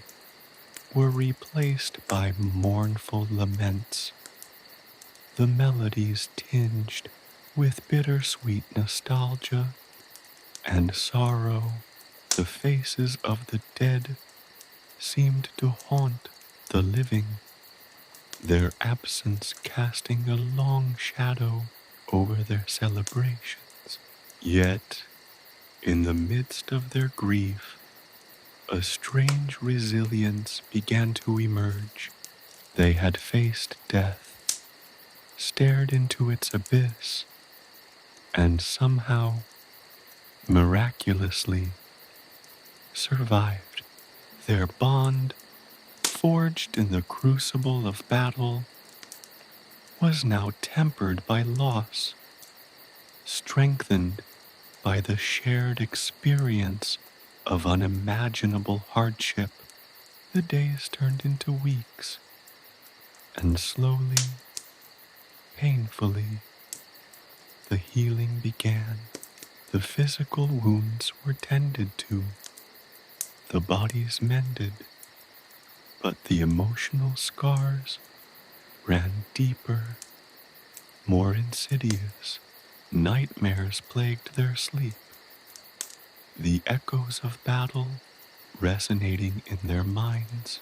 were replaced by mournful laments, the melodies tinged with bittersweet nostalgia and sorrow. The faces of the dead seemed to haunt the living, their absence casting a long shadow over their celebrations. Yet, in the midst of their grief, a strange resilience began to emerge. They had faced death, stared into its abyss, and somehow, miraculously, survived. Their bond, forged in the crucible of battle, was now tempered by loss, strengthened by the shared experience of unimaginable hardship. The days turned into weeks, and slowly, painfully, the healing began. The physical wounds were tended to, the bodies mended, but the emotional scars ran deeper, more insidious. Nightmares plagued their sleep, the echoes of battle resonating in their minds,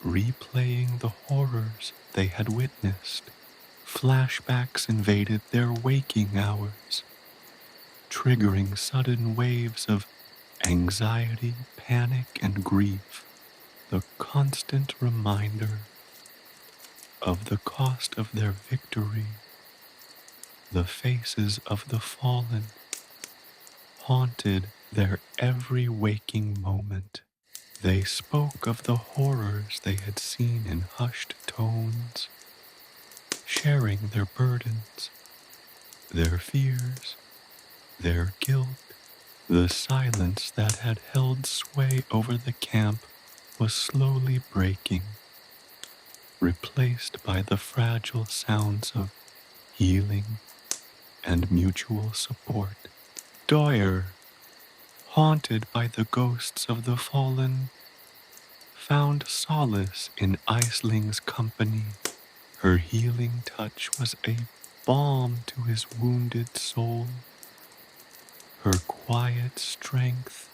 replaying the horrors they had witnessed. Flashbacks invaded their waking hours, triggering sudden waves of anxiety, panic, and grief. The constant reminder of the cost of their victory, the faces of the fallen, haunted their every waking moment. They spoke of the horrors they had seen in hushed tones, sharing their burdens, their fears, their guilt. The silence that had held sway over the camp was slowly breaking, replaced by the fragile sounds of healing and mutual support. Daire, haunted by the ghosts of the fallen, found solace in Isling's company. Her healing touch was a balm to his wounded soul, her quiet strength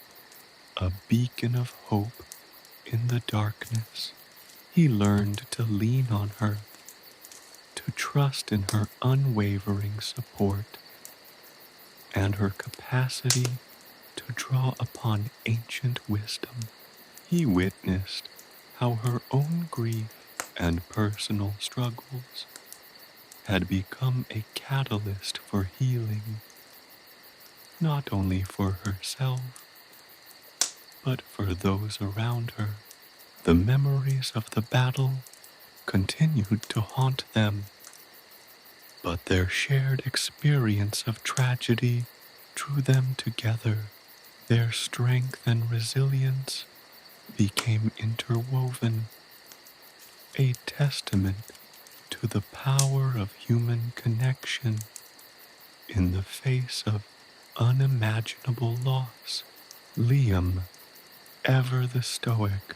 a beacon of hope in the darkness. He learned to lean on her, to trust in her unwavering support and her capacity to draw upon ancient wisdom. He witnessed how her own grief and personal struggles had become a catalyst for healing, not only for herself, but for those around her. The memories of the battle continued to haunt them, but their shared experience of tragedy drew them together. Their strength and resilience became interwoven, a testament to the power of human connection in the face of unimaginable loss. Liam, ever the stoic,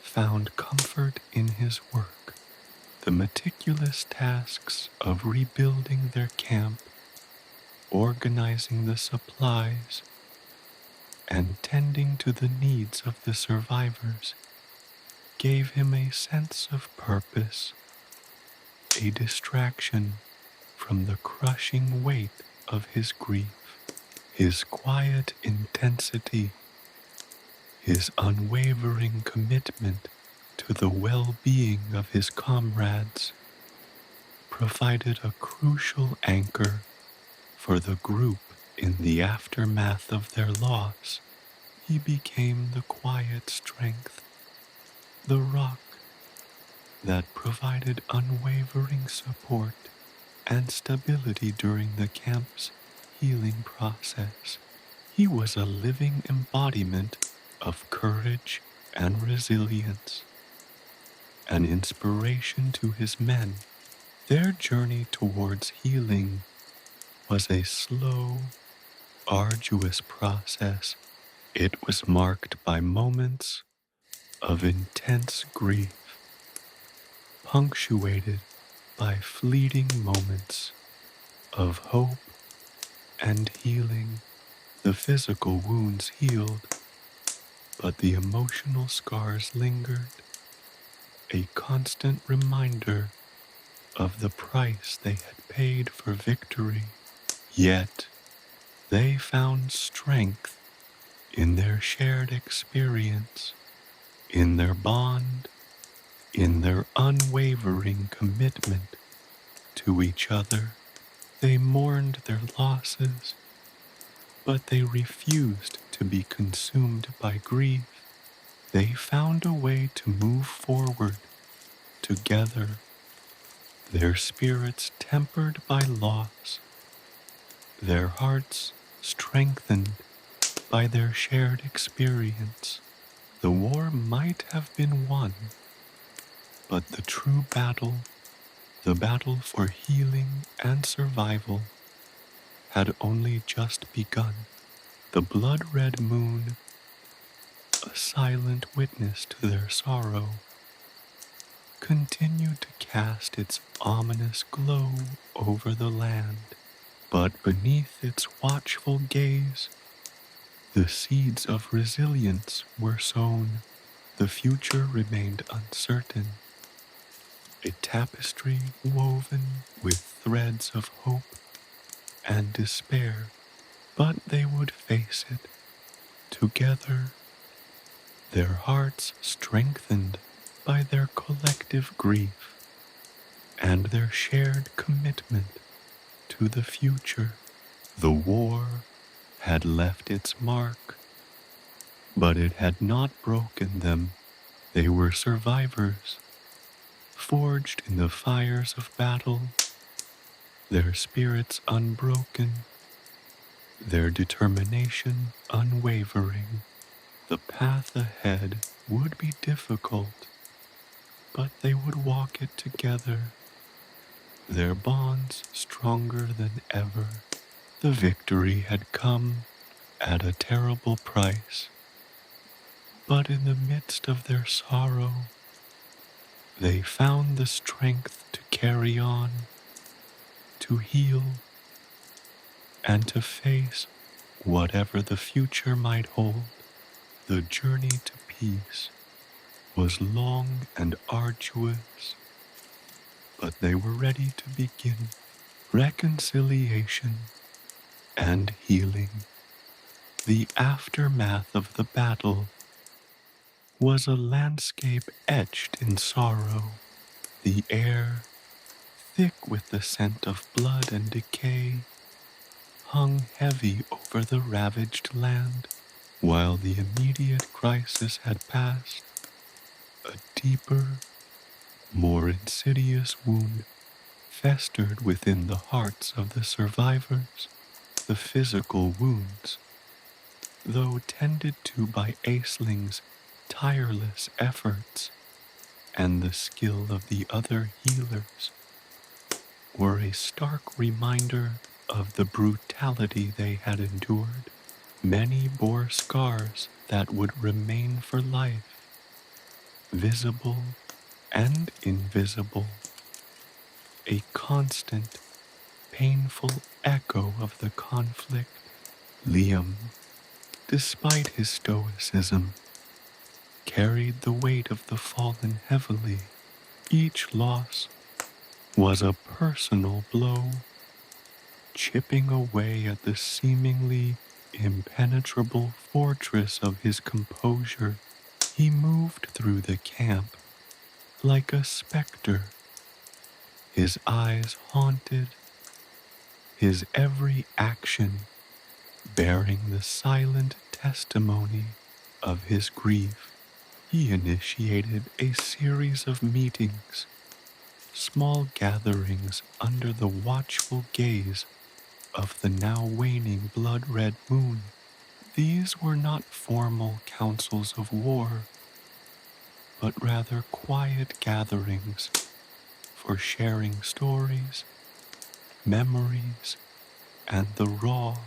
found comfort in his work. The meticulous tasks of rebuilding their camp, organizing the supplies, and tending to the needs of the survivors gave him a sense of purpose, a distraction from the crushing weight of his grief. His quiet intensity, his unwavering commitment to the well-being of his comrades provided a crucial anchor for the group in the aftermath of their loss. He became the quiet strength, the rock that provided unwavering support and stability during the camp's healing process. He was a living embodiment of courage and resilience, an inspiration to his men. Their journey towards healing was a slow, arduous process. It was marked by moments of intense grief, punctuated by fleeting moments of hope and healing. The physical wounds healed, but the emotional scars lingered, a constant reminder of the price they had paid for victory. Yet, they found strength in their shared experience, in their bond, in their unwavering commitment to each other. They mourned their losses, but they refused to be consumed by grief. They found a way to move forward together, their spirits tempered by loss, their hearts strengthened by their shared experience. The war might have been won, but the true battle, the battle for healing and survival, had only just begun. The blood-red moon, a silent witness to their sorrow, continued to cast its ominous glow over the land. But beneath its watchful gaze, the seeds of resilience were sown. The future remained uncertain, a tapestry woven with threads of hope and despair. But they would face it together, their hearts strengthened by their collective grief and their shared commitment to the future. The war had left its mark, but it had not broken them. They were survivors, forged in the fires of battle, their spirits unbroken, their determination unwavering. The path ahead would be difficult, but they would walk it together, their bonds stronger than ever. The victory had come at a terrible price, but in the midst of their sorrow, they found the strength to carry on, to heal, and to face whatever the future might hold. The journey to peace was long and arduous, but they were ready to begin. Reconciliation and healing. The aftermath of the battle was a landscape etched in sorrow. The air, thick with the scent of blood and decay, hung heavy over the ravaged land. While the immediate crisis had passed, a deeper, more insidious wound festered within the hearts of the survivors. The physical wounds, though tended to by Aisling's tireless efforts and the skill of the other healers, were a stark reminder of the brutality they had endured. Many bore scars that would remain for life, visible and invisible, a constant, painful echo of the conflict. Liam, despite his stoicism, carried the weight of the fallen heavily. Each loss was a personal blow, chipping away at the seemingly impenetrable fortress of his composure. He moved through the camp like a specter, his eyes haunted, his every action bearing the silent testimony of his grief. He initiated a series of meetings, small gatherings under the watchful gaze of the now waning blood-red moon. These were not formal councils of war, but rather quiet gatherings for sharing stories, memories, and the raw,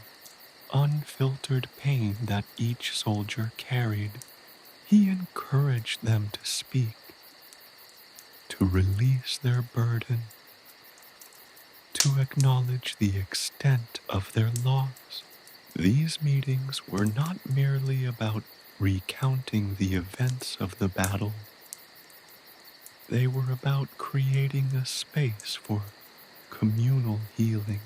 unfiltered pain that each soldier carried. He encouraged them to speak, to release their burden, to acknowledge the extent of their loss. These meetings were not merely about recounting the events of the battle. They were about creating a space for communal healing,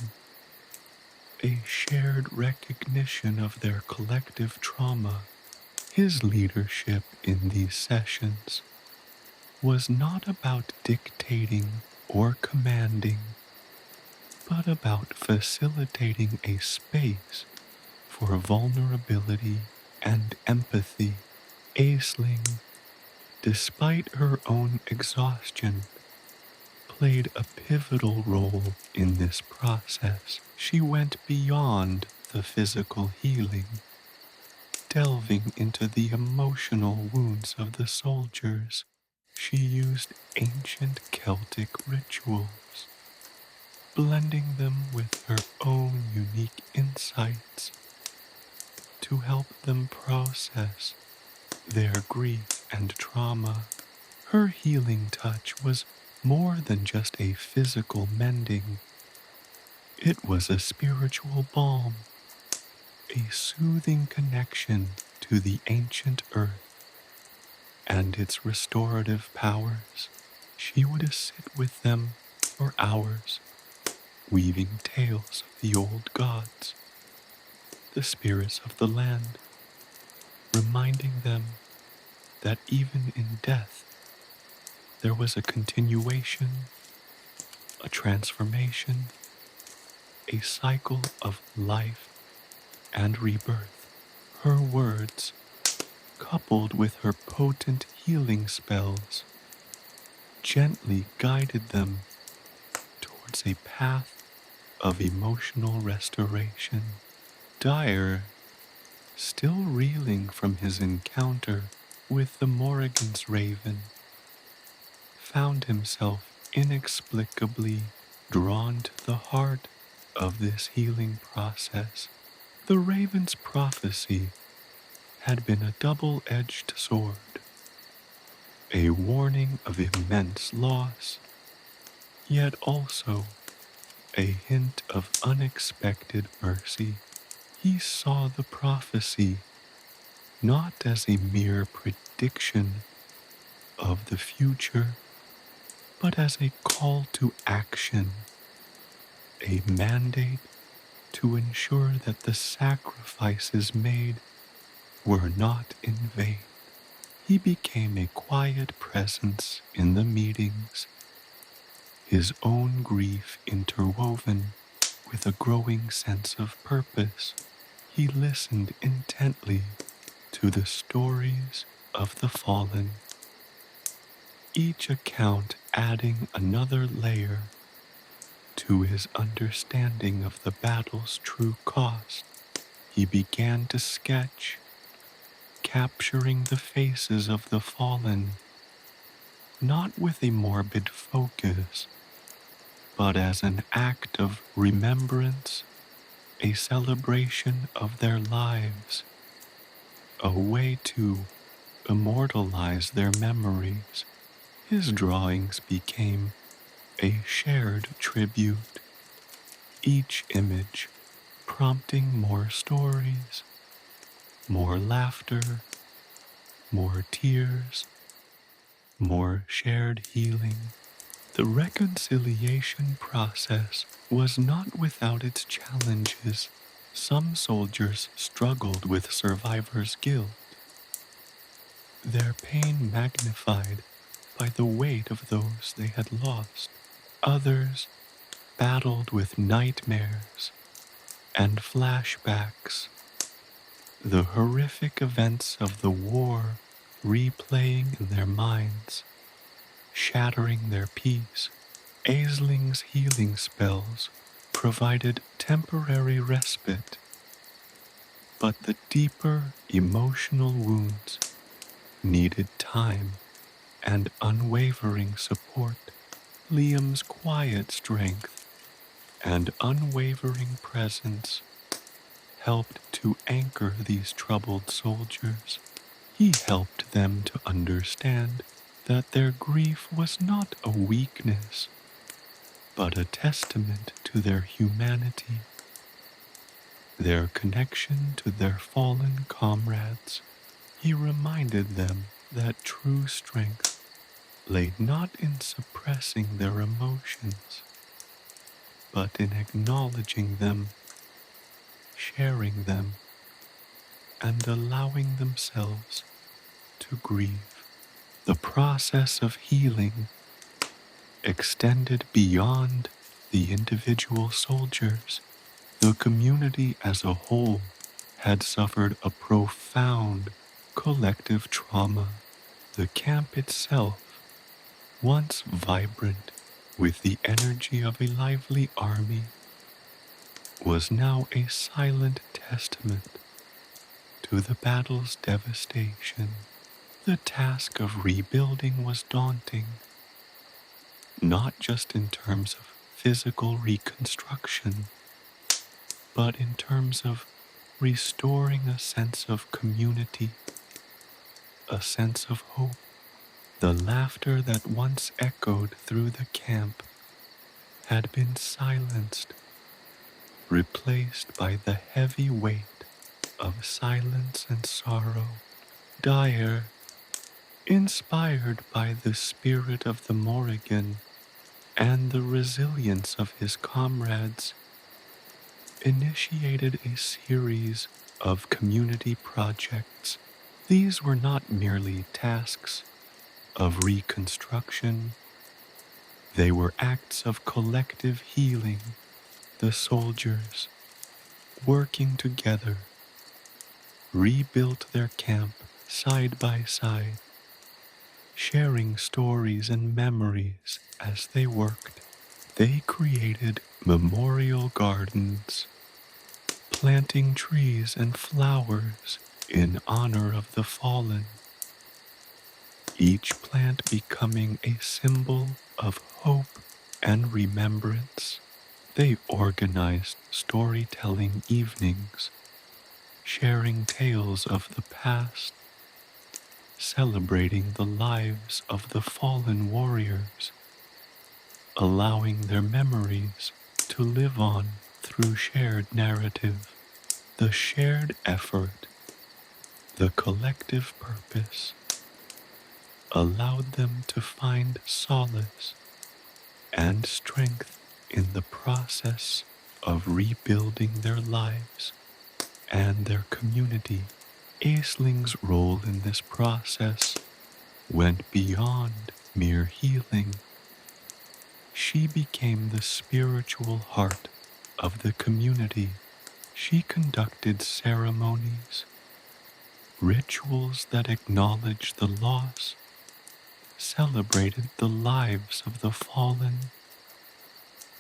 a shared recognition of their collective trauma. His leadership in these sessions was not about dictating or commanding, but about facilitating a space for vulnerability and empathy. Aisling, despite her own exhaustion, played a pivotal role in this process. She went beyond the physical healing, delving into the emotional wounds of the soldiers. She used ancient Celtic rituals, blending them with her own unique insights to help them process their grief and trauma. Her healing touch was more than just a physical mending. It was a spiritual balm, a soothing connection to the ancient earth and its restorative powers. She would sit with them for hours, weaving tales of the old gods, the spirits of the land, reminding them that even in death there was a continuation, a transformation, a cycle of life and rebirth. Her words, coupled with her potent healing spells, gently guided them towards a path of emotional restoration. Daire, still reeling from his encounter with the Morrigan's raven, found himself inexplicably drawn to the heart of this healing process. The raven's prophecy had been a double-edged sword, a warning of immense loss, yet also a hint of unexpected mercy. He saw the prophecy not as a mere prediction of the future, but as a call to action, a mandate to ensure that the sacrifices made were not in vain. He became a quiet presence in the meetings, his own grief interwoven with a growing sense of purpose. He listened intently to the stories of the fallen, each account adding another layer to his understanding of the battle's true cost. He began to sketch, capturing the faces of the fallen, not with a morbid focus, but as an act of remembrance, a celebration of their lives, a way to immortalize their memories. His drawings became a shared tribute, each image prompting more stories, more laughter, more tears, more shared healing. The reconciliation process was not without its challenges. Some soldiers struggled with survivor's guilt, their pain magnified by the weight of those they had lost. Others battled with nightmares and flashbacks, the horrific events of the war replaying in their minds, shattering their peace. Aisling's healing spells provided temporary respite, but the deeper emotional wounds needed time and unwavering support. Liam's quiet strength and unwavering presence helped to anchor these troubled soldiers. He helped them to understand that their grief was not a weakness, but a testament to their humanity, their connection to their fallen comrades. He reminded them that true strength lay not in suppressing their emotions, but in acknowledging them, sharing them, and allowing themselves to grieve. The process of healing extended beyond the individual soldiers. The community as a whole had suffered a profound collective trauma. The camp itself, once vibrant with the energy of a lively army, was now a silent testament to the battle's devastation. The task of rebuilding was daunting, not just in terms of physical reconstruction, but in terms of restoring a sense of community, a sense of hope. The laughter that once echoed through the camp had been silenced, replaced by the heavy weight of silence and sorrow. Daire, inspired by the spirit of the Morrigan and the resilience of his comrades, initiated a series of community projects. These were not merely tasks of reconstruction, they were acts of collective healing. The soldiers, working together, rebuilt their camp side by side, sharing stories and memories as they worked. They created memorial gardens, planting trees and flowers in honor of the fallen, each plant becoming a symbol of hope and remembrance. They organized storytelling evenings, sharing tales of the past, celebrating the lives of the fallen warriors, allowing their memories to live on through shared narrative. The shared effort, the collective purpose, allowed them to find solace and strength in the process of rebuilding their lives and their community. Aisling's role in this process went beyond mere healing. She became the spiritual heart of the community. She conducted ceremonies, rituals that acknowledged the loss, celebrated the lives of the fallen,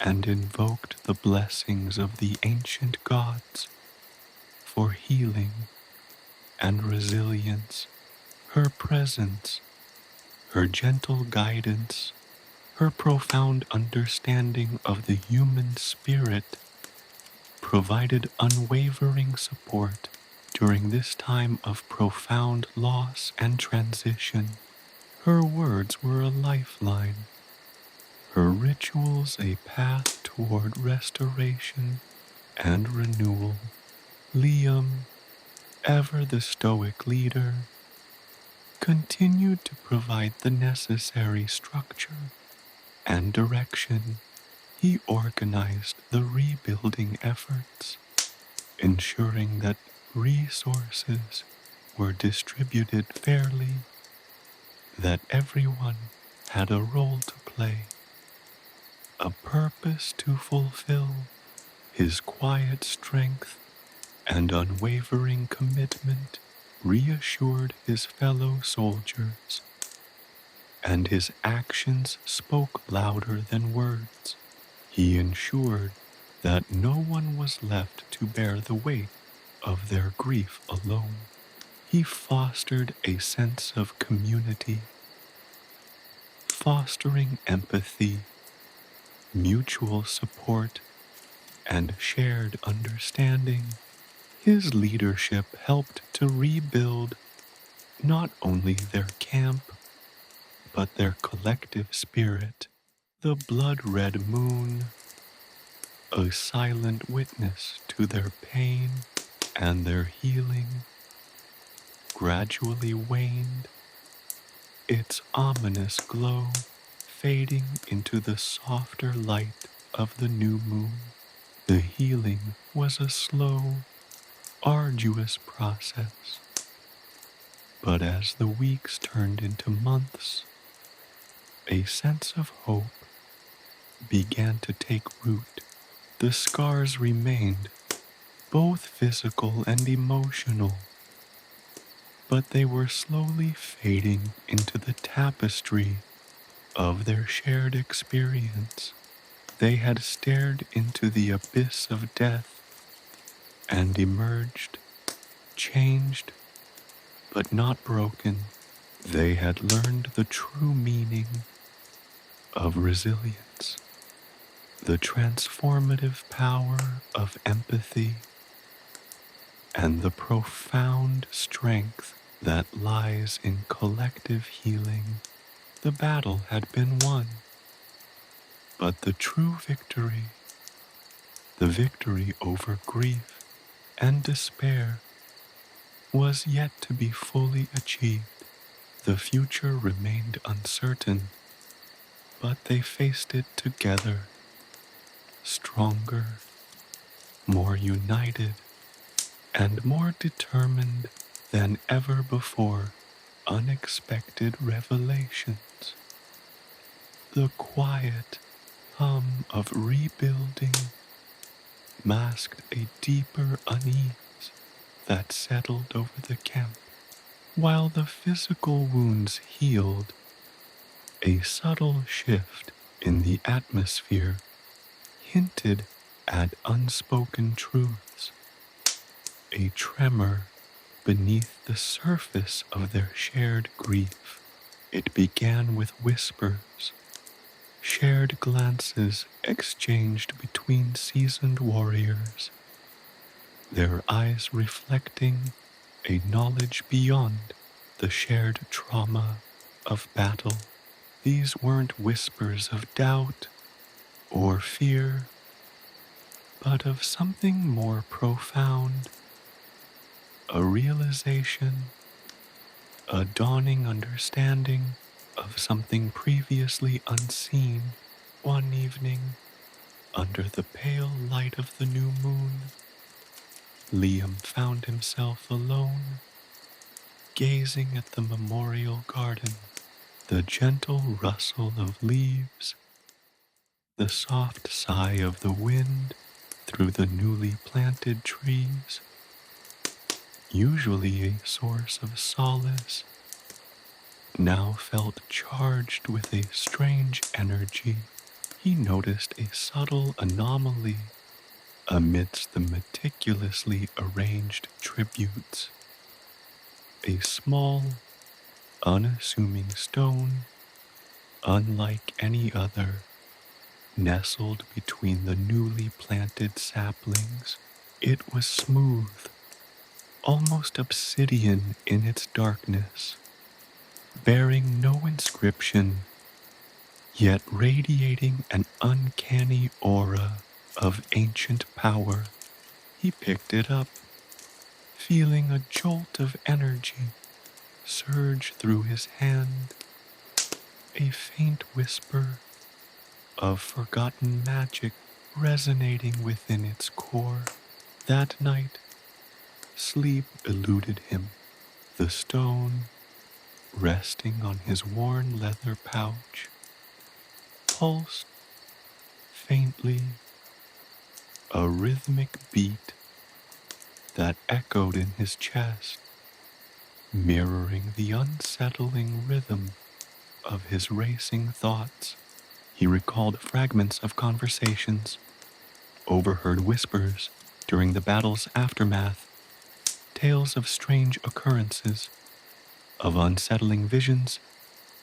and invoked the blessings of the ancient gods for healing and resilience. Her presence, her gentle guidance, her profound understanding of the human spirit provided unwavering support during this time of profound loss and transition. Her words were a lifeline, her rituals a path toward restoration and renewal. Liam, ever the stoic leader, continued to provide the necessary structure and direction. He organized the rebuilding efforts, ensuring that resources were distributed fairly, that everyone had a role to play, a purpose to fulfill. His quiet strength and unwavering commitment reassured his fellow soldiers, and his actions spoke louder than words. He ensured that no one was left to bear the weight of their grief alone. He fostered a sense of community, fostering empathy, mutual support, and shared understanding. His leadership helped to rebuild not only their camp, but their collective spirit. The blood-red moon, a silent witness to their pain and their healing, gradually waned, its ominous glow fading into the softer light of the new moon. The healing was a slow, arduous process, but as the weeks turned into months, a sense of hope began to take root. The scars remained, both physical and emotional, but they were slowly fading into the tapestry of their shared experience. They had stared into the abyss of death and emerged, changed, but not broken. They had learned the true meaning of resilience, the transformative power of empathy, and the profound strength that lies in collective healing. The battle had been won, but the true victory, the victory over grief and despair, was yet to be fully achieved. The future remained uncertain, but they faced it together, stronger, more united, and more determined than ever before. Unexpected revelations, the quiet hum of rebuilding, masked a deeper unease that settled over the camp. While the physical wounds healed, a subtle shift in the atmosphere hinted at unspoken truths, a tremor beneath the surface of their shared grief. It began with whispers, shared glances exchanged between seasoned warriors, their eyes reflecting a knowledge beyond the shared trauma of battle. These weren't whispers of doubt or fear, but of something more profound, a realization, a dawning understanding of something previously unseen. One evening, under the pale light of the new moon, Liam found himself alone, gazing at the memorial garden, the gentle rustle of leaves, the soft sigh of the wind through the newly planted trees. Usually a source of solace, now felt charged with a strange energy. He noticed a subtle anomaly amidst the meticulously arranged tributes. A small, unassuming stone, unlike any other, nestled between the newly planted saplings. It was smooth, almost obsidian in its darkness, bearing no inscription, yet radiating an uncanny aura of ancient power. He picked it up, feeling a jolt of energy surge through his hand, a faint whisper of forgotten magic resonating within its core. That night, sleep eluded him. The stone, resting on his worn leather pouch, pulsed faintly, a rhythmic beat that echoed in his chest, mirroring the unsettling rhythm of his racing thoughts. He recalled fragments of conversations, overheard whispers during the battle's aftermath, tales of strange occurrences, of unsettling visions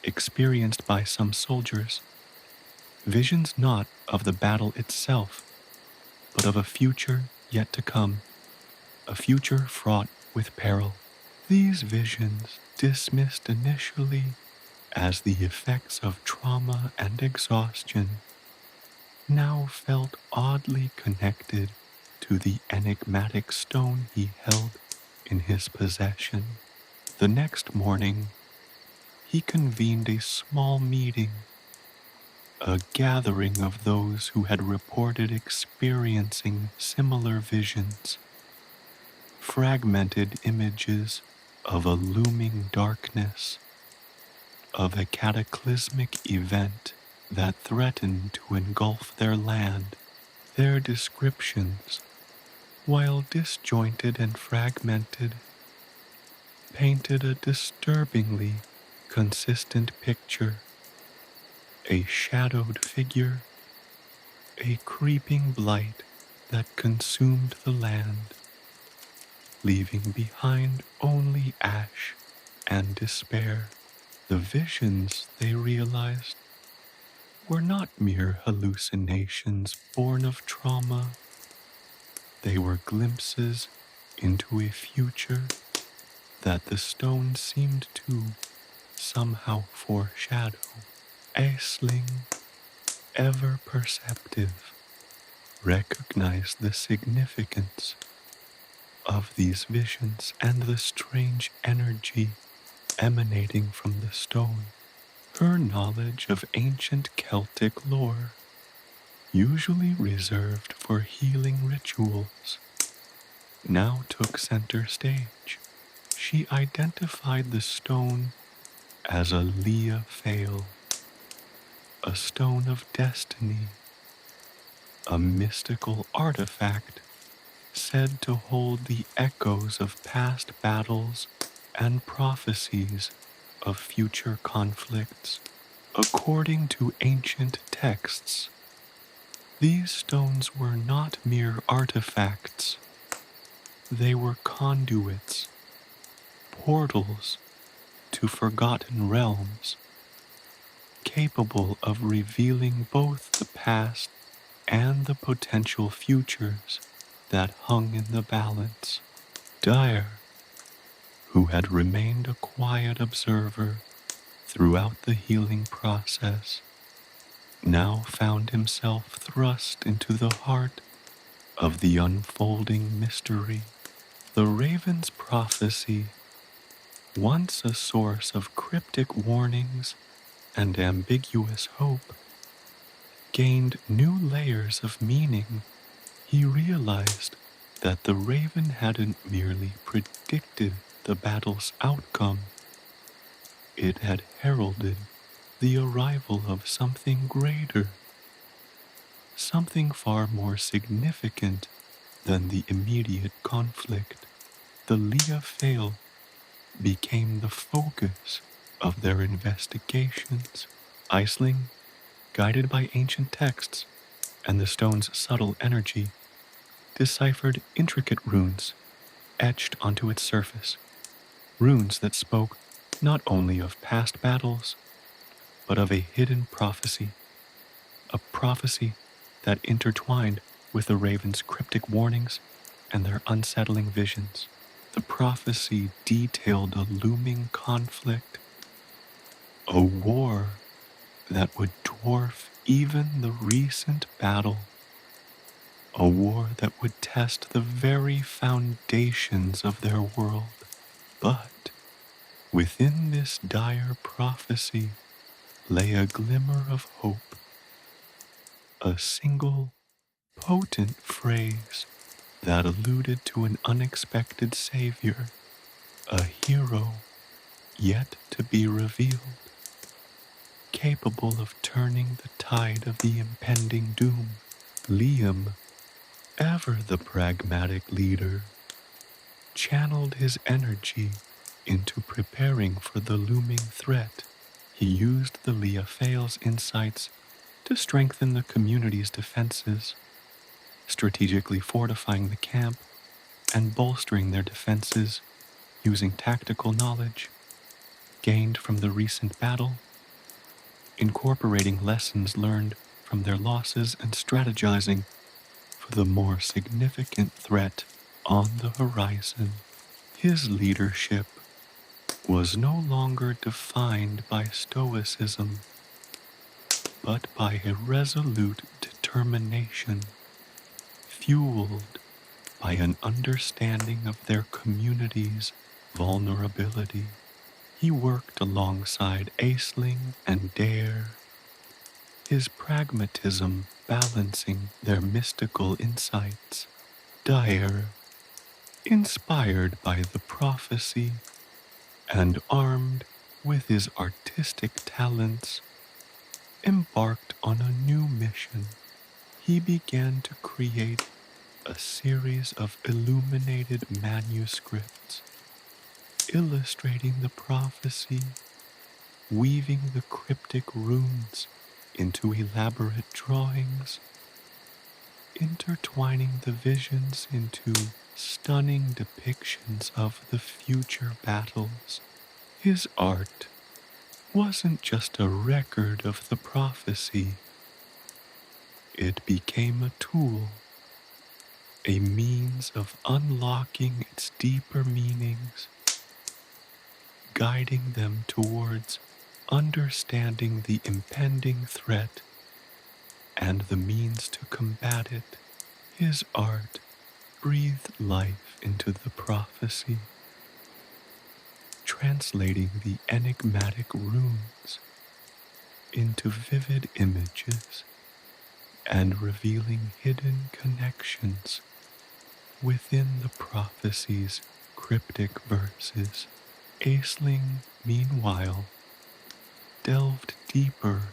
experienced by some soldiers, visions not of the battle itself, but of a future yet to come, a future fraught with peril. These visions, dismissed initially as the effects of trauma and exhaustion, now felt oddly connected to the enigmatic stone he held in his possession. The next morning, he convened a small meeting, a gathering of those who had reported experiencing similar visions, fragmented images of a looming darkness, of a cataclysmic event that threatened to engulf their land. Their descriptions, while disjointed and fragmented, painted a disturbingly consistent picture. A shadowed figure, a creeping blight that consumed the land, leaving behind only ash and despair. The visions, they realized, were not mere hallucinations born of trauma. They were glimpses into a future that the stone seemed to somehow foreshadow. Aisling, ever perceptive, recognized the significance of these visions and the strange energy emanating from the stone. Her knowledge of ancient Celtic lore, usually reserved for healing rituals, now took center stage. She identified the stone as a Leah Fail, a stone of destiny, a mystical artifact said to hold the echoes of past battles and prophecies of future conflicts. According to ancient texts, these stones were not mere artifacts. They were conduits, portals to forgotten realms, capable of revealing both the past and the potential futures that hung in the balance. Daire, who had remained a quiet observer throughout the healing process, now found himself thrust into the heart of the unfolding mystery. The raven's prophecy, once a source of cryptic warnings and ambiguous hope, gained new layers of meaning. He realized that the raven hadn't merely predicted the battle's outcome, it had heralded the arrival of something greater, something far more significant than the immediate conflict. The Leah became the focus of their investigations. Iceling, guided by ancient texts and the stone's subtle energy, deciphered intricate runes etched onto its surface, runes that spoke not only of past battles, but of a hidden prophecy, a prophecy that intertwined with the raven's cryptic warnings and their unsettling visions. The prophecy detailed a looming conflict, a war that would dwarf even the recent battle, a war that would test the very foundations of their world. But within this dire prophecy lay a glimmer of hope, a single potent phrase that alluded to an unexpected savior, a hero yet to be revealed, capable of turning the tide of the impending doom. Liam, ever the pragmatic leader, channeled his energy into preparing for the looming threat. He used the Leah insights to strengthen the community's defenses, strategically fortifying the camp and bolstering their defenses using tactical knowledge gained from the recent battle, incorporating lessons learned from their losses and strategizing for the more significant threat on the horizon. His leadership was no longer defined by stoicism, but by a resolute determination, fueled by an understanding of their community's vulnerability. He worked alongside Aisling and Daire, his pragmatism balancing their mystical insights. Daire, inspired by the prophecy and armed with his artistic talents, embarked on a new mission. He began to create a series of illuminated manuscripts, illustrating the prophecy, weaving the cryptic runes into elaborate drawings, intertwining the visions into stunning depictions of the future battles. His art wasn't just a record of the prophecy, it became a tool, a means of unlocking its deeper meanings, guiding them towards understanding the impending threat and the means to combat it. His art breathed life into the prophecy, translating the enigmatic runes into vivid images and revealing hidden connections within the prophecy's cryptic verses. Aisling, meanwhile, delved deeper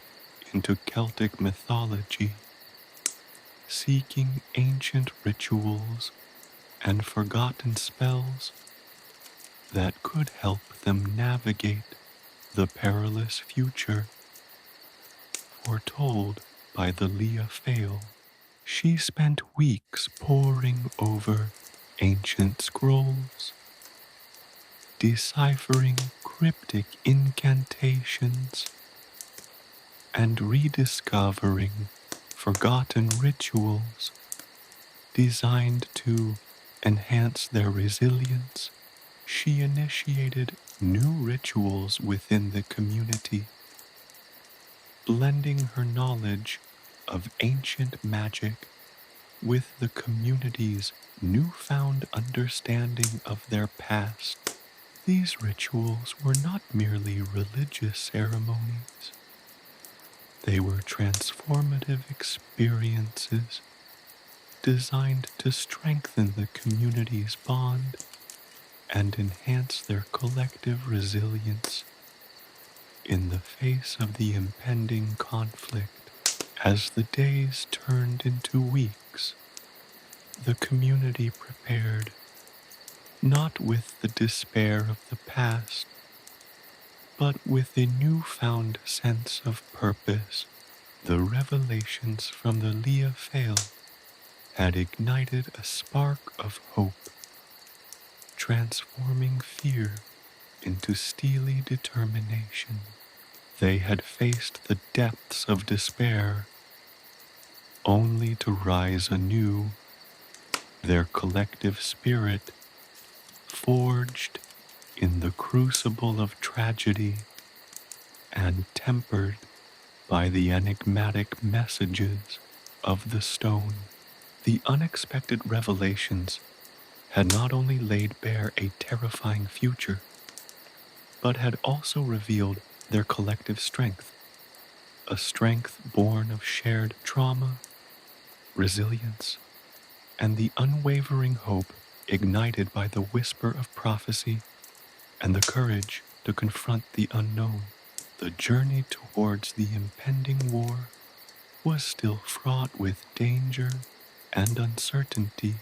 into Celtic mythology, seeking ancient rituals and forgotten spells that could help them navigate the perilous future foretold by the Leah. She spent weeks poring over ancient scrolls, deciphering cryptic incantations, and rediscovering forgotten rituals designed to enhance their resilience. She initiated new rituals within the community, blending her knowledge of ancient magic with the community's newfound understanding of their past. These rituals were not merely religious ceremonies. They were transformative experiences designed to strengthen the community's bond and enhance their collective resilience in the face of the impending conflict. As the days turned into weeks, the community prepared, not with the despair of the past, but with a newfound sense of purpose. The revelations from the Leah had ignited a spark of hope, transforming fear into steely determination. They had faced the depths of despair, only to rise anew, their collective spirit forged in the crucible of tragedy and tempered by the enigmatic messages of the stone. The unexpected revelations had not only laid bare a terrifying future, but had also revealed their collective strength, a strength born of shared trauma, resilience, and the unwavering hope ignited by the whisper of prophecy and the courage to confront the unknown. The journey towards the impending war was still fraught with danger and uncertainty,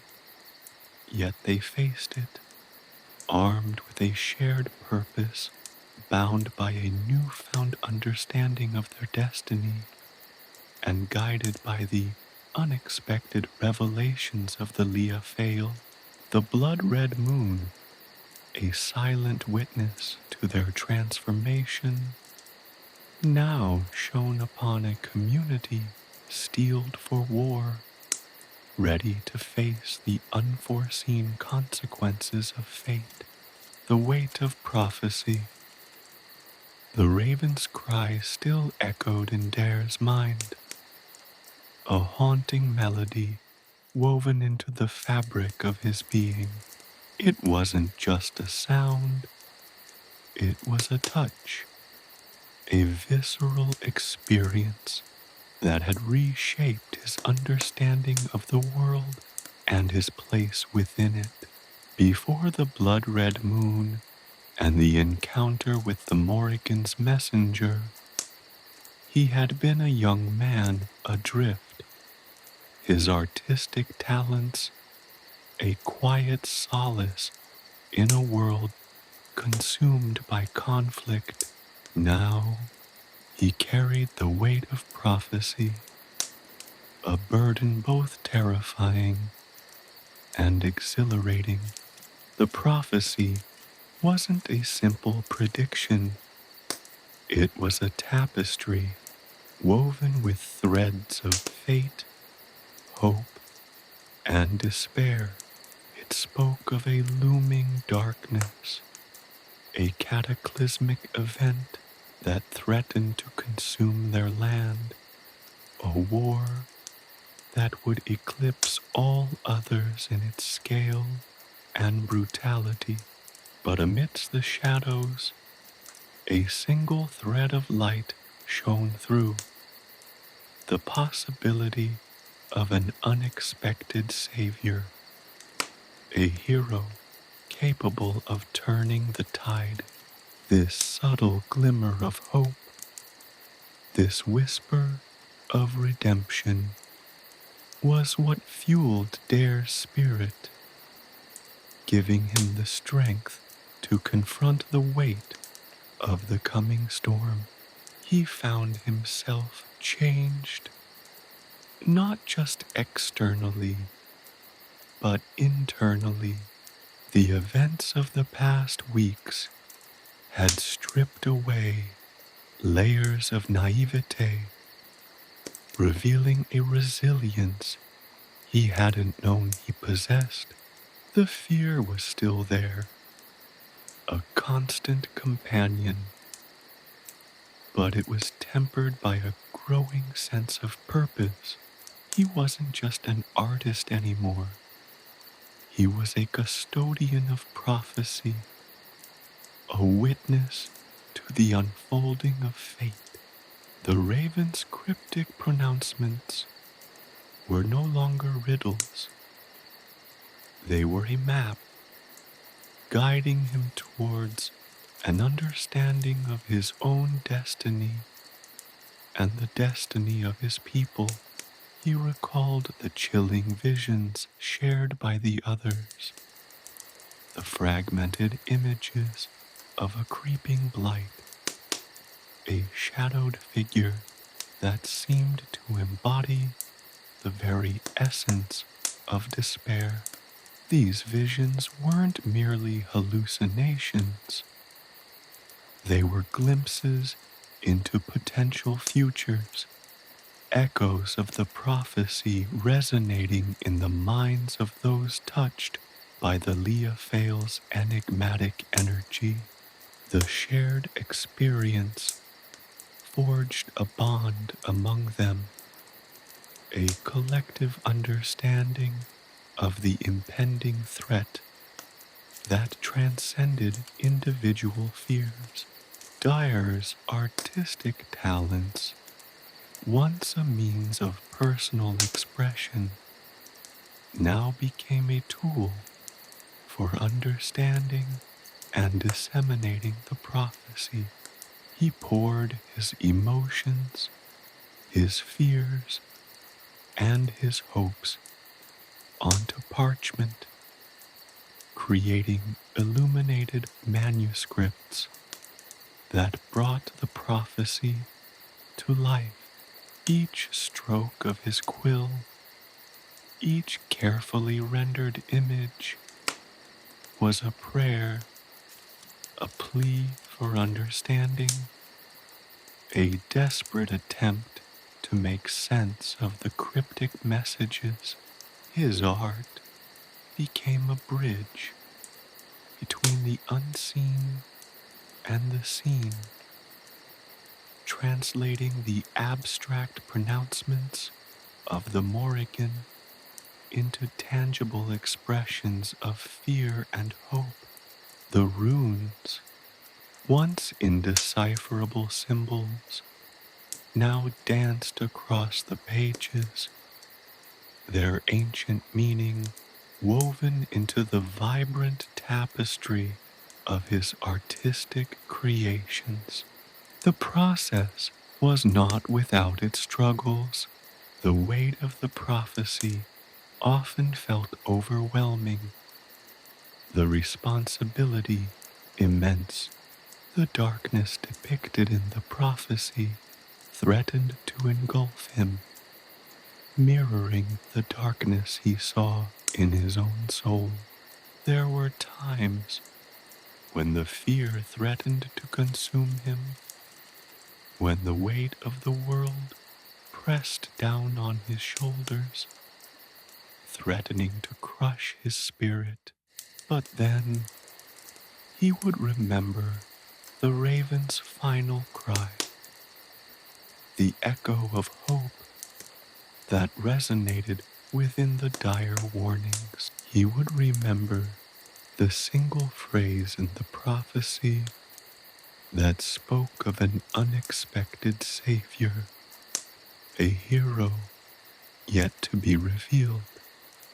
yet they faced it, armed with a shared purpose, bound by a newfound understanding of their destiny, and guided by the unexpected revelations of the Leah. The blood-red moon, a silent witness to their transformation, now shone upon a community steeled for war, ready to face the unforeseen consequences of fate. The weight of prophecy. The raven's cry still echoed in Daire's mind, a haunting melody woven into the fabric of his being. It wasn't just a sound, it was a touch, a visceral experience that had reshaped his understanding of the world and his place within it. Before the blood-red moon and the encounter with the Morrigan's messenger, he had been a young man adrift, his artistic talents a quiet solace in a world consumed by conflict. Now he carried the weight of prophecy, a burden both terrifying and exhilarating. The prophecy wasn't a simple prediction. It was a tapestry woven with threads of fate, hope, and despair. It spoke of a looming darkness, a cataclysmic event that threatened to consume their land, a war that would eclipse all others in its scale and brutality. But amidst the shadows, a single thread of light shone through, the possibility of an unexpected savior, a hero capable of turning the tide. This subtle glimmer of hope, this whisper of redemption, was what fueled Daire's spirit, giving him the strength to confront the weight of the coming storm. He found himself changed, not just externally, but internally. The events of the past weeks had stripped away layers of naivete, revealing a resilience he hadn't known he possessed. The fear was still there, a constant companion, but it was tempered by a growing sense of purpose. He wasn't just an artist anymore. He was a custodian of prophecy, a witness to the unfolding of fate. The raven's cryptic pronouncements were no longer riddles. They were a map, guiding him towards an understanding of his own destiny and the destiny of his people. He recalled the chilling visions shared by the others, the fragmented images of a creeping blight, a shadowed figure that seemed to embody the very essence of despair. These visions weren't merely hallucinations. They were glimpses into potential futures, echoes of the prophecy resonating in the minds of those touched by the Leophale's enigmatic energy. The shared experience forged a bond among them, a collective understanding of the impending threat that transcended individual fears. Daire's artistic talents, once a means of personal expression, now became a tool for understanding and disseminating the prophecy. He poured his emotions, his fears, and his hopes onto parchment, creating illuminated manuscripts that brought the prophecy to life. Each stroke of his quill, each carefully rendered image, was a prayer, a plea for understanding, a desperate attempt to make sense of the cryptic messages. His art became a bridge between the unseen and the seen, translating the abstract pronouncements of the Morrígan into tangible expressions of fear and hope. The runes, once indecipherable symbols, now danced across the pages, their ancient meaning woven into the vibrant tapestry of his artistic creations. The process was not without its struggles. The weight of the prophecy often felt overwhelming, the responsibility immense. The darkness depicted in the prophecy threatened to engulf him, mirroring the darkness he saw in his own soul. There were times when the fear threatened to consume him, when the weight of the world pressed down on his shoulders, threatening to crush his spirit. But then he would remember the raven's final cry, the echo of hope that resonated within the dire warnings. He would remember the single phrase in the prophecy that spoke of an unexpected savior, a hero yet to be revealed.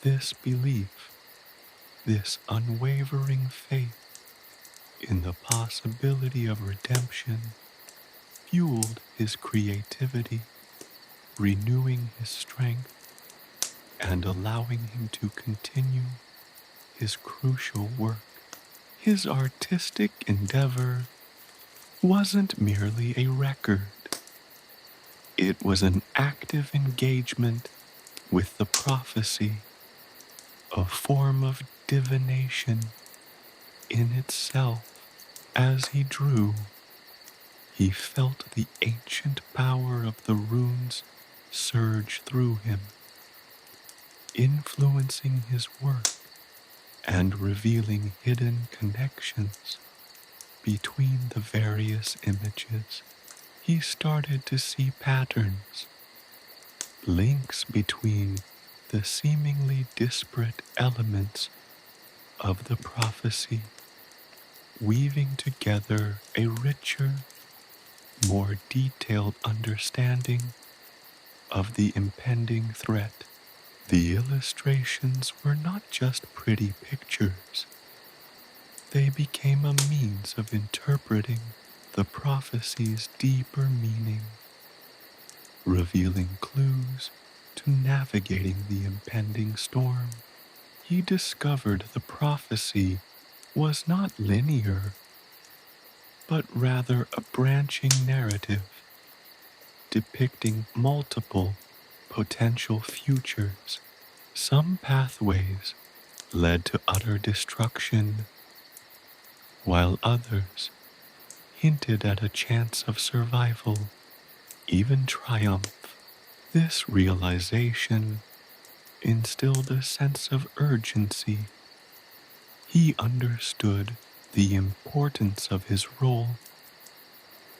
This belief, this unwavering faith in the possibility of redemption, fueled his creativity, renewing his strength and allowing him to continue his crucial work. His artistic endeavor wasn't merely a record, it was an active engagement with the prophecy, a form of divination in itself. As he drew, he felt the ancient power of the runes surge through him, influencing his work and revealing hidden connections between the various images. He started to see patterns, links between the seemingly disparate elements of the prophecy, weaving together a richer, more detailed understanding of the impending threat. The illustrations were not just pretty pictures, they became a means of interpreting the prophecy's deeper meaning, revealing clues to navigating the impending storm. He discovered the prophecy was not linear, but rather a branching narrative depicting multiple potential futures. Some pathways led to utter destruction, while others hinted at a chance of survival, even triumph. This realization instilled a sense of urgency. He understood the importance of his role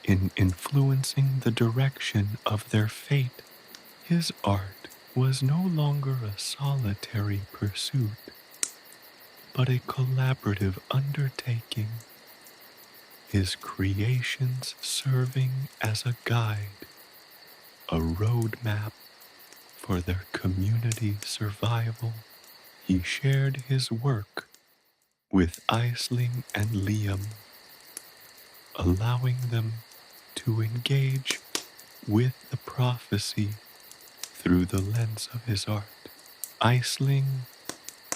in influencing the direction of their fate. His art was no longer a solitary pursuit, but a collaborative undertaking, his creations serving as a guide, a roadmap for their community's survival. He shared his work with Aisling and Liam, allowing them to engage with the prophecy through the lens of his art. Aisling,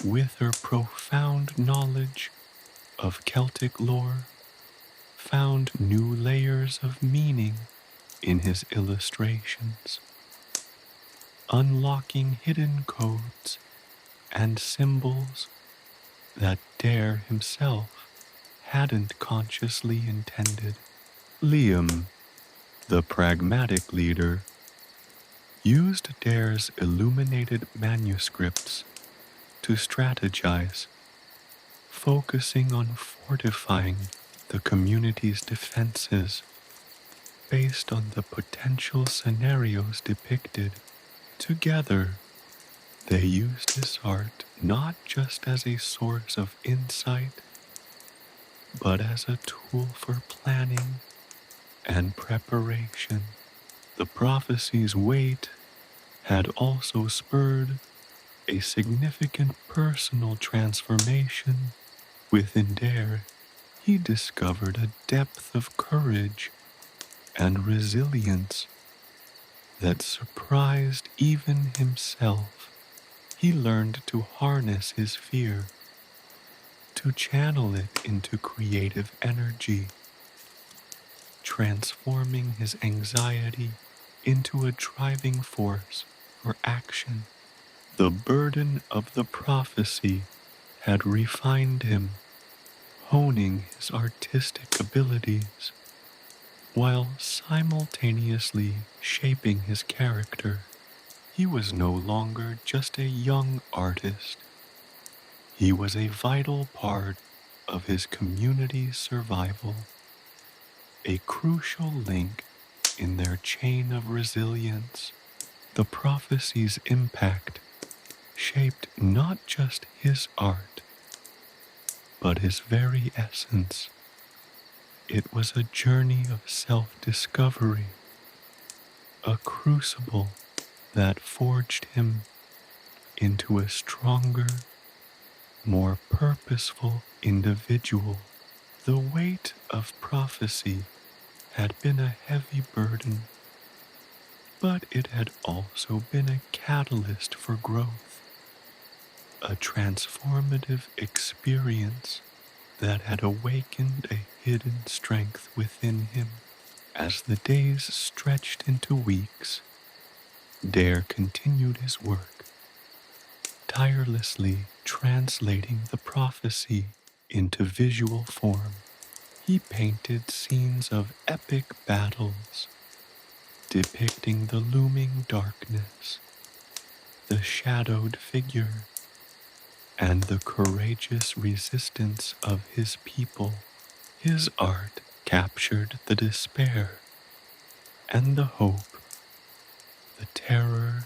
with her profound knowledge of Celtic lore, found new layers of meaning in his illustrations, unlocking hidden codes and symbols that Daire himself hadn't consciously intended. Liam, the pragmatic leader, used Daire's illuminated manuscripts to strategize, focusing on fortifying the community's defenses based on the potential scenarios depicted. Together, they used his art not just as a source of insight, but as a tool for planning and preparation. The prophecy's weight had also spurred a significant personal transformation within Daire. He discovered a depth of courage and resilience that surprised even himself. He learned to harness his fear, to channel it into creative energy, transforming his anxiety into a driving force for action. The burden of the prophecy had refined him, honing his artistic abilities, while simultaneously shaping his character. He was no longer just a young artist. He was a vital part of his community's survival, a crucial link in their chain of resilience. The prophecy's impact shaped not just his art, but his very essence. It was a journey of self-discovery, a crucible that forged him into a stronger, more purposeful individual. The weight of prophecy had been a heavy burden, but it had also been a catalyst for growth, a transformative experience that had awakened a hidden strength within him. As the days stretched into weeks, Daire continued his work, tirelessly translating the prophecy into visual form. He painted scenes of epic battles, depicting the looming darkness, the shadowed figure, and the courageous resistance of his people. His art captured the despair and the hope, the terror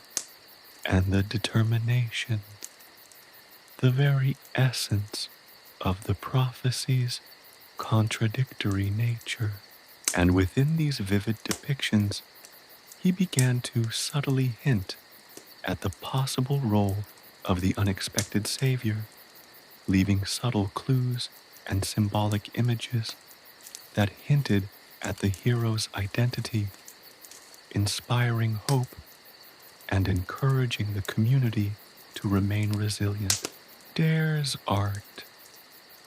and the determination, the very essence of the prophecy's contradictory nature. And within these vivid depictions, he began to subtly hint at the possible role of the unexpected savior, leaving subtle clues and symbolic images that hinted at the hero's identity, inspiring hope and encouraging the community to remain resilient. Daire's art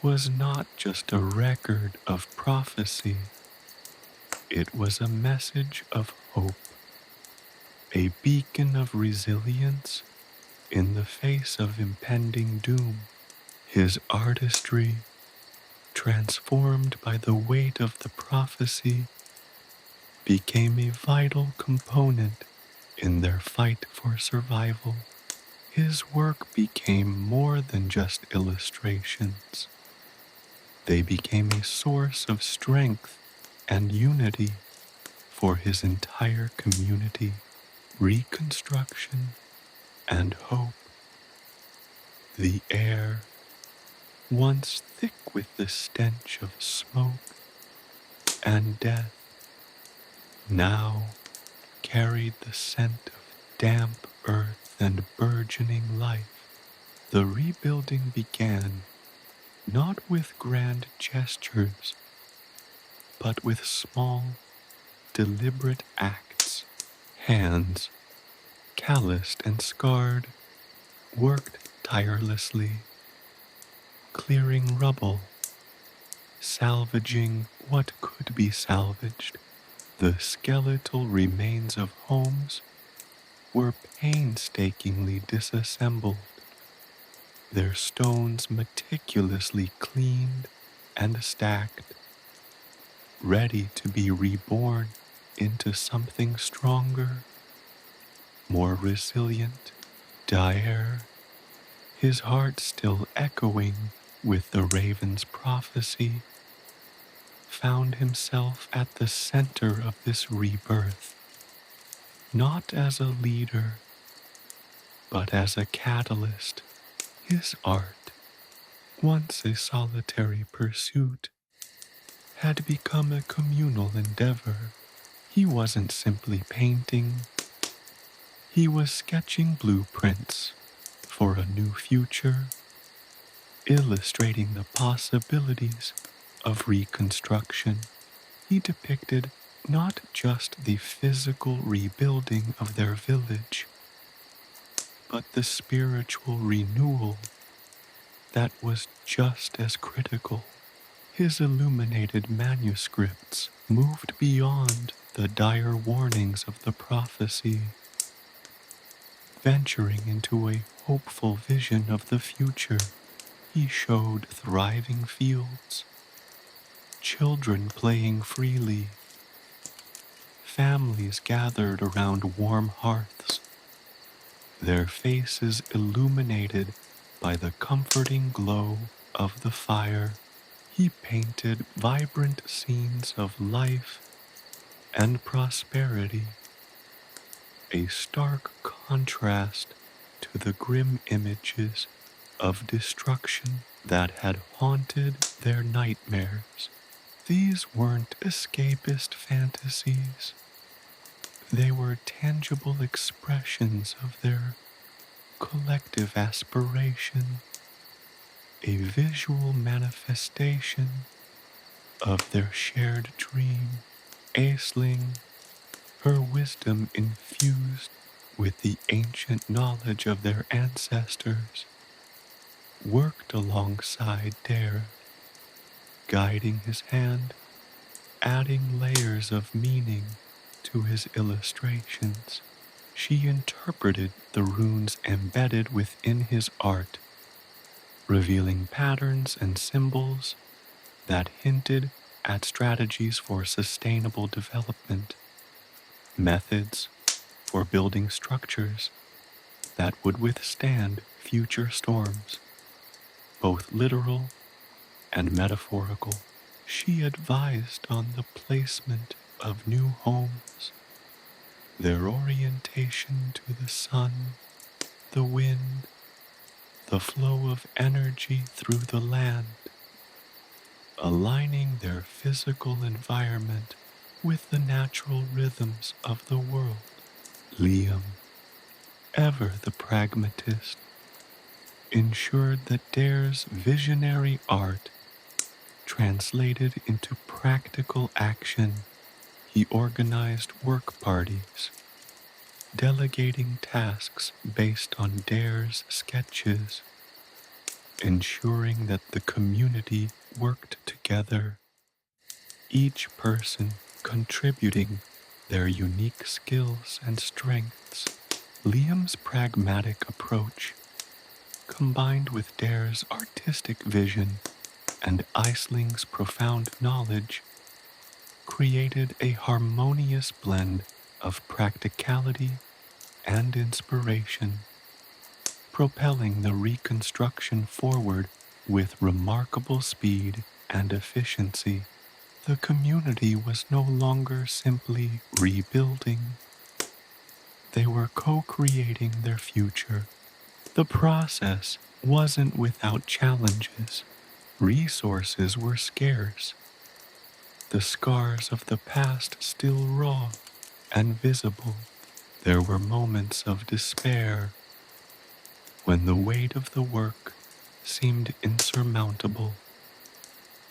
was not just a record of prophecy, it was a message of hope, a beacon of resilience in the face of impending doom. His artistry, transformed by the weight of the prophecy, became a vital component in their fight for survival. His work became more than just illustrations. They became a source of strength and unity for his entire community. Reconstruction and hope. The air, once thick with the stench of smoke and death, now carried the scent of damp earth and burgeoning life. The rebuilding began not with grand gestures, but with small, deliberate acts. Hands, calloused and scarred, worked tirelessly, clearing rubble, salvaging what could be salvaged. The skeletal remains of homes were painstakingly disassembled, their stones meticulously cleaned and stacked, ready to be reborn into something stronger, more resilient. Daire, his heart still echoing with the raven's prophecy, found himself at the center of this rebirth, not as a leader, but as a catalyst. His art, once a solitary pursuit, had become a communal endeavor. He wasn't simply painting, he was sketching blueprints for a new future, illustrating the possibilities of reconstruction. He depicted not just the physical rebuilding of their village, but the spiritual renewal that was just as critical. His illuminated manuscripts moved beyond the dire warnings of the prophecy, venturing into a hopeful vision of the future. He showed thriving fields, children playing freely, families gathered around warm hearths, their faces illuminated by the comforting glow of the fire. He painted vibrant scenes of life and prosperity, a stark contrast to the grim images of destruction that had haunted their nightmares. These weren't escapist fantasies. They were tangible expressions of their collective aspiration, a visual manifestation of their shared dream. Aisling, her wisdom infused with the ancient knowledge of their ancestors, worked alongside Daire, guiding his hand, adding layers of meaning to his illustrations. She interpreted the runes embedded within his art, revealing patterns and symbols that hinted at strategies for sustainable development, methods for building structures that would withstand future storms, both literal and metaphorical. She advised on the placement of new homes, their orientation to the sun, the wind, the flow of energy through the land, aligning their physical environment with the natural rhythms of the world. Liam, ever the pragmatist, ensured that Daire's visionary art translated into practical action. He organized work parties, delegating tasks based on Daire's sketches, ensuring that the community worked together, each person contributing their unique skills and strengths. Liam's pragmatic approach, combined with Daire's artistic vision and Isling's profound knowledge, created a harmonious blend of practicality and inspiration, propelling the reconstruction forward with remarkable speed and efficiency. The community was no longer simply rebuilding. They were co-creating their future. The process wasn't without challenges. Resources were scarce. The scars of the past still raw and visible. There were moments of despair when the weight of the work seemed insurmountable,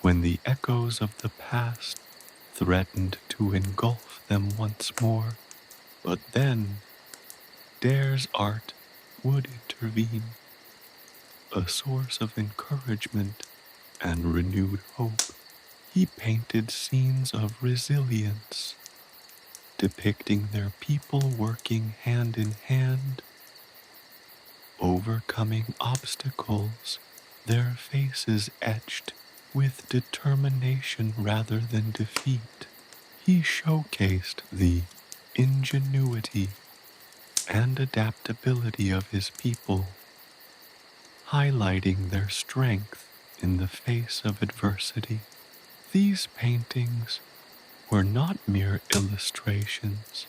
when the echoes of the past threatened to engulf them once more. But then, Daire's art would intervene, a source of encouragement and renewed hope. He painted scenes of resilience, depicting their people working hand in hand, overcoming obstacles, their faces etched with determination rather than defeat. He showcased the ingenuity and adaptability of his people, highlighting their strength in the face of adversity. These paintings were not mere illustrations.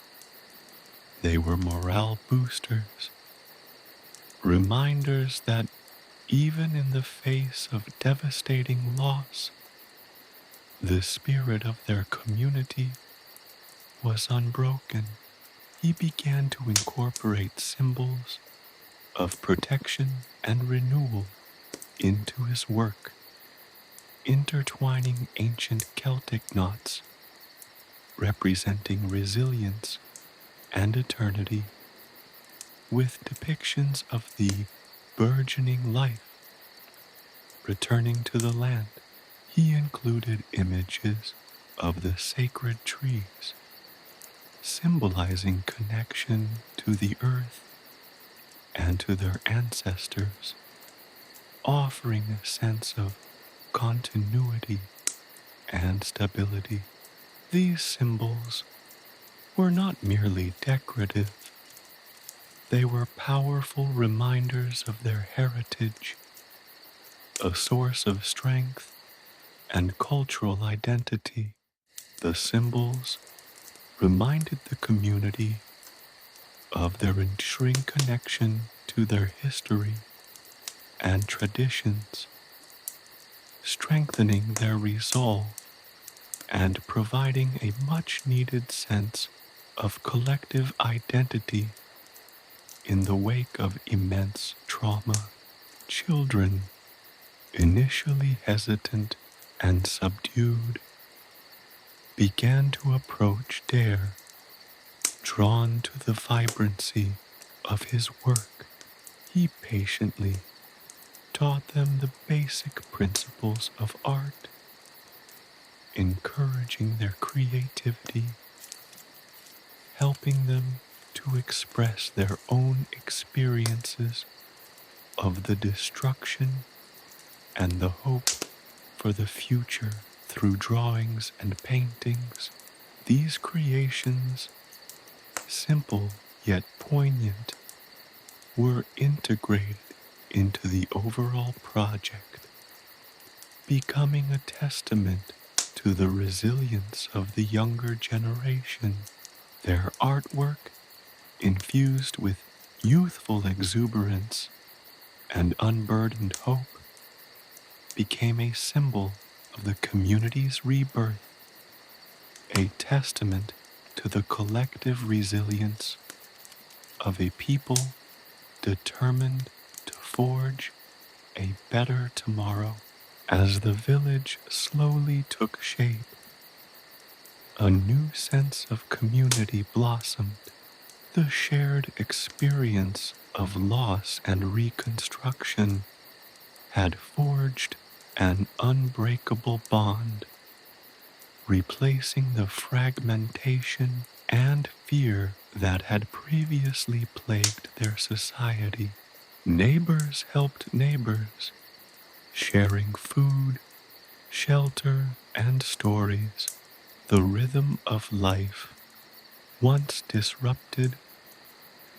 They were morale boosters, reminders that even in the face of devastating loss, the spirit of their community was unbroken. He began to incorporate symbols of protection and renewal into his work, intertwining ancient Celtic knots representing resilience and eternity with depictions of the burgeoning life returning to the land. He included images of the sacred trees, symbolizing connection to the earth and to their ancestors, offering a sense of continuity and stability. These symbols were not merely decorative. They were powerful reminders of their heritage, a source of strength and cultural identity. The symbols reminded the community of their enduring connection to their history and traditions, strengthening their resolve and providing a much-needed sense of collective identity in the wake of immense trauma. Children, initially hesitant and subdued, began to approach Daire, Drawn to the vibrancy of his work, he patiently taught them the basic principles of art, encouraging their creativity, helping them to express their own experiences of the destruction and the hope for the future through drawings and paintings. These creations, simple yet poignant, were integrated into the overall project, becoming a testament to the resilience of the younger generation. Their artwork, infused with youthful exuberance and unburdened hope, became a symbol of the community's rebirth, a testament to the collective resilience of a people determined to forge a better tomorrow. As the village slowly took shape, a new sense of community blossomed. The shared experience of loss and reconstruction had forged an unbreakable bond, replacing the fragmentation and fear that had previously plagued their society. Neighbors helped neighbors, sharing food, shelter, and stories. The rhythm of life, once disrupted,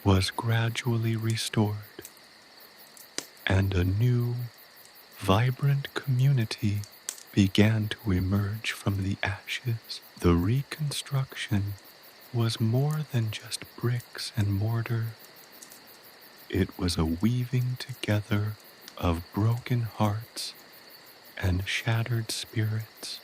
was gradually restored, and a new, vibrant community began to emerge from the ashes. The reconstruction was more than just bricks and mortar. It was a weaving together of broken hearts and shattered spirits,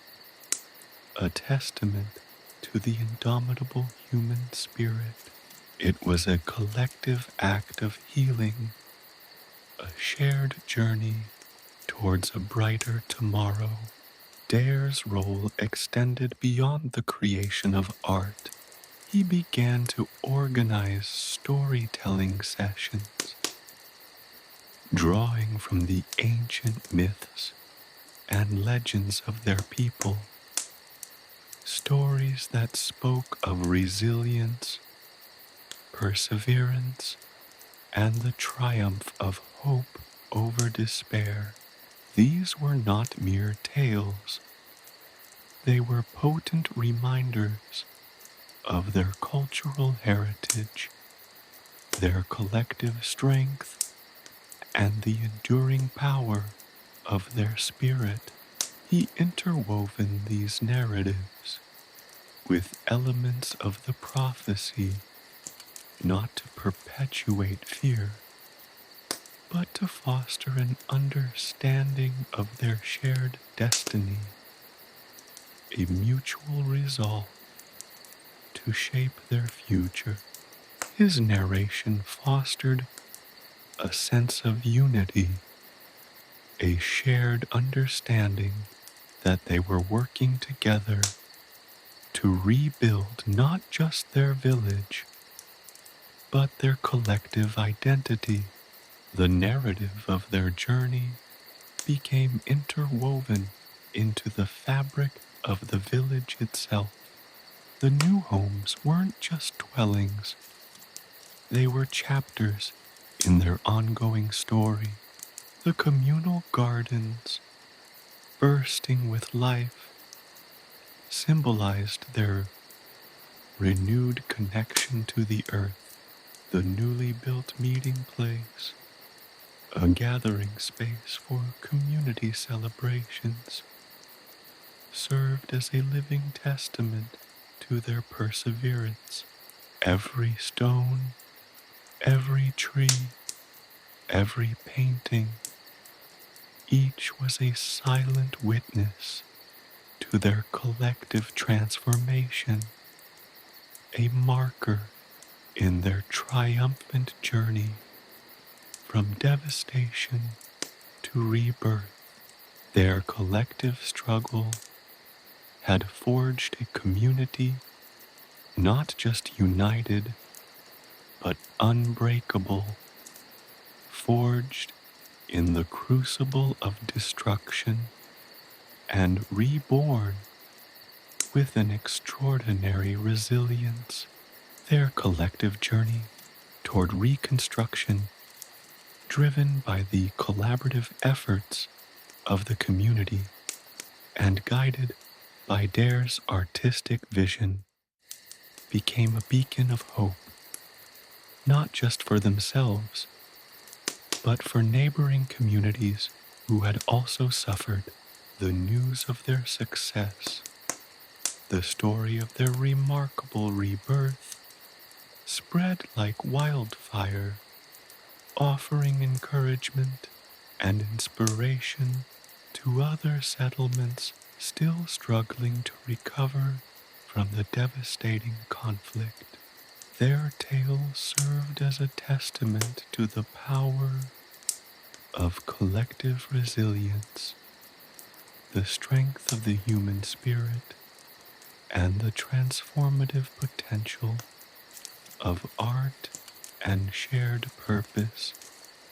a testament to the indomitable human spirit. It was a collective act of healing, a shared journey towards a brighter tomorrow. Daire's role extended beyond the creation of art. He began to organize storytelling sessions, drawing from the ancient myths and legends of their people, stories that spoke of resilience, perseverance, and the triumph of hope over despair. These were not mere tales. They were potent reminders of their cultural heritage, their collective strength, and the enduring power of their spirit. He interwoven these narratives with elements of the prophecy, not to perpetuate fear, but to foster an understanding of their shared destiny, a mutual resolve to shape their future. His narration fostered a sense of unity, a shared understanding that they were working together to rebuild not just their village, but their collective identity. The narrative of their journey became interwoven into the fabric of the village itself. The new homes weren't just dwellings, they were chapters in their ongoing story. The communal gardens, bursting with life, symbolized their renewed connection to the earth. The newly built meeting place, a gathering space for community celebrations, served as a living testament to their perseverance. Every stone, every tree, every painting, each was a silent witness to their collective transformation, a marker in their triumphant journey from devastation to rebirth. Their collective struggle had forged a community not just united, but unbreakable, forged in the crucible of destruction and reborn with an extraordinary resilience. Their collective journey toward reconstruction, driven by the collaborative efforts of the community and guided by Daire's artistic vision, became a beacon of hope, not just for themselves, but for neighboring communities who had also suffered. The news of their success, the story of their remarkable rebirth, spread like wildfire, offering encouragement and inspiration to other settlements still struggling to recover from the devastating conflict. Their tale served as a testament to the power of collective resilience, the strength of the human spirit, and the transformative potential of art and shared purpose.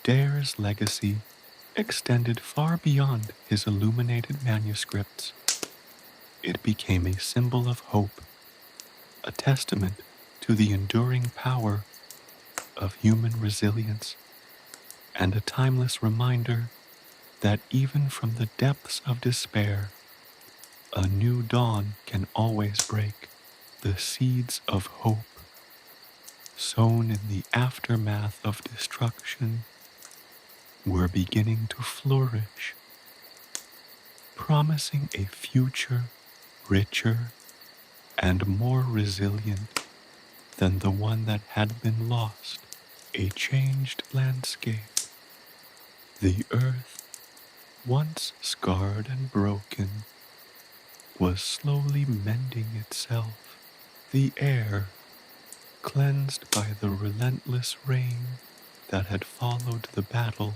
Daire's legacy extended far beyond his illuminated manuscripts. It became a symbol of hope, a testament to the enduring power of human resilience, and a timeless reminder that even from the depths of despair, a new dawn can always break. The seeds of hope, sown in the aftermath of destruction, were beginning to flourish, promising a future richer and more resilient than the one that had been lost. A changed landscape. The earth, once scarred and broken, was slowly mending itself. The air, cleansed by the relentless rain that had followed the battle,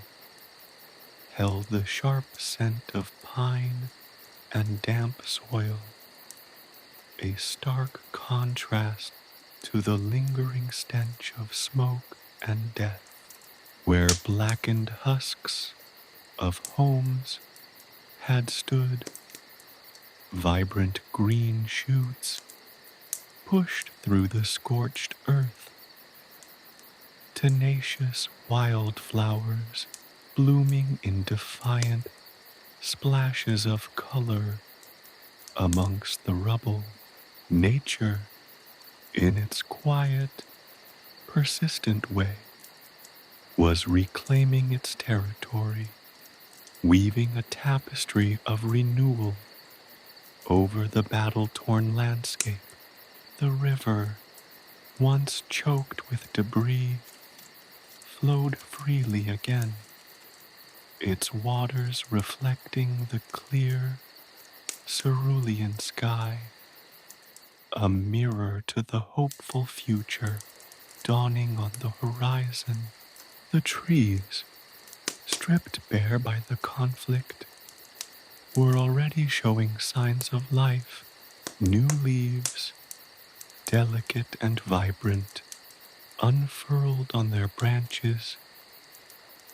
held the sharp scent of pine and damp soil, a stark contrast to the lingering stench of smoke and death, where blackened husks of homes had stood. Vibrant green shoots pushed through the scorched earth. Tenacious wildflowers blooming in defiant splashes of color amongst the rubble. Nature, in its quiet, persistent way, was reclaiming its territory, weaving a tapestry of renewal over the battle-torn landscape. The river, once choked with debris, flowed freely again, its waters reflecting the clear, cerulean sky, a mirror to the hopeful future dawning on the horizon. The trees, stripped bare by the conflict, were already showing signs of life. New leaves, delicate and vibrant, unfurled on their branches,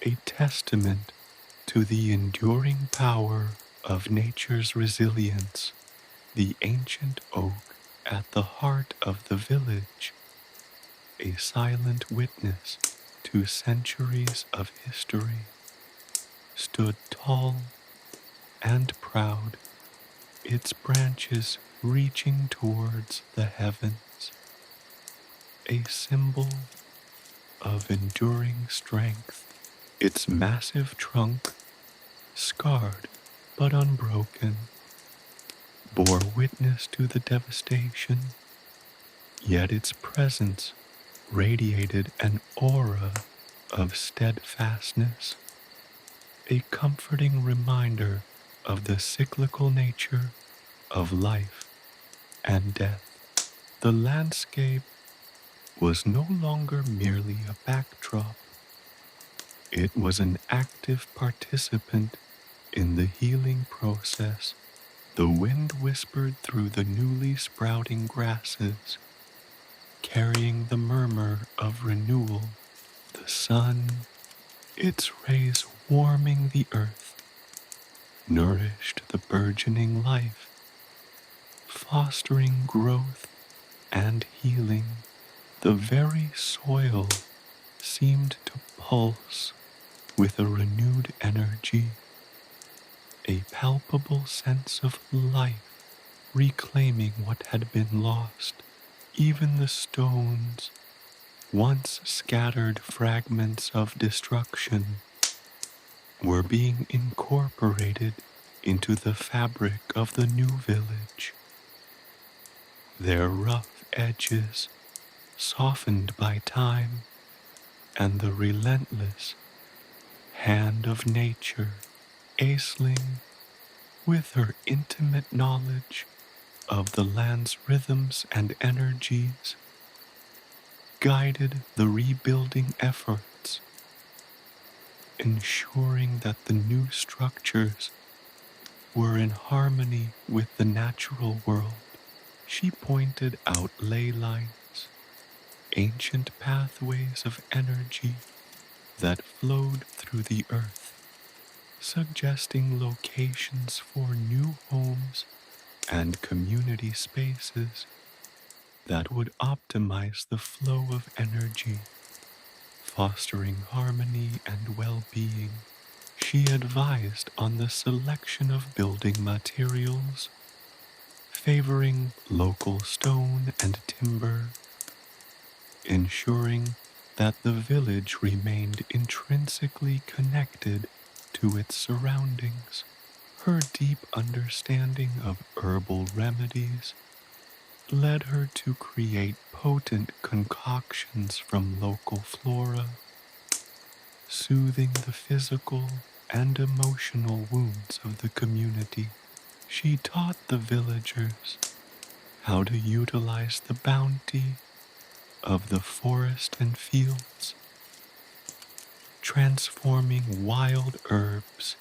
a testament to the enduring power of nature's resilience. The ancient oak at the heart of the village, a silent witness to centuries of history, stood tall and proud, its branches reaching towards the heavens, a symbol of enduring strength. Its massive trunk, scarred but unbroken, bore witness to the devastation, yet its presence radiated an aura of steadfastness, a comforting reminder of the cyclical nature of life and death. The landscape was no longer merely a backdrop. It was an active participant in the healing process. The wind whispered through the newly sprouting grasses, carrying the murmur of renewal, the sun, its rays warming the earth, nourished the burgeoning life, fostering growth and healing. The very soil seemed to pulse with a renewed energy, a palpable sense of life reclaiming what had been lost. Even the stones, once scattered fragments of destruction, were being incorporated into the fabric of the new village, their rough edges softened by time and the relentless hand of nature. Aisling, with her intimate knowledge of the land's rhythms and energies, guided the rebuilding efforts, ensuring that the new structures were in harmony with the natural world. She pointed out ley lines, ancient pathways of energy that flowed through the earth, suggesting locations for new homes and community spaces that would optimize the flow of energy, fostering harmony and well-being. She advised on the selection of building materials, favoring local stone and timber, ensuring that the village remained intrinsically connected to its surroundings. Her deep understanding of herbal remedies led her to create potent concoctions from local flora, soothing the physical and emotional wounds of the community. She taught the villagers how to utilize the bounty of the forest and fields, transforming wild herbs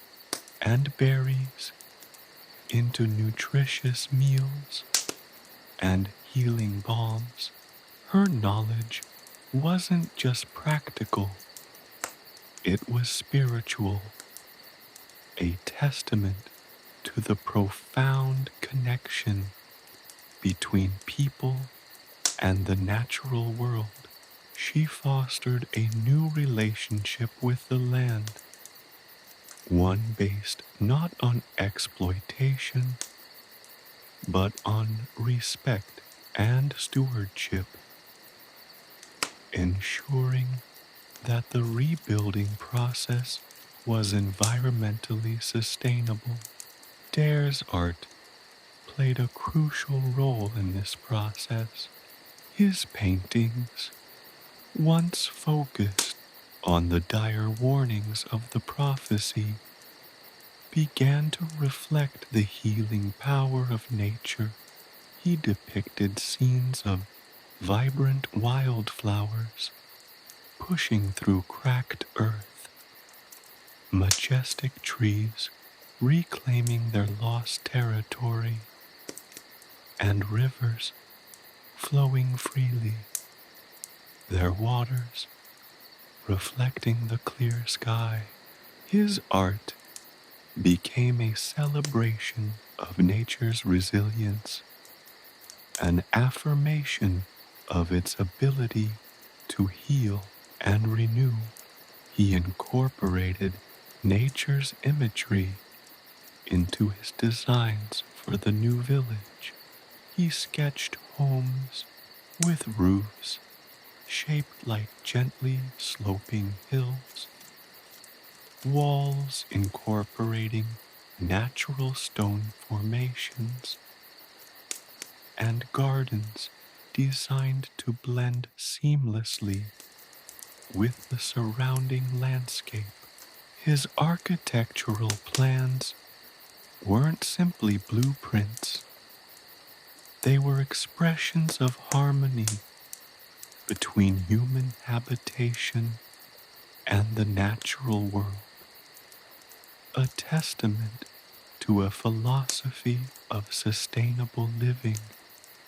and berries into nutritious meals and healing balms. Her knowledge wasn't just practical, it was spiritual, a testament to the profound connection between people and the natural world. She fostered a new relationship with the land, one based not on exploitation, but on respect and stewardship, ensuring that the rebuilding process was environmentally sustainable. Daire's art played a crucial role in this process. His paintings, once focused on the dire warnings of the prophecy, began to reflect the healing power of nature. He depicted scenes of vibrant wildflowers pushing through cracked earth, majestic trees reclaiming their lost territory, and rivers flowing freely, their waters reflecting the clear sky. His art became a celebration of nature's resilience, an affirmation of its ability to heal and renew. He incorporated nature's imagery into his designs for the new village. He sketched homes with roofs shaped like gently sloping hills, walls incorporating natural stone formations, and gardens designed to blend seamlessly with the surrounding landscape. His architectural plans weren't simply blueprints, they were expressions of harmony between human habitation and the natural world, a testament to a philosophy of sustainable living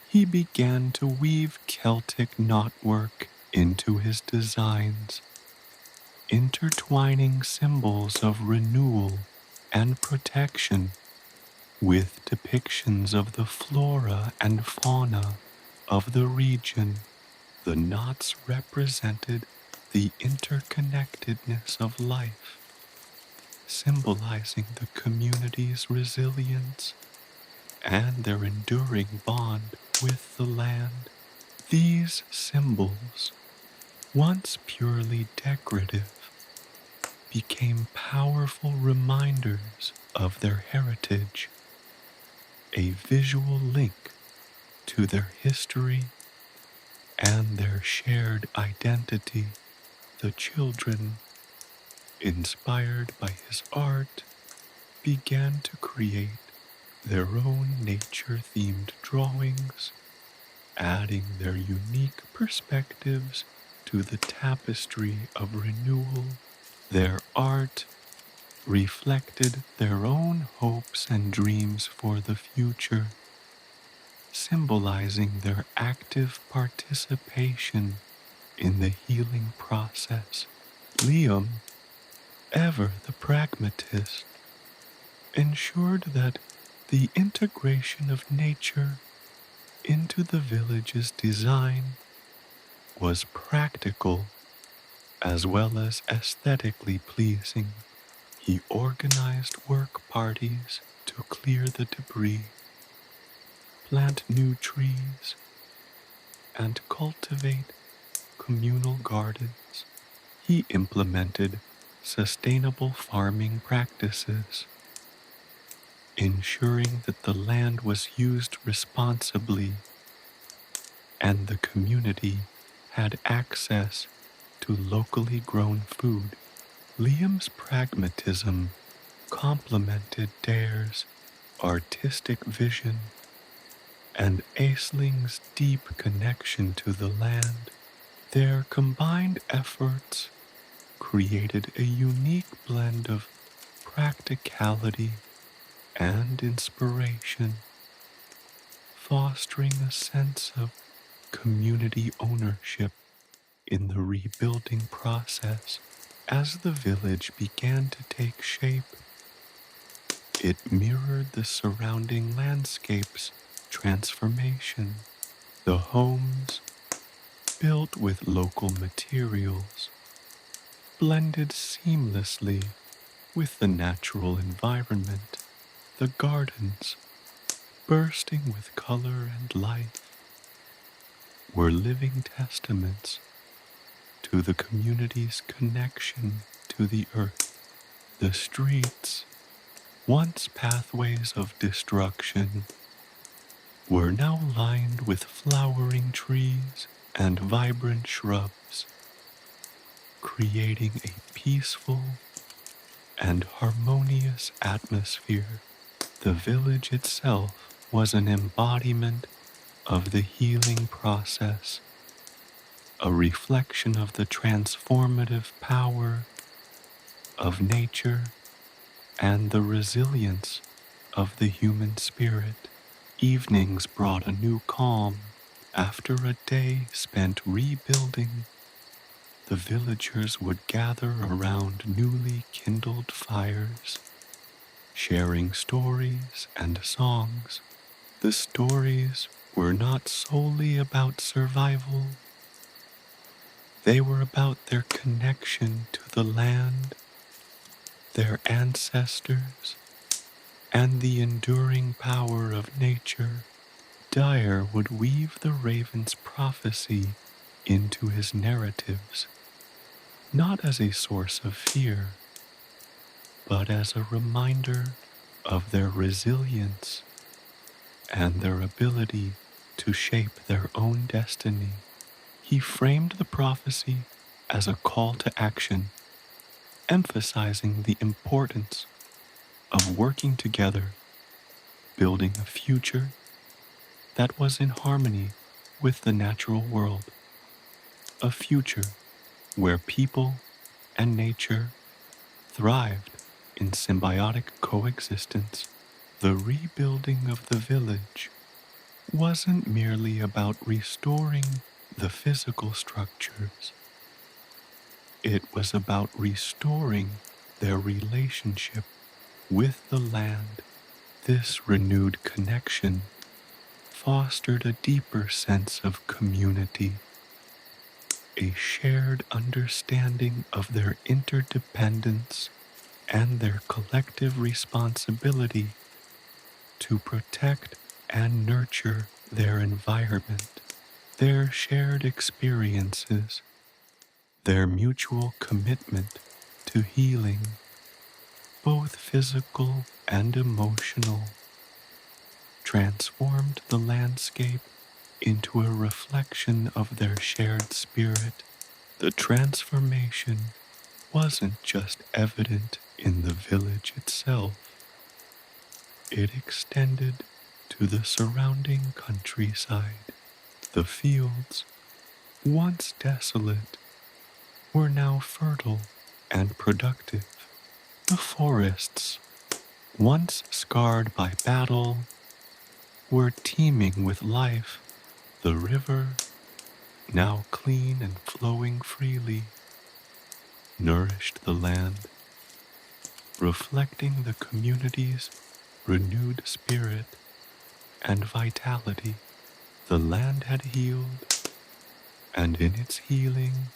he began to weave Celtic knotwork into his designs, intertwining symbols of renewal and protection with depictions of the flora and fauna of the region. The knots represented the interconnectedness of life, symbolizing the community's resilience and their enduring bond with the land. These symbols, once purely decorative, became powerful reminders of their heritage, a visual link to their history and their shared identity. The children, inspired by his art, began to create their own nature-themed drawings, adding their unique perspectives to the tapestry of renewal. Their art reflected their own hopes and dreams for the future, symbolizing their active participation in the healing process. Liam, ever the pragmatist, ensured that the integration of nature into the village's design was practical as well as aesthetically pleasing. He organized work parties to clear the debris, plant new trees, and cultivate communal gardens. He implemented sustainable farming practices, ensuring that the land was used responsibly and the community had access to locally grown food. Liam's pragmatism complemented Daire's artistic vision and Aisling's deep connection to the land. Their combined efforts created a unique blend of practicality and inspiration, fostering a sense of community ownership in the rebuilding process. As the village began to take shape, it mirrored the surrounding landscape's transformation. The homes, built with local materials, blended seamlessly with the natural environment. The gardens, bursting with color and life, were living testaments to the community's connection to the earth. The streets, once pathways of destruction, were now lined with flowering trees and vibrant shrubs, creating a peaceful and harmonious atmosphere. The village itself was an embodiment of the healing process, a reflection of the transformative power of nature and the resilience of the human spirit. Evenings brought a new calm. After a day spent rebuilding, the villagers would gather around newly kindled fires, sharing stories and songs. The stories were not solely about survival. They were about their connection to the land, their ancestors, and the enduring power of nature. Daire would weave the raven's prophecy into his narratives, not as a source of fear, but as a reminder of their resilience and their ability to shape their own destiny. He framed the prophecy as a call to action, emphasizing the importance of working together, building a future that was in harmony with the natural world, a future where people and nature thrived in symbiotic coexistence. The rebuilding of the village wasn't merely about restoring the physical structures. It was about restoring their relationship with the land. This renewed connection fostered a deeper sense of community, a shared understanding of their interdependence and their collective responsibility to protect and nurture their environment. Their shared experiences, their mutual commitment to healing, both physical and emotional, transformed the landscape into a reflection of their shared spirit. The transformation wasn't just evident in the village itself, it extended to the surrounding countryside. The fields, once desolate, were now fertile and productive. The forests, once scarred by battle, were teeming with life. The river, now clean and flowing freely, nourished the land, reflecting the community's renewed spirit and vitality. The land had healed, and in its healing,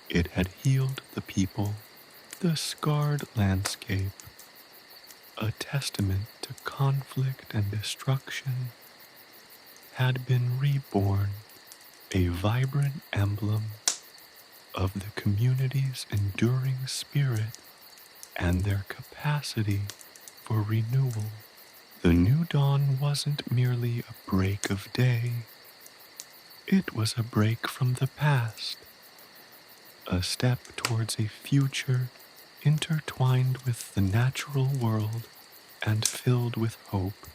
it had healed the people. The scarred landscape, a testament to conflict and destruction, had been reborn, a vibrant emblem of the community's enduring spirit and their capacity for renewal. The new dawn wasn't merely a break of day, it was a break from the past, a step towards a future intertwined with the natural world and filled with hope.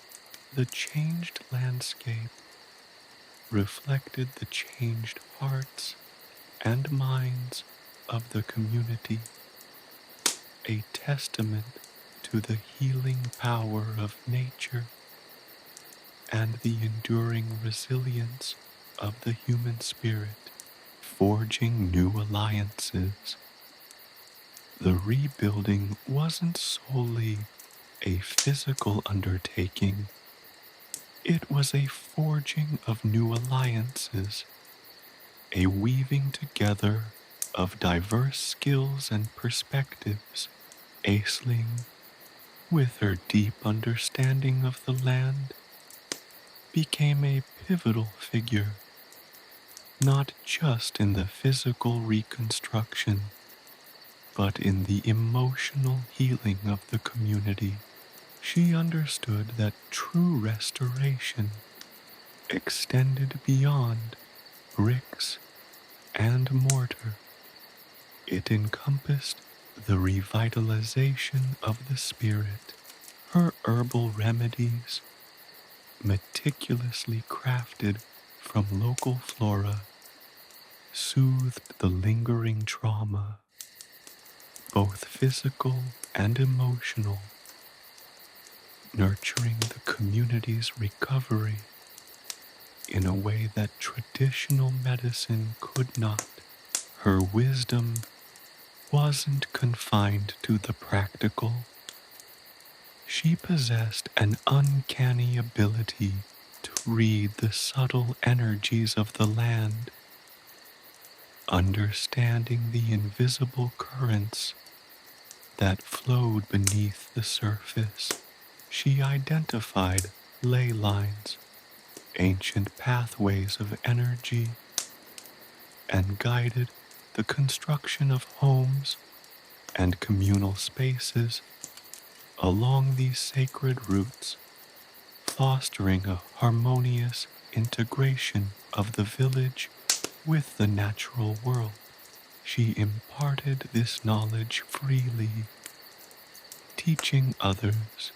The changed landscape reflected the changed hearts and minds of the community, a testament to the healing power of nature and the enduring resilience of the human spirit, forging new alliances. The rebuilding wasn't solely a physical undertaking, it was a forging of new alliances, a weaving together of diverse skills and perspectives. Aisling, with her deep understanding of the land, became a pivotal figure, not just in the physical reconstruction, but in the emotional healing of the community. She understood that true restoration extended beyond bricks and mortar. It encompassed the revitalization of the spirit. Her herbal remedies, meticulously crafted from local flora, soothed the lingering trauma, both physical and emotional, nurturing the community's recovery in a way that traditional medicine could not. Her wisdom wasn't confined to the practical. She possessed an uncanny ability to read the subtle energies of the land, understanding the invisible currents that flowed beneath the surface. She identified ley lines, ancient pathways of energy, and guided the construction of homes and communal spaces along these sacred routes, fostering a harmonious integration of the village with the natural world. She imparted this knowledge freely, teaching others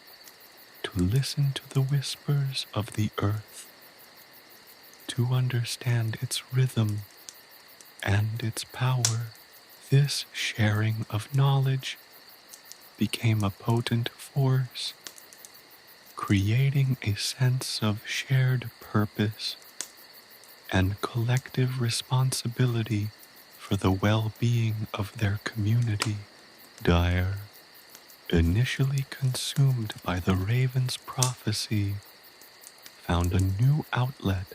to listen to the whispers of the earth, to understand its rhythm and its power. This sharing of knowledge became a potent force, creating a sense of shared purpose and collective responsibility for the well-being of their community. Daire, initially consumed by the raven's prophecy, found a new outlet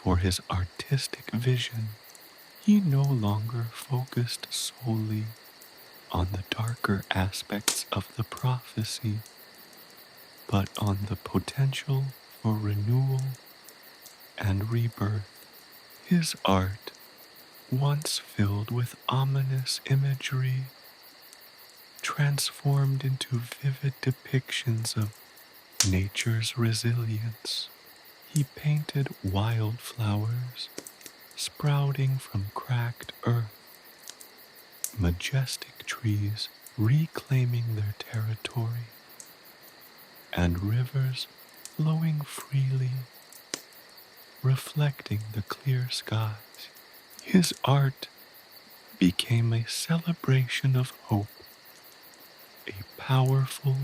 for his artistic vision. He no longer focused solely on the darker aspects of the prophecy, but on the potential for renewal and rebirth. His art, once filled with ominous imagery, transformed into vivid depictions of nature's resilience. He painted wildflowers sprouting from cracked earth, majestic trees reclaiming their territory, and rivers flowing freely, reflecting the clear skies. His art became a celebration of hope, a powerful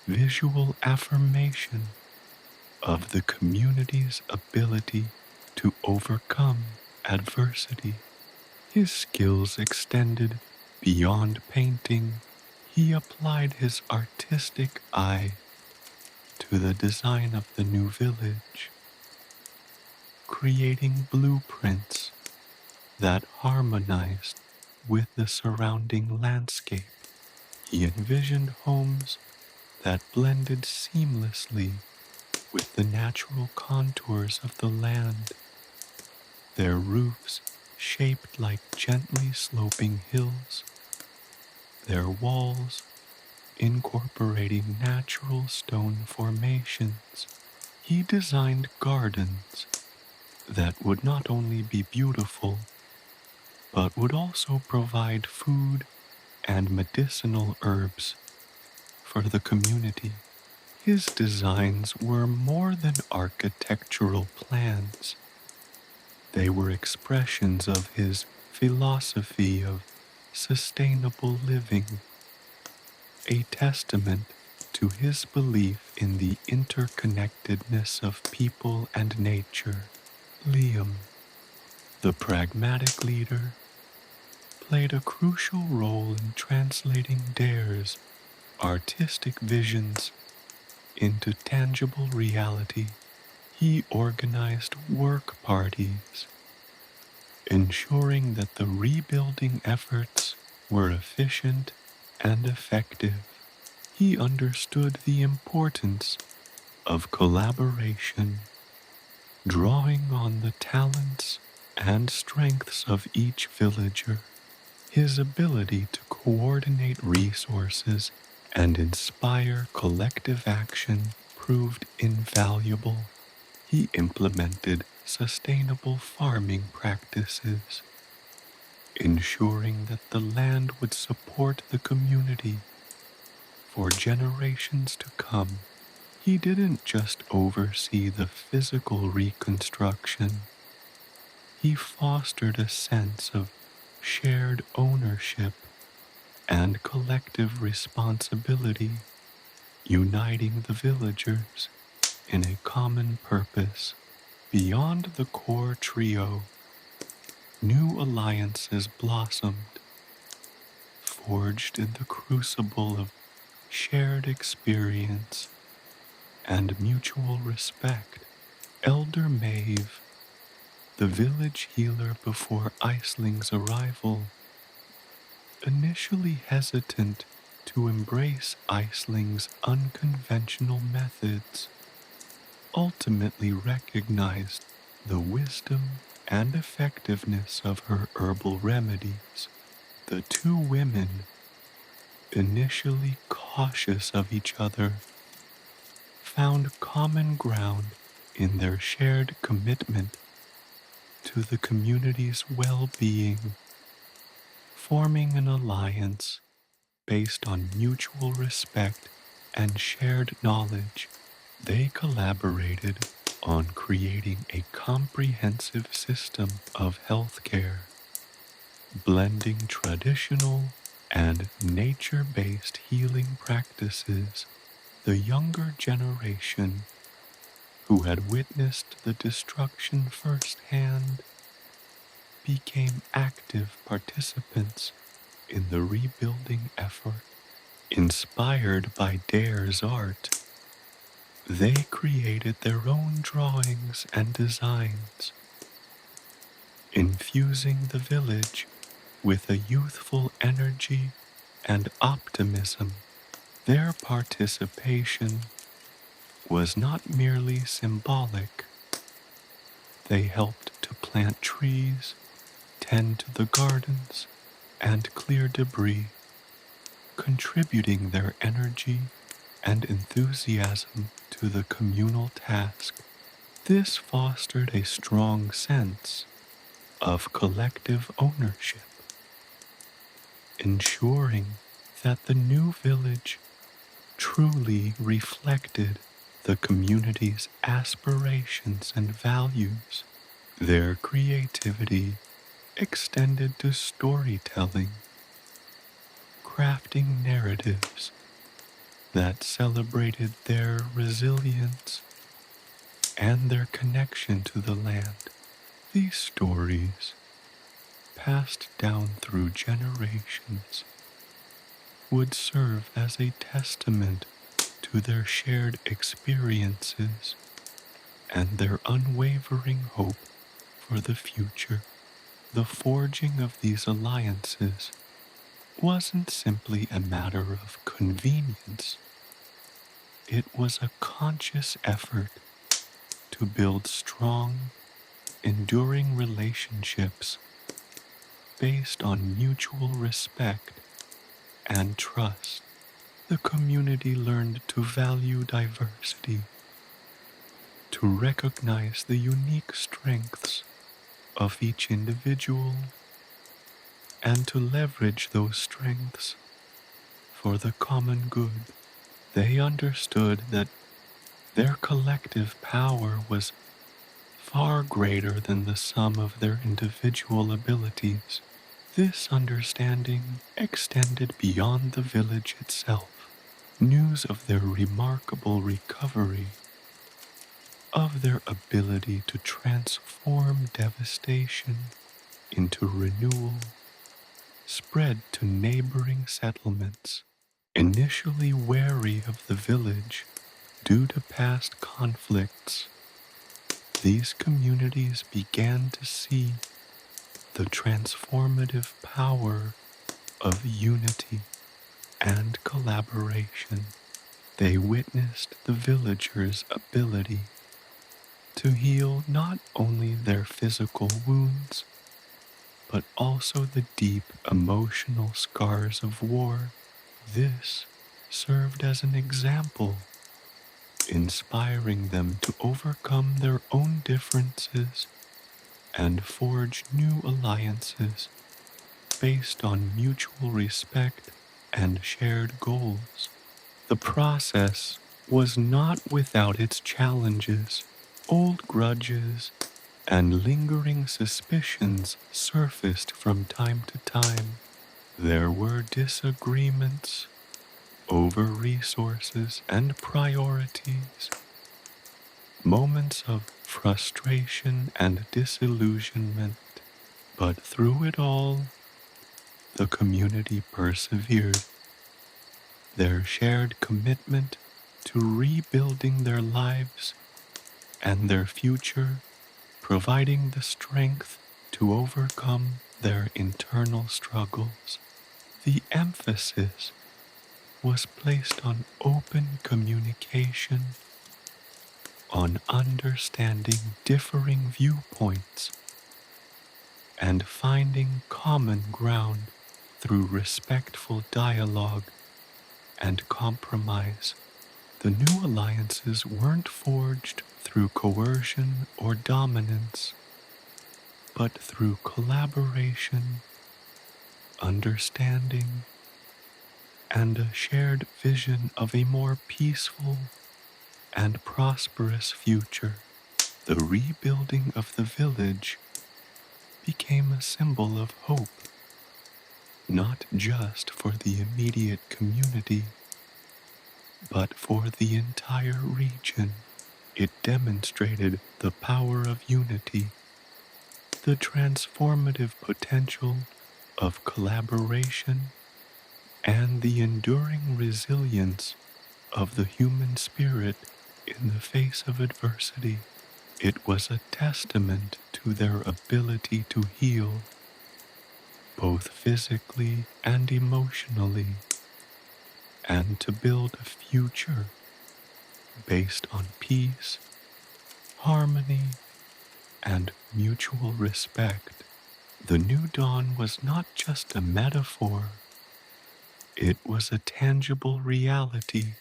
visual affirmation of the community's ability to overcome adversity. His skills extended beyond painting. He applied his artistic eye to the design of the new village, creating blueprints that harmonized with the surrounding landscape. He envisioned homes that blended seamlessly with the natural contours of the land, their roofs shaped like gently sloping hills, their walls incorporating natural stone formations. He designed gardens that would not only be beautiful, but would also provide food and medicinal herbs for the community. His designs were more than architectural plans. They were expressions of his philosophy of sustainable living, a testament to his belief in the interconnectedness of people and nature. Liam, the pragmatic leader, played a crucial role in translating Daire's artistic visions into tangible reality. He organized work parties, ensuring that the rebuilding efforts were efficient and effective. He understood the importance of collaboration, drawing on the talents and strengths of each villager. His ability to coordinate resources and inspire collective action proved invaluable. He implemented sustainable farming practices, ensuring that the land would support the community for generations to come. He didn't just oversee the physical reconstruction, he fostered a sense of shared ownership and collective responsibility, uniting the villagers in a common purpose. Beyond the core trio, new alliances blossomed, forged in the crucible of shared experience and mutual respect. Elder Maeve, the village healer before Iceling's arrival, initially hesitant to embrace Iceling's unconventional methods, ultimately recognized the wisdom and effectiveness of her herbal remedies. The two women, initially cautious of each other, found common ground in their shared commitment to the community's well-being, forming an alliance based on mutual respect and shared knowledge. They collaborated on creating a comprehensive system of healthcare, blending traditional and nature-based healing practices The younger generation, who had witnessed the destruction firsthand, became active participants in the rebuilding effort. Inspired by Daire's art, they created their own drawings and designs, infusing the village with a youthful energy and optimism. Their participation was not merely symbolic. They helped to plant trees, tend to the gardens, and clear debris, contributing their energy and enthusiasm to the communal task. This fostered a strong sense of collective ownership, ensuring that the new village truly reflected the community's aspirations and values. Their creativity extended to storytelling, crafting narratives that celebrated their resilience and their connection to the land. These stories, passed down through generations, would serve as a testament to their shared experiences and their unwavering hope for the future. The forging of these alliances wasn't simply a matter of convenience. It was a conscious effort to build strong, enduring relationships based on mutual respect and trust. The community learned to value diversity, to recognize the unique strengths of each individual, and to leverage those strengths for the common good. They understood that their collective power was far greater than the sum of their individual abilities. This understanding extended beyond the village itself. News of their remarkable recovery, of their ability to transform devastation into renewal, spread to neighboring settlements. Initially wary of the village due to past conflicts, these communities began to see the transformative power of unity and collaboration. They witnessed the villagers' ability to heal not only their physical wounds, but also the deep emotional scars of war. This served as an example, inspiring them to overcome their own differences and forge new alliances based on mutual respect and shared goals. The process was not without its challenges. Old grudges and lingering suspicions surfaced from time to time. There were disagreements over resources and priorities, moments of frustration and disillusionment. But through it all, the community persevered. Their shared commitment to rebuilding their lives and their future, providing the strength to overcome their internal struggles. The emphasis was placed on open communication, on understanding differing viewpoints, and finding common ground through respectful dialogue and compromise. The new alliances weren't forged through coercion or dominance, but through collaboration, understanding, and a shared vision of a more peaceful and prosperous future. The rebuilding of the village became a symbol of hope, not just for the immediate community, but for the entire region. It demonstrated the power of unity, the transformative potential of collaboration, and the enduring resilience of the human spirit in the face of adversity. It was a testament to their ability to heal, both physically and emotionally, and to build a future based on peace, harmony, and mutual respect. The new dawn was not just a metaphor, it was a tangible reality,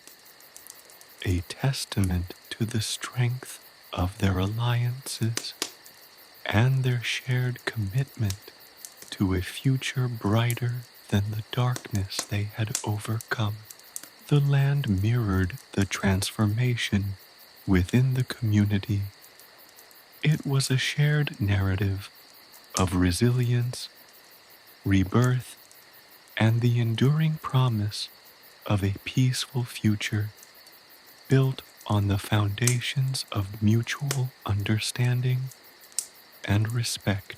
a testament to the strength of their alliances and their shared commitment to a future brighter than the darkness they had overcome. The land mirrored the transformation within the community. It was a shared narrative of resilience, rebirth, and the enduring promise of a peaceful future built on the foundations of mutual understanding and respect.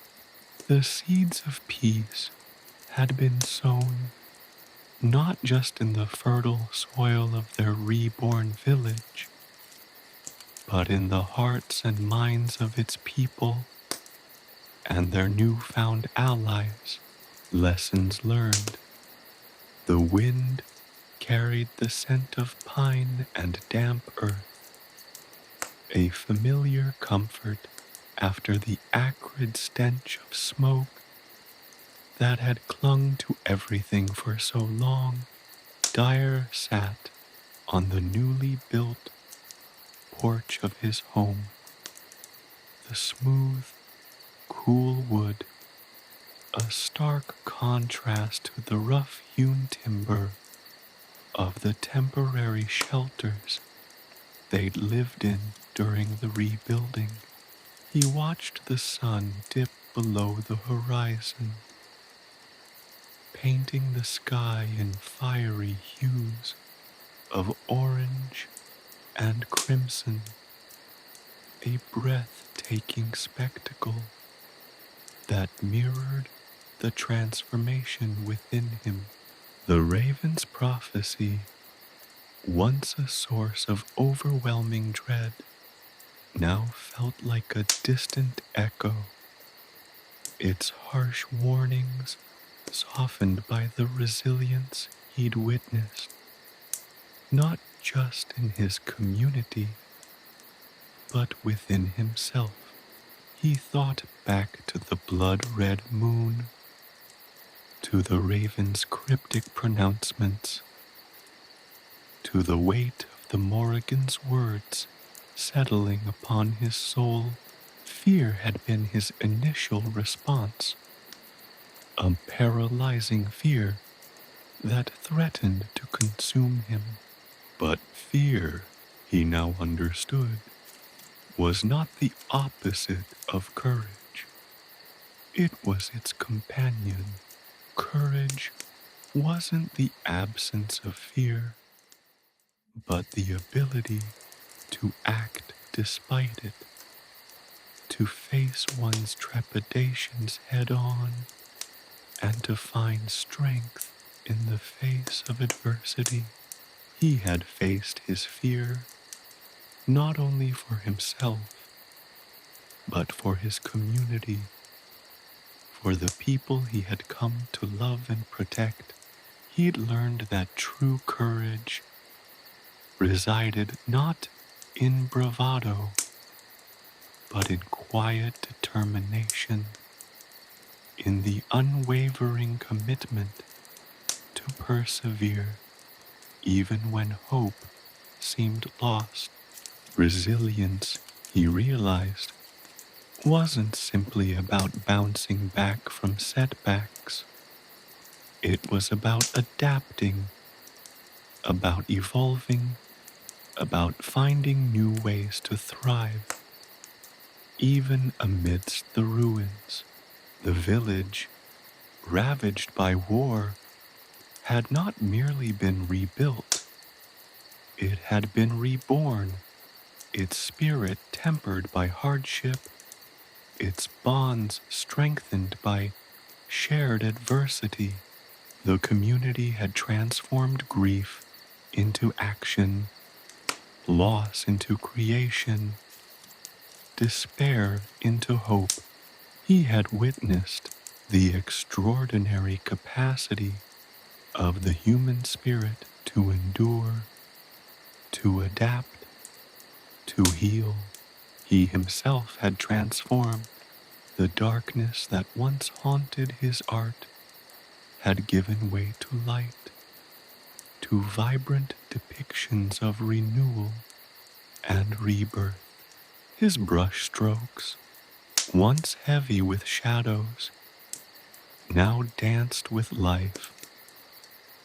The seeds of peace had been sown not just in the fertile soil of their reborn village, but in the hearts and minds of its people and their newfound allies. Lessons learned. The wind carried the scent of pine and damp earth, a familiar comfort after the acrid stench of smoke that had clung to everything for so long. Daire sat on the newly built porch of his home. The smooth, cool wood, a stark contrast to the rough-hewn timber of the temporary shelters they'd lived in during the rebuilding. He watched the sun dip below the horizon, painting the sky in fiery hues of orange and crimson, a breathtaking spectacle that mirrored the transformation within him. The raven's prophecy, once a source of overwhelming dread, now felt like a distant echo, its harsh warnings softened by the resilience he'd witnessed, not just in his community, but within himself. He thought back to the blood-red moon, to the raven's cryptic pronouncements, to the weight of the Morrigan's words settling upon his soul. Fear had been his initial response, a paralyzing fear that threatened to consume him. But fear, he now understood, was not the opposite of courage. It was its companion. Courage wasn't the absence of fear, but the ability to act despite it, to face one's trepidations head-on, and to find strength in the face of adversity. He had faced his fear not only for himself, but for his community, for the people he had come to love and protect. He'd learned that true courage resided not in bravado, but in quiet determination, in the unwavering commitment to persevere even when hope seemed lost. Resilience, he realized, wasn't simply about bouncing back from setbacks. It was about adapting, about evolving, about finding new ways to thrive, even amidst the ruins. The village, ravaged by war, had not merely been rebuilt, It had been reborn, its spirit tempered by hardship, its bonds strengthened by shared adversity. The community had transformed grief into action, loss into creation, despair into hope. He had witnessed the extraordinary capacity of the human spirit to endure, to adapt, to heal. He himself had transformed. The darkness that once haunted his art had given way to light, to vibrant depictions of renewal and rebirth. His brush strokes, once heavy with shadows, now danced with life,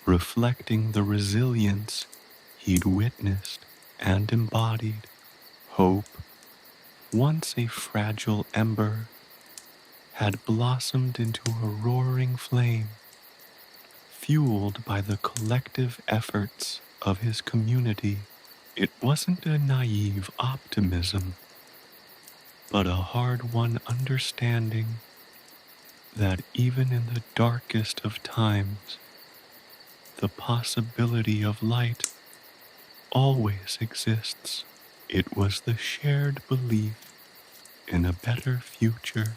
reflecting the resilience he'd witnessed and embodied. Hope, once a fragile ember, had blossomed into a roaring flame, fueled by the collective efforts of his community. It wasn't a naive optimism, but a hard-won understanding that even in the darkest of times, the possibility of light always exists. It was the shared belief in a better future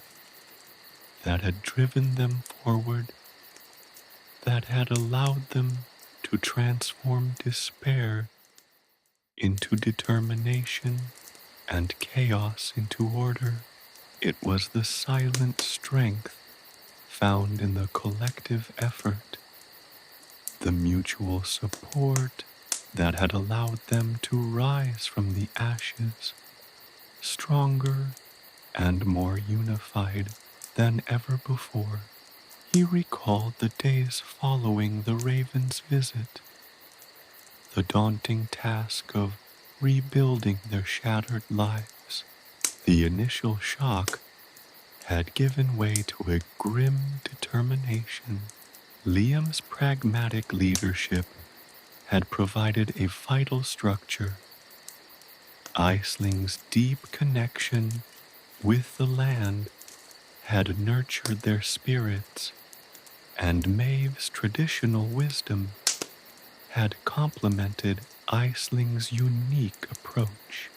that had driven them forward, that had allowed them to transform despair into determination and chaos into order. It was the silent strength found in the collective effort, the mutual support that had allowed them to rise from the ashes, stronger and more unified than ever before. He recalled the days following the raven's visit, the daunting task of rebuilding their shattered lives. The initial shock had given way to a grim determination. Liam's pragmatic leadership had provided a vital structure. Iceling's deep connection with the land had nurtured their spirits, and Maeve's traditional wisdom had complemented Iceling's unique approach.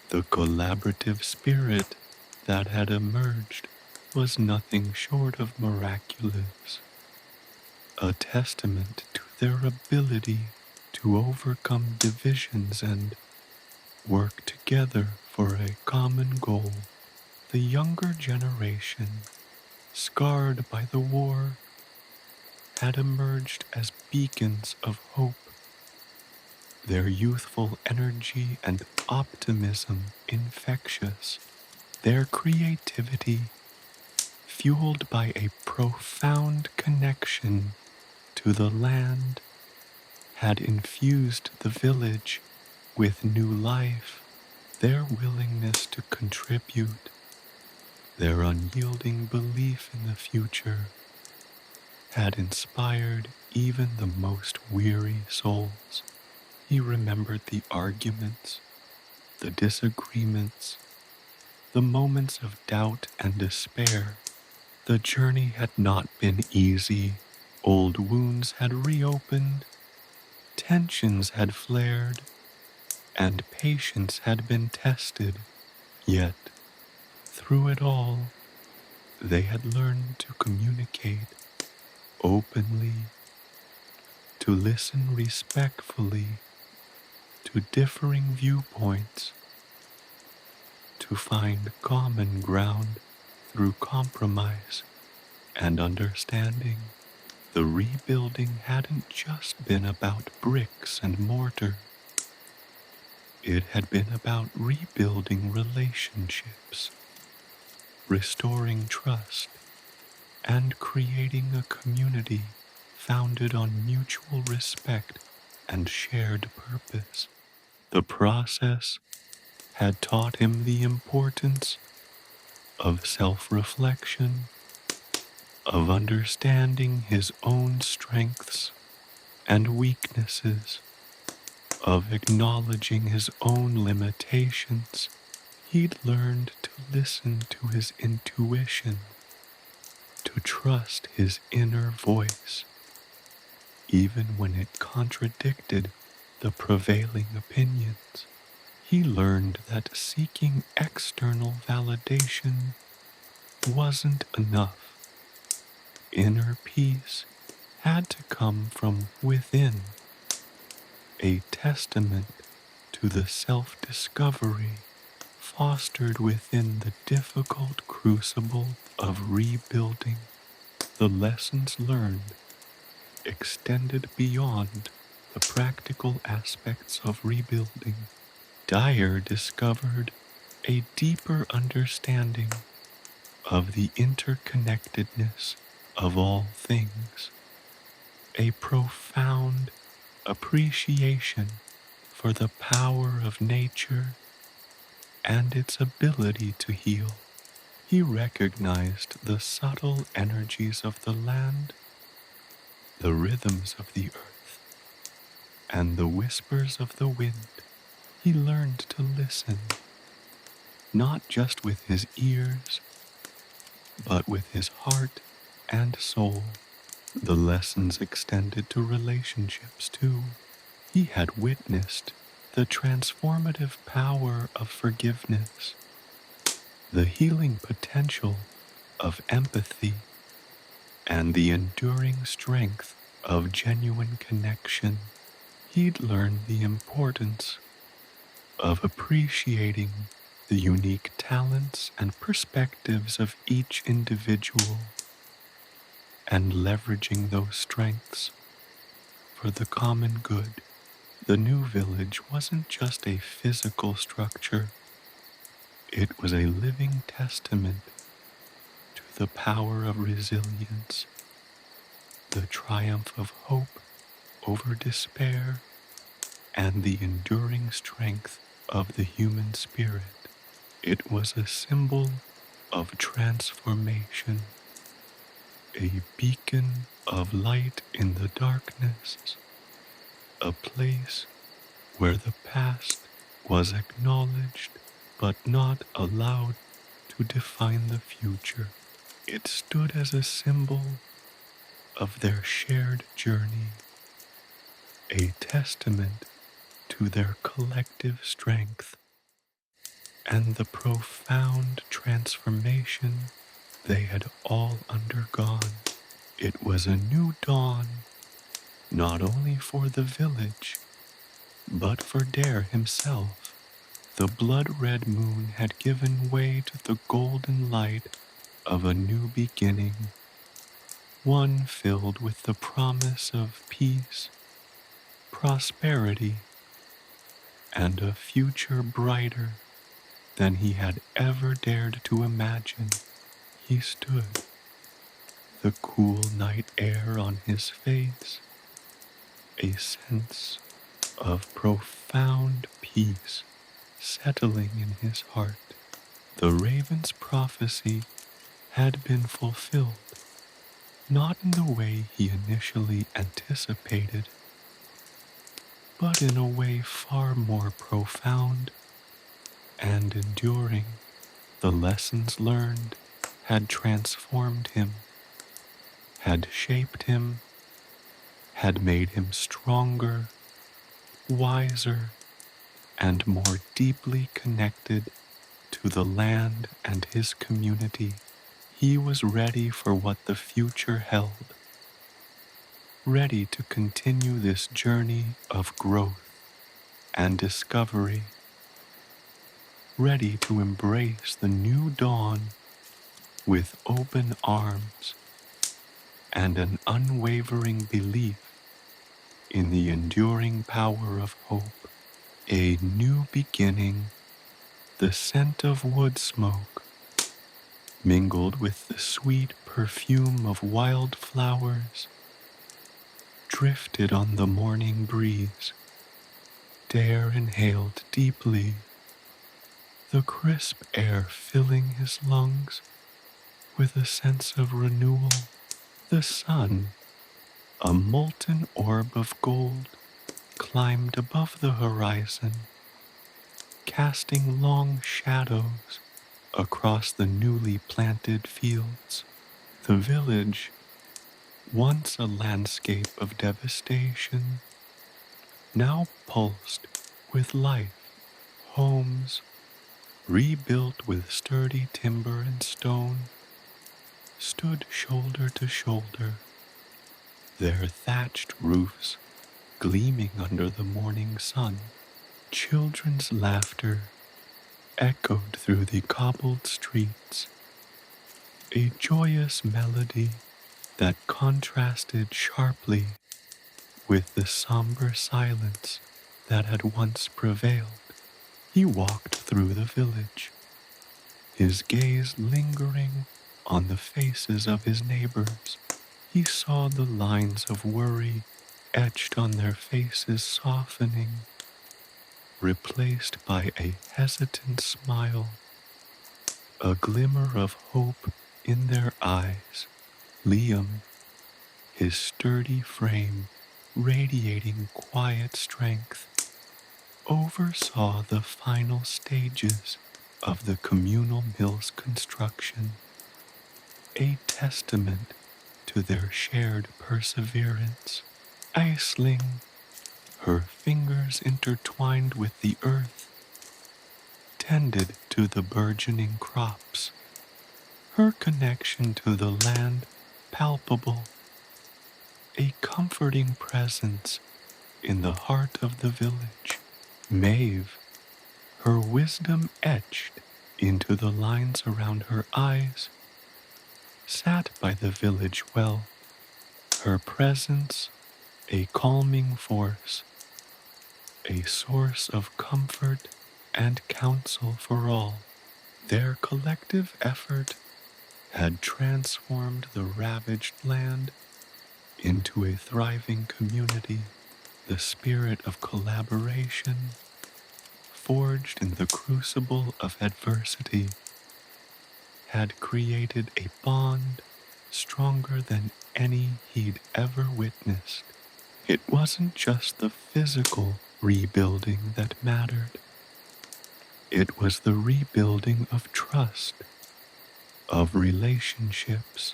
The collaborative spirit that had emerged was nothing short of miraculous, a testament to their ability to overcome divisions and work together for a common goal. The younger generation, scarred by the war, had emerged as beacons of hope, their youthful energy and optimism infectious, their creativity fueled by a profound connection to the land had infused the village with new life. Their willingness to contribute, their unyielding belief in the future, had inspired even the most weary souls. He remembered the arguments, the disagreements, the moments of doubt and despair. The journey had not been easy. Old wounds had reopened, tensions had flared, and patience had been tested. Yet, through it all, they had learned to communicate openly, to listen respectfully to differing viewpoints, to find common ground through compromise and understanding. The rebuilding hadn't just been about bricks and mortar. It had been about rebuilding relationships, restoring trust, and creating a community founded on mutual respect and shared purpose. The process had taught him the importance of self-reflection, of understanding his own strengths and weaknesses, of acknowledging his own limitations. He'd learned to listen to his intuition, to trust his inner voice, even when it contradicted the prevailing opinions. He learned that seeking external validation wasn't enough. Inner peace had to come from within, a testament to the self-discovery fostered within the difficult crucible of rebuilding. The lessons learned extended beyond the practical aspects of rebuilding. Daire discovered a deeper understanding of the interconnectedness of all things, a profound appreciation for the power of nature and its ability to heal. He recognized the subtle energies of the land, the rhythms of the earth, and the whispers of the wind. He learned to listen, not just with his ears, but with his heart and soul. The lessons extended to relationships too. He had witnessed the transformative power of forgiveness, the healing potential of empathy, and the enduring strength of genuine connection. He'd learned the importance of appreciating the unique talents and perspectives of each individual and leveraging those strengths for the common good. The new village wasn't just a physical structure, it was a living testament to the power of resilience, the triumph of hope over despair, and the enduring strength of the human spirit. It was a symbol of transformation, a beacon of light in the darkness, a place where the past was acknowledged but not allowed to define the future. It stood as a symbol of their shared journey, a testament to their collective strength and the profound transformation they had all undergone. It was a new dawn, not only for the village, but for Daire himself. The blood-red moon had given way to the golden light of a new beginning, one filled with the promise of peace, prosperity, and a future brighter than he had ever dared to imagine. He stood, the cool night air on his face, a sense of profound peace settling in his heart. The raven's prophecy had been fulfilled, not in the way he initially anticipated, but in a way far more profound and enduring. The lessons learned had transformed him, had shaped him, had made him stronger, wiser, and more deeply connected to the land and his community. He was ready for what the future held, ready to continue this journey of growth and discovery, ready to embrace the new dawn with open arms and an unwavering belief in the enduring power of hope. A new beginning, the scent of wood smoke, mingled with the sweet perfume of wildflowers, drifted on the morning breeze. Daire inhaled deeply, the crisp air filling his lungs with a sense of renewal. The sun, a molten orb of gold, climbed above the horizon, casting long shadows across the newly planted fields. The village, once a landscape of devastation, now pulsed with life. Homes, rebuilt with sturdy timber and stone, stood shoulder to shoulder, their thatched roofs gleaming under the morning sun. Children's laughter echoed through the cobbled streets, a joyous melody that contrasted sharply with the somber silence that had once prevailed. He walked through the village, his gaze lingering on the faces of his neighbors. He saw the lines of worry etched on their faces softening, replaced by a hesitant smile, a glimmer of hope in their eyes. Liam, his sturdy frame radiating quiet strength, oversaw the final stages of the communal mill's construction, a testament to their shared perseverance. Aisling, her fingers intertwined with the earth, tended to the burgeoning crops, her connection to the land palpable, a comforting presence in the heart of the village. Maeve, her wisdom etched into the lines around her eyes, sat by the village well, her presence a calming force, a source of comfort and counsel for all. Their collective effort had transformed the ravaged land into a thriving community. The spirit of collaboration, forged in the crucible of adversity, had created a bond stronger than any he'd ever witnessed. It wasn't just the physical rebuilding that mattered. It was the rebuilding of trust, of relationships,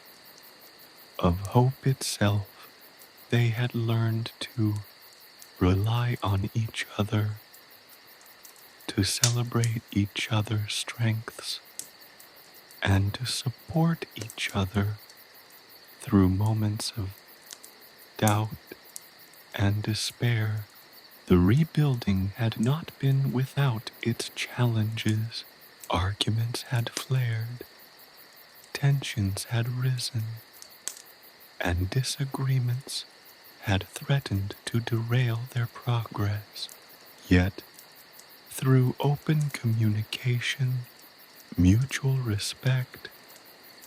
of hope itself. They had learned to rely on each other, to celebrate each other's strengths, and to support each other through moments of doubt and despair. The rebuilding had not been without its challenges. Arguments had flared, tensions had risen, and disagreements had threatened to derail their progress. Yet, through open communication, mutual respect,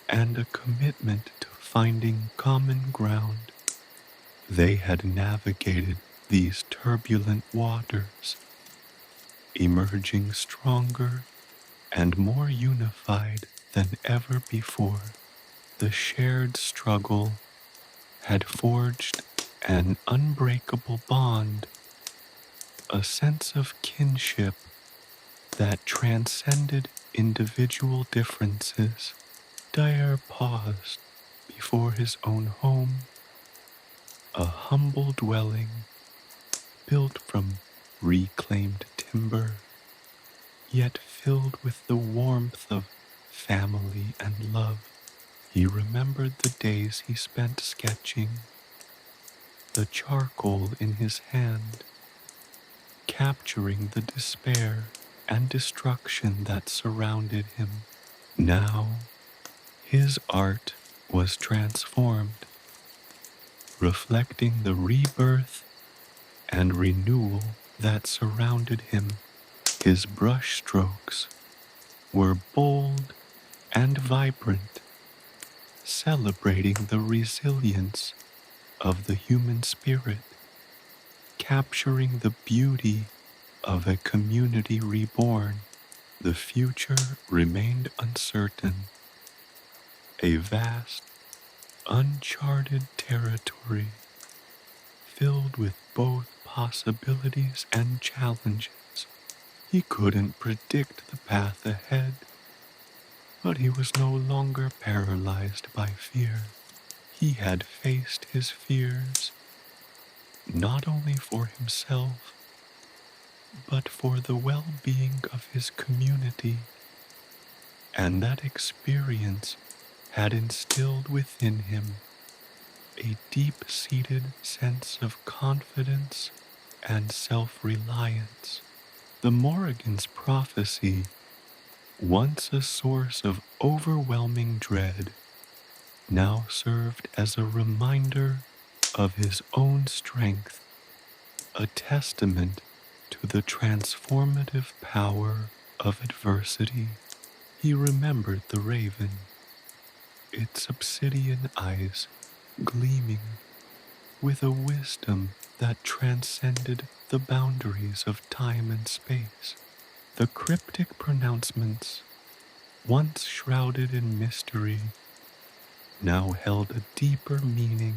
and a commitment to finding common ground, they had navigated these turbulent waters, emerging stronger and more unified than ever before. The shared struggle had forged an unbreakable bond, a sense of kinship that transcended individual differences. Daire paused before his own home, a humble dwelling built from reclaimed timber, yet filled with the warmth of family and love. He remembered the days he spent sketching, the charcoal in his hand, capturing the despair and destruction that surrounded him. Now, his art was transformed, reflecting the rebirth and renewal that surrounded him. His brush strokes were bold and vibrant, celebrating the resilience of the human spirit, capturing the beauty of a community reborn. The future remained uncertain, a vast, uncharted territory filled with both possibilities and challenges. He couldn't predict the path ahead, but he was no longer paralyzed by fear. He had faced his fears, not only for himself, but for the well-being of his community, and that experience had instilled within him a deep-seated sense of confidence and self-reliance. The Morrigan's prophecy, once a source of overwhelming dread, now served as a reminder of his own strength, a testament to the transformative power of adversity. He remembered the raven, its obsidian eyes gleaming with a wisdom that transcended the boundaries of time and space. The cryptic pronouncements, once shrouded in mystery, now held a deeper meaning.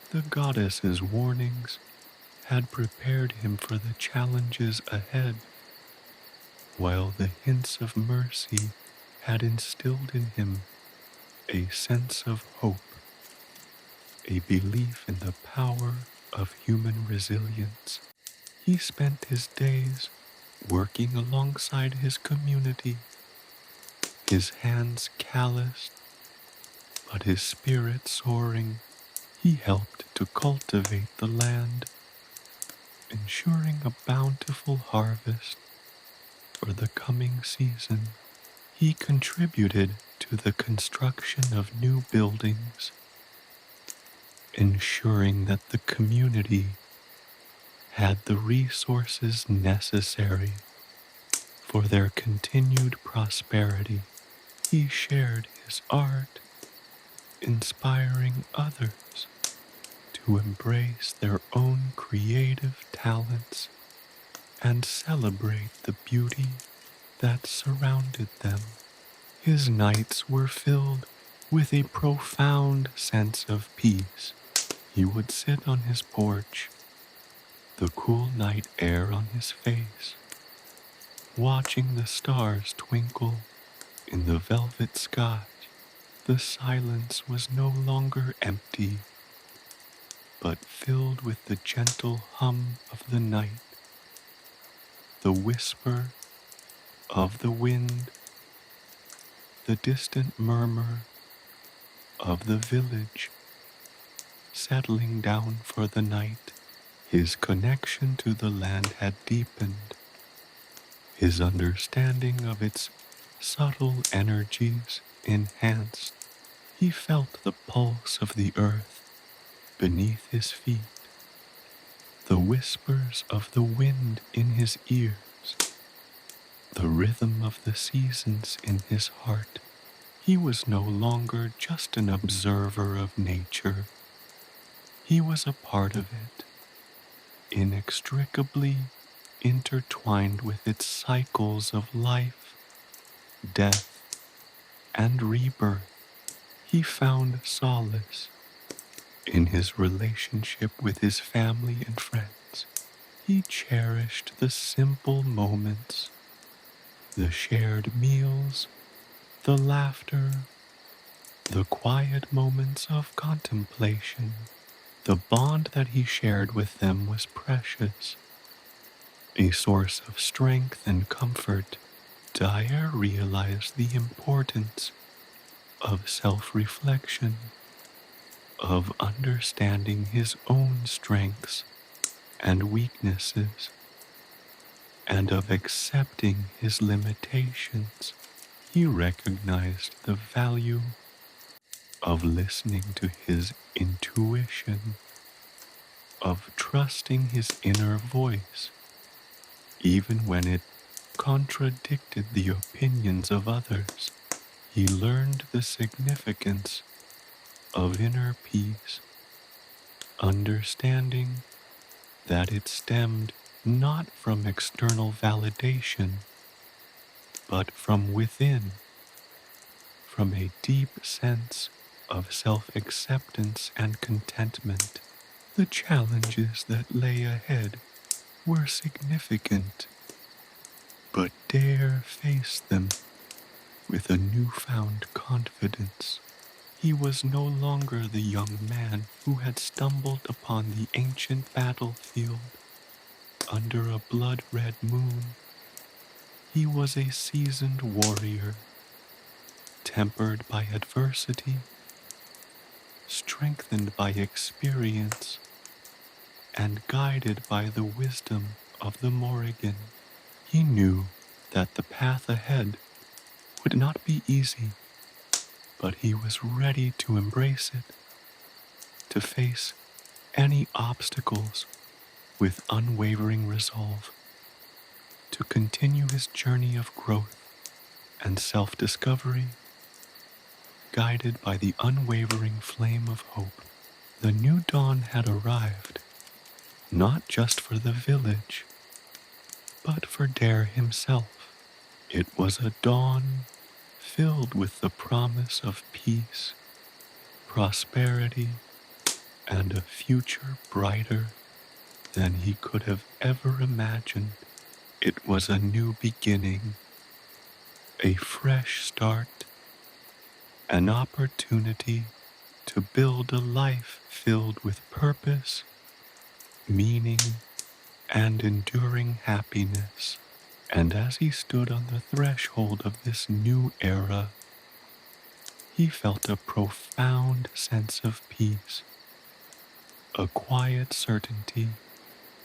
The goddess's warnings had prepared him for the challenges ahead, while the hints of mercy had instilled in him a sense of hope, a belief in the power of human resilience. He spent his days working alongside his community, his hands calloused, but his spirit soaring. He helped to cultivate the land, ensuring a bountiful harvest for the coming season. He contributed to the construction of new buildings, ensuring that the community had the resources necessary for their continued prosperity. He shared his art, inspiring others to embrace their own creative talents and celebrate the beauty that surrounded them. His nights were filled with a profound sense of peace. He would sit on his porch, the cool night air on his face, watching the stars twinkle in the velvet sky. The silence was no longer empty, but filled with the gentle hum of the night, the whisper of the wind, the distant murmur of the village settling down for the night. His connection to the land had deepened, his understanding of its subtle energies enhanced. He felt the pulse of the earth beneath his feet, the whispers of the wind in his ears, the rhythm of the seasons in his heart. He was no longer just an observer of nature. He was a part of it, inextricably intertwined with its cycles of life, death, and rebirth. He found solace in his relationship with his family and friends. He cherished the simple moments, the shared meals, the laughter, the quiet moments of contemplation. The bond that he shared with them was precious, a source of strength and comfort. Daire realized the importance of self-reflection, of understanding his own strengths and weaknesses, and of accepting his limitations. He recognized the value of listening to his intuition, of trusting his inner voice, even when it contradicted the opinions of others. He learned the significance of inner peace, understanding that it stemmed not from external validation, but from within, from a deep sense of self-acceptance and contentment. The challenges that lay ahead were significant, but Daire faced them with a newfound confidence. He was no longer the young man who had stumbled upon the ancient battlefield under a blood-red moon. He was a seasoned warrior, tempered by adversity, strengthened by experience, and guided by the wisdom of the Morrigan. He knew that the path ahead would not be easy, but he was ready to embrace it, to face any obstacles with unwavering resolve, to continue his journey of growth and self-discovery, guided by the unwavering flame of hope. The new dawn had arrived, not just for the village, but for Daire himself. It was a dawn filled with the promise of peace, prosperity, and a future brighter than he could have ever imagined. It was a new beginning, a fresh start, an opportunity to build a life filled with purpose, meaning, and enduring happiness. And as he stood on the threshold of this new era, he felt a profound sense of peace, a quiet certainty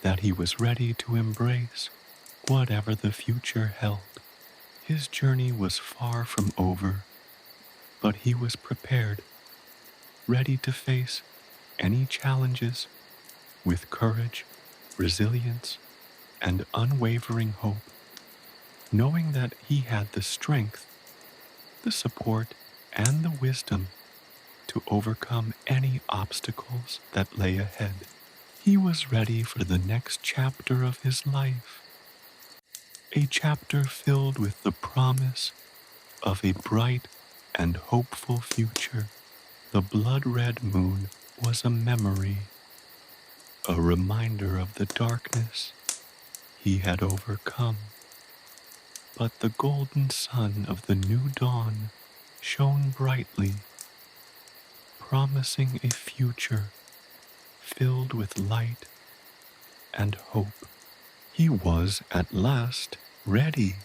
that he was ready to embrace whatever the future held. His journey was far from over, but he was prepared, ready to face any challenges with courage, resilience, and unwavering hope, knowing that he had the strength, the support, and the wisdom to overcome any obstacles that lay ahead. He was ready for the next chapter of his life, a chapter filled with the promise of a bright and hopeful future. The blood-red moon was a memory, a reminder of the darkness he had overcome. But the golden sun of the new dawn shone brightly, promising a future filled with light and hope. He was at last ready